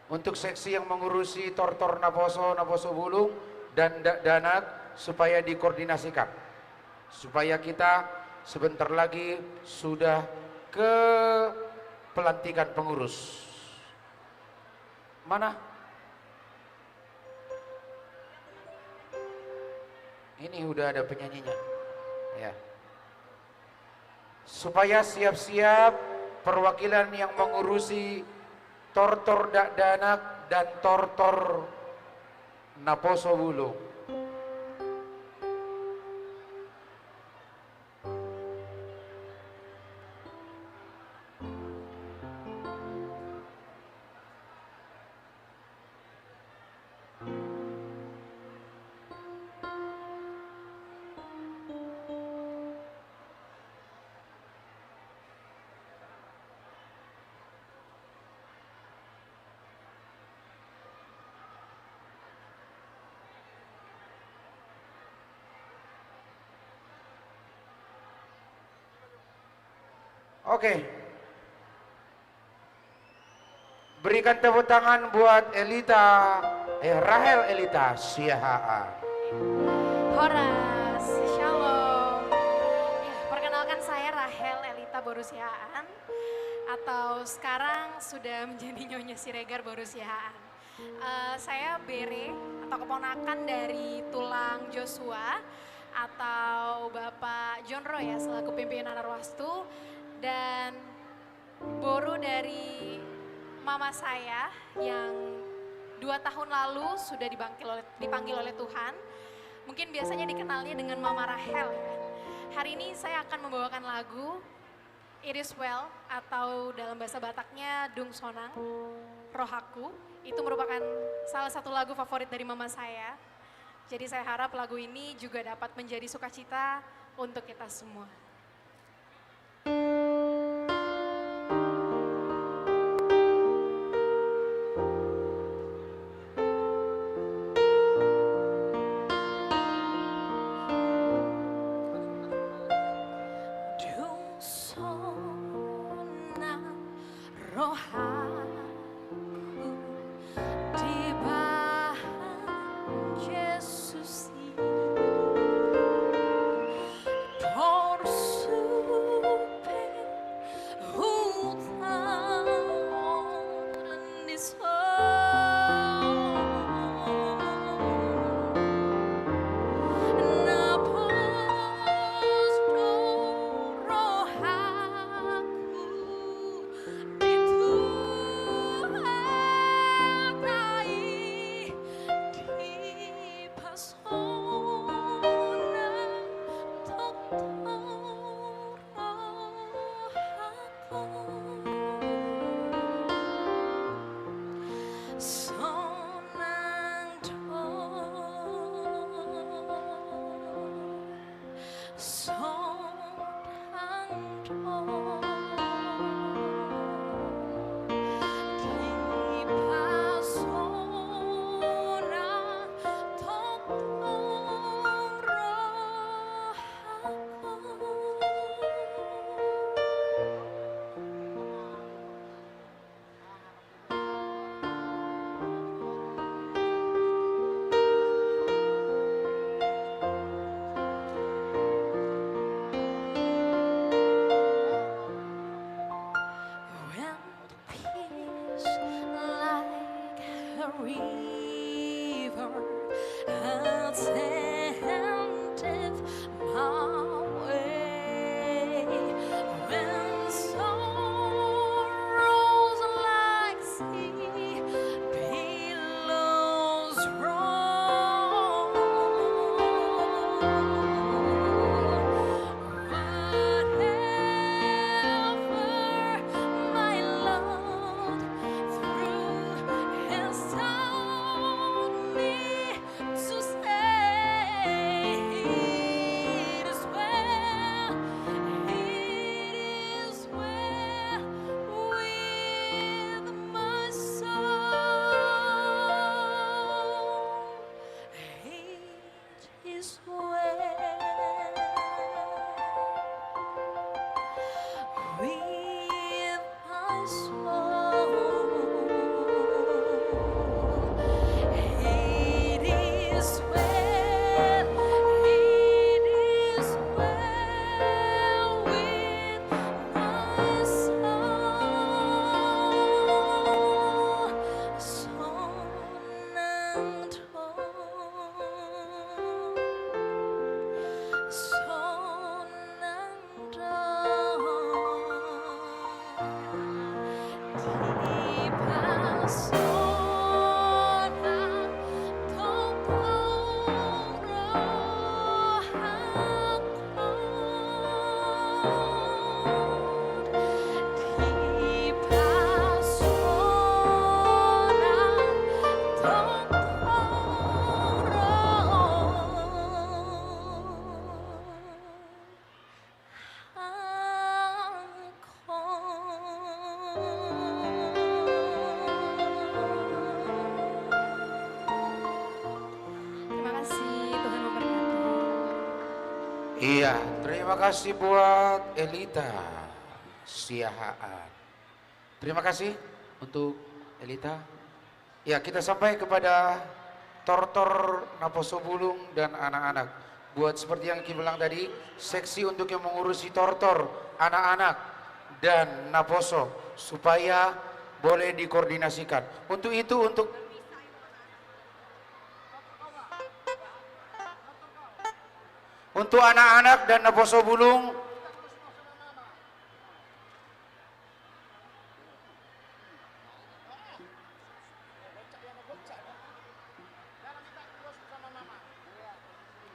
Untuk seksi yang mengurusi tortor Naposo, Naposo Bulung dan Danak supaya dikoordinasikan. Supaya kita sebentar lagi sudah ke pelantikan pengurus. Mana? Ini udah ada penyanyinya. Ya. Supaya siap-siap perwakilan yang mengurusi tortor Danak dan tortor Naposo Bulung. Oke. Berikan tepuk tangan buat Rahel Elita Siahaan. Horas, shalom. Ya, perkenalkan saya Rahel Elita Borusiaan, atau sekarang sudah menjadi Nyonya Siregar Borusiaan. Saya Bere atau keponakan dari tulang Joshua atau Bapak John Roy ya selaku pimpinan Arwastu, dan Boru dari mama saya yang 2 tahun lalu sudah dipanggil oleh Tuhan. Mungkin biasanya dikenalnya dengan Mama Rahel ya. Hari ini saya akan membawakan lagu It Is Well atau dalam bahasa Bataknya Dung Sonang, Rohaku. Itu merupakan salah satu lagu favorit dari mama saya. Jadi saya harap lagu ini juga dapat menjadi sukacita untuk kita semua. Iya, terima kasih buat Elita. Siahaan. Terima kasih untuk Elita. Ya, kita sampai kepada Tortor, Naposo Bulung dan anak-anak. Buat seperti yang Ki bilang tadi, seksi untuk yang mengurusi Tortor, anak-anak dan Naposo supaya boleh dikoordinasikan. Untuk itu untuk anak-anak dan Naposo Bulung,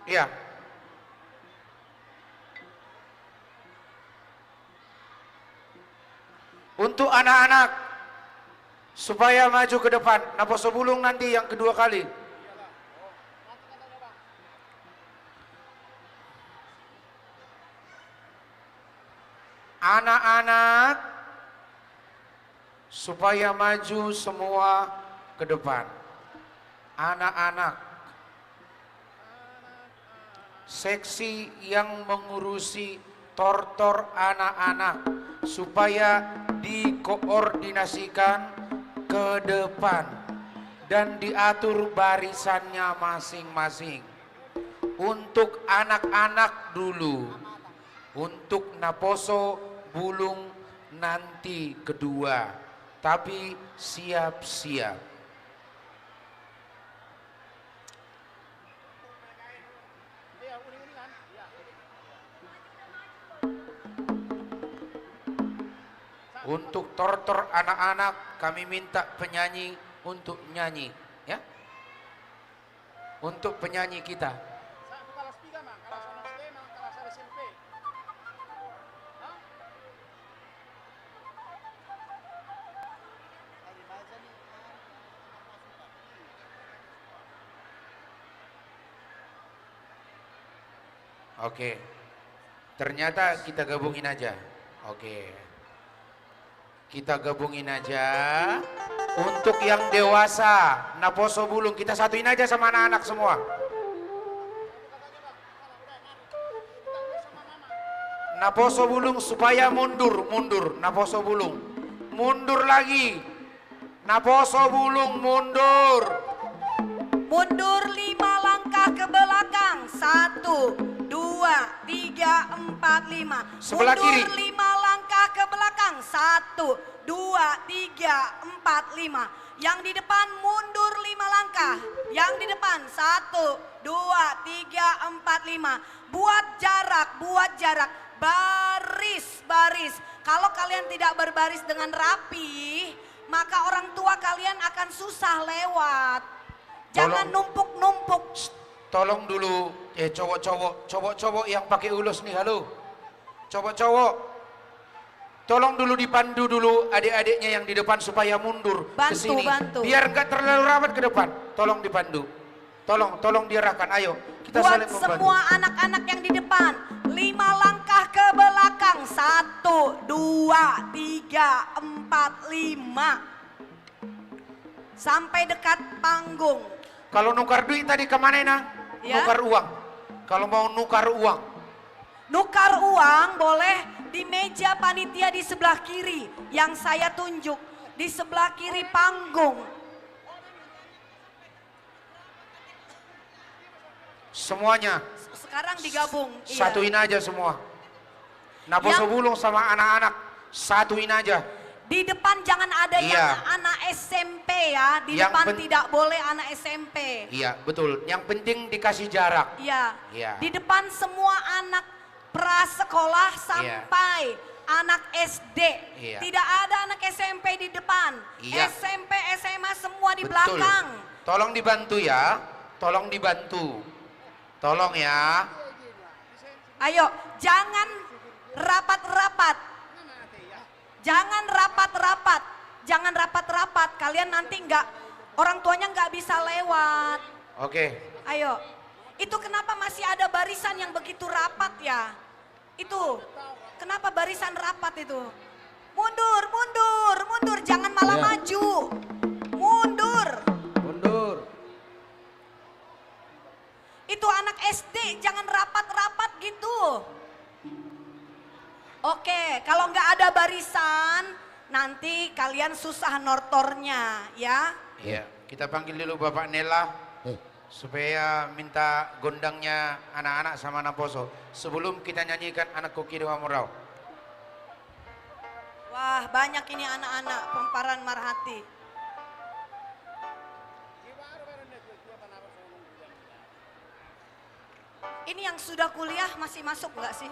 ya. Untuk anak-anak supaya maju ke depan. Naposo Bulung nanti yang kedua kali. Anak-anak supaya maju semua ke depan. Anak-anak seksi yang mengurusi Tortor anak-anak supaya dikoordinasikan ke depan dan diatur barisannya masing-masing. Untuk anak-anak dulu, untuk Naposo Bulung nanti kedua, tapi siap-siap. Untuk Tortor anak-anak kami minta penyanyi untuk nyanyi, ya. Untuk penyanyi kita. Oke. Ternyata kita gabungin aja. Oke. Kita gabungin aja. Untuk yang dewasa, Naposo Bulung, kita satuin aja sama anak-anak semua. Naposo Bulung supaya mundur. Naposo Bulung, mundur lagi. Naposo Bulung mundur. Mundur 5 langkah ke belakang. 1, 2, 3, 4, 5. Sebelah kiri. Mundur 5 langkah ke belakang. 1, 2, 3, 4, 5. Yang di depan mundur 5 langkah. Yang di depan 1, 2, 3, 4, 5. Buat jarak. Baris. Kalau kalian tidak berbaris dengan rapi, maka orang tua kalian akan susah lewat. Jangan numpuk-numpuk. Tolong dulu, cowok-cowok yang pakai ulus nih, halo. Cowok-cowok, tolong dulu dipandu dulu adik-adiknya yang di depan supaya mundur ke sini. Bantu. Biar enggak terlalu rapat ke depan. Tolong dipandu. Tolong diarahkan. Ayo, kita Buat saling membantu. semua anak-anak yang di depan, 5 langkah ke belakang. 1, 2, 3, 4, 5. Sampai dekat panggung. Kalau nukar duit tadi kemana, Nang? Ya? Nukar uang. Kalau mau nukar uang. Nukar uang boleh di meja panitia di sebelah kiri yang saya tunjuk. Di sebelah kiri panggung. Semuanya. Sekarang digabung. Satuin aja semua. Naposo Bulung sama anak-anak. Satuin aja. Di depan jangan ada yang anak SMP ya. Di depan tidak boleh anak SMP. Iya, betul. Yang penting dikasih jarak. Iya. Iya. Di depan semua anak prasekolah sampai anak SD. Iya. Tidak ada anak SMP di depan. Iya. SMP, SMA semua di Betul. belakang. Tolong dibantu ya. Tolong dibantu. Tolong ya. Ayo, jangan rapat-rapat. Jangan rapat-rapat. Jangan rapat-rapat. Kalian nanti orang tuanya nggak bisa lewat. Oke. Ayo. Itu kenapa masih ada barisan yang begitu rapat ya? Itu. Kenapa barisan rapat itu? Mundur. Jangan malah maju. Mundur. Itu anak SD jangan rapat-rapat gitu. Oke, kalau nggak ada barisan, nanti kalian susah nortornya, ya. Iya, kita panggil dulu Bapak Nela supaya minta gondangnya anak-anak sama Naposo sebelum kita nyanyikan Anak Koki Dewa Murau. Wah, banyak ini anak-anak Pemparan Marhati. Ini yang sudah kuliah masih masuk nggak sih?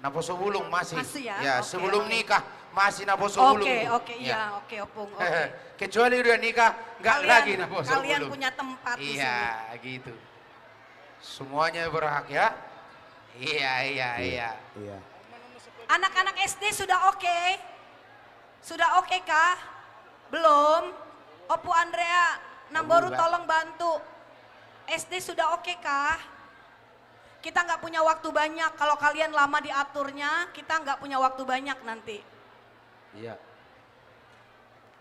Naposo Bulung masih. Masih ya? Ya, Oke, sebelum oke. nikah masih Naposo Bulung. Oke, itu. iya, oke, Opung. Oke. Kecuali udah nikah, nggak lagi Naposo Kalian Bulung. punya tempat di sini. Iya, gitu. Semuanya berhak ya. Iya. Iya. Anak-anak SD sudah oke? Sudah oke kah? Belum? Opu Andrea, Namboru Enggak. tolong bantu. SD sudah oke kah? Kita nggak punya waktu banyak, kalau kalian lama diaturnya, kita nggak punya waktu banyak nanti. Iya.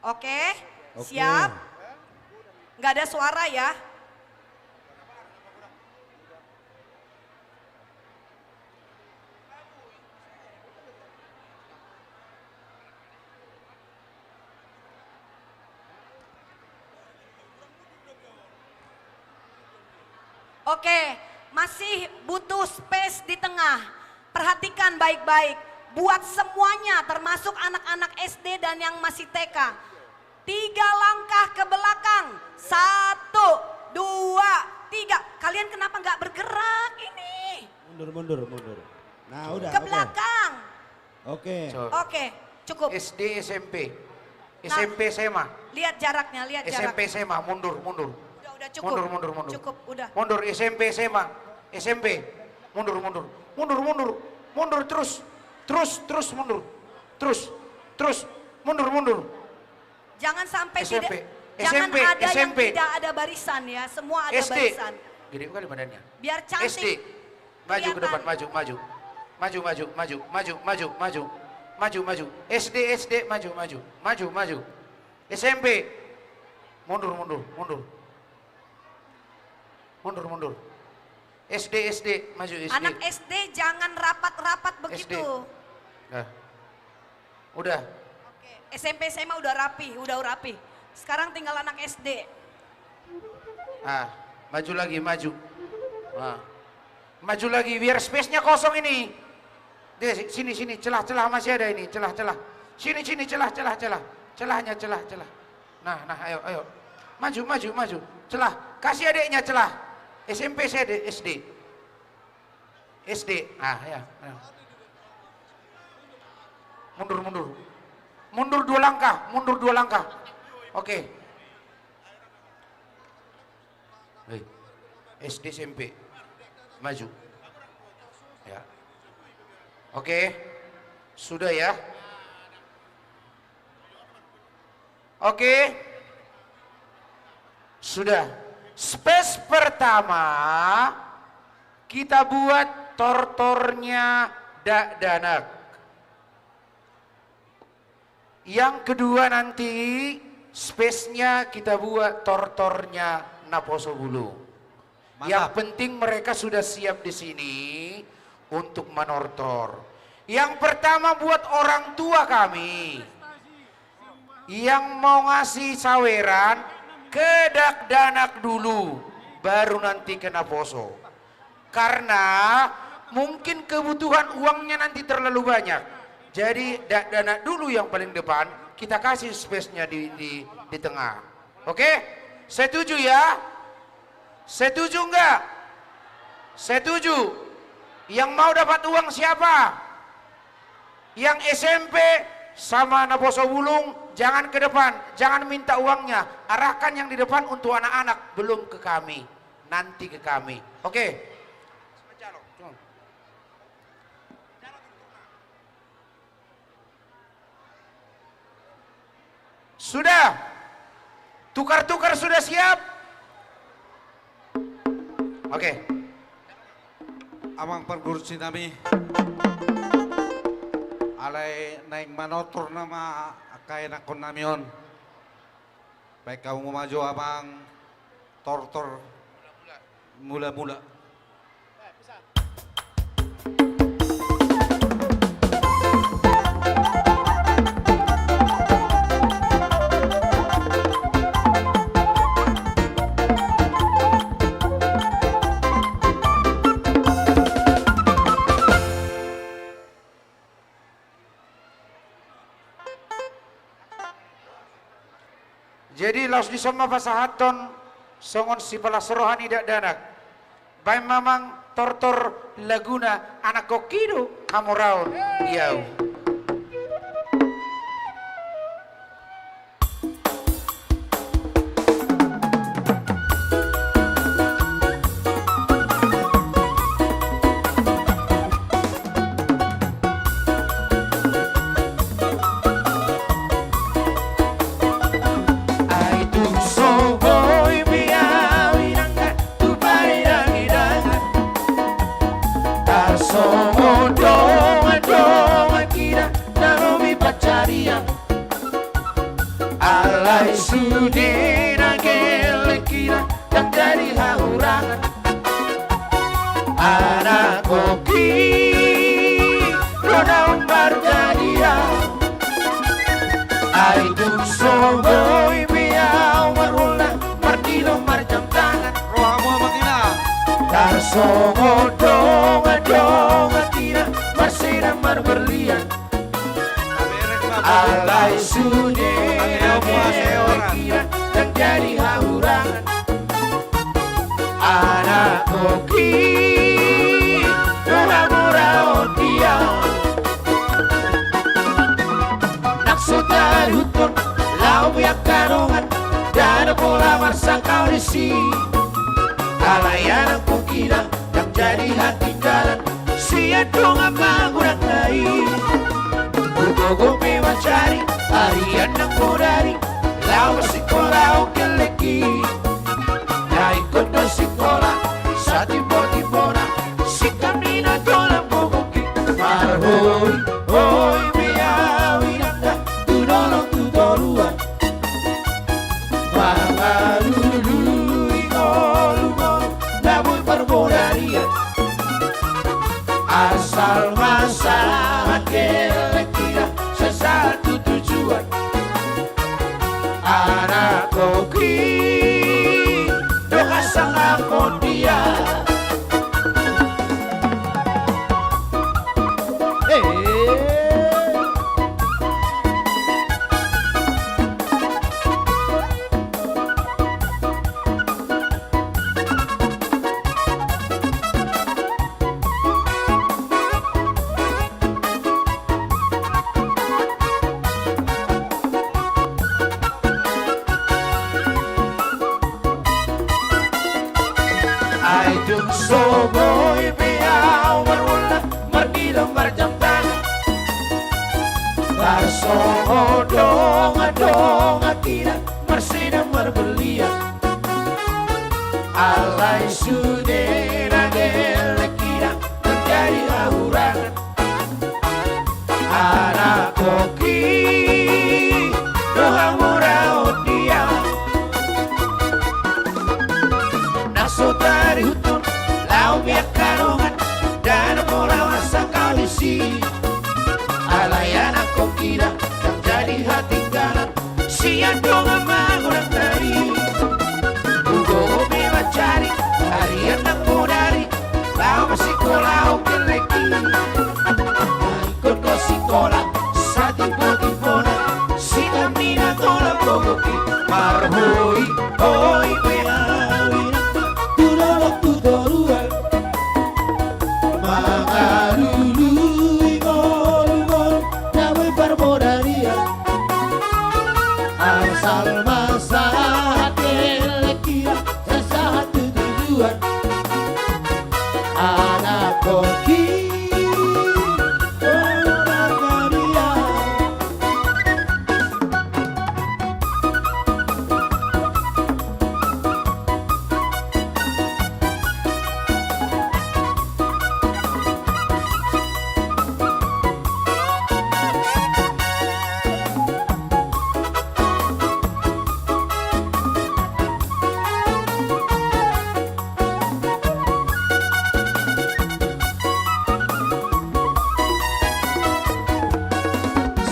Oke? Oke. Siap? Nggak ada suara ya? Oke, masih butuh space di tengah. Perhatikan baik-baik. Buat semuanya termasuk anak-anak SD dan yang masih TK. 3 langkah ke belakang. 1, 2, 3. Kalian kenapa nggak bergerak ini? Mundur. Nah, udah. Ke belakang. Oke. Oke, cukup. SD, SMP. SMP SMA. Lihat jaraknya, lihat SMP jaraknya. SMA, mundur. Udah cukup. Mundur. Cukup, udah. Mundur SMP SMA. SMP. Mundur. Mundur terus mundur. Terus mundur. Jangan sampai SMP. jangan SMP, ada yang SMP. tidak ada barisan ya, semua ada SD. barisan. Gede kali badannya. Biar cantik. SD. Maju ke depan, maju. Maju. SD, maju. SMP. Mundur. SD, maju SD. Anak SD jangan rapat-rapat begitu. Nah. Udah. SMP SMA udah rapi. Sekarang tinggal anak SD. Maju lagi. Maju lagi biar space-nya kosong ini. Deh, sini celah masih ada ini, celah. Sini celah. Celahnya. Nah, ayo. Maju. Celah. Kasih adiknya celah. SMP SD. Ya. Mundur 2 langkah. Oke. SD SMP. Maju. Ya. Oke. Sudah ya. Oke. Sudah. Space pertama kita buat tortornya Dak Danak. Yang kedua nanti space-nya kita buat tortornya Naposo Bulung. Yang penting mereka sudah siap di sini untuk menortor. Yang pertama buat orang tua kami yang mau ngasih saweran ke Dak Danak dulu, baru nanti ke Naposo. Karena mungkin kebutuhan uangnya nanti terlalu banyak. Jadi Dak Danak dulu yang paling depan, kita kasih space-nya di tengah. Oke? Setuju ya? Setuju enggak? Setuju. Yang mau dapat uang siapa? Yang SMP sama Naposo Bulung jangan ke depan, jangan minta uangnya. Arahkan yang di depan untuk anak-anak, belum ke kami. Nanti ke kami. Oke? Sudah? Tukar-tukar sudah siap? Oke. Amang perguru sinami. Alay naik manotor nama kaya nakon namion. Baik kamu maju abang tortor mula-mula. Jadi laus di soma pasahaton songon si palas rohani dak danak. Baik mamang tortor laguna anak kokido kamuraun yau. Alai sudena gele kira dan dari haurangan anak koki roda umbar dia aitu soboi biau marula martilo marjam tangan rohamu makina dar songo donga tira masira mar berlian alai sudena kira dan jadi haurangan anak koki murah-murah dia nak sodari hutun lau biak karungan dan pola marsa kau risi alayan aku kira yang jadi hati jalan sia dong apa kurang lain Ugogo me mencari harian yang modari lau sekolah keleki na ikut do sekolah sa tiba-tiba si kamina dola mogoki marhoi hoi meawi nanda tu doluan mamalulu ingolu namun perbodaria asal masalah keleki sesatu tujuan anak koki doa sang dia Aidung soboi biau berulang merdilo marjam tangan Barsongo donga tidak mersina merbelian Alai sudena gele kira menjadi haurangan anak koki doang murah dia Nasotari hutun lau biak karungan dan pola masa kalisi alayan aku kira yang jadi hati galan sia dong mengurang dari Ugo me cari harian aku dari lau masih kolau keleki ikut ke sekolah sa tiba-tiba si kamina tolak bogoki marhoi hoi beawi tudoruan mangalului ngol nawe perbodaria asal masa kelekira sesatu tujuan anak koki orang dia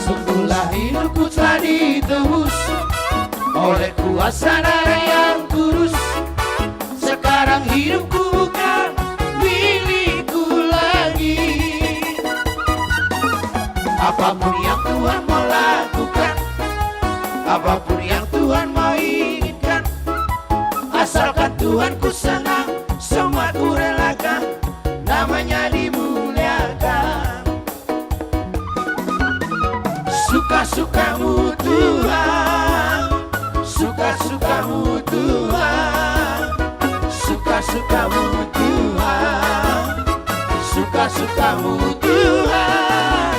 Sungguhlah hidupku telah ditebus oleh kuasa darah yang kurus. Sekarang hidupku bukan milikku lagi. Apapun yang Tuhan mau lakukan, apapun yang Tuhan mau Tuhan ku senang, semua ku relakan, namanya dimuliakan. Suka-sukamu Tuhan, suka-sukamu Tuhan, suka-sukamu Tuhan, suka-sukamu Tuhan,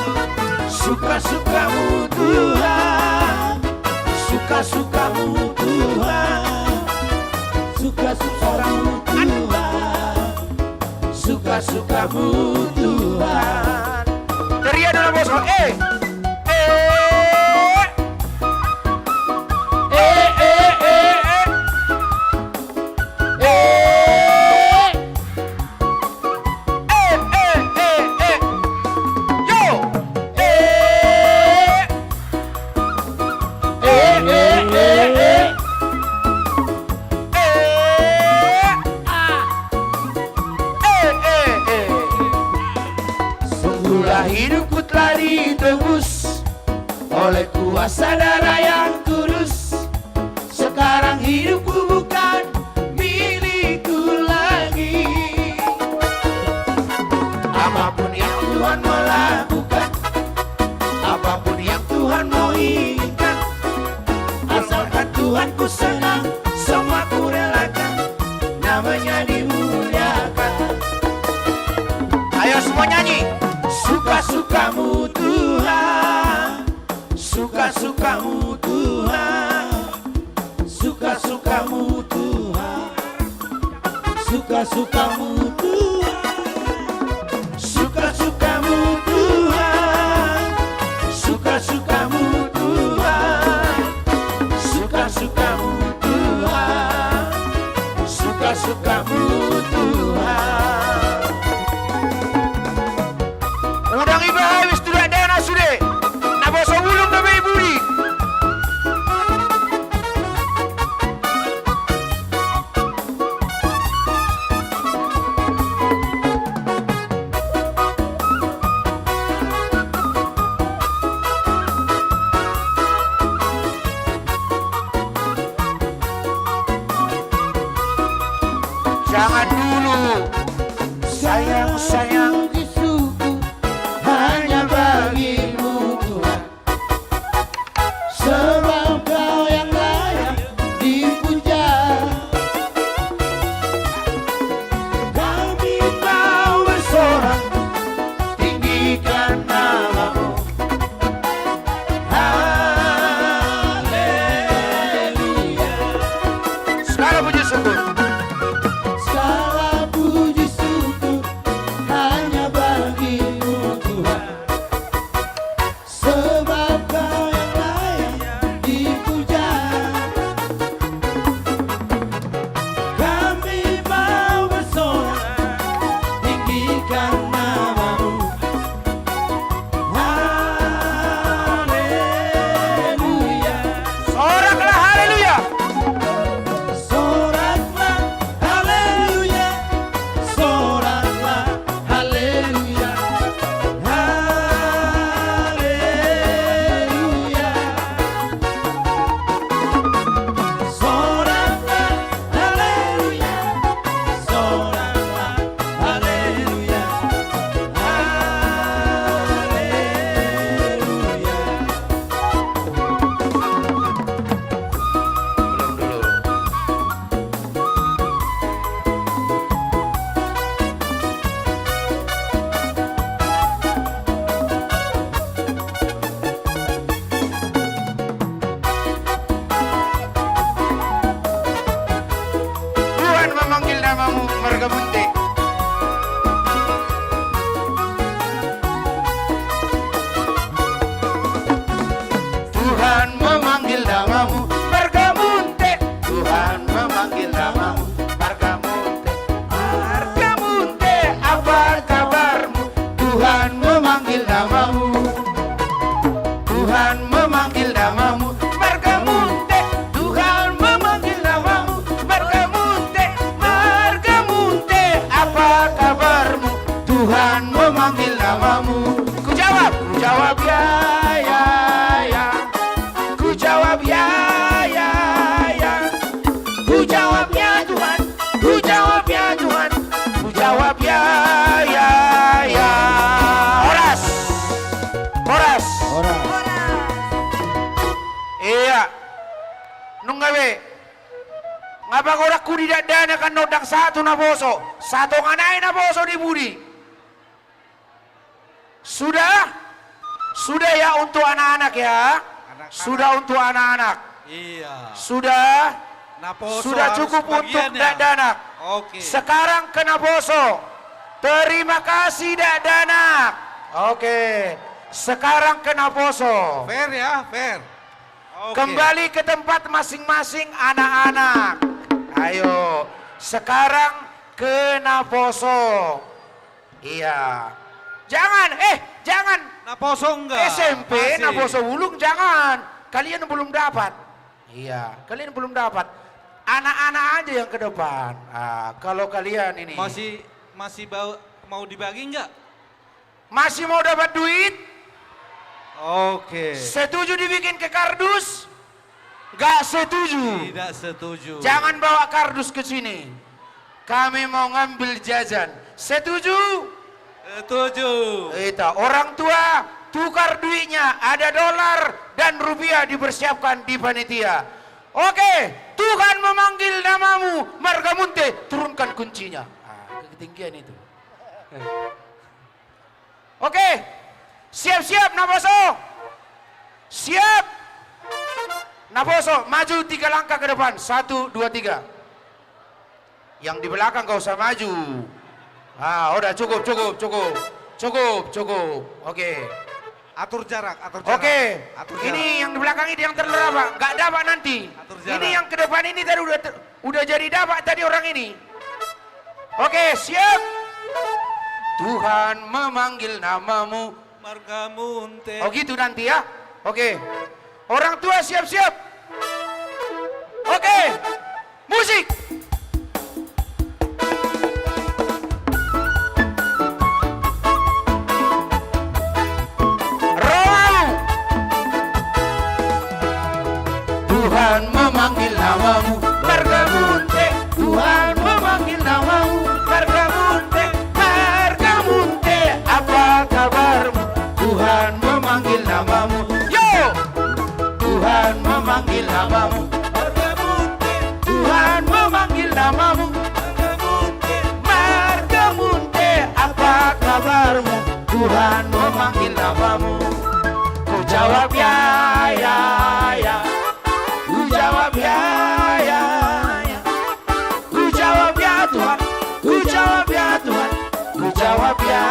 suka-sukamu Tuhan, suka-sukamu Tuhan, suka-sukamu Tuhan, suka-sukamu Tuhan. Teriak dalam bosok, Sungguhlah hidupku telah ditebus oleh kuasa darah yang kudus. Sekarang hidupku bukan milikku lagi. Apapun yang Tuhan mau lakukan, apapun yang Tuhan mau inginkan, asalkan Tuhan ku senang, semua ku relakan, namanya dimuliakan. Ayo semua nyanyi. Suka-sukamu Tuhan, suka-sukamu Tuhan, suka-sukamu Tuhan, suka-sukamu Tuhan, suka-sukamu Tuhan, suka-sukamu Tuhan, suka-sukamu Tuhan, suka-sukamu Tuhan. Udang ibadah wis tidak ada na sude. Na boso bulung na may buri. Jangan dulu. Sayang-sayang kisuku hanya bagimu Tuhan, sebab Kau yang layak dipuja. Kami mau bersorak, tinggikan namamu. Haleluya. Segala puji syukur. Segala puji syukur hanya bagimu Tuhan, sebab Kau yang layak dipuja. Kami mau bersorak, tinggikan namamu. Haleluya. Soraklah haleluya. Soraklah haleluya, soraklah haleluya, haleluya. Soraklah haleluya, soraklah haleluya, Tuhan memanggil namamu marga bunte. Tuhan memanggil namamu marga munte. Tuhan memanggil namamu marga munte. Marga munte, apa kabarmu? Tuhan memanggil namamu. Tuhan memanggil namamu marga munte. Tuhan memanggil namamu marga munte. Marga munte, apa kabarmu? Tuhan memanggil namamu. Ku jawab ya, ya, ya. Ku jawab ya, ya, ya. Ku jawab ya Tuhan. Iya. Nung gawe. Ngapa kau ku tidak dana kan nodang satu na boso. Satu nganai na boso di budi. Sudah? Sudah ya untuk anak-anak ya. Sudah untuk anak-anak. Iya. Sudah? Naposo Sudah harus cukup untuk bagiannya. Dadanak. Oke. Sekarang ke Naposo. Terima kasih Dadanak. Oke. Sekarang ke Naposo. Fair ya, fair. Oke. Kembali ke tempat masing-masing anak-anak. Ayo. Sekarang ke Naposo. Iya. Jangan, jangan. Naposo enggak. SMP, masih. Naposo Wulung jangan. Kalian belum dapat. Iya, kalian belum dapat. Anak-anak aja yang ke depan. Kalau kalian ini masih mau dibagi enggak? masih mau dapat duit? Oke. Setuju dibikin ke kardus? Gak setuju. Tidak setuju. Jangan bawa kardus ke sini. Kami mau ngambil jajan. Setuju? Setuju. Itu orang tua tukar duitnya, ada dolar dan rupiah dipersiapkan di panitia. Oke, Tuhan memanggil namamu, Margamunte, turunkan kuncinya. Ketinggian itu. Oke, siap-siap Naposo. Siap. Naposo, maju 3 langkah ke depan. 1, 2, 3. Yang di belakang gak usah maju. Udah cukup. Oke. Atur jarak. Oke. Atur jarak. Ini yang di belakang ini yang terlama, nggak dapat nanti. Ini yang ke depan ini tadi udah jadi dapat tadi orang ini. Oke, siap. Tuhan memanggil namamu, Margamunte. Oh gitu nanti ya. Oke. Orang tua siap-siap. Oke. Musik. Tuhan memanggil namamu, Margamunte. Tuhan memanggil namamu, Margamunte. Margamunte, apa kabarmu? Tuhan memanggil namamu. Yo! Tuhan memanggil namamu, Margamunte. Tuhan memanggil namamu, Margamunte. Margamunte, apa kabarmu? Tuhan memanggil namamu. Ku jawab ya. Ku jawab ya. Ku jawab ya Tuhan. Ku jawab ya Tuhan. Ku jawab ya.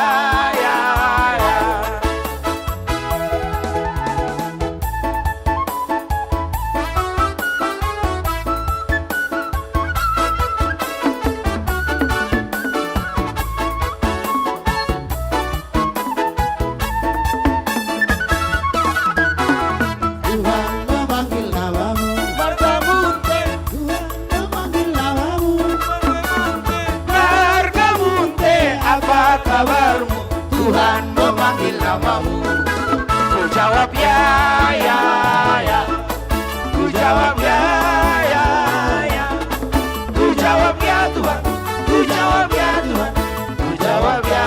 Kabarmu, Tuhan memanggil namamu. Ku jawab ya. Ku jawab ya. Ku jawab ya Tuhan. Ku jawab ya Tuhan. Ku jawab ya.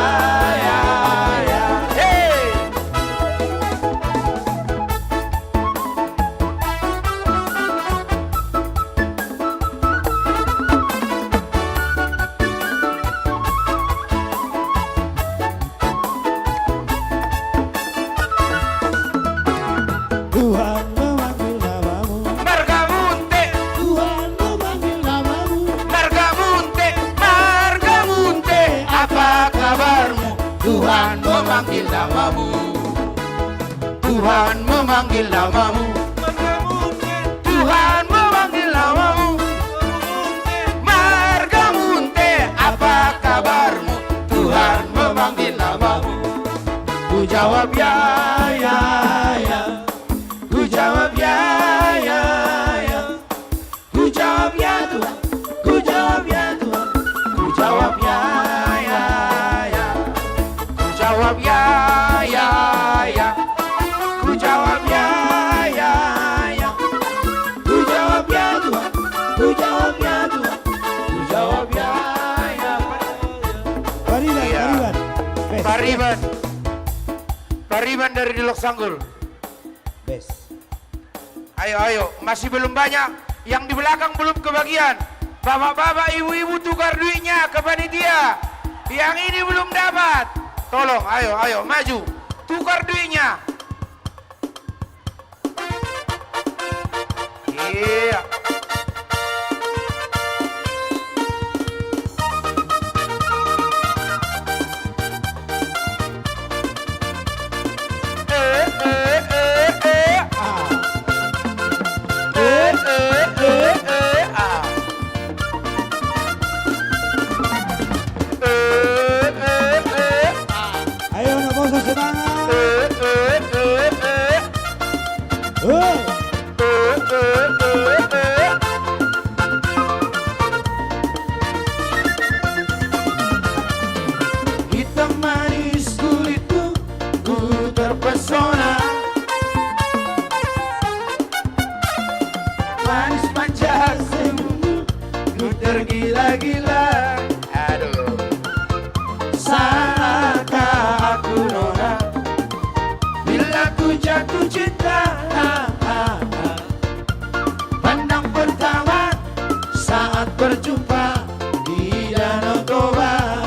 Hey! Tuhan memanggil namamu, Margamunte. Tuhan memanggil namamu, Margamunte. Margamunte, apa kabarmu? Tuhan memanggil namamu. Tuhan memanggil namamu. Tuhan memanggil namamu. Margamunte, apa kabarmu? Tuhan memanggil namamu. Ku jawab ya. Ku jawab ya. Ku jawab ya Tuhan. Ku jawab ya Tuhan. Ku jawab ya. Ku jawab ya. Ku jawab ya. Ku jawab ya Tuhan. Ku jawab ya Tuhan. Ku jawab ya. Pariban. Pariban dari Dilok Sanggul. Ayo, masih belum banyak. Yang di belakang belum kebagian. Bapak-bapak, ibu-ibu tukar duitnya ke panitia. Yang ini belum dapat. Tolong, ayo, maju. Tukar duitnya. Iya. Ayo nggak bosan semangat. Hitam manis kulitku, ku terpesona. Manis manja senyummu, ku tergila-gila. Aduh, salahkah aku nona bila ku jatuh cinta? Pandang pertama saat berjumpa di Danau Toba.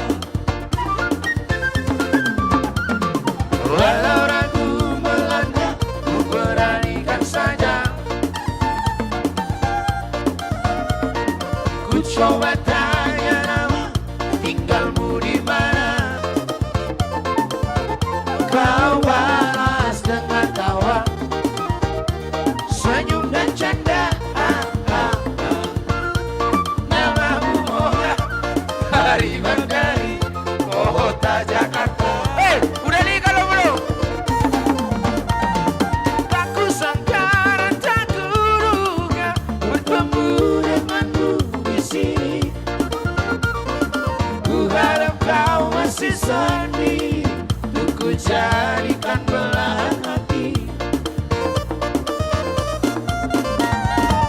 Walau ragu melanda, ku beranikan saja. Ku coba tanya nama, tinggalmu di mana? Kau balas dengan tawa, senyum dan canda. Namamu Mola, hari dari kota Jakarta. Udah nih kalau belum? Tak kusangka dan tak kuduga bertemu denganmu di sini. Ku harap kau masih sendiri, untuk ku jadikan belahan hati.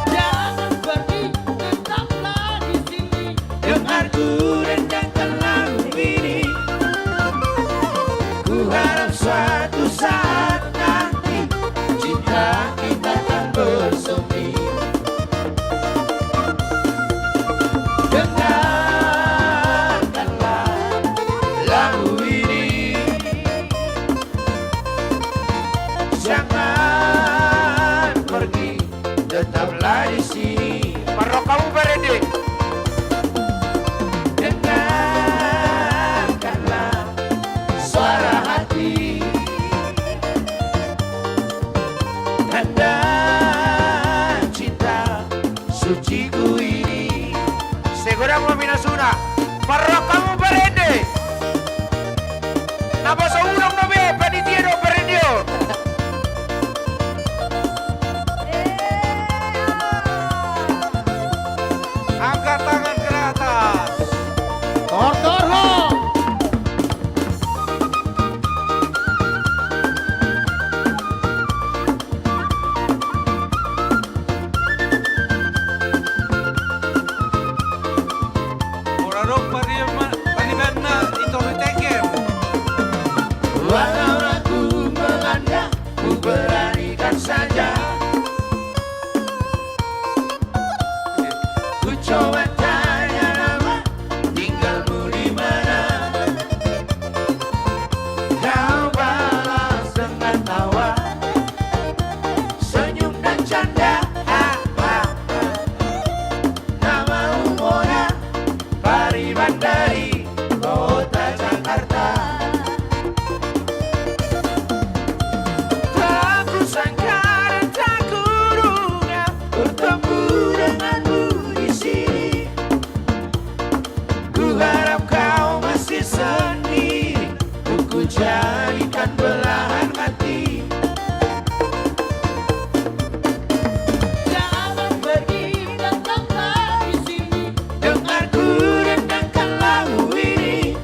Jangan pergi, tetaplah di sini. Dengarku rendangkan lagu ini. Ku harap suatu saat nanti cinta kita akan bersemi. Dengarkanlah lagu ini. Jangan pergi, tetaplah di sini. Parok kamu berede. Dengarkanlah suara hati. Tanda cinta suciku ini. Segera mau minasuna. Parok kamu berede. Napa seulung no be panitia do berendio. Angkat tangan ke atas. Tortorho. Orarok panibana itu ritekem. Walau ragu melanda, ku beranikan saja. Ku coba tanya nama, tinggalmu di mana? Kau balas dengan tawa, senyum dan canda. Namamu Mona, Pariban dari kota Jakarta. Tak kusangka dan tak kuduga bertemu denganmu di sini. Ku harap kau masih sendiri, untuk ku jadikan belahan hati. Jangan pergi, tetaplah di sini. Dengarku rendangkan lagu ini.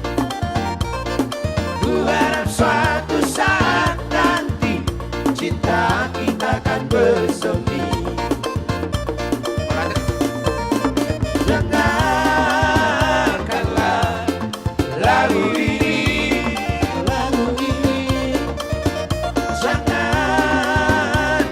Ku harap suatu saat nanti cinta kita akan bersemi. Dengarkanlah lagu ini. Jangan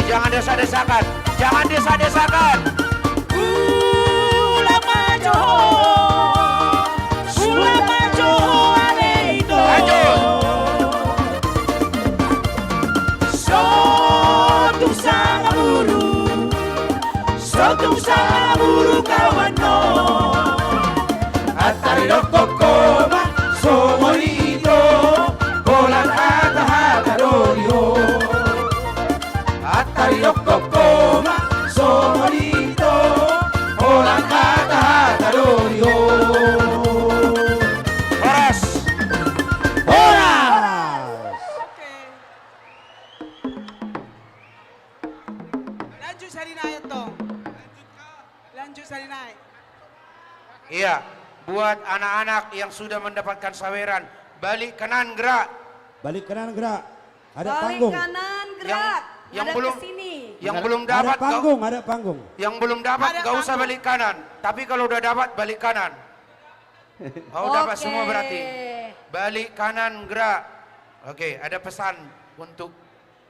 Jangan desa-desakan, jangan desa-desakan. Sotung sang buru kawan no Atari dokokoma somorito Bolan hata-hata dorio Atari dokokoma somorito Bolan hata-hata dorio Horas Horas Lanjut Sarinaya tong Lanjut Sarinaya. Iya, buat anak-anak yang sudah mendapatkan saweran, balik kanan gerak. Balik kanan gerak. Ada Balik panggung. kanan gerak. Yang Hadap belum ke sini. yang belum dapat ada panggung, ada panggung. Yang belum dapat Ada gak usah panggung. balik kanan. Tapi kalau udah dapat balik kanan. Oh, dapat Oke. semua berarti. Balik kanan gerak. Oke, ada pesan untuk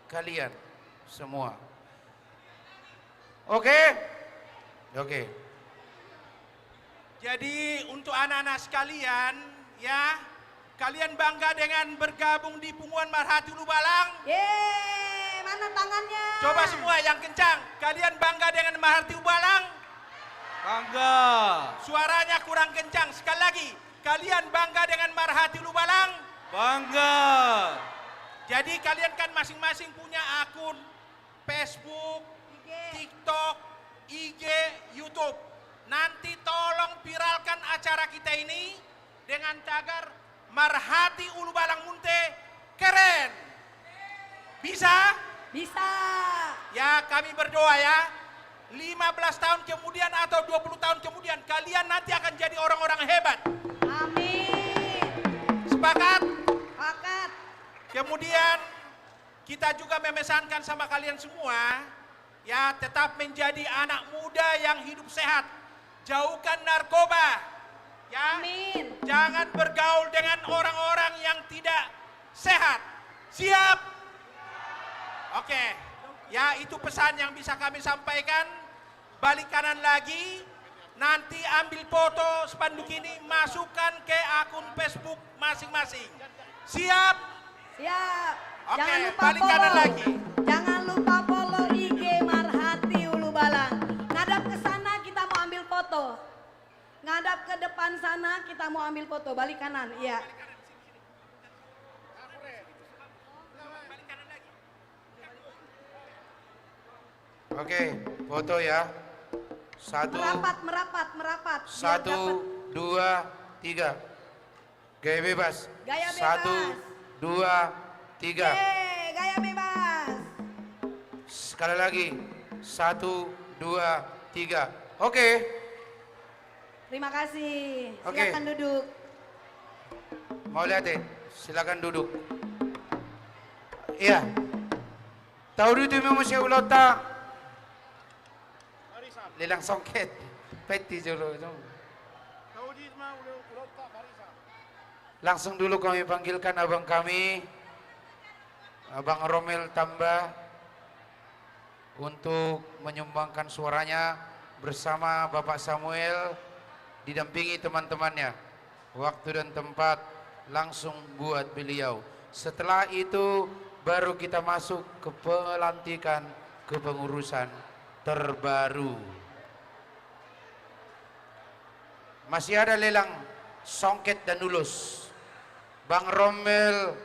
kalian semua. Oke? Oke. Jadi untuk anak-anak sekalian, ya, kalian bangga dengan bergabung di Punguan Marhati Ulu Balang? Yeay, mana tangannya? Coba semua yang kencang. Kalian bangga dengan Marhati Ulu Balang? Bangga. Suaranya kurang kencang. Sekali lagi, kalian bangga dengan Marhati Ulu Balang? Bangga. Jadi kalian kan masing-masing punya akun Facebook, TikTok, IG, YouTube. Nanti tolong viralkan acara kita ini dengan tagar Marhati Ulu Balang Munte keren. Bisa? Bisa. Ya, kami berdoa ya. 15 tahun kemudian atau 20 tahun kemudian kalian nanti akan jadi orang-orang hebat. Amin. Sepakat? Sepakat. Kemudian kita juga memesankan sama kalian semua, ya, tetap menjadi anak muda yang hidup sehat. Jauhkan narkoba, Ya, Amin. jangan bergaul dengan orang-orang yang tidak sehat. Siap? Oke. Ya, itu pesan yang bisa kami sampaikan. Balik kanan lagi. Nanti ambil foto spanduk ini, masukkan ke akun Facebook masing-masing. Siap? Siap. Oke, Jangan lupa balik kanan follow. lagi. Jangan lupa follow IG Marhati Ulu Balang. Ngadap ke sana kita mau ambil foto. Ngadap ke depan sana kita mau ambil foto. Balik kanan, iya. Oke, foto ya. Satu, Merapat. Biar satu, dapat. 2, 3. Gaya bebas. Gaya bebas. 1, 2, 3. Gaya bebas. Sekali lagi. 1, 2, 3. Oke. Terima kasih. Oke. Silakan duduk. Mau lihat silakan duduk. Iya. Tahu itu memang saya ulota. Lelang songket. Peti jolo. Langsung dulu kami panggilkan abang kami, Abang Romel Tambah, untuk menyumbangkan suaranya bersama Bapak Samuel, didampingi teman-temannya. Waktu dan tempat langsung buat beliau. Setelah itu baru kita masuk ke pelantikan kepengurusan terbaru. Masih ada lelang songket dan ulus. Bang Romel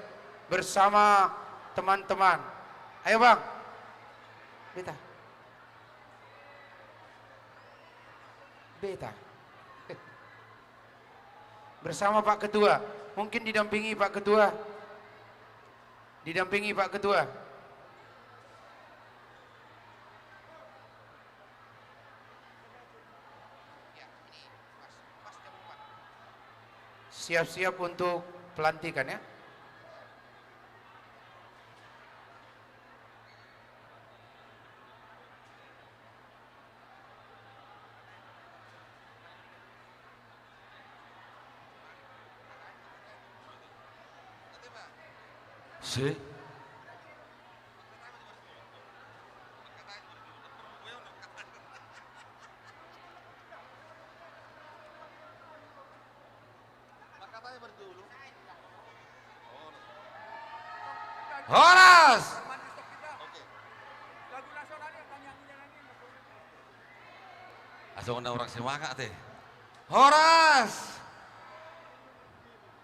bersama teman-teman. Ayo bang. Beta. Bersama Pak Ketua. Mungkin didampingi Pak Ketua. Didampingi Pak Ketua. Siap-siap untuk pelantikan ya. Si. Horas. Asal orang semangat teh. Horas.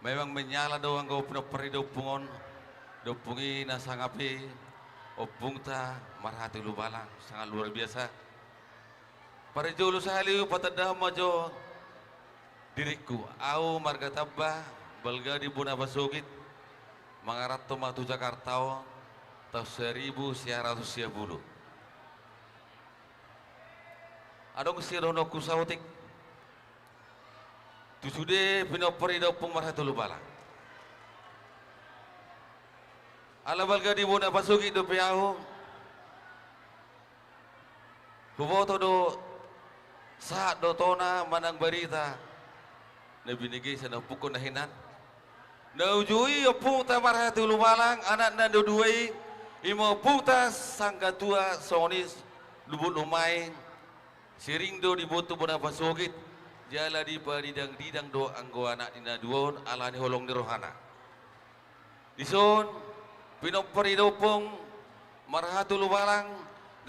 Memang menyala doang kau pernah perido pungon, dopungi nasangapi, opung ta Marhati Ulu Balang sangat luar biasa. Parijo lu sahaliu patadah majo diriku, au marga tabah, balga di Buna Basugit, mangarat tomatu Jakarta, tahun 1910. Adong sirono kusautik. Tujude pinopori dopung Marhati Ulu Balang. Ala balga di Buna Basugit do piau. Huboto do saat do tona manang barita. Nabi negi sana pukul nahinan. Na ujui opung ta Marhati Ulu Balang anak na do duai imo putas sangka tua sonis lubut lumai siring do di botu Buna Basugit. Jala di padidang-didang do anggo anak dina duon alani holong di rohana. Dison pinopori dopong Marhati Ulu Balang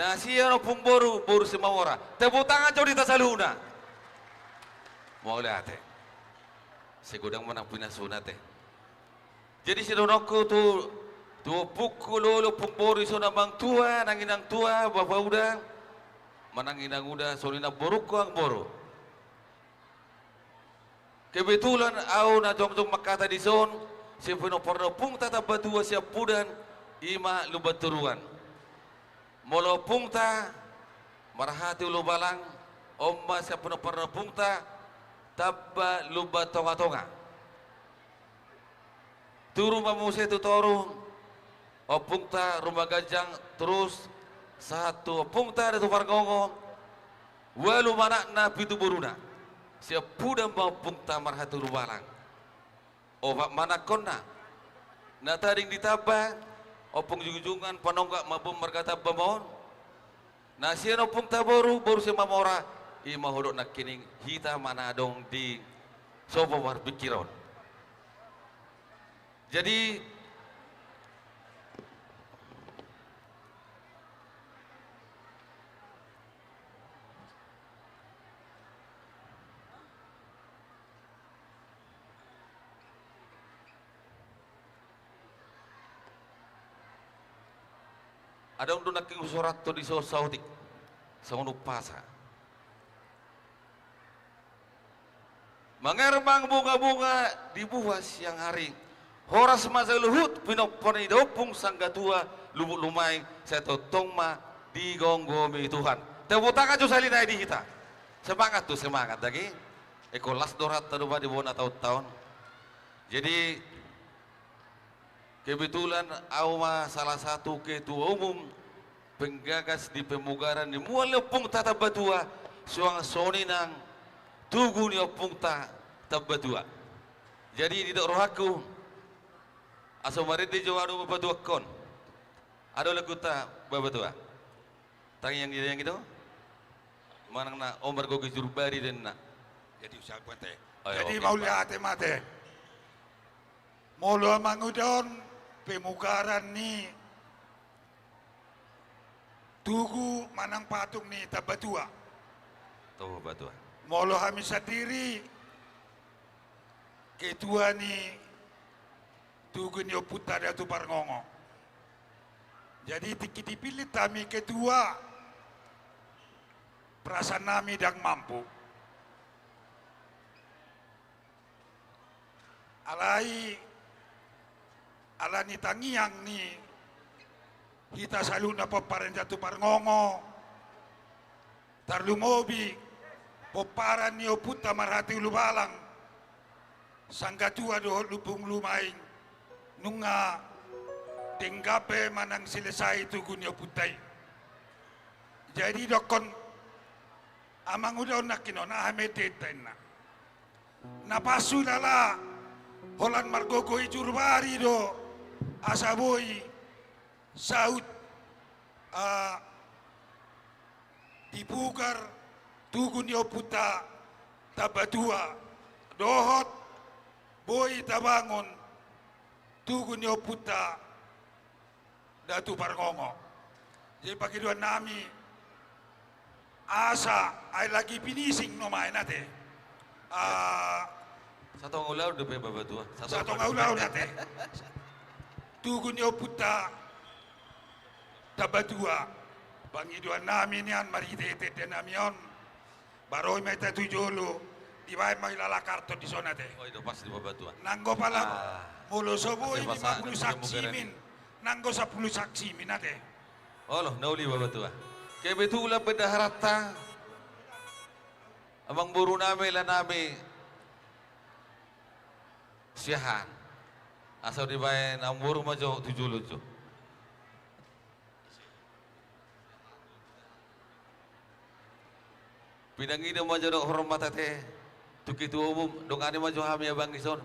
na siya no pong boru semawara. Tepuk tangan jauh di tasaluna. Mau lihat segudang manang pinasunat Jadi si donokku tu pukul lolo pong boru iso namang tua nanginang tua bapak udah mananginang udah solina boruk ang boru. Kebetulan au na jong-jong makata di zon si pinopornopung tata batua siap pudan ima lubaturuan. Molo pungta Marhati Ulu Balang omma siap pinopornopung ta tabba lubatonga-tonga. Turu mamuse tu toru opungta rumah gajang terus satu opungta ada tu fargongo walu mana na pitu buruna. siapuda maupung tamar hatu lubalang. Obat mana kona? Na taring ditaba, opung jungjungan panonggak mabum margata bamon. Na siya opung taboru baru siya mamora. Ima hodok nak kining hita mana dong di sopo war pikiron. Jadi ada untuk nak surat to di sautik sa pasa. Mengerbang bunga-bunga di buah siang hari. Horas masa luhut pinopon idopung sanggatua lubuk lumai seto tongma di gonggomi Tuhan. Tepuk tangan jo salina di kita. Semangat tuh semangat lagi. Ekolas dorat terubah di bona tahun-tahun. Jadi kebetulan Auma salah satu ketua umum penggagas di pemugaran di mualepung tata batua suang soninang tugu ni opung ta tabatua. Jadi di dok rohaku aso marit di jawa adu babatua kon. Ada lagu ta babatua. Tangi yang itu. Manang na omar gogi jurbari dan na. Jadi usah kuate. Jadi mau lihat mate. Molo mangudon pemugaran ni tugu manang patung ni tabatua. Tahu batua. Molo kami sendiri ketua ni tugu ni oputa Datu Parngongo. Jadi tiki dipilih kami ketua perasaan nami dang mampu. Alani tangiang ni kita selalu na paparan Datu Parngongo tarlumobi poparan ni oputa marhati lubalang sanggatua doh lupung lumaing nunga tenggape manang selesai tugu ni oputai. Jadi dokon amang udah nakino na hamedeten na pasu dala holan margogo ijurbari do asaboi saut dibugar tugu ni oputa tabatua dohot boy tabangon tugu ni oputa Datu Parngongo. Jadi pagi dua nami asa ay lagi pinising no main nate. Satu ngulaw de pe babatua. Satu ngulaw nate. Tugu ni oputa tabatua. Pagi dua nami nian maritete denamion. Baroy meta tujolo di bay mailala karto di zona te. Oh itu pas di babatua. Nanggo pala mulu sobo ini 50 saksi min. Nanggo 10 saksi min ate. Oh loh nauli babatua. Kebetulan pendaharata abang buru nami lah nami siahan. Asal di bay namburu majo tujolo jo. Pinangi dia maju dok hormat tete, tuki tu umum dok ane maju hamil abang ison,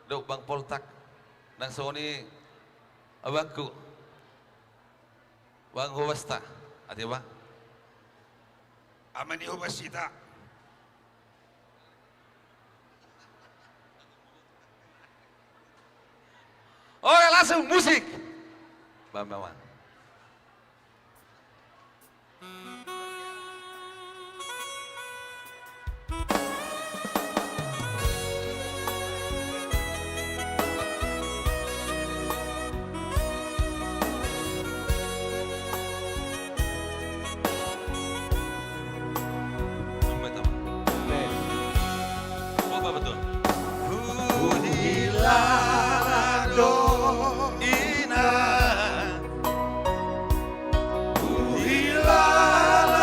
dok bang poltak, nang soni abangku, bang hobasta, ati bang? Amani hobasita. Oh langsung musik, bang bang. Ina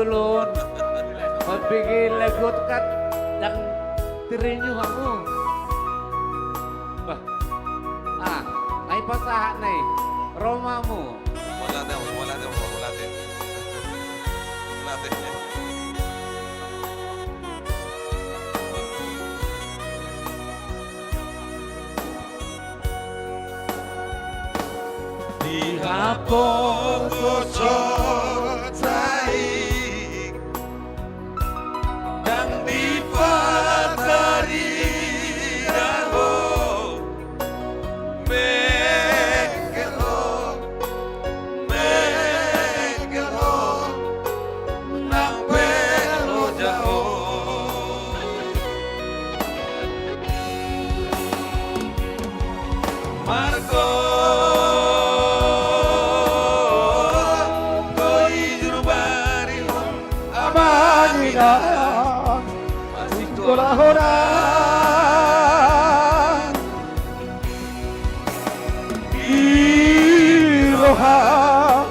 dulun. Mapigil lagot kat yang tirinyo kamu. Nay pasaha nay. Romamu. Wala tayo. Dihapon gosok saik dan dipatari raho mekelo nampelo jauh Marco masih kolahoran di roha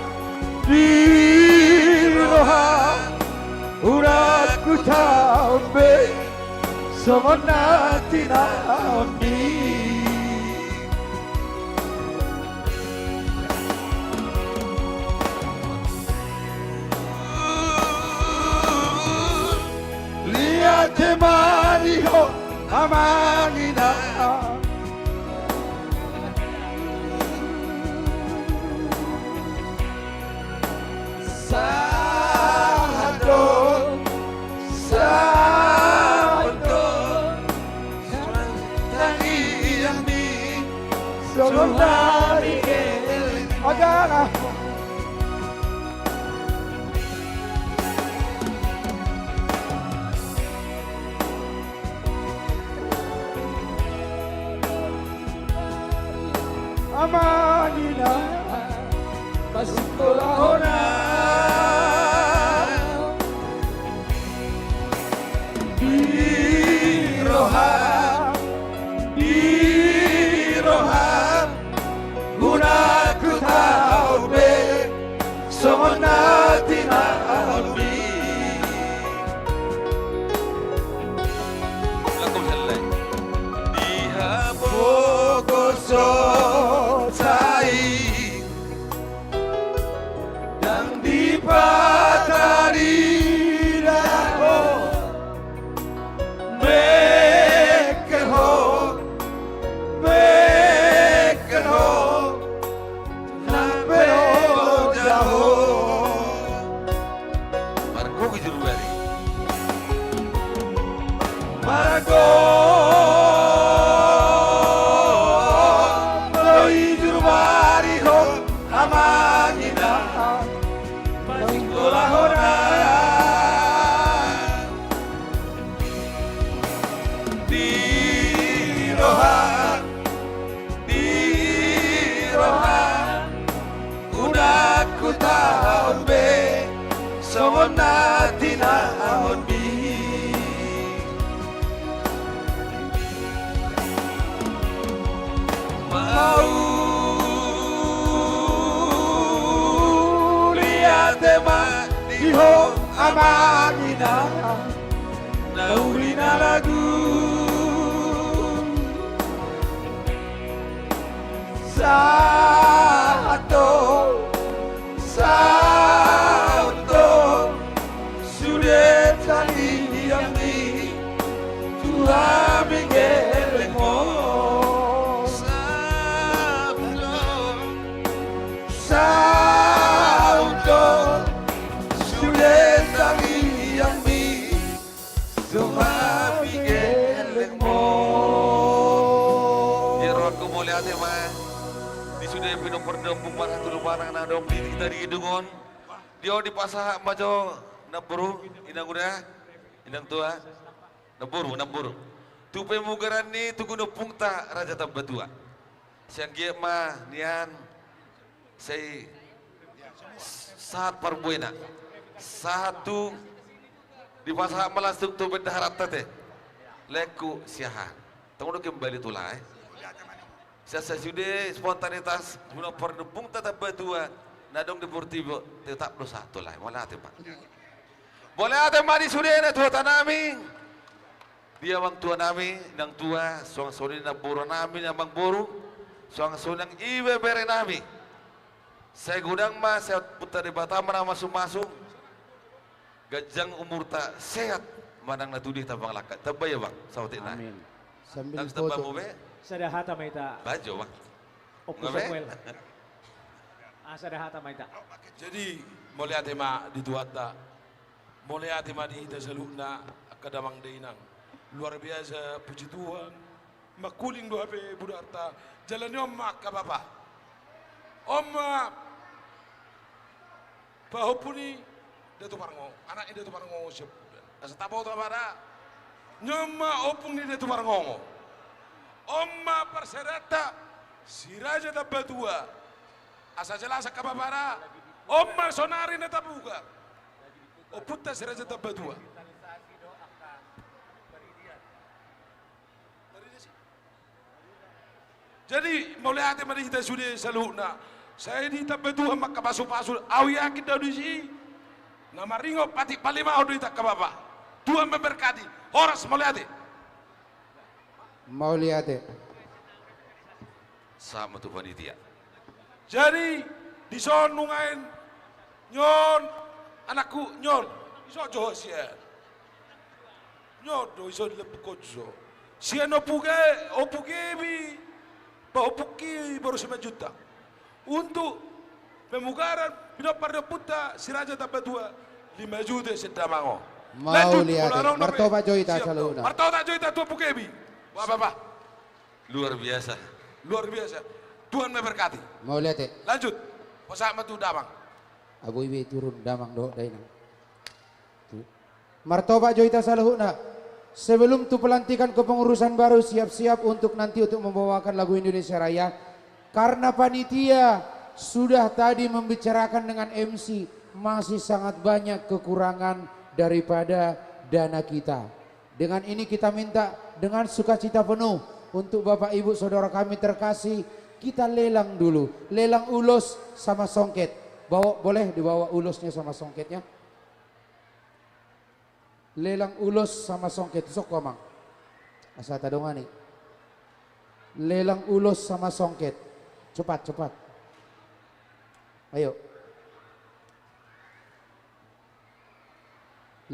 uratku sampai semenat tinami Temaniho amangina Sado Tangi yang di Solondari Agara Amanina masih kolahoran di roha gunaku tahu be semenati nabi lakum selai dihabogoso dan dipatari raho mekelo nampelo jauh Marco Gijurubari Marco amangina masih kolahoran di roha udah ku tahu be semenati naon bi mau tema diho amangina naurina lagu Santo sudah tadi yang di Tuhan mengelengmo Santo sudah tadi yang di Tuhan mengelengmo Ya roh kemuliaan ya mah sudah pinopor dempung marah tulu parang na dom di kita di dungon dia di pasah maco naburu inang udah inang tua naburu tupe mugaran ni tugu nopung ta raja tabatua siang gie mah nian say saat parbuena satu di pasah malas tuh bedaharat tete leku siahan tunggu kembali tulai Saya sudah spontanitas guna pernepung tetap batua nadong deportivo tetap lo satu lah malah pak Boleh ada mari sudah na tua tanami. Dia bang tua nami, nang tua, soang soni na boro nami, na bang boro, soang soni nang ibe bere nami. Saya gudang mas, saya putar di Batam mana masuk-masuk. Gajang umur tak sehat, manang natudih tabang lakat. Tabay bang, sautin na. Amin. Sambil Nang tabang mo foto. be? Sadahata maita. Bajo bang. Opo Ngabe? Samuel. Sadahata maita. Jadi mulai atema di tuata, mulai atema di ita saluna kadamang dainang. Luar biasa, puji Tuhan. Makuling doa pe budarta, jalannya om mak bapa. Om pahopuni datu parango, anak ini datu parango siap. Asa tapo to pada. Nyama opung ni datu parango. Om perserata siraja tabatua. Asa jelas kababara. Om sonari na tabuka. Oputta siraja tabatua. Jadi mulai hati mari kita sudah saluna. Saya di tempat Tuhan maka pasu-pasu. Aku yakin dah di sini. Nama ringo pati palima au tak ke bapa. Tuhan memberkati. Horas mulai hati. Mau lihat ya. Sama tu panitia. Jadi di son nungain nyon anakku nyon iso jo sia. Nyon do iso lebih kojo. Sia no opuge bi. Paupuki baru 5 juta. Untuk pemugaran pinopar puta siraja tabatua 5 juta sedamango. Mau lihat ya. Martoba joita saluna. Martoba joita tu pukebi. Wah bapak. Luar biasa. Luar biasa. Tuhan memberkati. Mau lihat ya. Lanjut. Posak matu damang. Abu ibe turun damang do dainang. Martoba joita saluna. Sebelum tu pelantikan kepengurusan baru siap-siap untuk nanti untuk membawakan lagu Indonesia Raya. Karena panitia sudah tadi membicarakan dengan MC, masih sangat banyak kekurangan daripada dana kita. Dengan ini kita minta dengan sukacita penuh untuk Bapak Ibu Saudara kami terkasih, kita lelang dulu. Lelang ulos sama songket. Boleh dibawa ulusnya sama songketnya? Lelang ulos sama songket sok komang. Asa tadongani. Lelang ulos sama songket. Cepat. Ayo.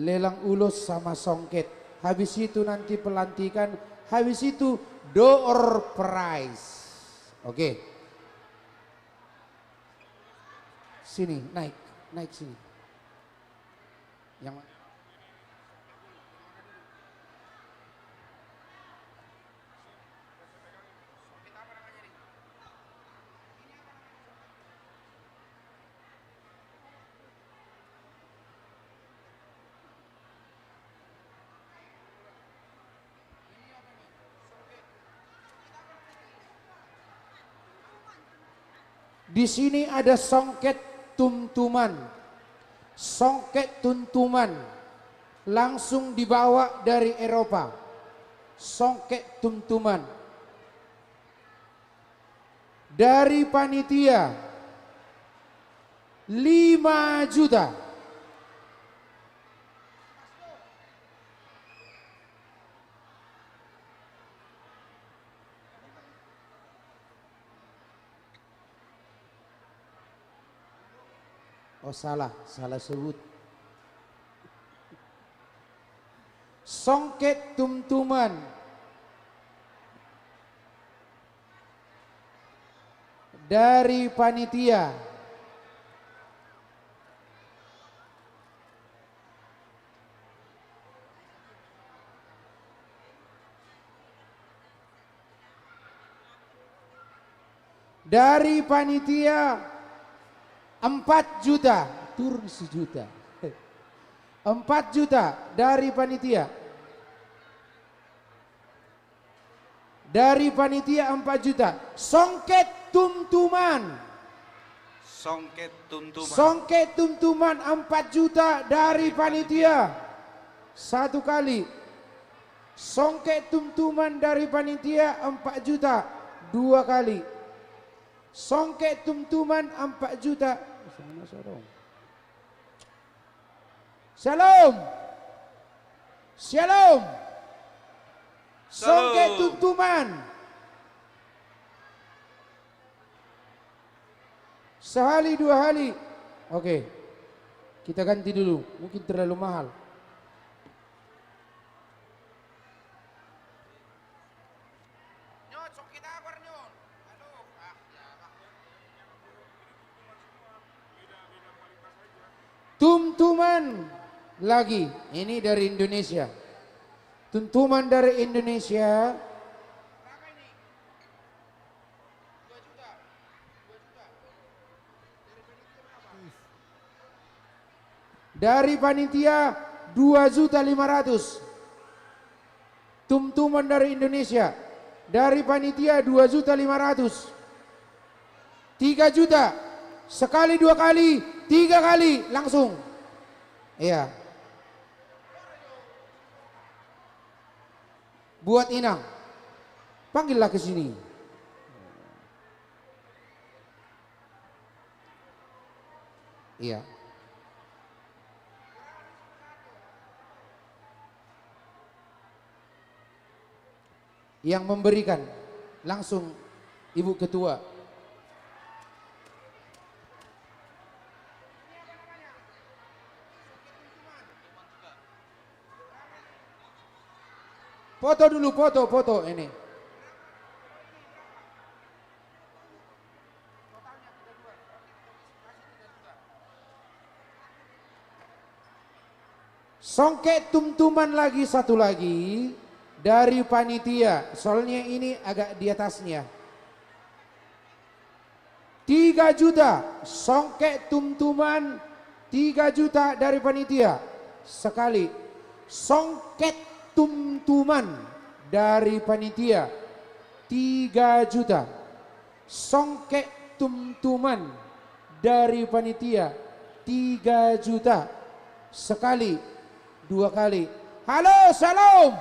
Lelang ulos sama songket. Habis itu nanti pelantikan. Habis itu door prize. Oke. Sini, naik sini. Yang mana? Di sini ada songket tuntuman. Songket tuntuman langsung dibawa dari Eropa. Songket tuntuman dari panitia 5 juta. Oh salah sebut. Songket tuntuman dari panitia dari panitia 4 juta, turun 1 juta. 4 juta dari panitia. Dari panitia 4 juta. Songket tuntuman. Songket tuntuman 4 juta dari panitia. 1 kali. Songket tuntuman dari panitia 4 juta. 2 kali. Songket tuntuman 4 juta. Shalom. Shalom. Songke tuntuman. Sehali dua hali. Oke. Kita ganti dulu. Mungkin terlalu mahal. Tuntuman lagi. Ini dari Indonesia. Tuntuman dari Indonesia. Dari panitia 2.500.000. Tuntuman dari Indonesia. Dari panitia 2.500.000. 3 juta. Sekali, 2 kali, 3 kali langsung. Iya. Buat Inang. Panggillah ke sini. Iya. Yang memberikan langsung Ibu Ketua. Foto dulu, foto ini. Songket tumtuman lagi satu lagi dari panitia. Soalnya ini agak di atasnya. 3 juta songket tumtuman, 3 juta dari panitia sekali. Songket tumtuman dari panitia 3 juta. Songket tumtuman dari panitia 3 juta. Sekali, 2 kali. Halo, salam.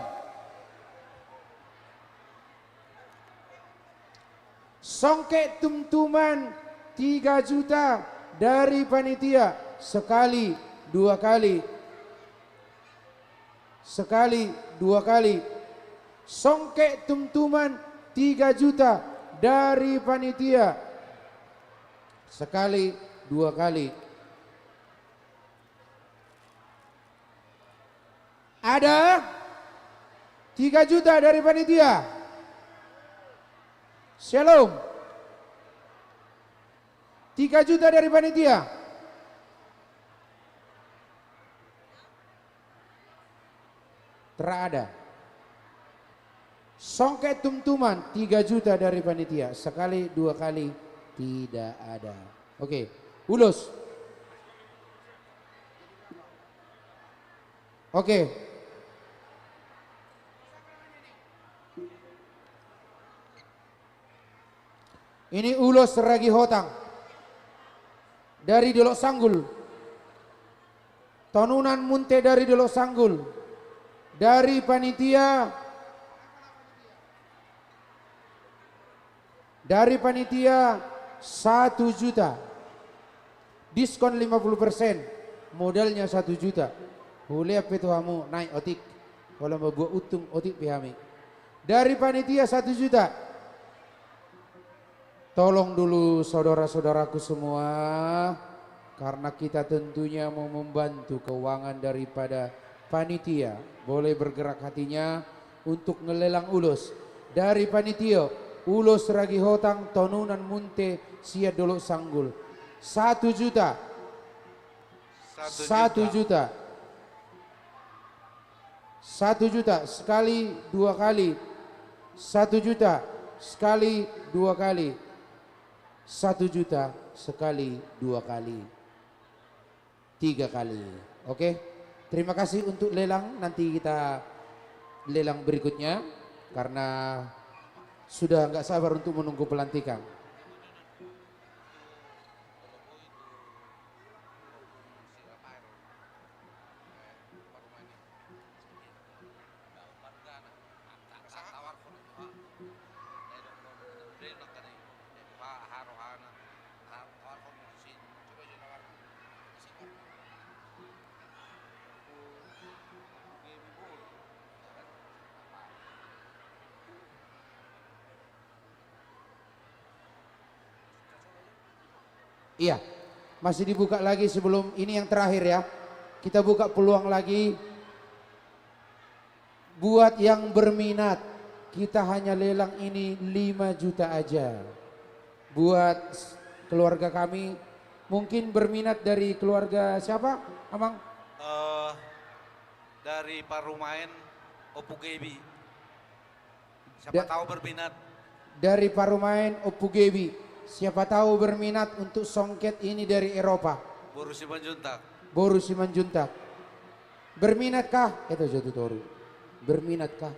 Songket tumtuman 3 juta dari panitia sekali, 2 kali. Sekali, 2 kali. Songket tumtuman 3 juta dari panitia sekali, 2 kali. Ada 3 juta dari panitia. Shalom. 3 juta dari panitia. Terada. Songket tumtuman 3 juta dari panitia. Sekali, 2 kali. Tidak ada. Oke. Ulus. Oke. Ini ulos ragi hotang. Dari Delok Sanggul. Tonunan munte dari Delok Sanggul. Dari panitia 1 juta. Diskon 50%. Modalnya 1 juta. Boleh apa itu kamu naik otik. Kalau mau buat utung otik pihami. Dari panitia 1 juta. Tolong dulu saudara-saudaraku semua. Karena kita tentunya mau membantu keuangan daripada panitia. Boleh bergerak hatinya untuk ngelelang ulus. Dari panitia, ulus ragi hotang tonunan munte sia Delok Sanggul. 1 juta. 1 juta. 1 juta sekali, 2 kali. 1 juta sekali, 2 kali. 1 juta sekali, 2 kali. 3 kali. Oke. Terima kasih untuk lelang. Nanti kita lelang berikutnya. Karena sudah nggak sabar untuk menunggu pelantikan. Iya, masih dibuka lagi sebelum ini yang terakhir ya. Kita buka peluang lagi. Buat yang berminat, kita hanya lelang ini 5 juta aja. Buat keluarga kami, mungkin berminat dari keluarga siapa, Amang? Dari Parumain Opugebi. Siapa tahu berminat. Dari Parumain Opugebi. Siapa tahu berminat untuk songket ini dari Eropa. Boru Simanjuntak. Boru Simanjuntak. Berminatkah? Itu jatuh toru. Berminatkah?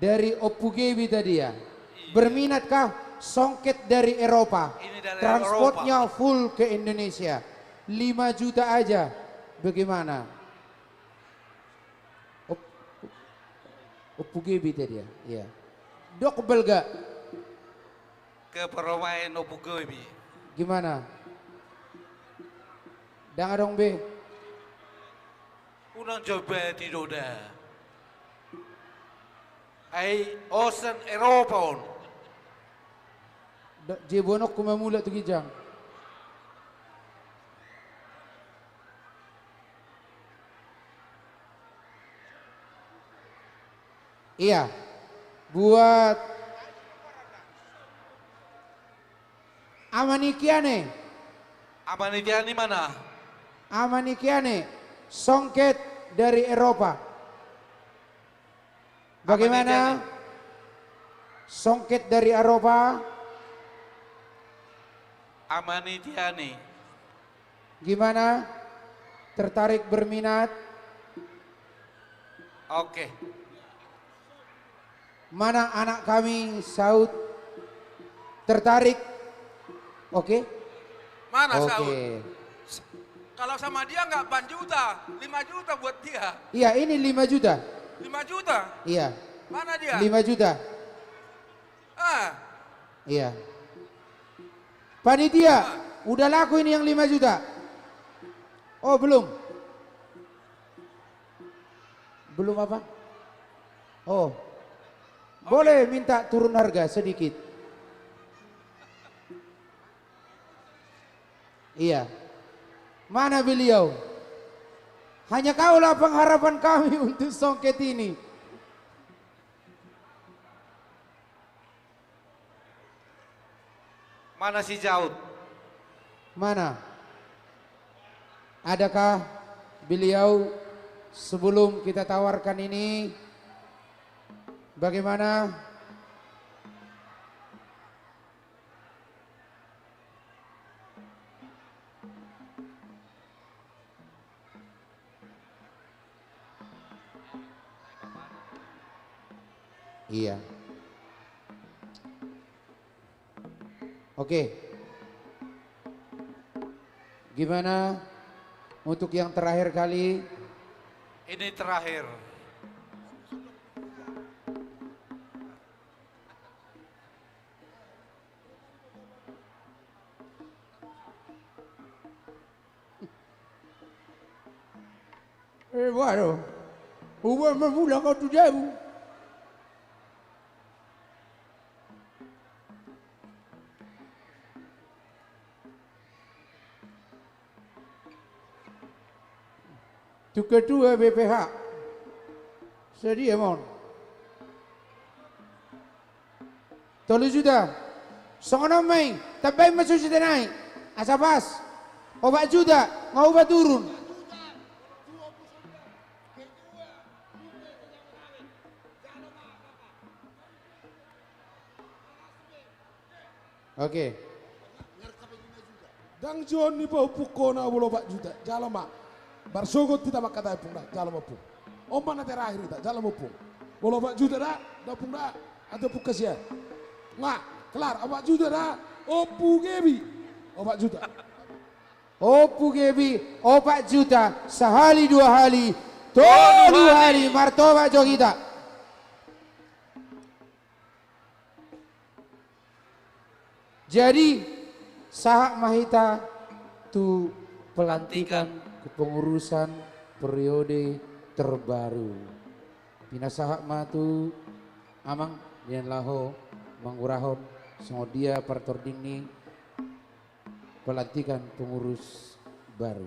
Dari Opugebi tadi ya. Berminatkah songket dari Eropa? Ini dari Transportnya Eropa. full ke Indonesia. 5 juta aja. Bagaimana? Opugebi tadi ya. Iya. Dok belga. Ke Parumain Opugebi. Gimana? Dang dong be. Unang coba tidak ada. Ay osen Eropa on. Jebonok kumamula tu kijang. Iya. Buat Amanikiane. Amanikiane mana? Amanikiane. Songket dari Eropa. Bagaimana? Songket dari Eropa. Amanitiani. Gimana? Tertarik berminat? Oke. Mana anak kami Saud? Tertarik? Oke? Mana Oke. Saud? Kalau sama dia nggak ban juta, 5 juta buat dia. Iya ini 5 juta. 5 juta? Iya. Mana dia? 5 juta. Ah, Iya. Panitia, udah laku ini yang 5 juta? Oh belum? Belum apa? Oh, boleh minta turun harga sedikit. Iya. Mana beliau? Hanya kaulah pengharapan kami untuk songket ini. Mana si Jaud? Mana? Adakah beliau sebelum kita tawarkan ini? Bagaimana? Iya. Oke. Gimana untuk yang terakhir kali? Ini terakhir. Bueno, hubo memula kau tu jauh. Tu ketua BPH. Sedia mon. 3 juta. Songono main, tapi masuk sudah naik. Asa pas. Obat juta, ngau obat turun. Oke. Dang John ni bau pukona bolo Pak juta. Jalan mak. Barsogot kita mak kata pun dah. Jalan mapung. Om mana terakhir kita. Jalan mapung. Bolo Pak juta dah. Dapung dah. Atau pukas ya. Nggak. Kelar. Opak juta dah. Opu gebi. Opak juta. Opu gebi. 4 juta. Sehali 2 hari. Tolu hari. Martoba jo kita. Jadi Sahak Mahita tu pelantikan kepengurusan periode terbaru. Pina Sahak Matu Amang Nian laho mangurahon sengodia partordini pelantikan pengurus baru.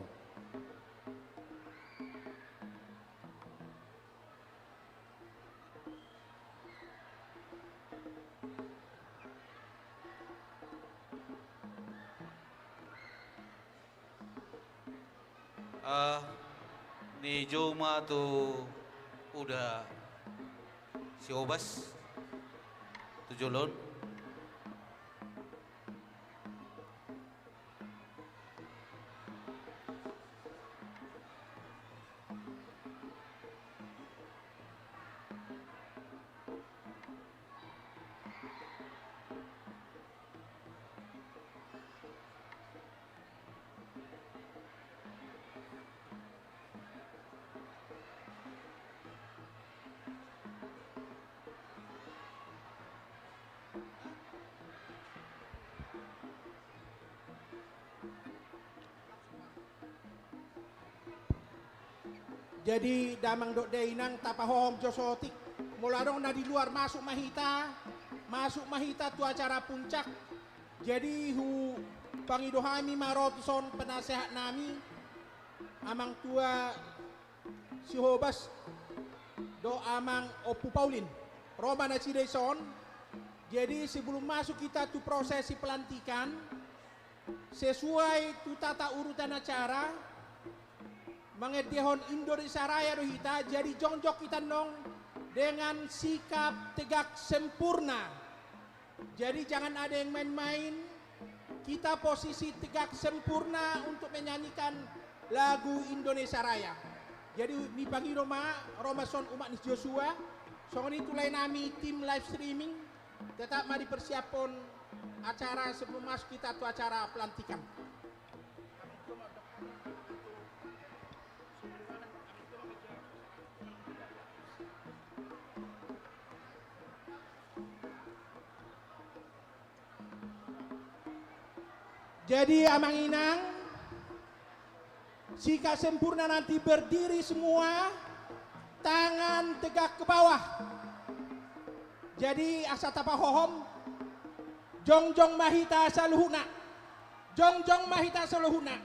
Ni Joma tu udah si Obas tu Jolon. Jadi damang dok dainang tapahom josotik mularong na di luar masuk mahita tu acara puncak. Jadi hu pangidohami marotuson penasehat nami amang tua si Hobas do amang Opu Paulin Romana Cideson. Jadi sebelum masuk kita tu prosesi pelantikan sesuai tu tata urutan acara mengedihon Indonesia Raya dohita, jadi jongjok kita nong dengan sikap tegak sempurna. Jadi jangan ada yang main-main, kita posisi tegak sempurna untuk menyanyikan lagu Indonesia Raya. Jadi di pagi Roma son umat nis Joshua, song ini tulai nami tim live streaming, tetap mari persiapon acara sebelum masuk kita tu acara pelantikan. Jadi amang inang, jika sempurna nanti berdiri semua, tangan tegak ke bawah. Jadi asatapa hohom, jongjong mahita saluhuna, jongjong mahita saluhuna.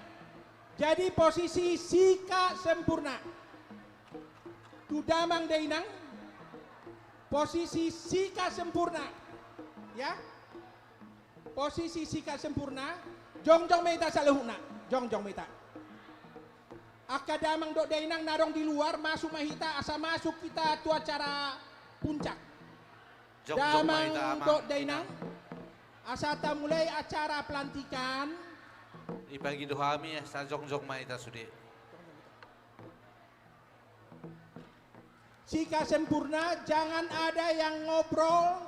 Jadi posisi sika sempurna. Tudamang dainang, posisi sika sempurna, ya. Posisi sika sempurna. Jongjong meta saluhuna, jongjong meta. Akadamang dok dainang narong di luar masuk mahita asa masuk kita tu acara puncak. Damang dok dainang asa ta mulai acara pelantikan. Ibagi dohami sa jongjong mahita sudi. Sika sempurna, jangan ada yang ngobrol,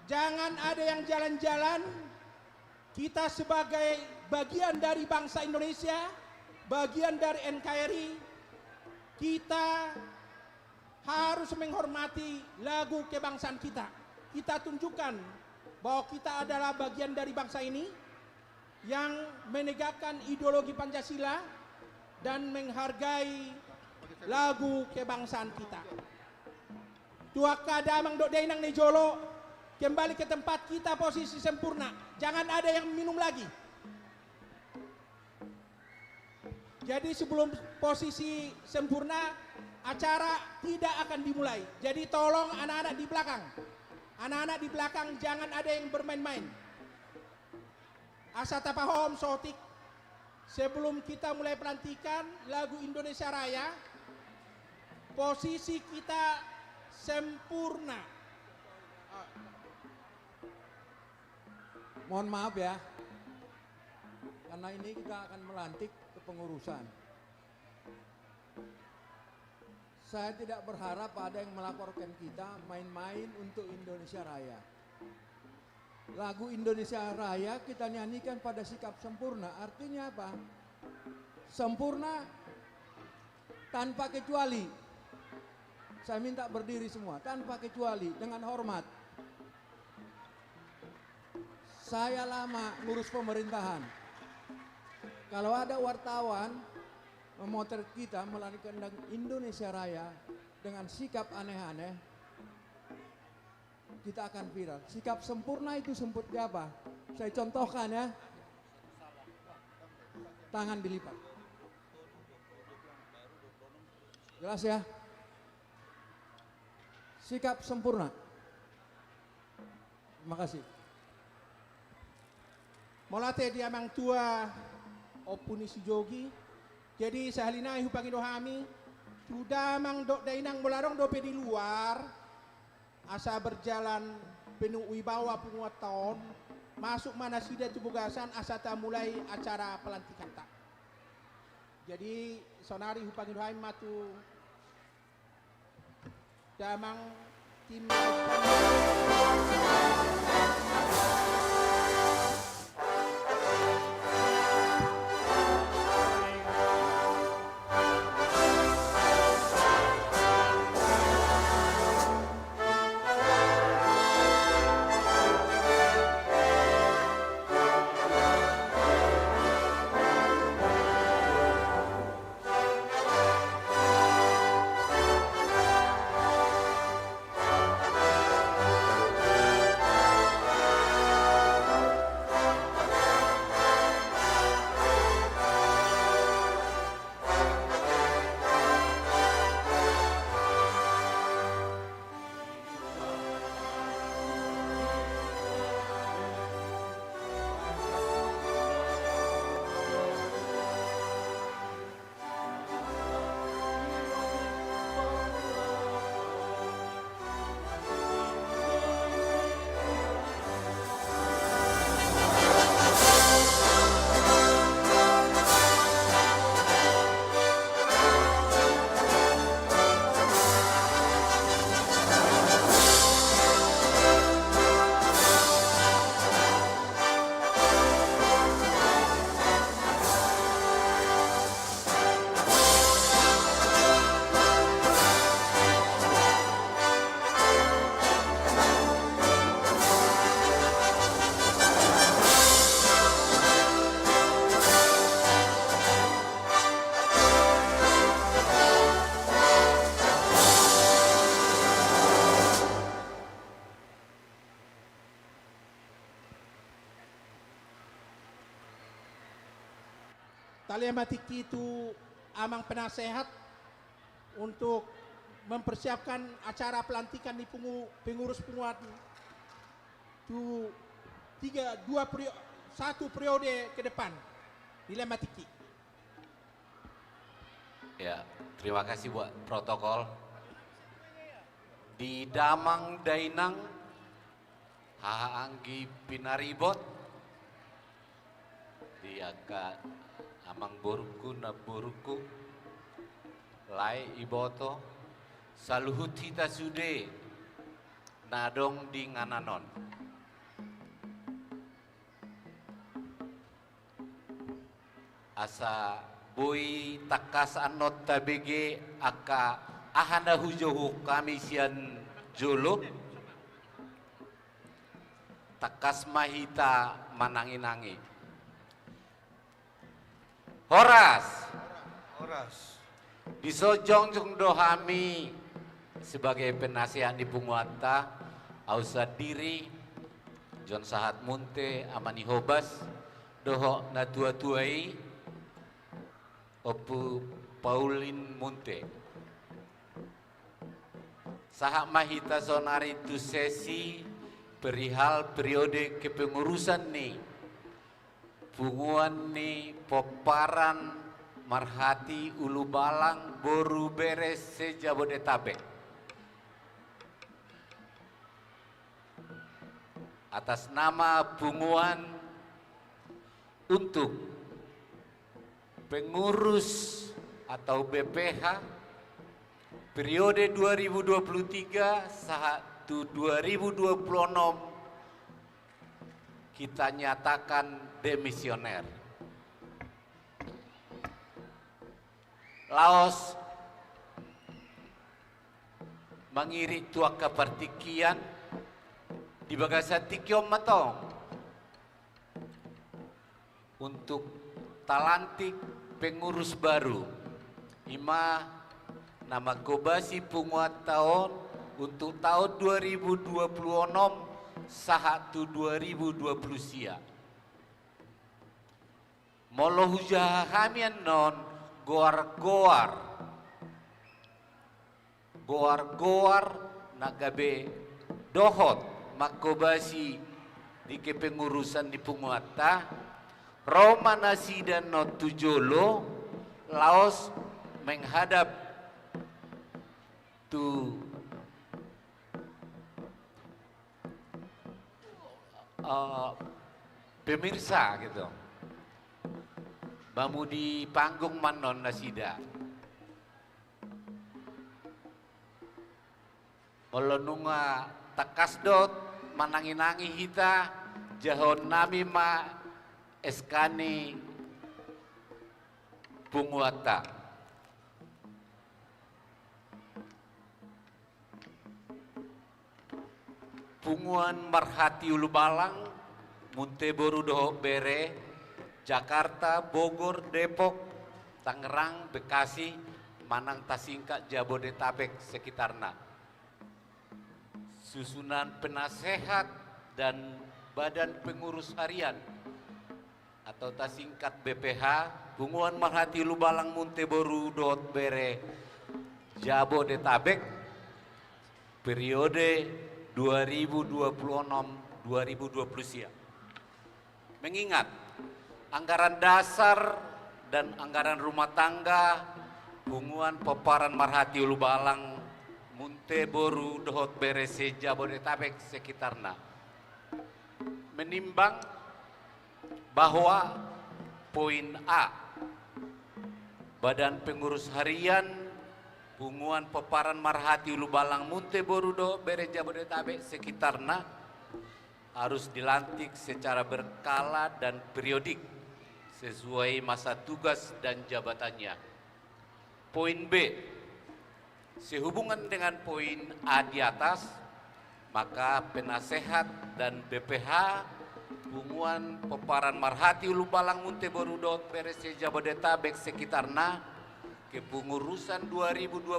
jangan ada yang jalan-jalan. Kita sebagai bagian dari bangsa Indonesia, bagian dari NKRI, kita harus menghormati lagu kebangsaan kita. Kita tunjukkan bahwa kita adalah bagian dari bangsa ini yang menegakkan ideologi Pancasila dan menghargai lagu kebangsaan kita. Tuaka damang dok dainang nejolo, kembali ke tempat kita posisi sempurna. Jangan ada yang minum lagi. Jadi sebelum posisi sempurna, acara tidak akan dimulai. Jadi tolong anak-anak di belakang. Anak-anak di belakang jangan ada yang bermain-main. Asata pahom sotik. Sebelum kita mulai pelantikan lagu Indonesia Raya, posisi kita sempurna. Mohon maaf ya, karena ini kita akan melantik kepengurusan. Saya tidak berharap ada yang melaporkan kita main-main untuk Indonesia Raya. Lagu Indonesia Raya kita nyanyikan pada sikap sempurna. Artinya apa? Sempurna tanpa kecuali. Saya minta berdiri semua, tanpa kecuali, dengan hormat. Saya lama ngurus pemerintahan. Kalau ada wartawan memotret kita melarikan Indonesia Raya dengan sikap aneh-aneh, kita akan viral. Sikap sempurna itu seperti apa? Saya contohkan ya. Tangan dilipat. Jelas ya? Sikap sempurna. Terima kasih. Molate dia mang tua opuni si jogi. Jadi sahalinai hupangi dohami. Sudah mang dok dainang melarong dope di luar. Asa berjalan penuh wibawa penguatan. Masuk mana sida tubugasan asa tak mulai acara pelantikan tak. Jadi sonari hupangi dohami matu. Damang tim Taliamatiki itu amang penasehat untuk mempersiapkan acara pelantikan di pengurus penguat itu satu periode ke depan. Taliamatiki. Ya, terima kasih buat protokol. Di Damang Dainang, Haanggi Pinaribot, di Aka Amang Boruku na Boruku, Lai Iboto, Saluhut Hita Sude, Nadong di Ngananon. Asa Boy takas anot tabege aka ahana hujohu kami sian jolo takas mahita mananginangi. Horas disojong jong dohami sebagai penasihat di Punguata Ausad Diri John Sahat Munte Amani Hobas doho na tua-tuai Opu Paulin Munte Sahak mahita sonari tu sesi perihal periode kepengurusan nih Punguan ni Poparan Marhati Ulu Balang Boru Beres Sejabodetabek. Atas nama Punguan untuk pengurus atau BPH periode 2023 satu 2026 kita nyatakan demisioner. Laos mengiri tua kepertikian di bagasa tikiom matong untuk talantik pengurus baru. Ima nama kobasi punguat tahun untuk tahun 2026 sahatu 2020 sia. Molo hujah hamian non goar-goar nagabe dohot makobasi di kepengurusan di Punguata Roma nasi dan no tujolo Laos menghadap tu pemirsa gitu. Bamu di panggung manon nasida. Olonunga takasdot mananginangi hita jahon nami ma eskani Punguata. Punguan Marhati Ulu Balang, Munteboru Doho Bere, Jakarta, Bogor, Depok, Tangerang, Bekasi, Manang Tasingka, Jabodetabek sekitarnya. Susunan penasehat dan badan pengurus harian atau tasingkat BPH, Punguan Marhati Ulu Balang, Munteboru Doho Bere, Jabodetabek, periode 2026-2020 siap. Mengingat anggaran dasar dan anggaran rumah tangga Punguan Peparan Marhati Ulu Balang Munteboru Dohot Berese Jabodetabek sekitarnya menimbang bahwa poin A Badan Pengurus Harian Punguan Peparan Marhati Ulu Balang Munteboru Dohot Bere Jabodetabek sekitarnya harus dilantik secara berkala dan periodik sesuai masa tugas dan jabatannya. Poin B, sehubungan dengan poin A di atas, maka penasehat dan BPH Punguan Peparan Marhati Ulu Balang Munteboru Dohot Bere Jabodetabek sekitarnya kepengurusan 2026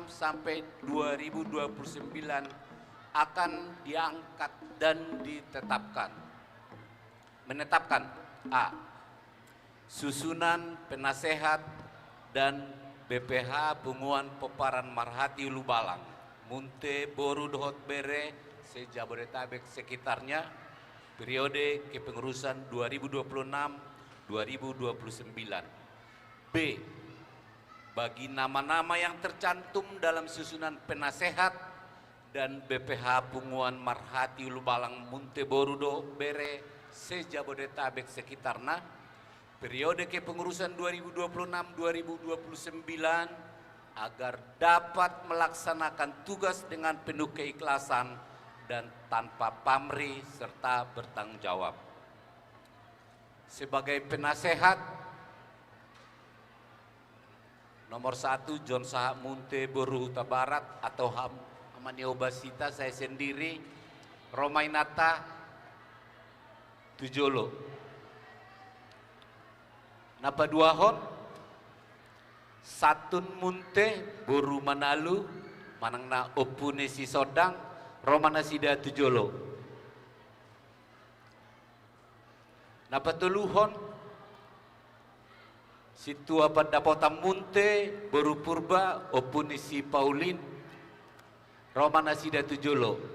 sampai 2029 akan diangkat dan ditetapkan. Menetapkan A. Susunan penasehat dan BPH Punguan Peparan Marhati Ulu Balang Munteboru Dohot Bere Jabodetabek sekitarnya periode kepengurusan 2026-2029. B. Bagi nama-nama yang tercantum dalam susunan penasehat dan BPH Punguan Marhati Ulu Balang Munteboru Dohot Bere Jabodetabek sekitarnya periode kepengurusan 2026-2029 agar dapat melaksanakan tugas dengan penuh keikhlasan dan tanpa pamrih serta bertanggung jawab. Sebagai penasehat nomor 1 John Saha Munteboru Huta Barat atau Hamaniobasita, saya sendiri Romainata Tujolo. Napa duahon Satun Munte Boru Manalu Manangna Opune Si Sodang Romana Sida Tujolo. Napa tuluhon Situa pada Potam Munte Boru Purba Opune Si Paulin Romana Sida Tujolo.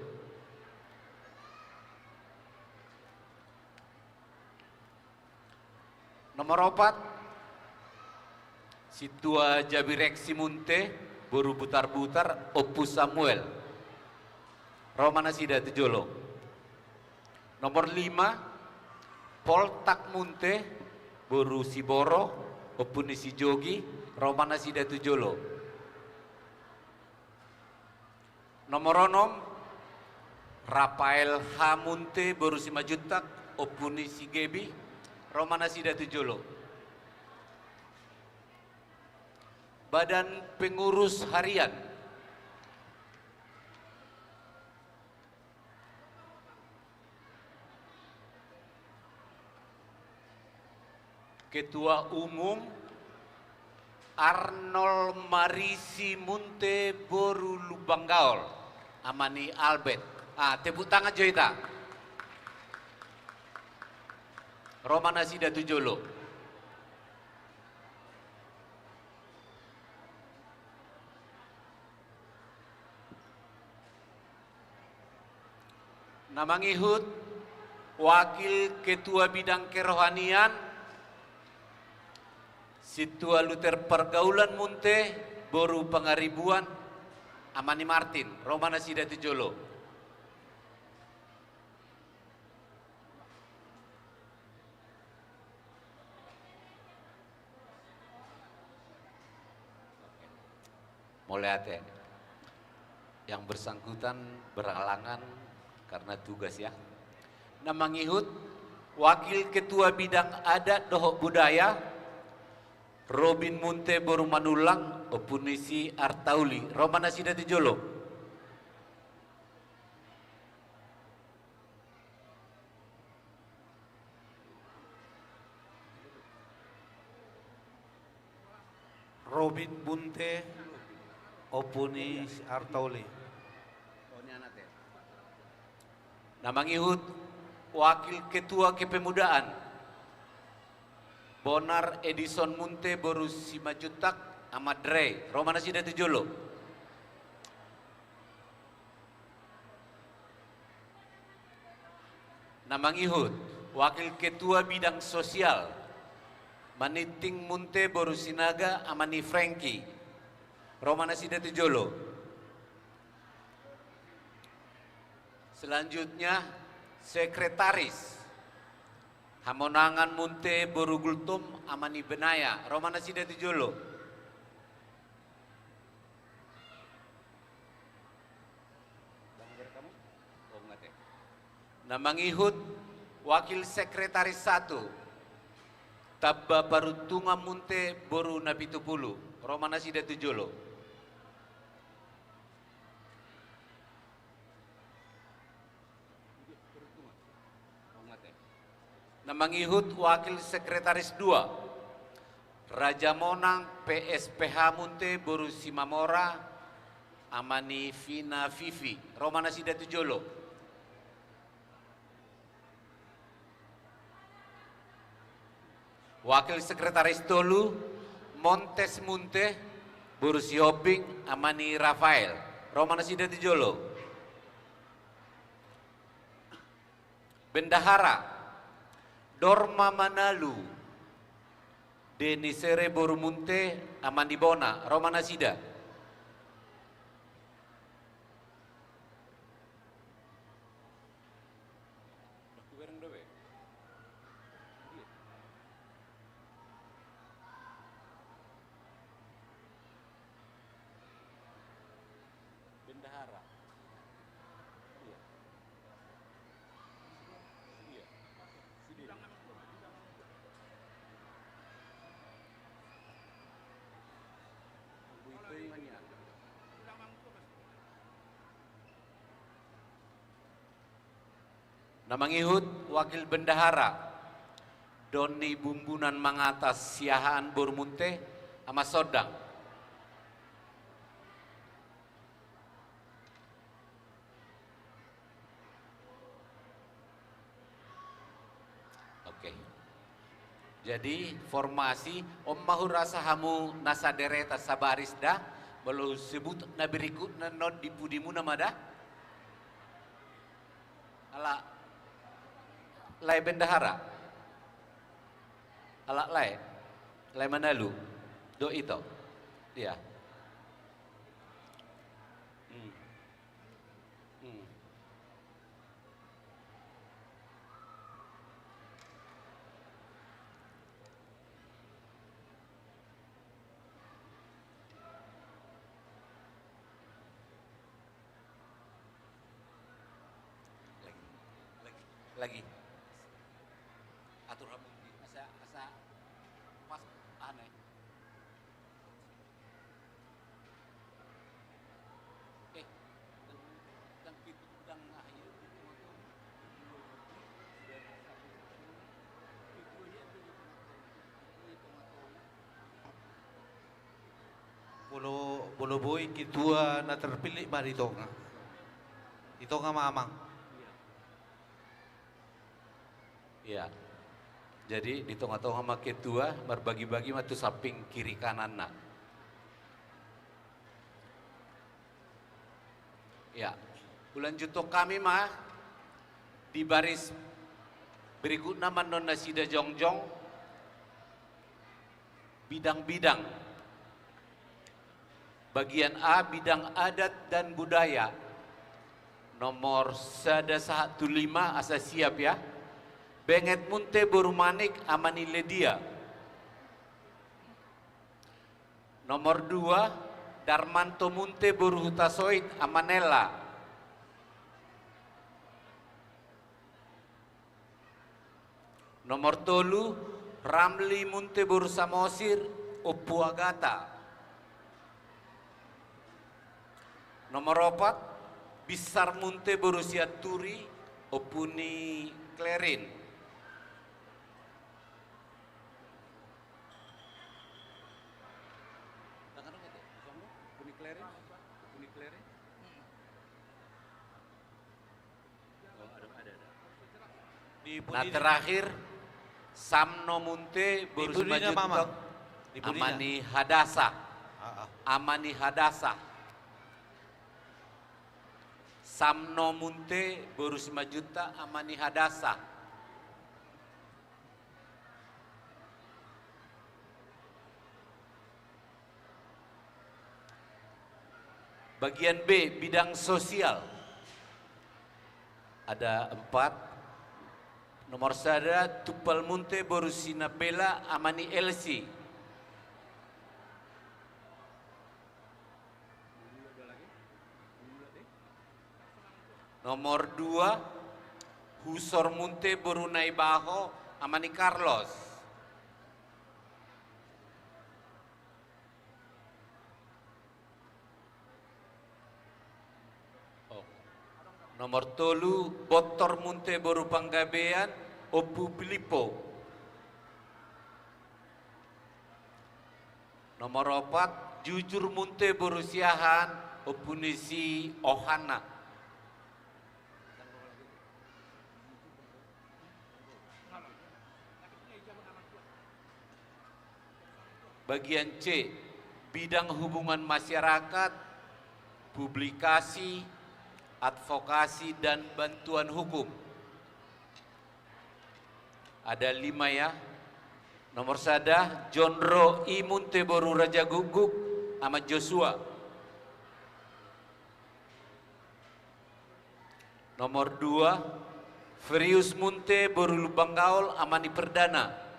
Nomor 4 Situa Jabireksi Munte Boru Butar-Butar Opus Samuel Romana Sida Tujolo. Nomor 5 Poltak Munte Boru Siboro Opune Si Jogi Romana Sida Tujolo. Nomor 6 Rafael H Munte Boru Simajutak Opune Si Gebi Romana Sida Tujolo. Badan Pengurus Harian Ketua Umum Arnold Marisi Munteboru Lubanggaol Amani Albert. Tepuk tangan Joita. Romana Sida Tujolo. Namangihut Wakil Ketua Bidang Kerohanian Situa Luther Pergaulan Munte Boru Pengaribuan Amani Martin, Romana Sida Tujolo. Mulai ate. Yang bersangkutan berhalangan karena tugas ya. Namangihut Wakil Ketua Bidang Adat Dohok Budaya Robin Munte Boru Manulang Opunisi Artauli, Romana Sida Tujolo. Robin Munte Opunis Artauli. Namangihut Wakil Ketua Kepemudaan Bonar Edison Munte Boru Simajutak Amadre, Romana Sida Tujolo. Namangihut Wakil Ketua Bidang Sosial Maniting Munte Boru Sinaga Amani Franky, Romana Sida Tujolo. Selanjutnya Sekretaris Hamonangan Munte Boru Gultum Amani Benaya, Romana Sida Tujolo. Namangihut Wakil Sekretaris 1 Tabba Parutunga Munte Boru Napitupulu, Romana Sida Tujolo. Namangihut Wakil Sekretaris 2 Raja Monang PSPH Munte Boru Simamora Amani Vina Vivi, Romana Sida Tujolo. Wakil Sekretaris Tolu Montes Munte Boru Sioping Amani Rafael, Romana Sida Tujolo. Bendahara Dorma Manalu Denisere Boru Munte Amani Bona, Romana Sida. Bendahara. Namangihut Wakil Bendahara Doni Bumbunan Mangatas Siahaan Bormunte ama Sodang. Oke. Jadi formasi Om Mahur Rasahamu Nasadereta Sabarisda belum sebut na berikut na not di pudimu namada ala lai bendahara ala lai Manalu do itu ya. Lagi atur rambut asa pas aneh. Dan pitu dan akhir Bolo boy Ketua na terpilih Maritonga. Itu sama Amang. Ya. Jadi di tengah-tengah sama ketua berbagi-bagi matu samping kiri kanan nak. Ya. Bulan juto kami mah di baris berikut nama non nasida jongjong bidang-bidang. Bagian A bidang adat dan budaya. Nomor 115 asa siap ya. Benget Munte Borumanik Amani Ledia. Nomor 2 Darmanto Munte Boruhutasoid Amanela. Nomor 3 Ramli Munte Borusamosir Opuagata. Nomor 4 Bisar Munte Borusia Turi Opuni Klerin. Nah terakhir Samno Munte Borusmajutok Amani Hadasa. Amani Hadasa. Samno Munte Borusmajuta Amani Hadasa. Bagian B bidang sosial. Ada 4. Nomor 1 Tupal Munte Borusina Bela Amani LC. Nomor 2 Husor Munte Borunai Baho Amani Carlos. Nomor 3 Botor Munte Boru Panggabean Opu Pilipo. Nomor 4 Jujur Munte Boru Siahan Opunisi Ohana. Bagian C bidang hubungan masyarakat, publikasi, advokasi dan bantuan hukum. Ada 5 ya. Nomor 1 Jonro I Munte Boru Raja Guguk sama Joshua. Nomor 2 Ferius Munte Boru Lubang Gaul Amani Perdana.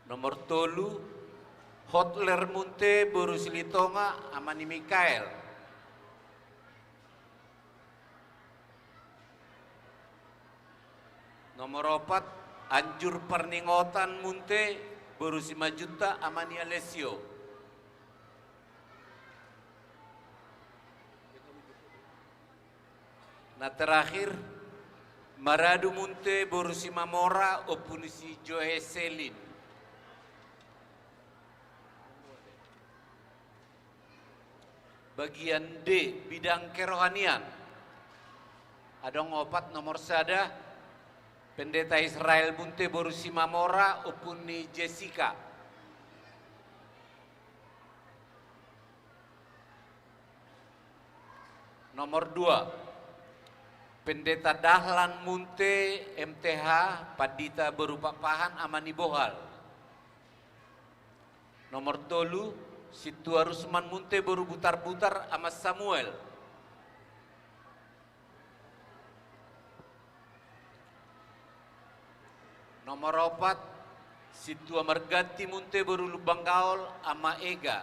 Nomor 3 Hotler Munte Boru Silitonga Amani Mikael. Nomor 4 Anjur Perningotan Munte Boru Simajuta Amani Alessio. Nah terakhir Maradu Munte Boru Simamora Opunisi Joe Selin. Bagian D bidang kerohanian. Ada 4 nomor 1 Pendeta Israel Munte Boru Simamora Opuni Jessica. Nomor 2 Pendeta Dahlan Munte MTH Padita Boru Papahan Amani Bohal. Nomor 3 Situa Rusman Munte Boru Butar-Butar sama Samuel. Nomor 4 Situa Marganti Munte Boru Lubang Gaul sama Ega.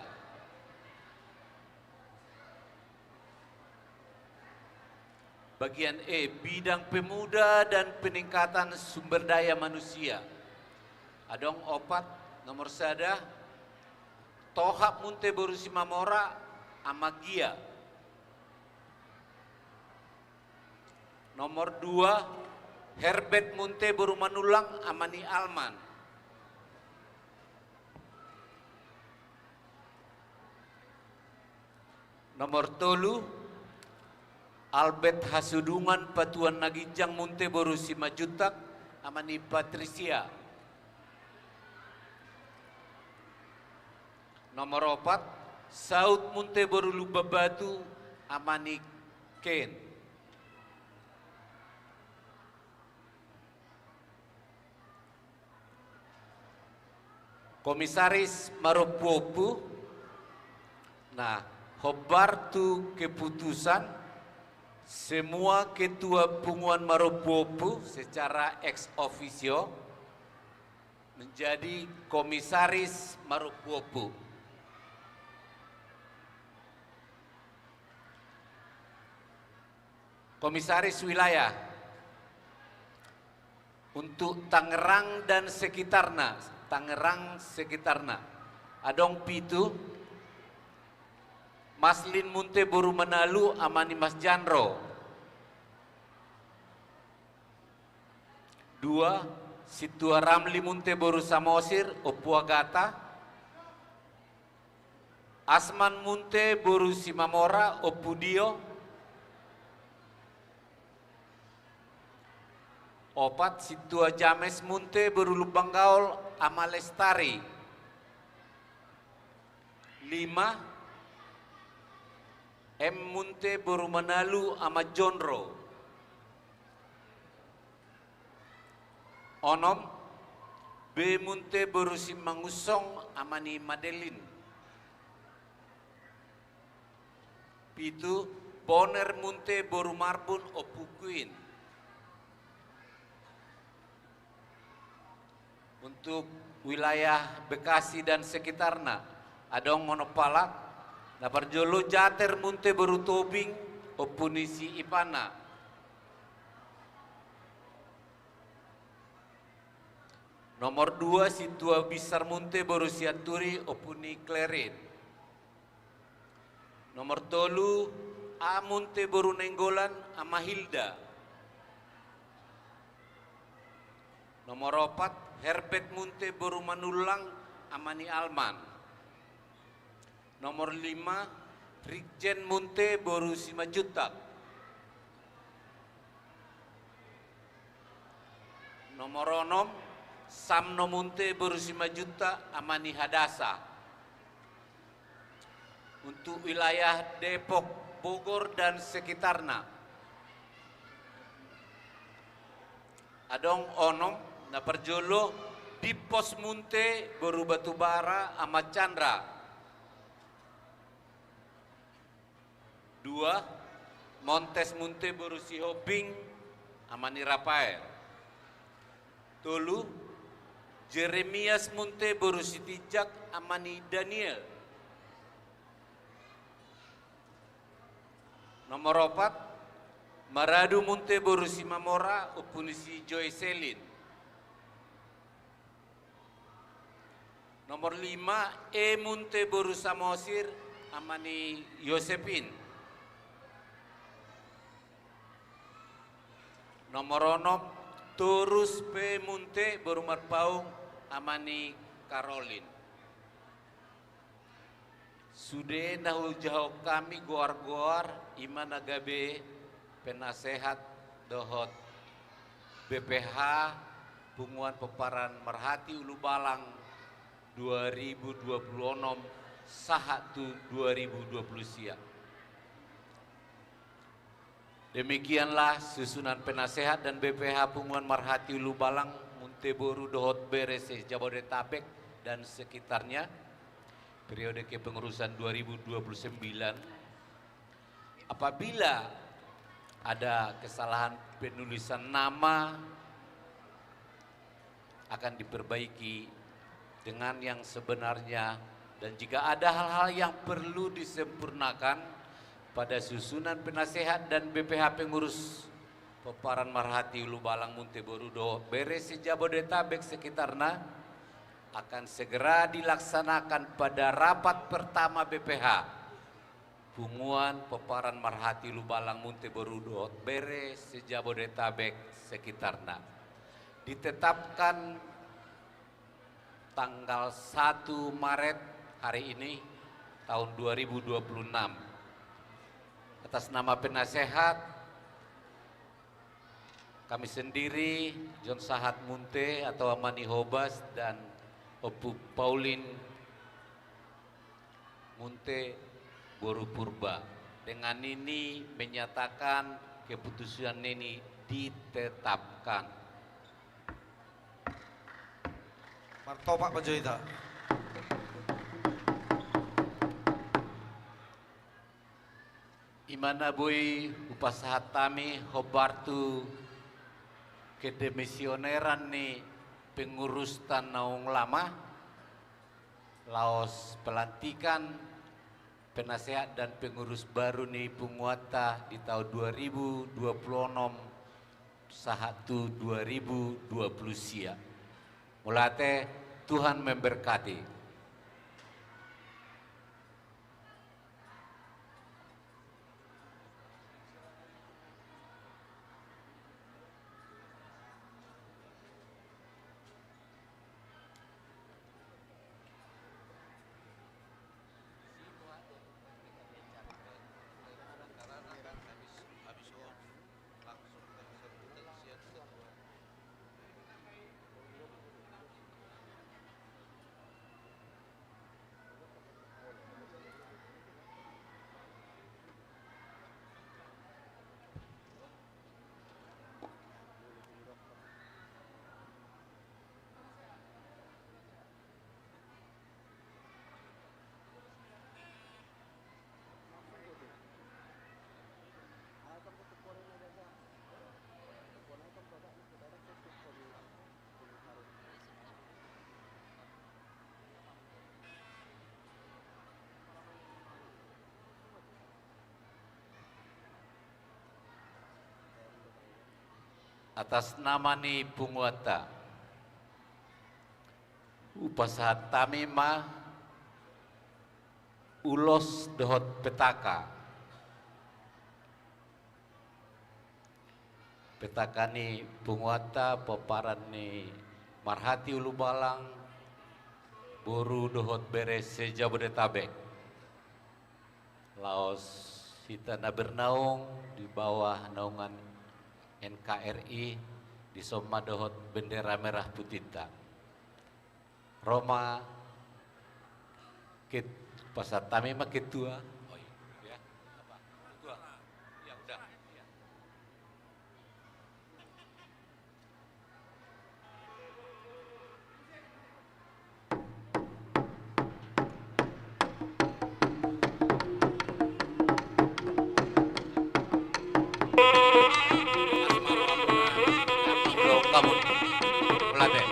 Bagian E bidang pemuda dan peningkatan sumber daya manusia. Ada 4 nomor 1 Tohap Munte Boru Simamora Amagia. Nomor 2 Herbert Munte Boru Manulang Amani Alman. Nomor tolu Albert Hasudungan Patuan Nagijang Munte Boru Simajutak amani Patricia. Nomor 4 Saud Munte Boru Lubabatu amani Ken. Komisaris Maropopu. Nah, hobar tu keputusan semua ketua punguan Maropopu secara ex officio menjadi komisaris Maropopu. Komisaris wilayah untuk Tangerang dan sekitarnya, Tangerang sekitarnya, adong pitu Maslin Munte Boru Manalu amani Mas Janro. 2 Situa Ramli Munte Boru Samosir Opuagata. Asman Munte Boru Simamora Opudio. 4 Situa James Munte Boru Lubanggaul Amalestari. 5 M Munte Boru Manalu ama Jonro. 6 B Munte Boru Simangusong amani Madeline. 7 Boner Munte Boru Marbun Opukuin. Untuk wilayah Bekasi dan sekitarnya, adong Monopalak, Naparjolo Jater Munte Boru Tobing, Opunisi Ipana. Nomor 2 Situa Bisar Munte Boru Siaturi, Opuni Klerin. Nomor 3 A Munte Boru Nenggolan, Amahilda. Nomor 4 Herbert Munte Boru Manulang amani Alman. Nomor 5 Rikjen Munte Boru Simajutak. Nomor 6 Samno Munte Boru Simajutak amani Hadasa. Untuk wilayah Depok, Bogor dan sekitarnya, adong onom Naparjolo di Pos Munte Boru Batubara Ahmad Chandra. 2 Montes Munte Boru Sihobing amani Rafael. 3 Jeremias Munte Boru Sitijak amani Daniel. Nomor 4 Maradu Munte Boru Simamora Opunisi Joy Selin. Nomor 5 E Munte Boru Samosir amani Yosepin. Nomor 6 Turus P Munte Boru Marpaung amani Caroline. Sude nahul jauh kami goar-goar Imana Gabe penasehat dohot BPH Punguan Peparan Merhati Ulu Balang 2026 Sahatu 2020 siang. Demikianlah susunan penasehat dan BPH Punguan Marhati Ulu Balang Munte Boru Dohot Beres Jabodetabek dan sekitarnya periode kepengurusan 2029. Apabila ada kesalahan penulisan nama akan diperbaiki dengan yang sebenarnya, dan jika ada hal-hal yang perlu disempurnakan pada susunan penasehat dan BPH pengurus Peparan Marhati Ulu Balang Munte Boru Dohot Beres Jabodetabek sekitarnya akan segera dilaksanakan pada rapat pertama BPH Punguan Peparan Marhati Ulu Balang Munte Boru Dohot Beres Jabodetabek sekitarnya. Ditetapkan tanggal 1 Maret hari ini tahun 2026 atas nama penasehat, kami sendiri, John Sahat Munte atau Amani Hobas dan Opu Pauline Munte Boru Purba. Dengan ini menyatakan keputusan ini ditetapkan. Martopak Panjaitan. Imana boy upasahat tami hobartu kedemisioneran ni pengurus Tanaung Lama, laos pelantikan penasehat dan pengurus baru ni Punguata di tahun 2026 sahatu 2020 sia. Mulate Tuhan memberkati. Atas nama ni Punguata, upasahat tamima ulos dohot petaka. Petaka ni Punguata paparan ni Marhati Ulu Balang, Boru dohot beres Jabodetabek. Laos kita na bernaung di bawah naungan NKRI di Soma dohot bendera merah putih. Roma pasar tamima ketua. Oh iya, ya. Apa? Ketua. Ya udah. Ya. Kamu pelate.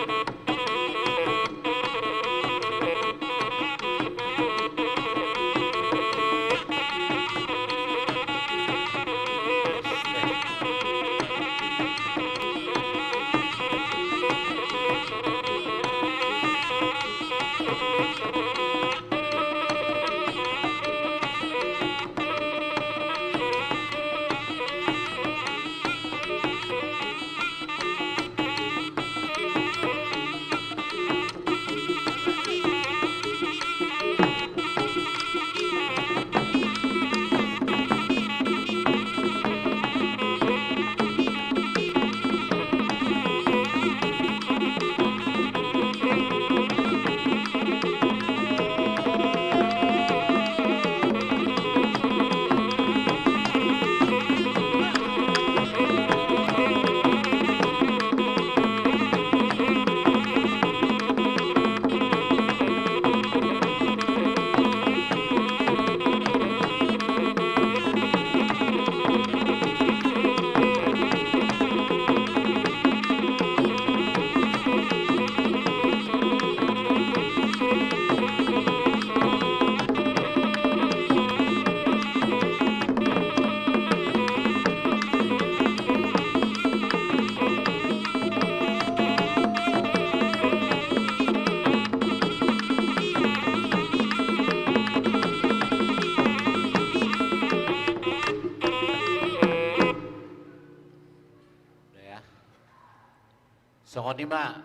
Songonima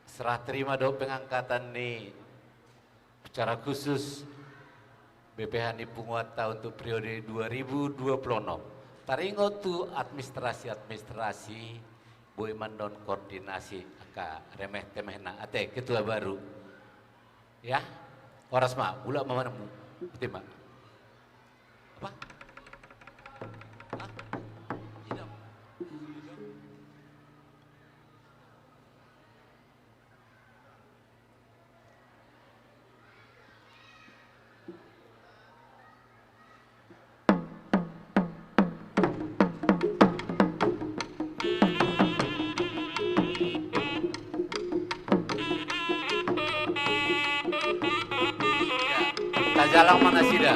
serah terima do pengangkatan ni secara khusus BPH ni Punguata untuk periode 2026. Taringo tu administrasi Boy mandon koordinasi aka remeh temehna ate ketua baru. Ya. Oras ma, ula mana mu? Betul mak. Apa? Tajalang mana sida?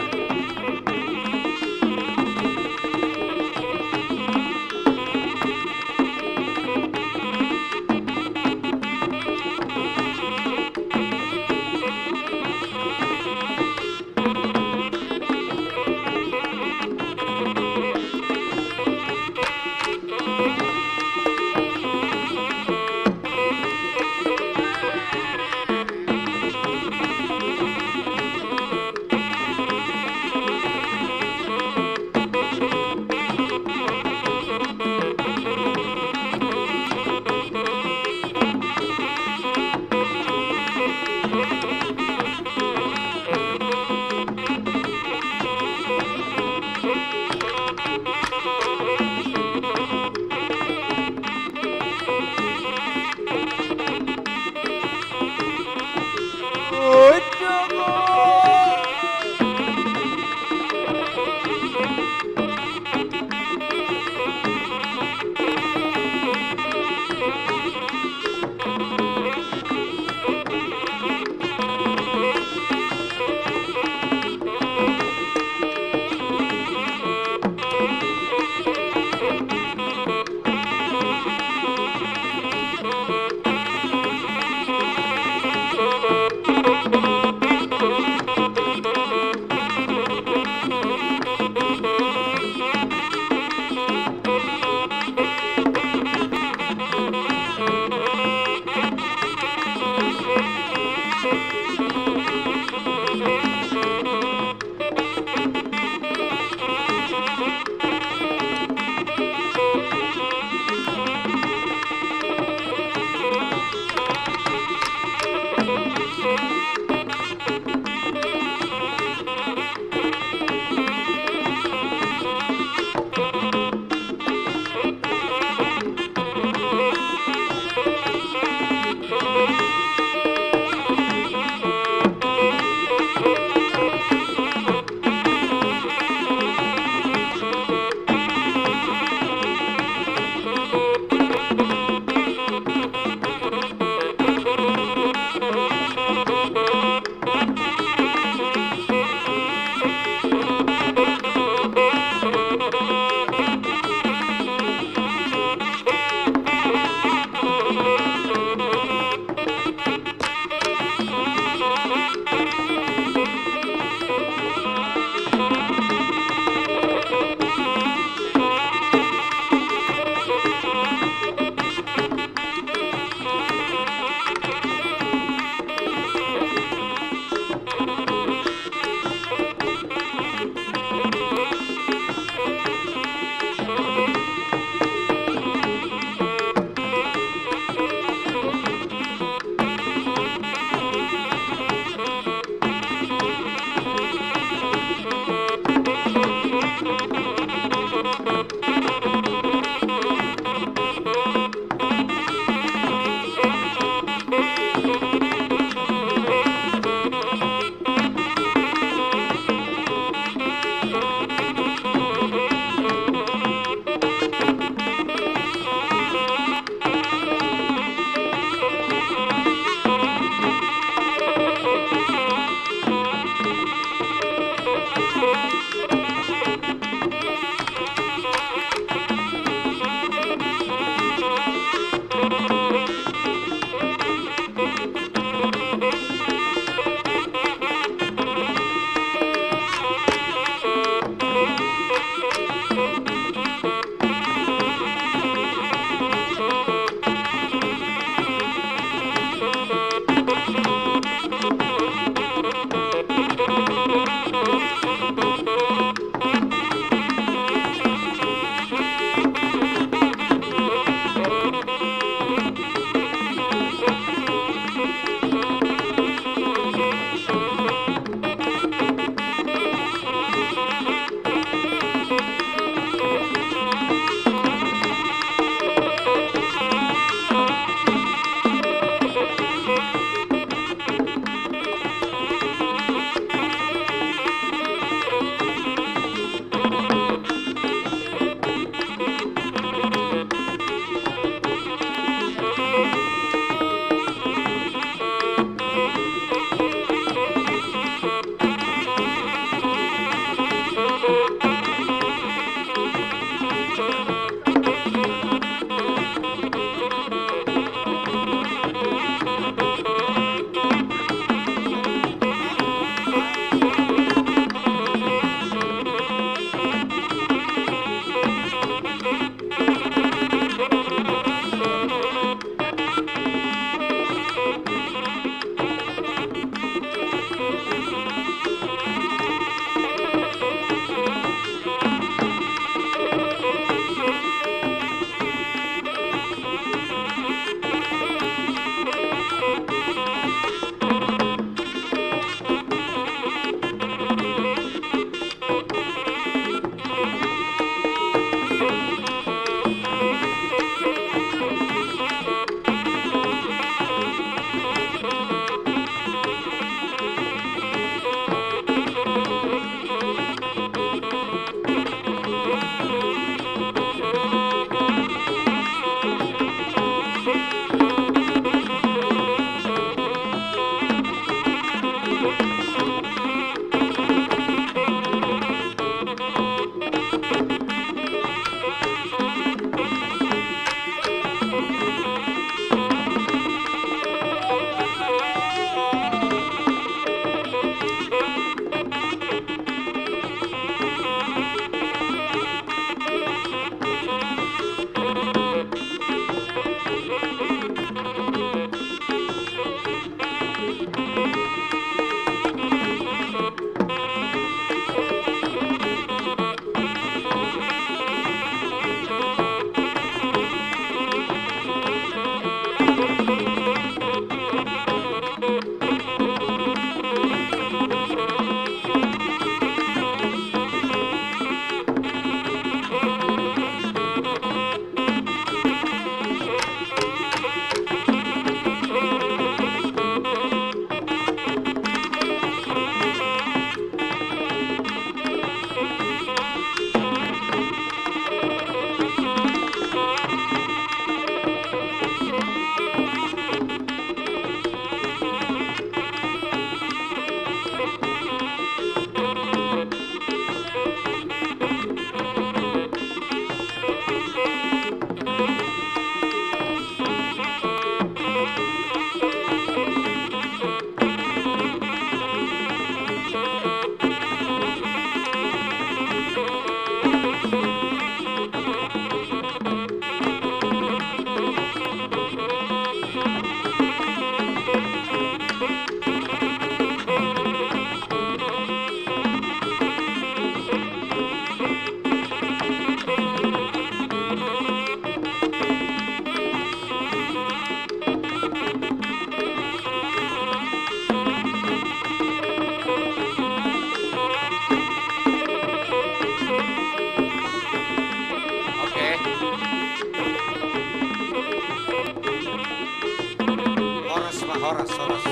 Horas, horas.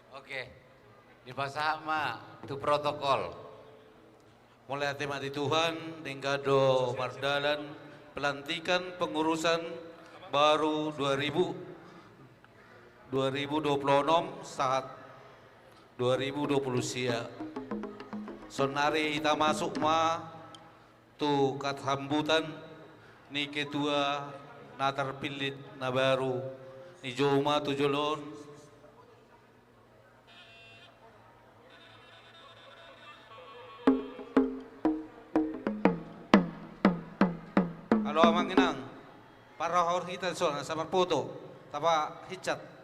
Oke, di pasama tu protokol. Mulai tema di Tuhan, Nenggado Mardalan, pelantikan pengurusan baru 2026 saat 2020 sia. Sonari kita masuk tu kat hambutan ni ketua na terpilih na baru ni Joma Tujolon. Halo Amang Inang, para orang kita soalnya sama foto, tapa hicat.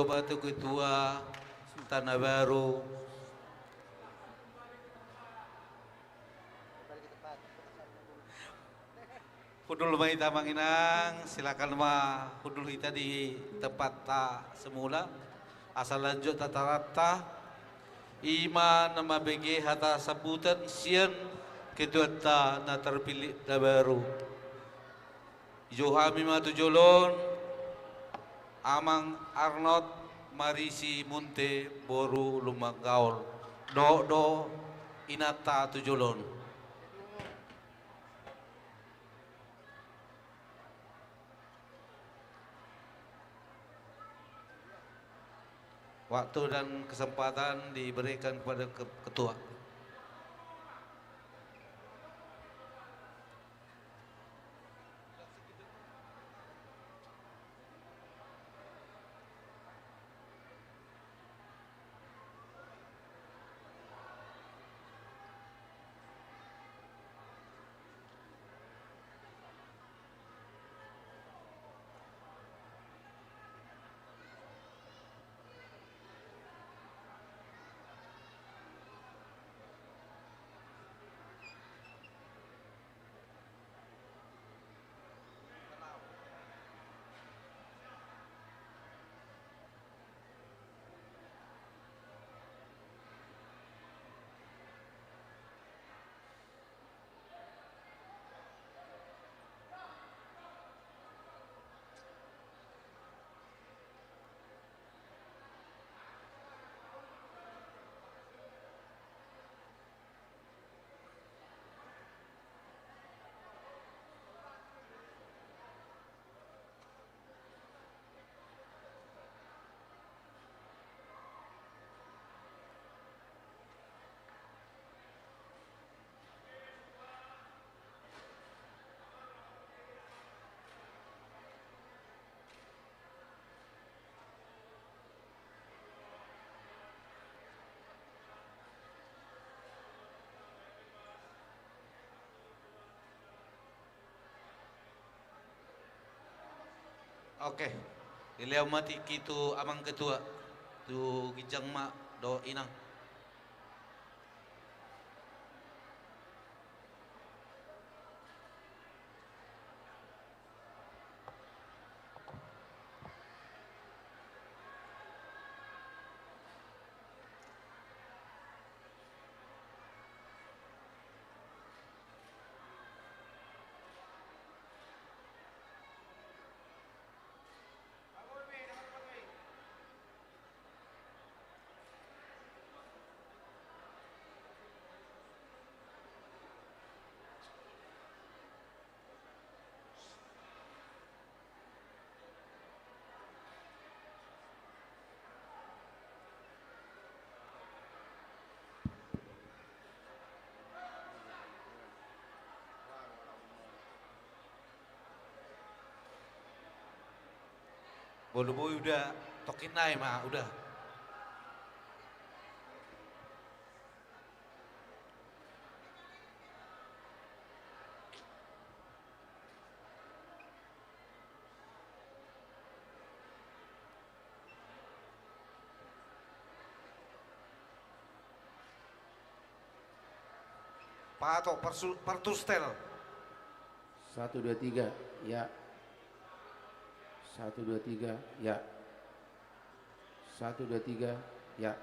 Batu Ketua Tanah Baru. Hudul Maita Manginang, silakan hudul kita di tempat ta semula. Asal lanjut tata rata. Ima nama BG hata sambutan sian ketua ta na terpilih na baru. Johami Matujolon, Amang Arnold Marisi Munte Boru Lumagaul Do Inata Tujolon. Waktu dan kesempatan diberikan kepada ketua. Oke, Ilia mati kitu amang ketua tu gijang mak do inang. Bolu boy udah tokin naik mah udah. Patok pertustel. 1, 2, 3, ya. 1, 2, 3, ya. 1, 2, 3, ya.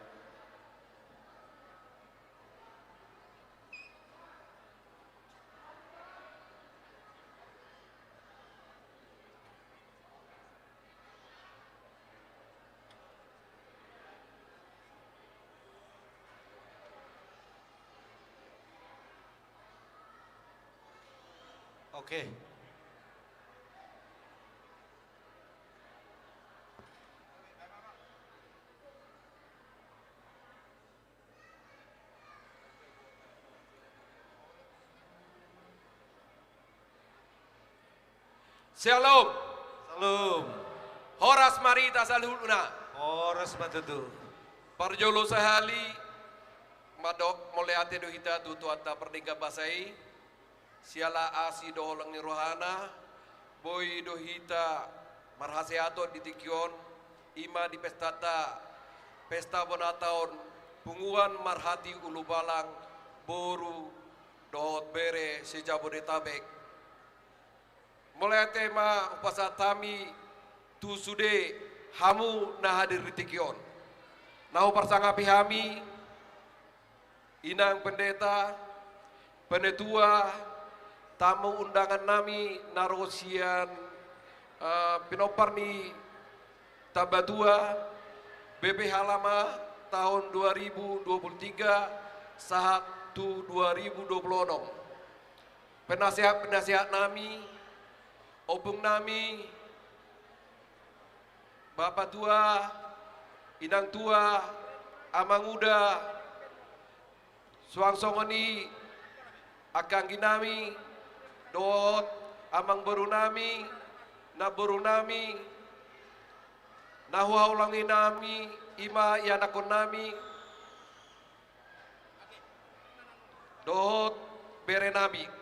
Oke. Shalom. Salam. Horas marita saluluna. Horas matutu. Parjolo sahali. Madok moleate do hita tutu atta perdega basai. Siala asi do holang ni rohana. Boy do hita marhaseato di tikion. Ima di pestata. Pesta bonataon. Punguan marhati ulu balang. Boru dohot bere sejabodetabek. Mulai tema upasatami tu sude hamu na hadir di tikion. Nahu persangapi hami inang pendeta, penetua, tamu undangan nami narosian pinopar ni Tabatua BP Halama tahun 2023 saat 2026. Penasihat-penasihat nami obung nami, bapak tua, inang tua, amang muda, suang songoni, akang ginami, dot, amang baru nami, na baru nami, nahuhaulangi nami, ima yanakon nami, dot, bere nami.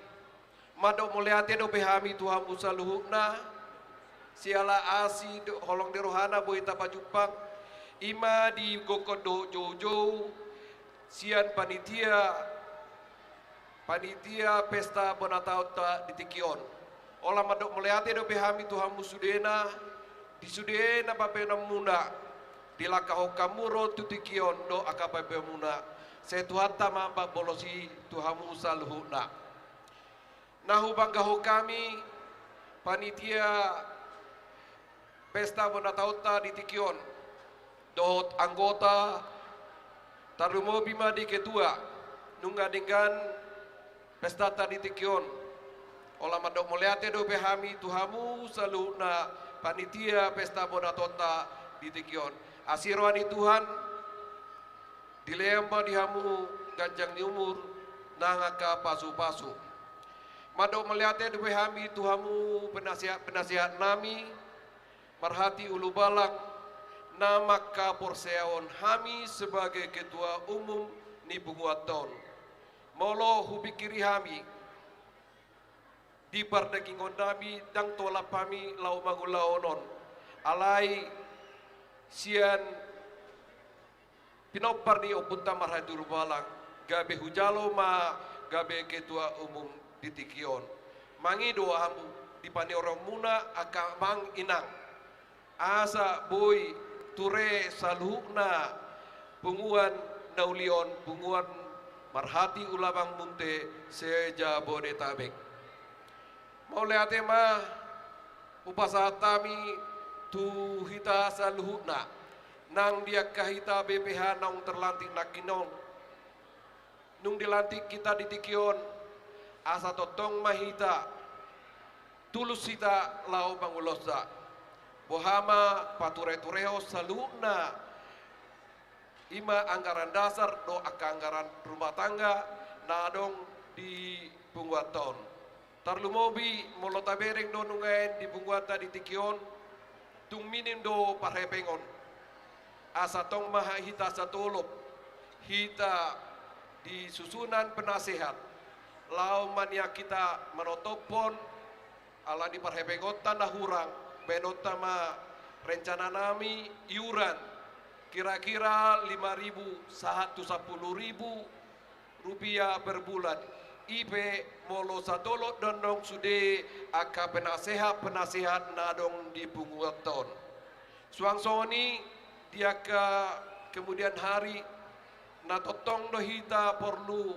Madok muliate do behami Tuhan Musa luhukna siala asi do holong di rohana boita pajupang ima di gokodo jojo sian panitia pesta bonatauta di tikion olah madok muliate do behami Tuhan musudena di sudena papena muna di lakaho kamuro tutikion do akapabe muna setuhata mamba bolosi Tuhan Musa luhukna. Nahu banggaho kami panitia pesta bonatauta di tikion dot anggota tarumo bima di ketua nunga dengan pesta di tikion olah madok muliate do behami tuhamu saluna panitia pesta bonatauta di tikion asirwani Tuhan dilemba dihamu ganjang di umur nangaka pasu-pasu. Madok melihatnya duwe hami Tuhamu penasihat nami marhati ulu balak nama kaporseaon hami sebagai ketua umum ni bunguaton molo hubikiri hami di pardagingon nami dang tolap hami lau mangulaonon alai sian pinopar ni opunta marhati ulu balak gabe hujalo ma gabe ketua umum di tikion mangi doa hamu di pani orang muna akamang inang asa boy ture saluhna punguan naulion punguan marhati ulabang munte seja bodetabek mau lihat ma upasatami tu hita saluhna nang dia kahita BPH nang terlantik nakinon nung dilantik kita di tikion asa totong mahita tulus sita lau bangulosa bohama pature-tureo saluna ima anggaran dasar do anggaran rumah tangga nadong di pungguaton tarlumobi molotabereng do nungain di pungguata di tikion tung minindo parhepengon asa tong maha hita satolop hita di susunan penasehat lau mania kita menotopon ala di parhepengon tanah hurang benotama rencana nami iuran kira-kira 5.000 satu 10.000 rupiah per bulan IP molo satolo dondong sude aka penasehat nadong di punguaton suang soni dia kemudian hari natotong dohita perlu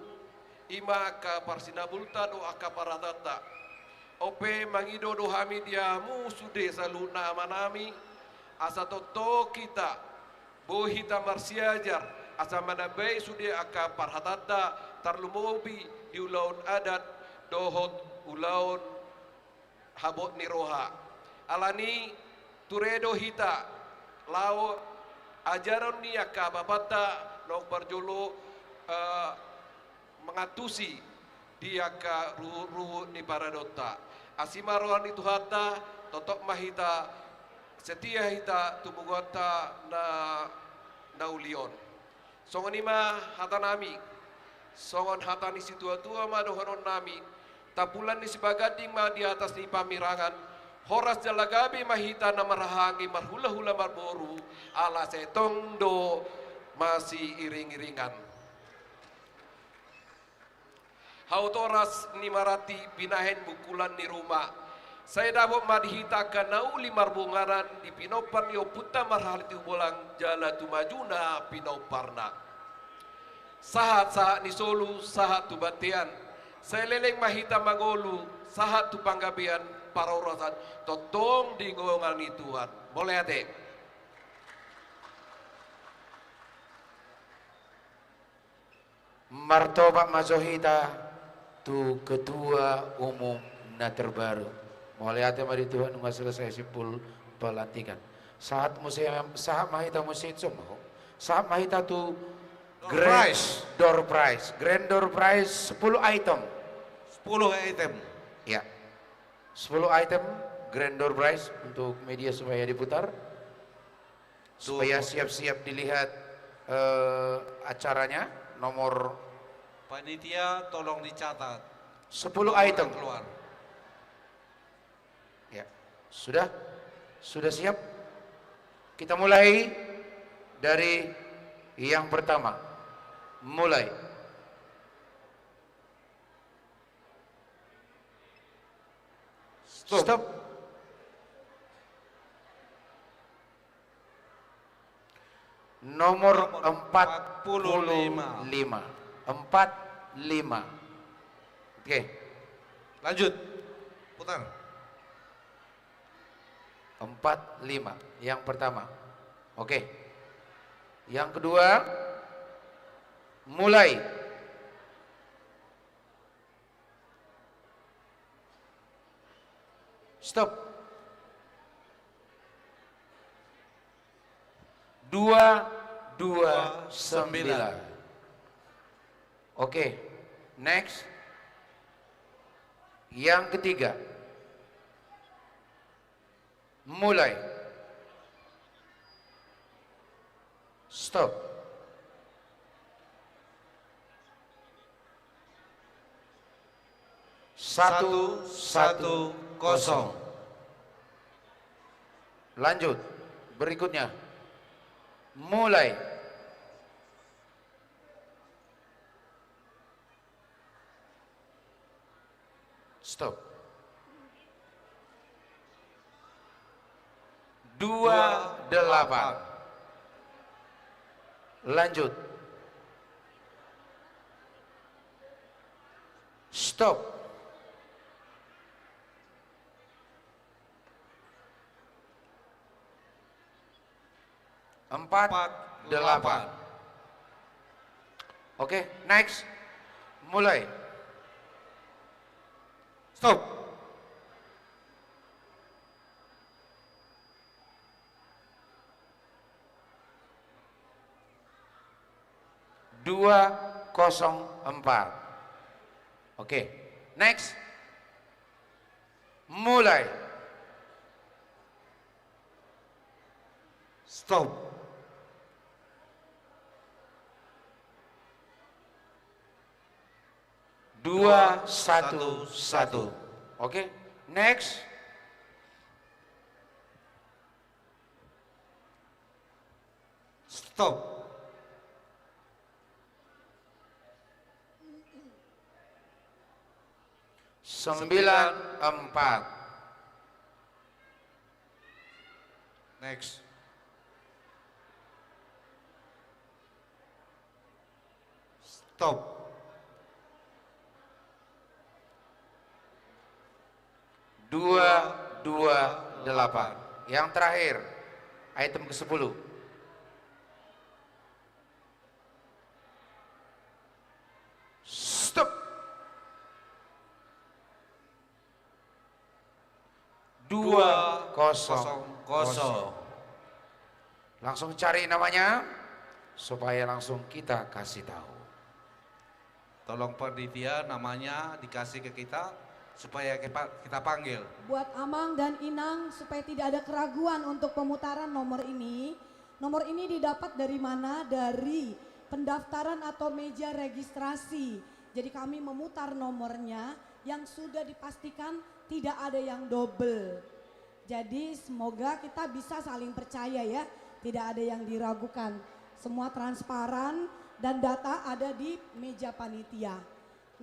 ima aka parsinabulta do aka paratata ope mangido dohami diamu sude saluna manami asa toto kita bohita marsiajar asa manabai sude aka parhatata tarlumobi di ulaun adat dohot ulaun habot niroha alani turedo hita lao ajaran ni aka babata nok barjolo mengatusi dia ka ruhu ni paradota asimaroan itu hata totok mahita setia hita tumugota na ulion songonima hata nami songon hata ni situa-tua madohonon nami tapulan ni sibagading ma di atas ni pamirangan horas jalagabi mahita na marahangi marhula-hula marboru ala setong do masih iring-iringan hautoras ni marati binahen bukulan ni rumah saya dapat madhita kanau limar bungaran di pinopan yo puta marhal itu bolang jala tu majuna pinoparna sahat ni solu sahat tu batian saya leleng mahita mangolu sahat tu panggabian para urasan totong di ngolongan ni Tuhan boleh ate martobat mazohita tu ketua umum na terbaru boleh ate mari Tuhan nunggu selesai sipul pelantikan saat musim saat mahita musim semua saat mahita tu Grand door prize 10 item ya 10 item grand door prize untuk media supaya diputar supaya siap-siap dilihat acaranya nomor panitia tolong dicatat 10 item keluar ya sudah siap kita mulai dari yang pertama mulai stop nomor 45 oke lanjut putar 45 yang pertama oke yang kedua mulai stop 229 oke next yang ketiga mulai stop 110 lanjut berikutnya mulai stop 28 lanjut stop 48 oke next mulai stop 204 oke next mulai Stop. Dua, satu, satu. Oke, next. Stop. Sembilan, empat. Next. Stop. Dua, dua, delapan. Yang terakhir, item ke-10. Stop. Dua, kosong, kosong. Langsung cari namanya, supaya langsung kita kasih tahu. Tolong panitia namanya dikasih ke kita supaya kita panggil. Buat Amang dan Inang supaya tidak ada keraguan untuk pemutaran nomor ini. Nomor ini didapat dari mana? Dari pendaftaran atau meja registrasi. Jadi kami memutar nomornya yang sudah dipastikan tidak ada yang double. Jadi semoga kita bisa saling percaya ya. Tidak ada yang diragukan. Semua transparan dan data ada di meja panitia.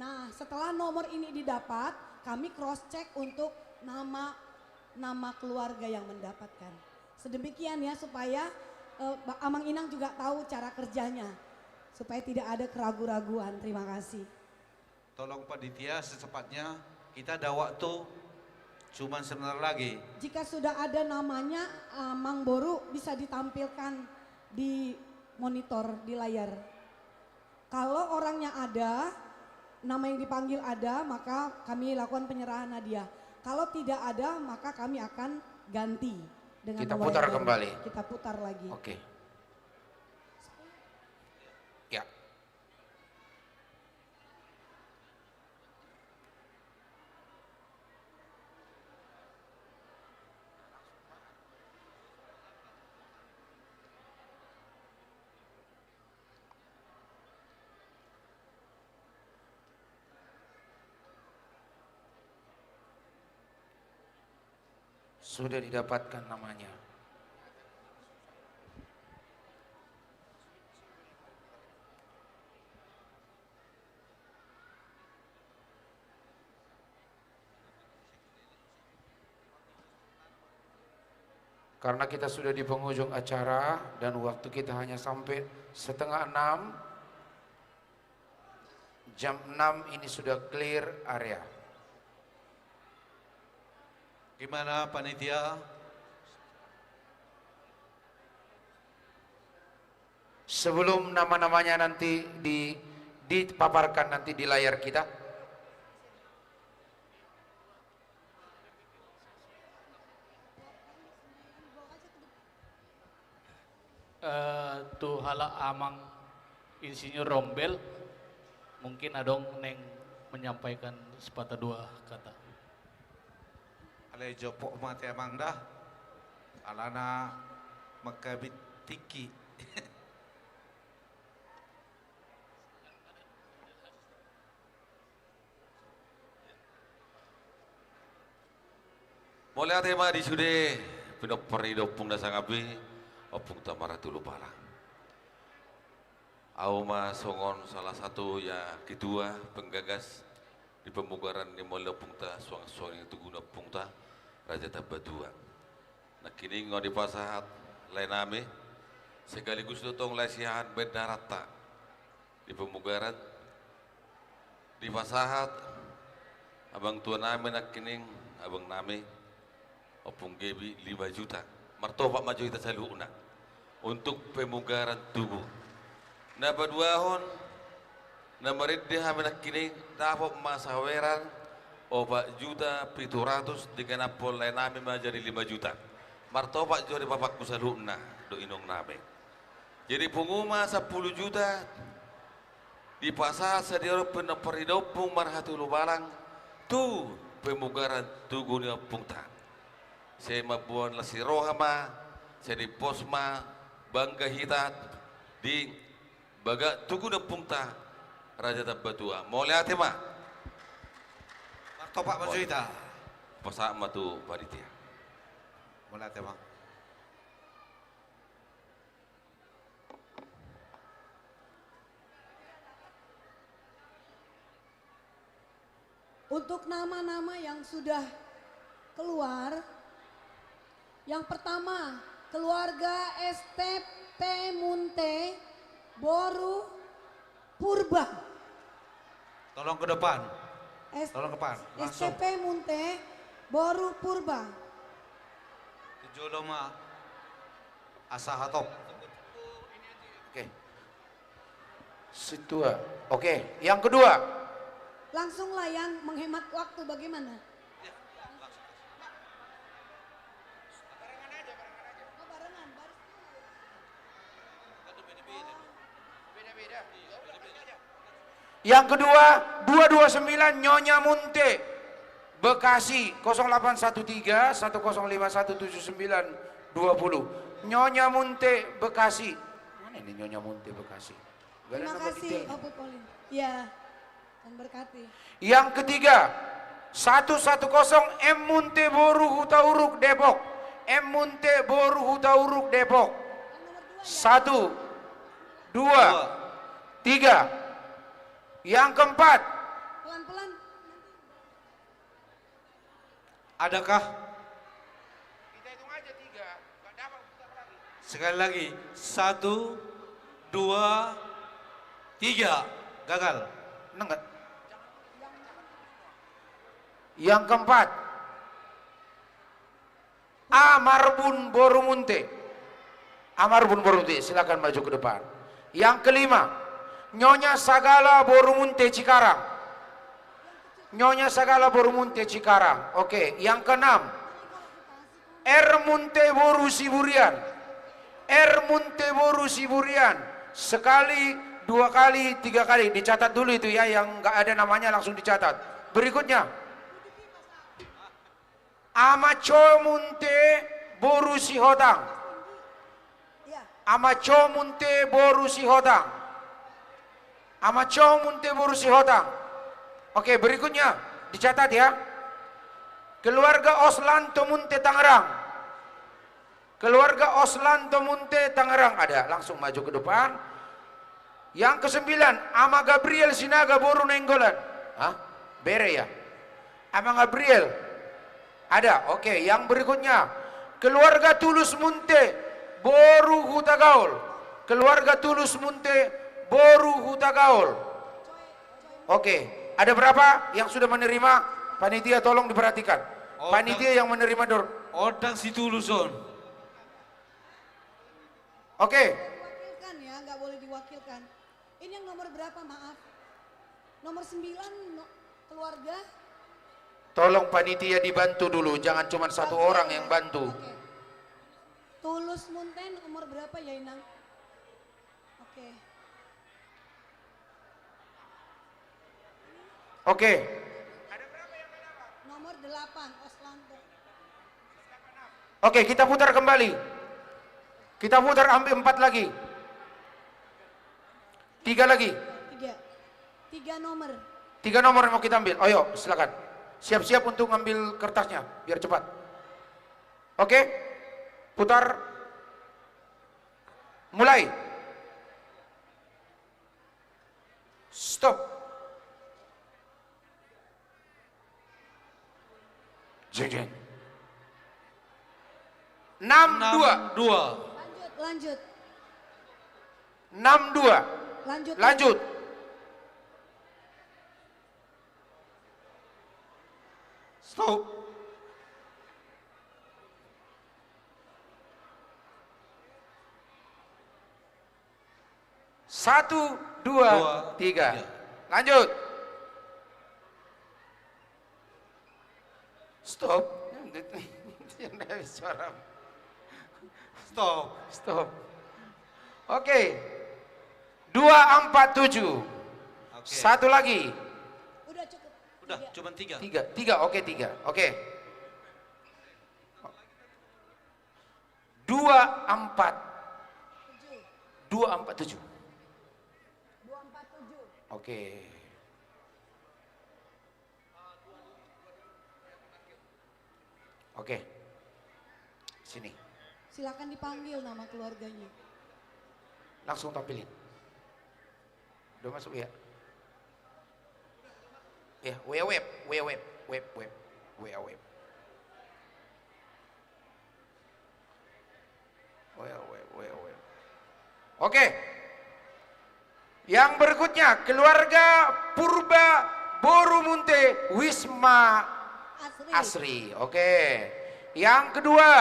Nah, setelah nomor ini didapat, kami cross check untuk nama keluarga yang mendapatkan. Sedemikian ya supaya Amang Inang juga tahu cara kerjanya. Supaya tidak ada keraguan-raguan. Terima kasih. Tolong panitia secepatnya, kita ada waktu cuman sebentar lagi. Jika sudah ada namanya Mang Boru bisa ditampilkan di monitor di layar. Kalau orangnya ada, nama yang dipanggil ada, maka kami lakukan penyerahan hadiah. Kalau tidak ada, maka kami akan ganti dengan Kita nomor putar yang baru. kembali. Kita putar lagi. Oke. Ya. Sudah didapatkan namanya. Karena kita sudah di penghujung acara dan waktu kita hanya sampai 5:30. Jam 6 ini sudah clear area. Gimana panitia? Sebelum nama-namanya nanti dipaparkan nanti di layar kita. Tu hala Amang Insinyur Rombel, mungkin adong neng menyampaikan sepatah dua kata. Ale jopok mati Amang dah. Alana makabit tiki. Mulai tema di sude pinoperi dopung dasang api opung tamara tulu pala. Auma songon salah satu ya kedua penggagas di pemugaran di Mola Pungta suang-suang yang guna Pungta Raja Tabadua. Nah kini ngau di pasahat lain ame sekaligus dotong lasihan berdarata di pemugaran di pasahat abang tuan ame nak kini abang name opung gebi 5 juta martopak maju kita saluna untuk pemugaran tubuh. Nah paduahon na mariddi haminak kini dapat masaweran 4 juta 700 dengan apol lain nami menjadi 5 juta. Martopak jori bapak kusaluna do inong nami. Jadi penguma 10 juta di pasar sedioro peneperidopung marhatul balang tu pemugaran tugunya pungta. Saya mabuan lasi rohama, saya di posma bangga hita di baga tugu na pungta Raja Tabbatua. Mau lihat ma? Topak baju hita. Pasak matu panitia. Mau lihat ma? Untuk nama-nama yang sudah keluar, yang pertama keluarga STP Munte Boru Purba. Tolong ke depan. Tolong ke depan. Langsung. STP Munte Boru Purba. Jodoh ma Asahatop. Oke. Situa. Oke, yang kedua. Langsunglah yang menghemat waktu bagaimana? Yang kedua 229 Nyonya Munte Bekasi 0813 10517920. Nyonya Munte Bekasi. Mana ini Nyonya Munte Bekasi? Terima kasih Opo Polin. Ya. Berkati. Yang ketiga 110 M Munte Boru Hutauruk Depok. M Munte Boru Hutauruk Depok. 1 2 3. Yang keempat. Pelan-pelan. Adakah? Kita hitung aja 3. Enggak dapat putar lagi. Sekali lagi 1 2 3. Gagal. Enggak. Yang keempat, Amarbun Borumunte. Amarbun Borumunte, silakan maju ke depan. Yang kelima, Nyonya Sagala Borumunte Cikarang. Nyonya Sagala Borumunte Cikarang. Oke, yang keenam, Munte Boru Siburian. Munte Boru Siburian. Sekali, 2 kali, 3 kali. Dicatat dulu itu ya, yang nggak ada namanya langsung dicatat. Berikutnya, Amacho Munte Boru Sihotang. Amacho Munte Boru Sihotang. Amacho Munte Boru Sihotang. Oke, berikutnya dicatat ya. Keluarga Oslanto Munte Tangerang. Keluarga Oslanto Munte Tangerang ada. Langsung maju ke depan. Yang ke-9, Ama Gabriel Sinaga Boru Nenggolan. Hah? Bere ya? Ama Gabriel ada. Oke, yang berikutnya keluarga Tulus Munte Boru Hutagaul. Keluarga Tulus Munte Boru Hutagaul. Oke, ada berapa yang sudah menerima? Panitia tolong diperhatikan. Panitia yang menerima Odang si Tuluson. Oke. Diwakilkan ya, nggak boleh diwakilkan. Ini yang nomor berapa, maaf? Nomor 9 keluarga. Tolong panitia dibantu dulu, jangan cuma satu orang yang bantu. Tulus Munte nomor berapa ya Inang? Oke. Oke. Nomor 8 Oslanto. Oke, kita putar kembali. Kita putar, ambil 4 lagi. 3 lagi. 3 nomor. 3 nomor yang mau kita ambil. Ayo, silakan. Siap-siap untuk ngambil kertasnya, biar cepat. Oke, putar. Mulai. Stop. Jeng jeng. 62. Lanjut. 62. Lanjut. Stop. Satu, dua, tiga. Lanjut. Stop. Stop. Oke. 247. Satu lagi. Udah cukup. Udah, cuma 3. 3. Oke, 3. Oke. 2, 4. 247. Oke. Oke. Sini. Silakan dipanggil nama keluarganya. Langsung tampilin. Udah masuk ya? Ya, web. Oke. Yang berikutnya keluarga Purba Borumunte Wisma Asri. Oke. Yang kedua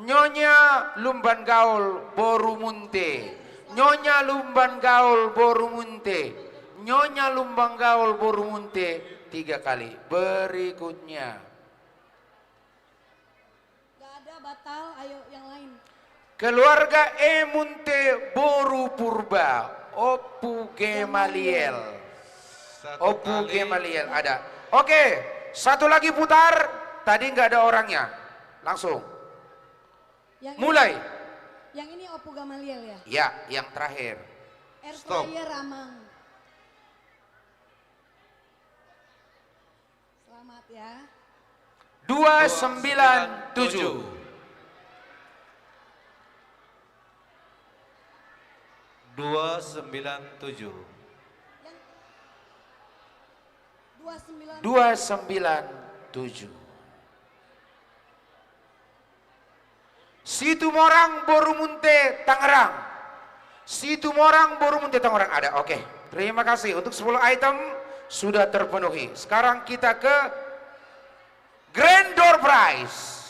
Nyonya Lumban Gaul Borumunte. Nyonya Lumban Gaul Borumunte. Nyonya Lumban Gaul Borumunte 3 kali. Berikutnya. Gak ada batal, ayo yang lain. Keluarga Emunte Boru Purba. Opu Gemaliel. Opu Gemaliel ada. Oke, satu lagi putar. Tadi nggak ada orangnya. Langsung. Yang mulai. Yang ini Opu Gamaliel ya? Ya, yang terakhir. Air Stop. Fryer Ramang. Selamat ya. 297. 297. 297. Situmorang Borumunte Tangerang. Situmorang Borumunte Tangerang ada. Oke. Terima kasih untuk 10 item sudah terpenuhi. Sekarang kita ke Grand Door Prize.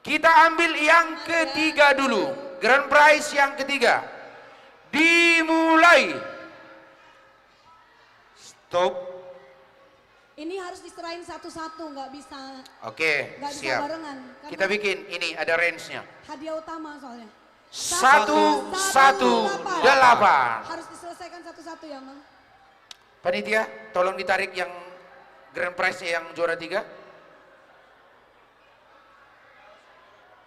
Kita ambil yang ketiga dulu. Grand Prize yang ketiga. Dimulai. Stop. Ini harus diserahin satu-satu, nggak bisa. Oke, nggak bisa siap. barengan. Karena Kita bikin ini ada range-nya. hadiah utama soalnya. 118. Harus diselesaikan satu-satu ya, Mang. Panitia, tolong ditarik yang Grand Prize-nya yang juara 3.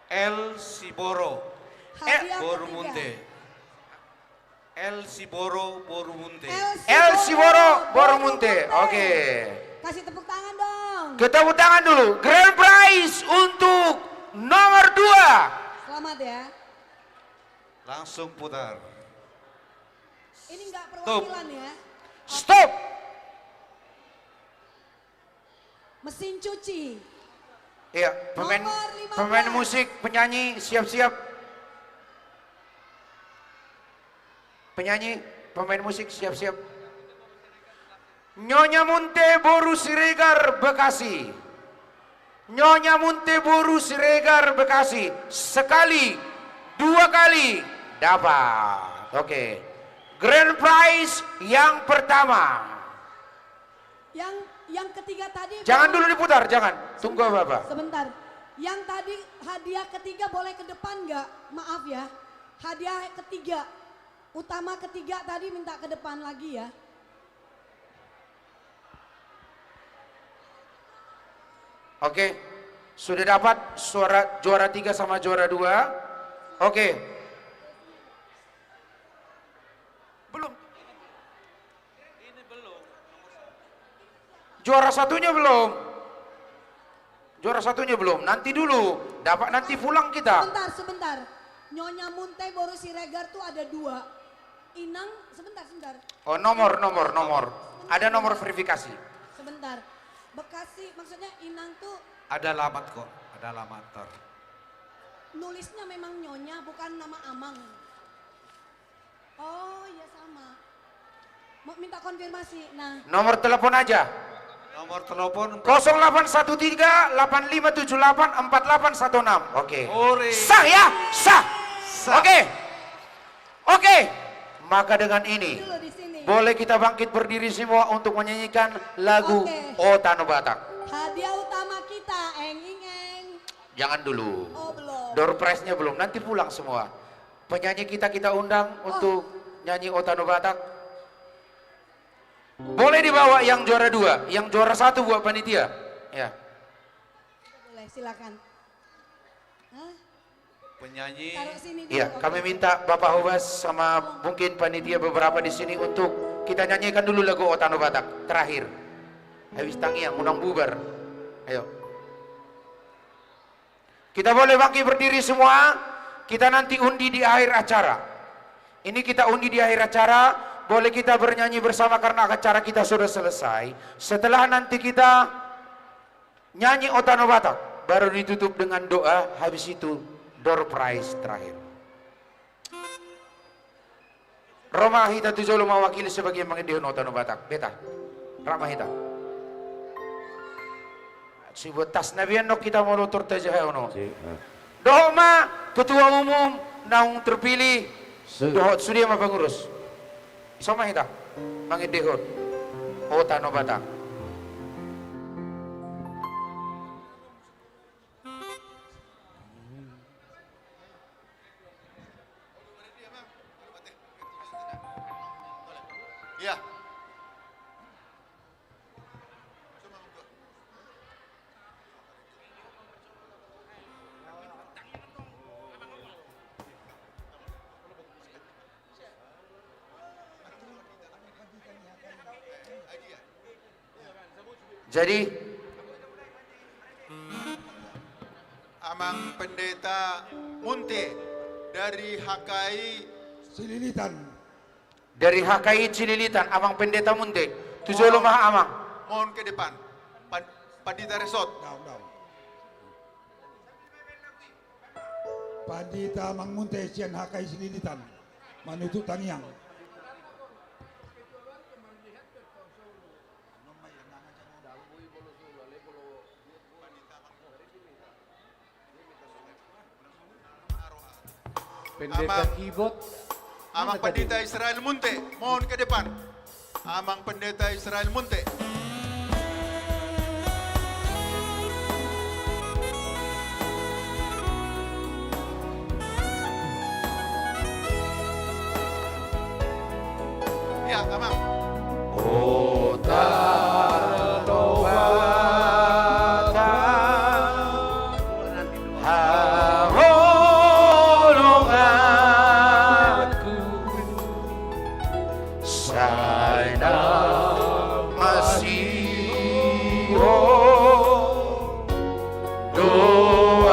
El Siboro Hadiah Borumunte. El Siboro Borumunte. El Siboro Borumunte. Oke. Kasih tepuk tangan dong. Tepuk tangan dulu. Grand Prize untuk nomor 2. Selamat ya. Langsung putar. Ini nggak perwakilan ya. Stop. Mesin cuci. Iya, pemain musik, penyanyi siap-siap. Penyanyi, pemain musik siap-siap. Nyonya Munte Boru Siregar Bekasi. Nyonya Munte Boru Siregar Bekasi. Sekali, 2 kali dapat. Oke. Grand Prize yang pertama. Yang ketiga tadi. Jangan dulu diputar, jangan. Tunggu Bapak. Sebentar. Yang tadi hadiah ketiga boleh ke depan nggak? Maaf ya. Hadiah ketiga. Utama ketiga tadi minta ke depan lagi ya. Oke, sudah dapat juara 3 sama juara 2. Oke. Belum. Ini belum. Juara satunya belum. Juara satunya belum. Nanti dulu. Dapat nanti pulang kita. Sebentar. Nyonya Munte Boru Siregar tuh ada 2. Inang, sebentar. Oh, nomor. Ada nomor verifikasi. Sebentar. Bekasi, maksudnya Inang tuh Ada alamat kok, ada alamat. nulisnya memang Nyonya, bukan nama Amang. Oh iya sama. Mau minta konfirmasi. Nah. Nomor telepon aja. Nomor telepon 0813 8578 4816. Oke. Ore. Sah ya? Sah. Oke. Oke. Maka dengan ini boleh kita bangkit berdiri semua untuk menyanyikan lagu Otano Batak. Hadiah utama kita, eng. Jangan dulu. Oh belum. Door prize-nya belum, nanti pulang semua. Penyanyi kita undang untuk nyanyi Otano Batak. Boleh dibawa yang juara 2, yang juara 1 buat panitia. Ya. Boleh, silakan. Hah? penyanyi. Iya, kami minta Bapak Hobas sama mungkin panitia beberapa di sini untuk kita nyanyikan dulu lagu Otano Batak terakhir. Habis tangiang undang bubar. Ayo. Kita boleh bangkit berdiri semua. Kita nanti undi di akhir acara. Ini kita undi di akhir acara. Boleh kita bernyanyi bersama karena acara kita sudah selesai. Setelah nanti kita nyanyi Otano Batak, baru ditutup dengan doa. Habis itu door prize terakhir. Roma hita tujolo mewakili sebagai mengedihun Otano Batak. Beta, Rama hita. Si botas nabian nok kita mau lutur tejahe ono. Dohma ketua umum naung terpilih. Dohot sudia ma pengurus. Sama hita mengedihun Otano Batak. Ya. Jadi Amang Pendeta Munte dari HKI Cililitan. Dari HKI Cililitan, Amang Pendeta Munte. Tujolo Maha Amang. Mohon ke depan. Pandita Resort. Pandita Mang Munte Sian HKI Cililitan. Manutu Tangiang. Pendeta Kibot. Amang Pendeta Israel Munte, mohon ke depan. Amang Pendeta Israel Munte. Ya, Amang. Otano Batak harolong aku sana masih doa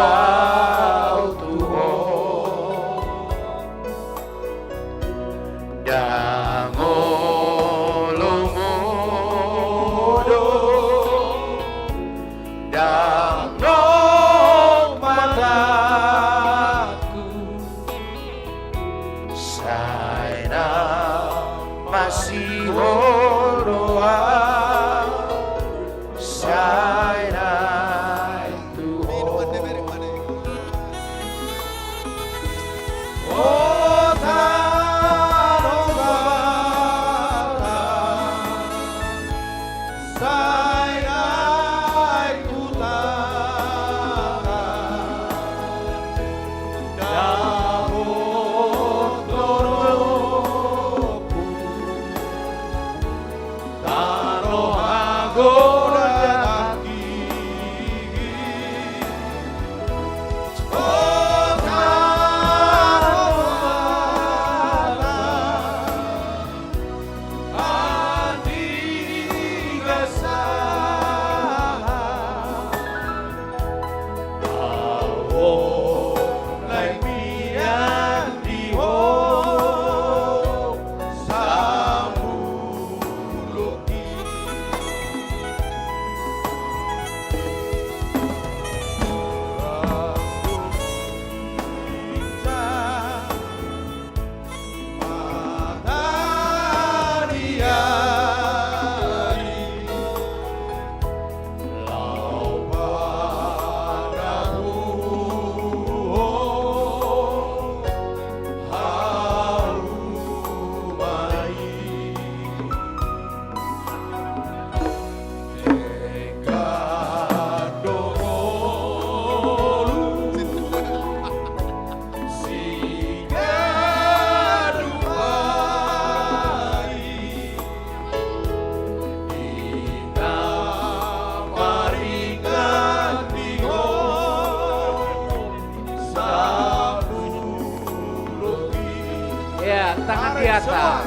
Ya, tangan di atas.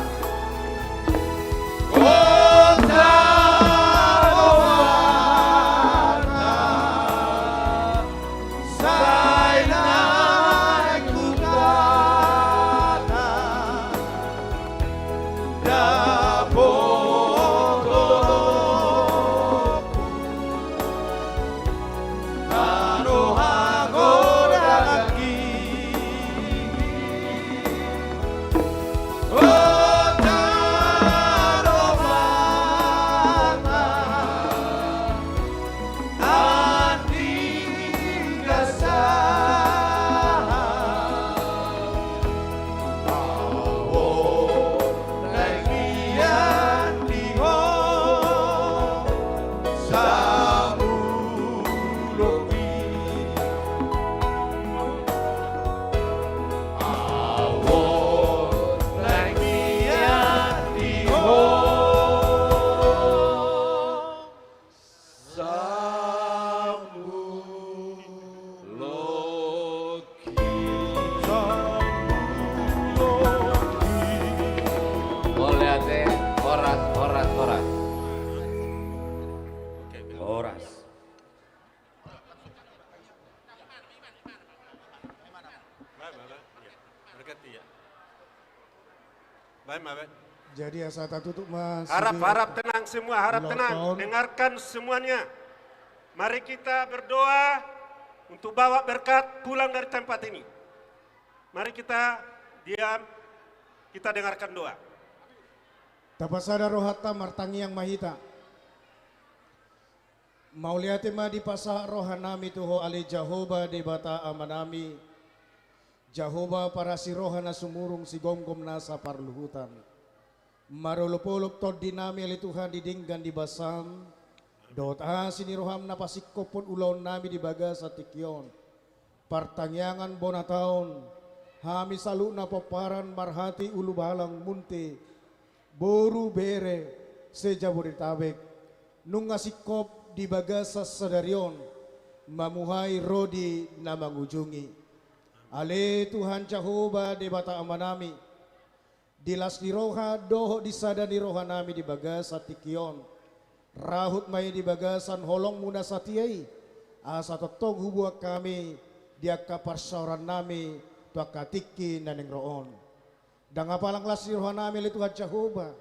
Jadi asal tutup mas. Harap tenang semua, harap tenang. Dengarkan semuanya. Mari kita berdoa untuk bawa berkat pulang dari tempat ini. Mari kita diam, kita dengarkan doa. Tapasada rohata martangi yang mahita. Mauliati ma di pasah rohanami tuho ali Jahoba di bata amanami. Jahoba para si rohana sumurung si gomgom nasa parluhutan. Marulupuluk tod dinami ali Tuhan didinggan di basam. Dot sini roham na pasikopon ulaw nami di bagas at tikyon. Partangyangan bonataon. Hami salu na paparan marhati ulubalang munti. Boru bere sejaburitabek. Nung ngasikop di bagas sa sadaryon. Mamuhay rodi na mangujungi. Ale Tuhan Jehovah di bata amanami. Dilas di roha doho di sada di roha nami di bagas at tikyon. Rahut may di bagasan holong muna sa tiyay. Asa totog hubuak kami dia kaparsauran nami tuak katiki naning roon. Dangapalang las di roha nami li Tuhan Jehovah.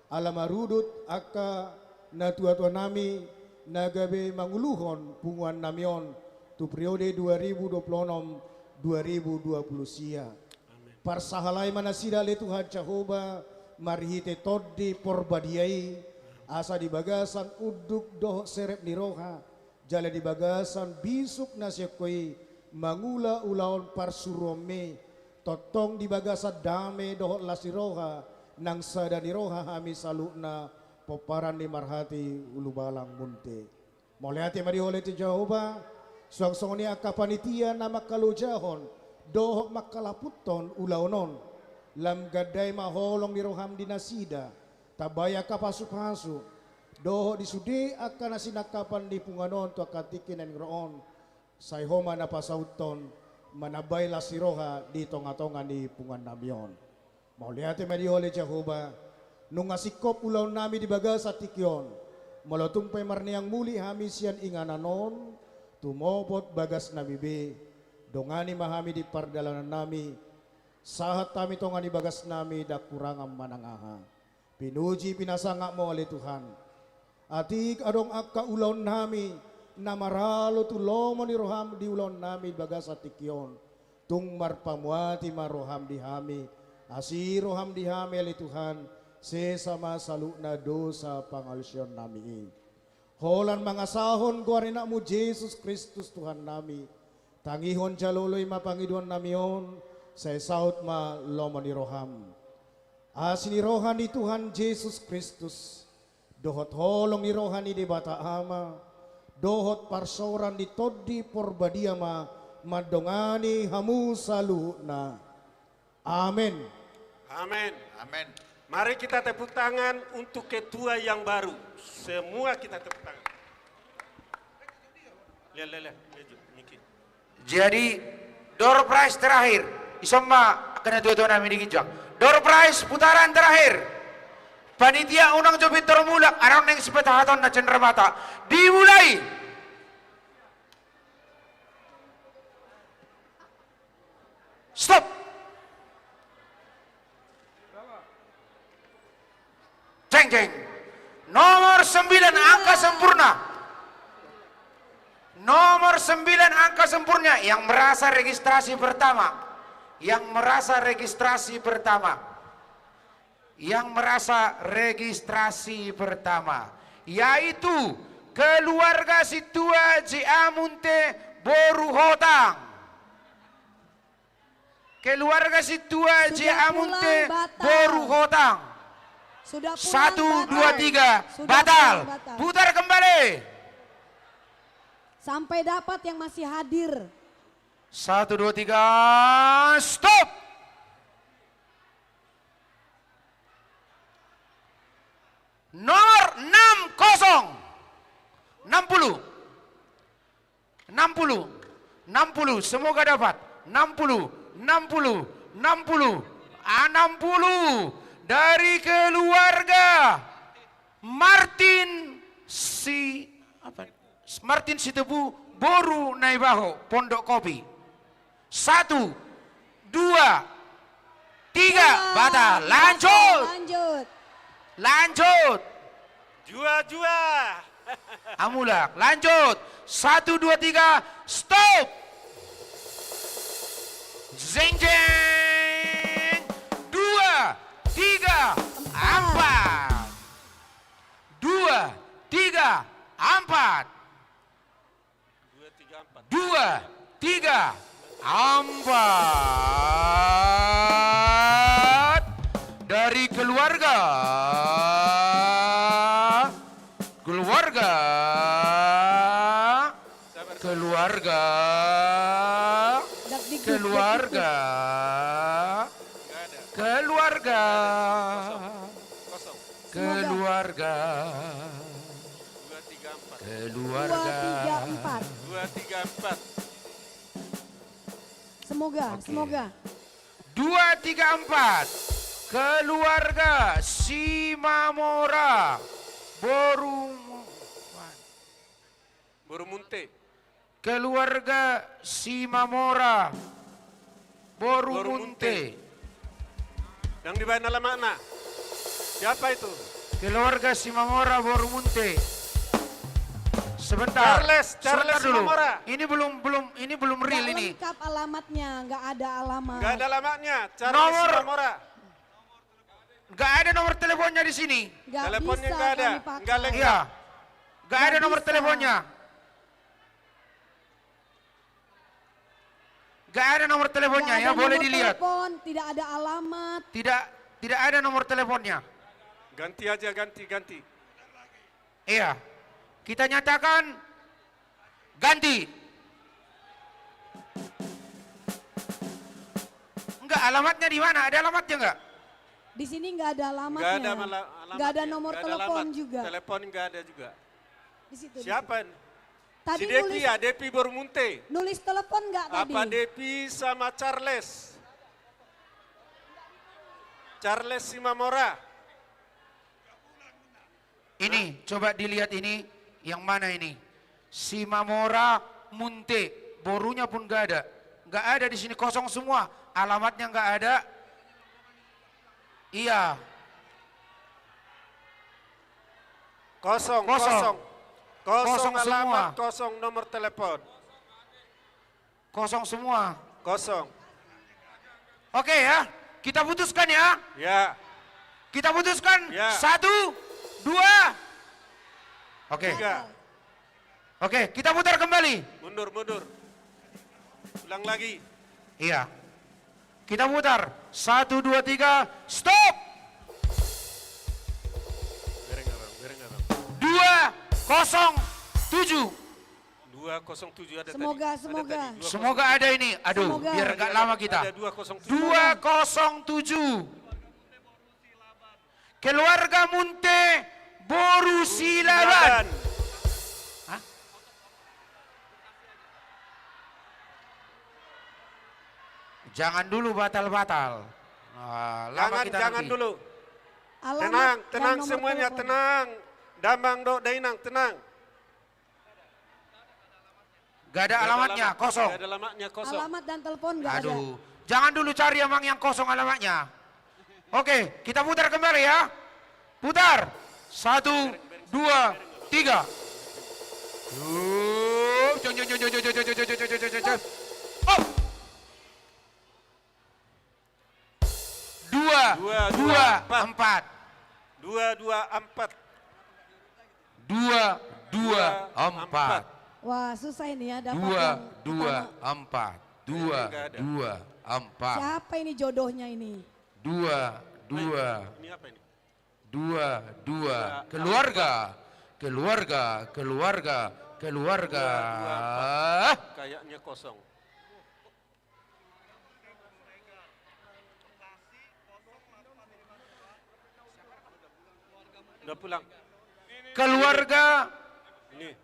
Alamarudut aka na tua-tua nami nagabe manguluhon punguan namion tu periode 2026-2020 sia. Parsahalay manasida li Tuhan Jehovah marhite toddi porbadiai asa di bagasan uduk doh serep ni roha jala di bagasan bisuk nasyakoi mangula ulaon parsurome totong di bagasan dame doh lasiroha nang sada ni roha hami salukna poparan ni marhati ulubalang munte. Moliati marihole ti Jehovah suang-suang ni akapanitia na makalujahon dohok makalaputon ulaunon lam gaday maholong ni roham dinasida tabaya kapasuk-pasuk dohok disude akan nasinakapan di punganon tu akatikin ang roon sayhoma na pasauton manabay la si roha di tonga-tonga ni pungan namyon. Mauliati marihole Jehovah nung asikop ulaw nami di bagas at tikyon malotumpay marniang muli hami siyan ingananon tumopot bagas na bibi. Dongani mahami di pardalanan nami, sahat kami tongani bagas nami da kurangam manangaha. Pinuji pinasanga mo ali Tuhan. Atik adong akka ulon nami, na maralo tulomo ni roham di ulon nami bagas atikyon. Tung marpamuati maroham di hami, asi roham di hami ali Tuhan, sesama saluk na dosa pangalusyon nami. Holan mga sahon guarina mo Jesus Kristus Tuhan nami. Tangihon jaloloy mapangiduan namion sa saut ma lomo ni roham. Asin ni rohan ni Tuhan Jesus Kristus. Dohot holong ni rohan ni di bata ama. Dohot parsoran di toddi porbadia ma madongani hamu saluh na. Amin. Amin. Amin. Mari kita tepuk tangan untuk ketua yang baru. Semua kita tepuk tangan. Lihat. Jadi door prize terakhir isoma kena tua-tua nami dikinjak. Door prize putaran terakhir. Panitia unang jobit termulak arang neng sepetahaton na cenderamata. Dimulai. Stop. Ceng ceng. Nomor 9 angka sempurna. Nomor 9 angka sempurna yang merasa registrasi pertama. Yang merasa registrasi pertama. Yang merasa registrasi pertama. Yaitu keluarga Situa Jiamunte Boru Hotang. Keluarga Situa Jiamunte Boru Hotang. Sudah 1, 2, 3 batal. Putar kembali. Sampai dapat yang masih hadir. 1, 2, 3 stop. Nomor 60 semoga dapat. 60 dari keluarga Martin Sitebu Boru Naibaho Pondok Kopi. 1, 2, 3 batal. Lanjut. Jua. Amulak, lanjut. 1, 2, 3 stop. Zeng jeng. 2, 3, 4. 2, 3, 4. 2, 3, 4 dari keluarga keluarga. 2, 3, 4. Semoga. 2, 3, 4 keluarga Simamora Borumunte. Keluarga Simamora Borumunte. Yang di bawah alamatnya. Siapa itu? Keluarga Simamora Borumunte. Sebentar Charles dulu. Simamora. Ini belum real ini. Lengkap alamatnya, nggak ada alamat. Nggak ada alamatnya. Charles Simamora. Nggak ada nomor teleponnya di sini. Teleponnya nggak ada. Nggak lengkap. Iya. Nggak ada nomor teleponnya. Nggak ada nomor teleponnya ya, boleh dilihat. Telepon, tidak ada alamat. Tidak ada nomor teleponnya. Ganti aja, ganti. Iya. Kita nyatakan ganti. Enggak, alamatnya di mana? Ada alamatnya enggak? Di sini nggak ada alamatnya. Nggak ada alamatnya. Nggak ada nomor Nggak ada telepon alamat. juga. Telepon nggak ada juga. Di situ. Siapa? Tadi Si Depi ya, Depi Borumunte. Nulis telepon nggak tadi? Apa Depi sama Charles? Charles Simamora. Ini, coba dilihat ini. Yang mana ini? Simamora Munte. Borunya pun nggak ada. Nggak ada di sini, kosong semua. Alamatnya nggak ada. Iya. Kosong Kosong alamat, semua. kosong nomor telepon. Kosong semua. Kosong. Oke ya, kita putuskan ya. Ya. Kita putuskan. Ya. 1, 2. Oke. 3. Oke, kita putar kembali. Mundur. Ulang lagi. Iya. Kita putar. 1, 2, 3. Stop. 207. 207 ada Semoga. tadi. Semoga ada ini. Aduh, Semoga. biar gak lama kita. Ada 207. 207. Keluarga Munte Boru Silaban. Hah? Jangan dulu batal-batal. Nah, lama kita Jangan nanti. dulu. Alamat Tenang, dan tenang nomor semuanya, telepon. tenang. Damang Dok Dainang, tenang. Gak ada alamatnya, kosong. Gak ada alamatnya kosong. Alamat dan telepon nggak ada. Aduh, jangan dulu cari emang yang kosong alamatnya. Oke, kita putar kembali ya. Putar. 1, 2, 3. Dua, 4. 2, 4. Wah, susah ini ya dapat 2, yang 2, pertama. 4. 2, 2, 4. Siapa ini jodohnya ini? 2, 2. Ini apa ini? 2, 2. Keluarga. Keluarga, keluarga, keluarga. Kayaknya kosong. Udah pulang. Keluarga. Ini.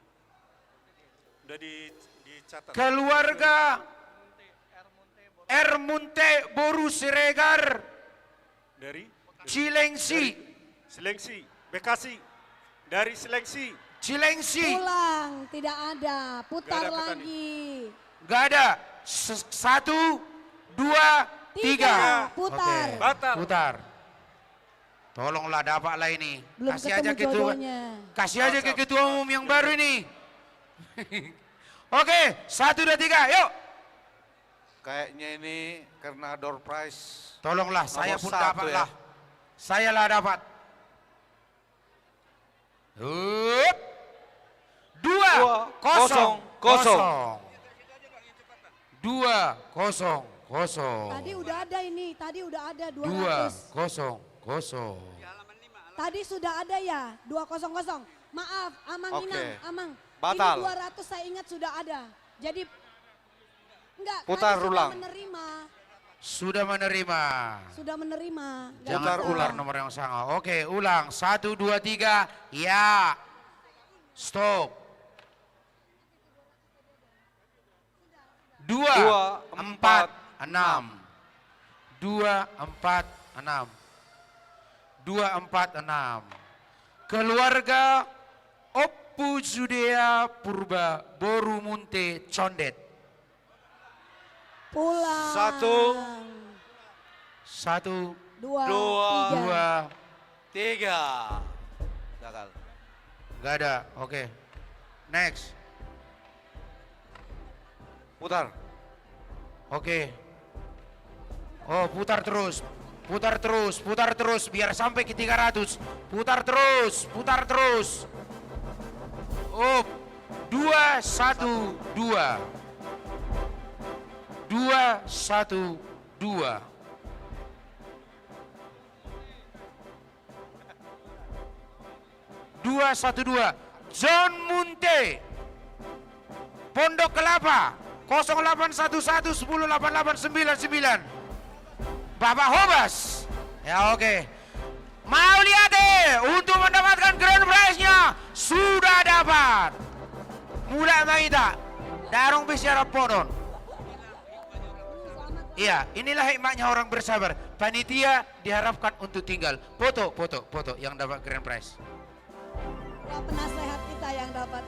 Udah dicatat. Keluarga. Ermunte Boru Siregar. Dari Cilengsi. Cilengsi, Bekasi. Dari Cilengsi. Cilengsi. Pulang, tidak ada. Putar Nggak ada petani. lagi. Gak ada. 1, 2, 3. Putar. Oke, Batal. putar. Tolonglah dapatlah ini. Belum Kasih aja ketemu ketua. jodohnya. Kasih aja ke ketua umum yang baru ini. Oke, 1, 2, 3, yuk. Kayaknya ini karena door prize. Tolonglah, saya nomor pun 1 dapatlah. ya. Saya lah dapat. 2, 0, 0. 2, 0, 0. Tadi udah ada ini, tadi udah ada 2, 200. 0, 0. Tadi sudah ada ya, 200. Maaf, Amang Oke. Inang, Amang. Batal. Ini 200 saya ingat sudah ada. Jadi enggak, Putar tadi ulang. Sudah menerima. Sudah menerima. Sudah menerima. Nggak Jangan bisa. ulang nomor yang sama. Oke, ulang. 1, 2, 3. Ya. Stop. 2, 4, 6. 2, 4, 6. 2, 4, 6. Keluarga Oppu Judea Purba Boru Munte Condet. Pulang. 1, 2, 3. Gagal. Gak ada. Oke. Next. Putar. Oke. Oh, putar terus. Putar terus, putar terus biar sampai ke 300. Putar terus, putar terus. Oh, 2, 1, 2. 2, 1, 2. Dua, 1, 2. John Munte. Pondok Kelapa. 0811 10 8899. Bapak Hobas. Ya oke. Mau lihat deh untuk mendapatkan grand prize-nya sudah dapat. Mulai Maita. Darong bicara ponon. Iya, inilah hikmahnya orang bersabar. Panitia diharapkan untuk tinggal. Foto yang dapat grand prize. Penasehat kita yang dapat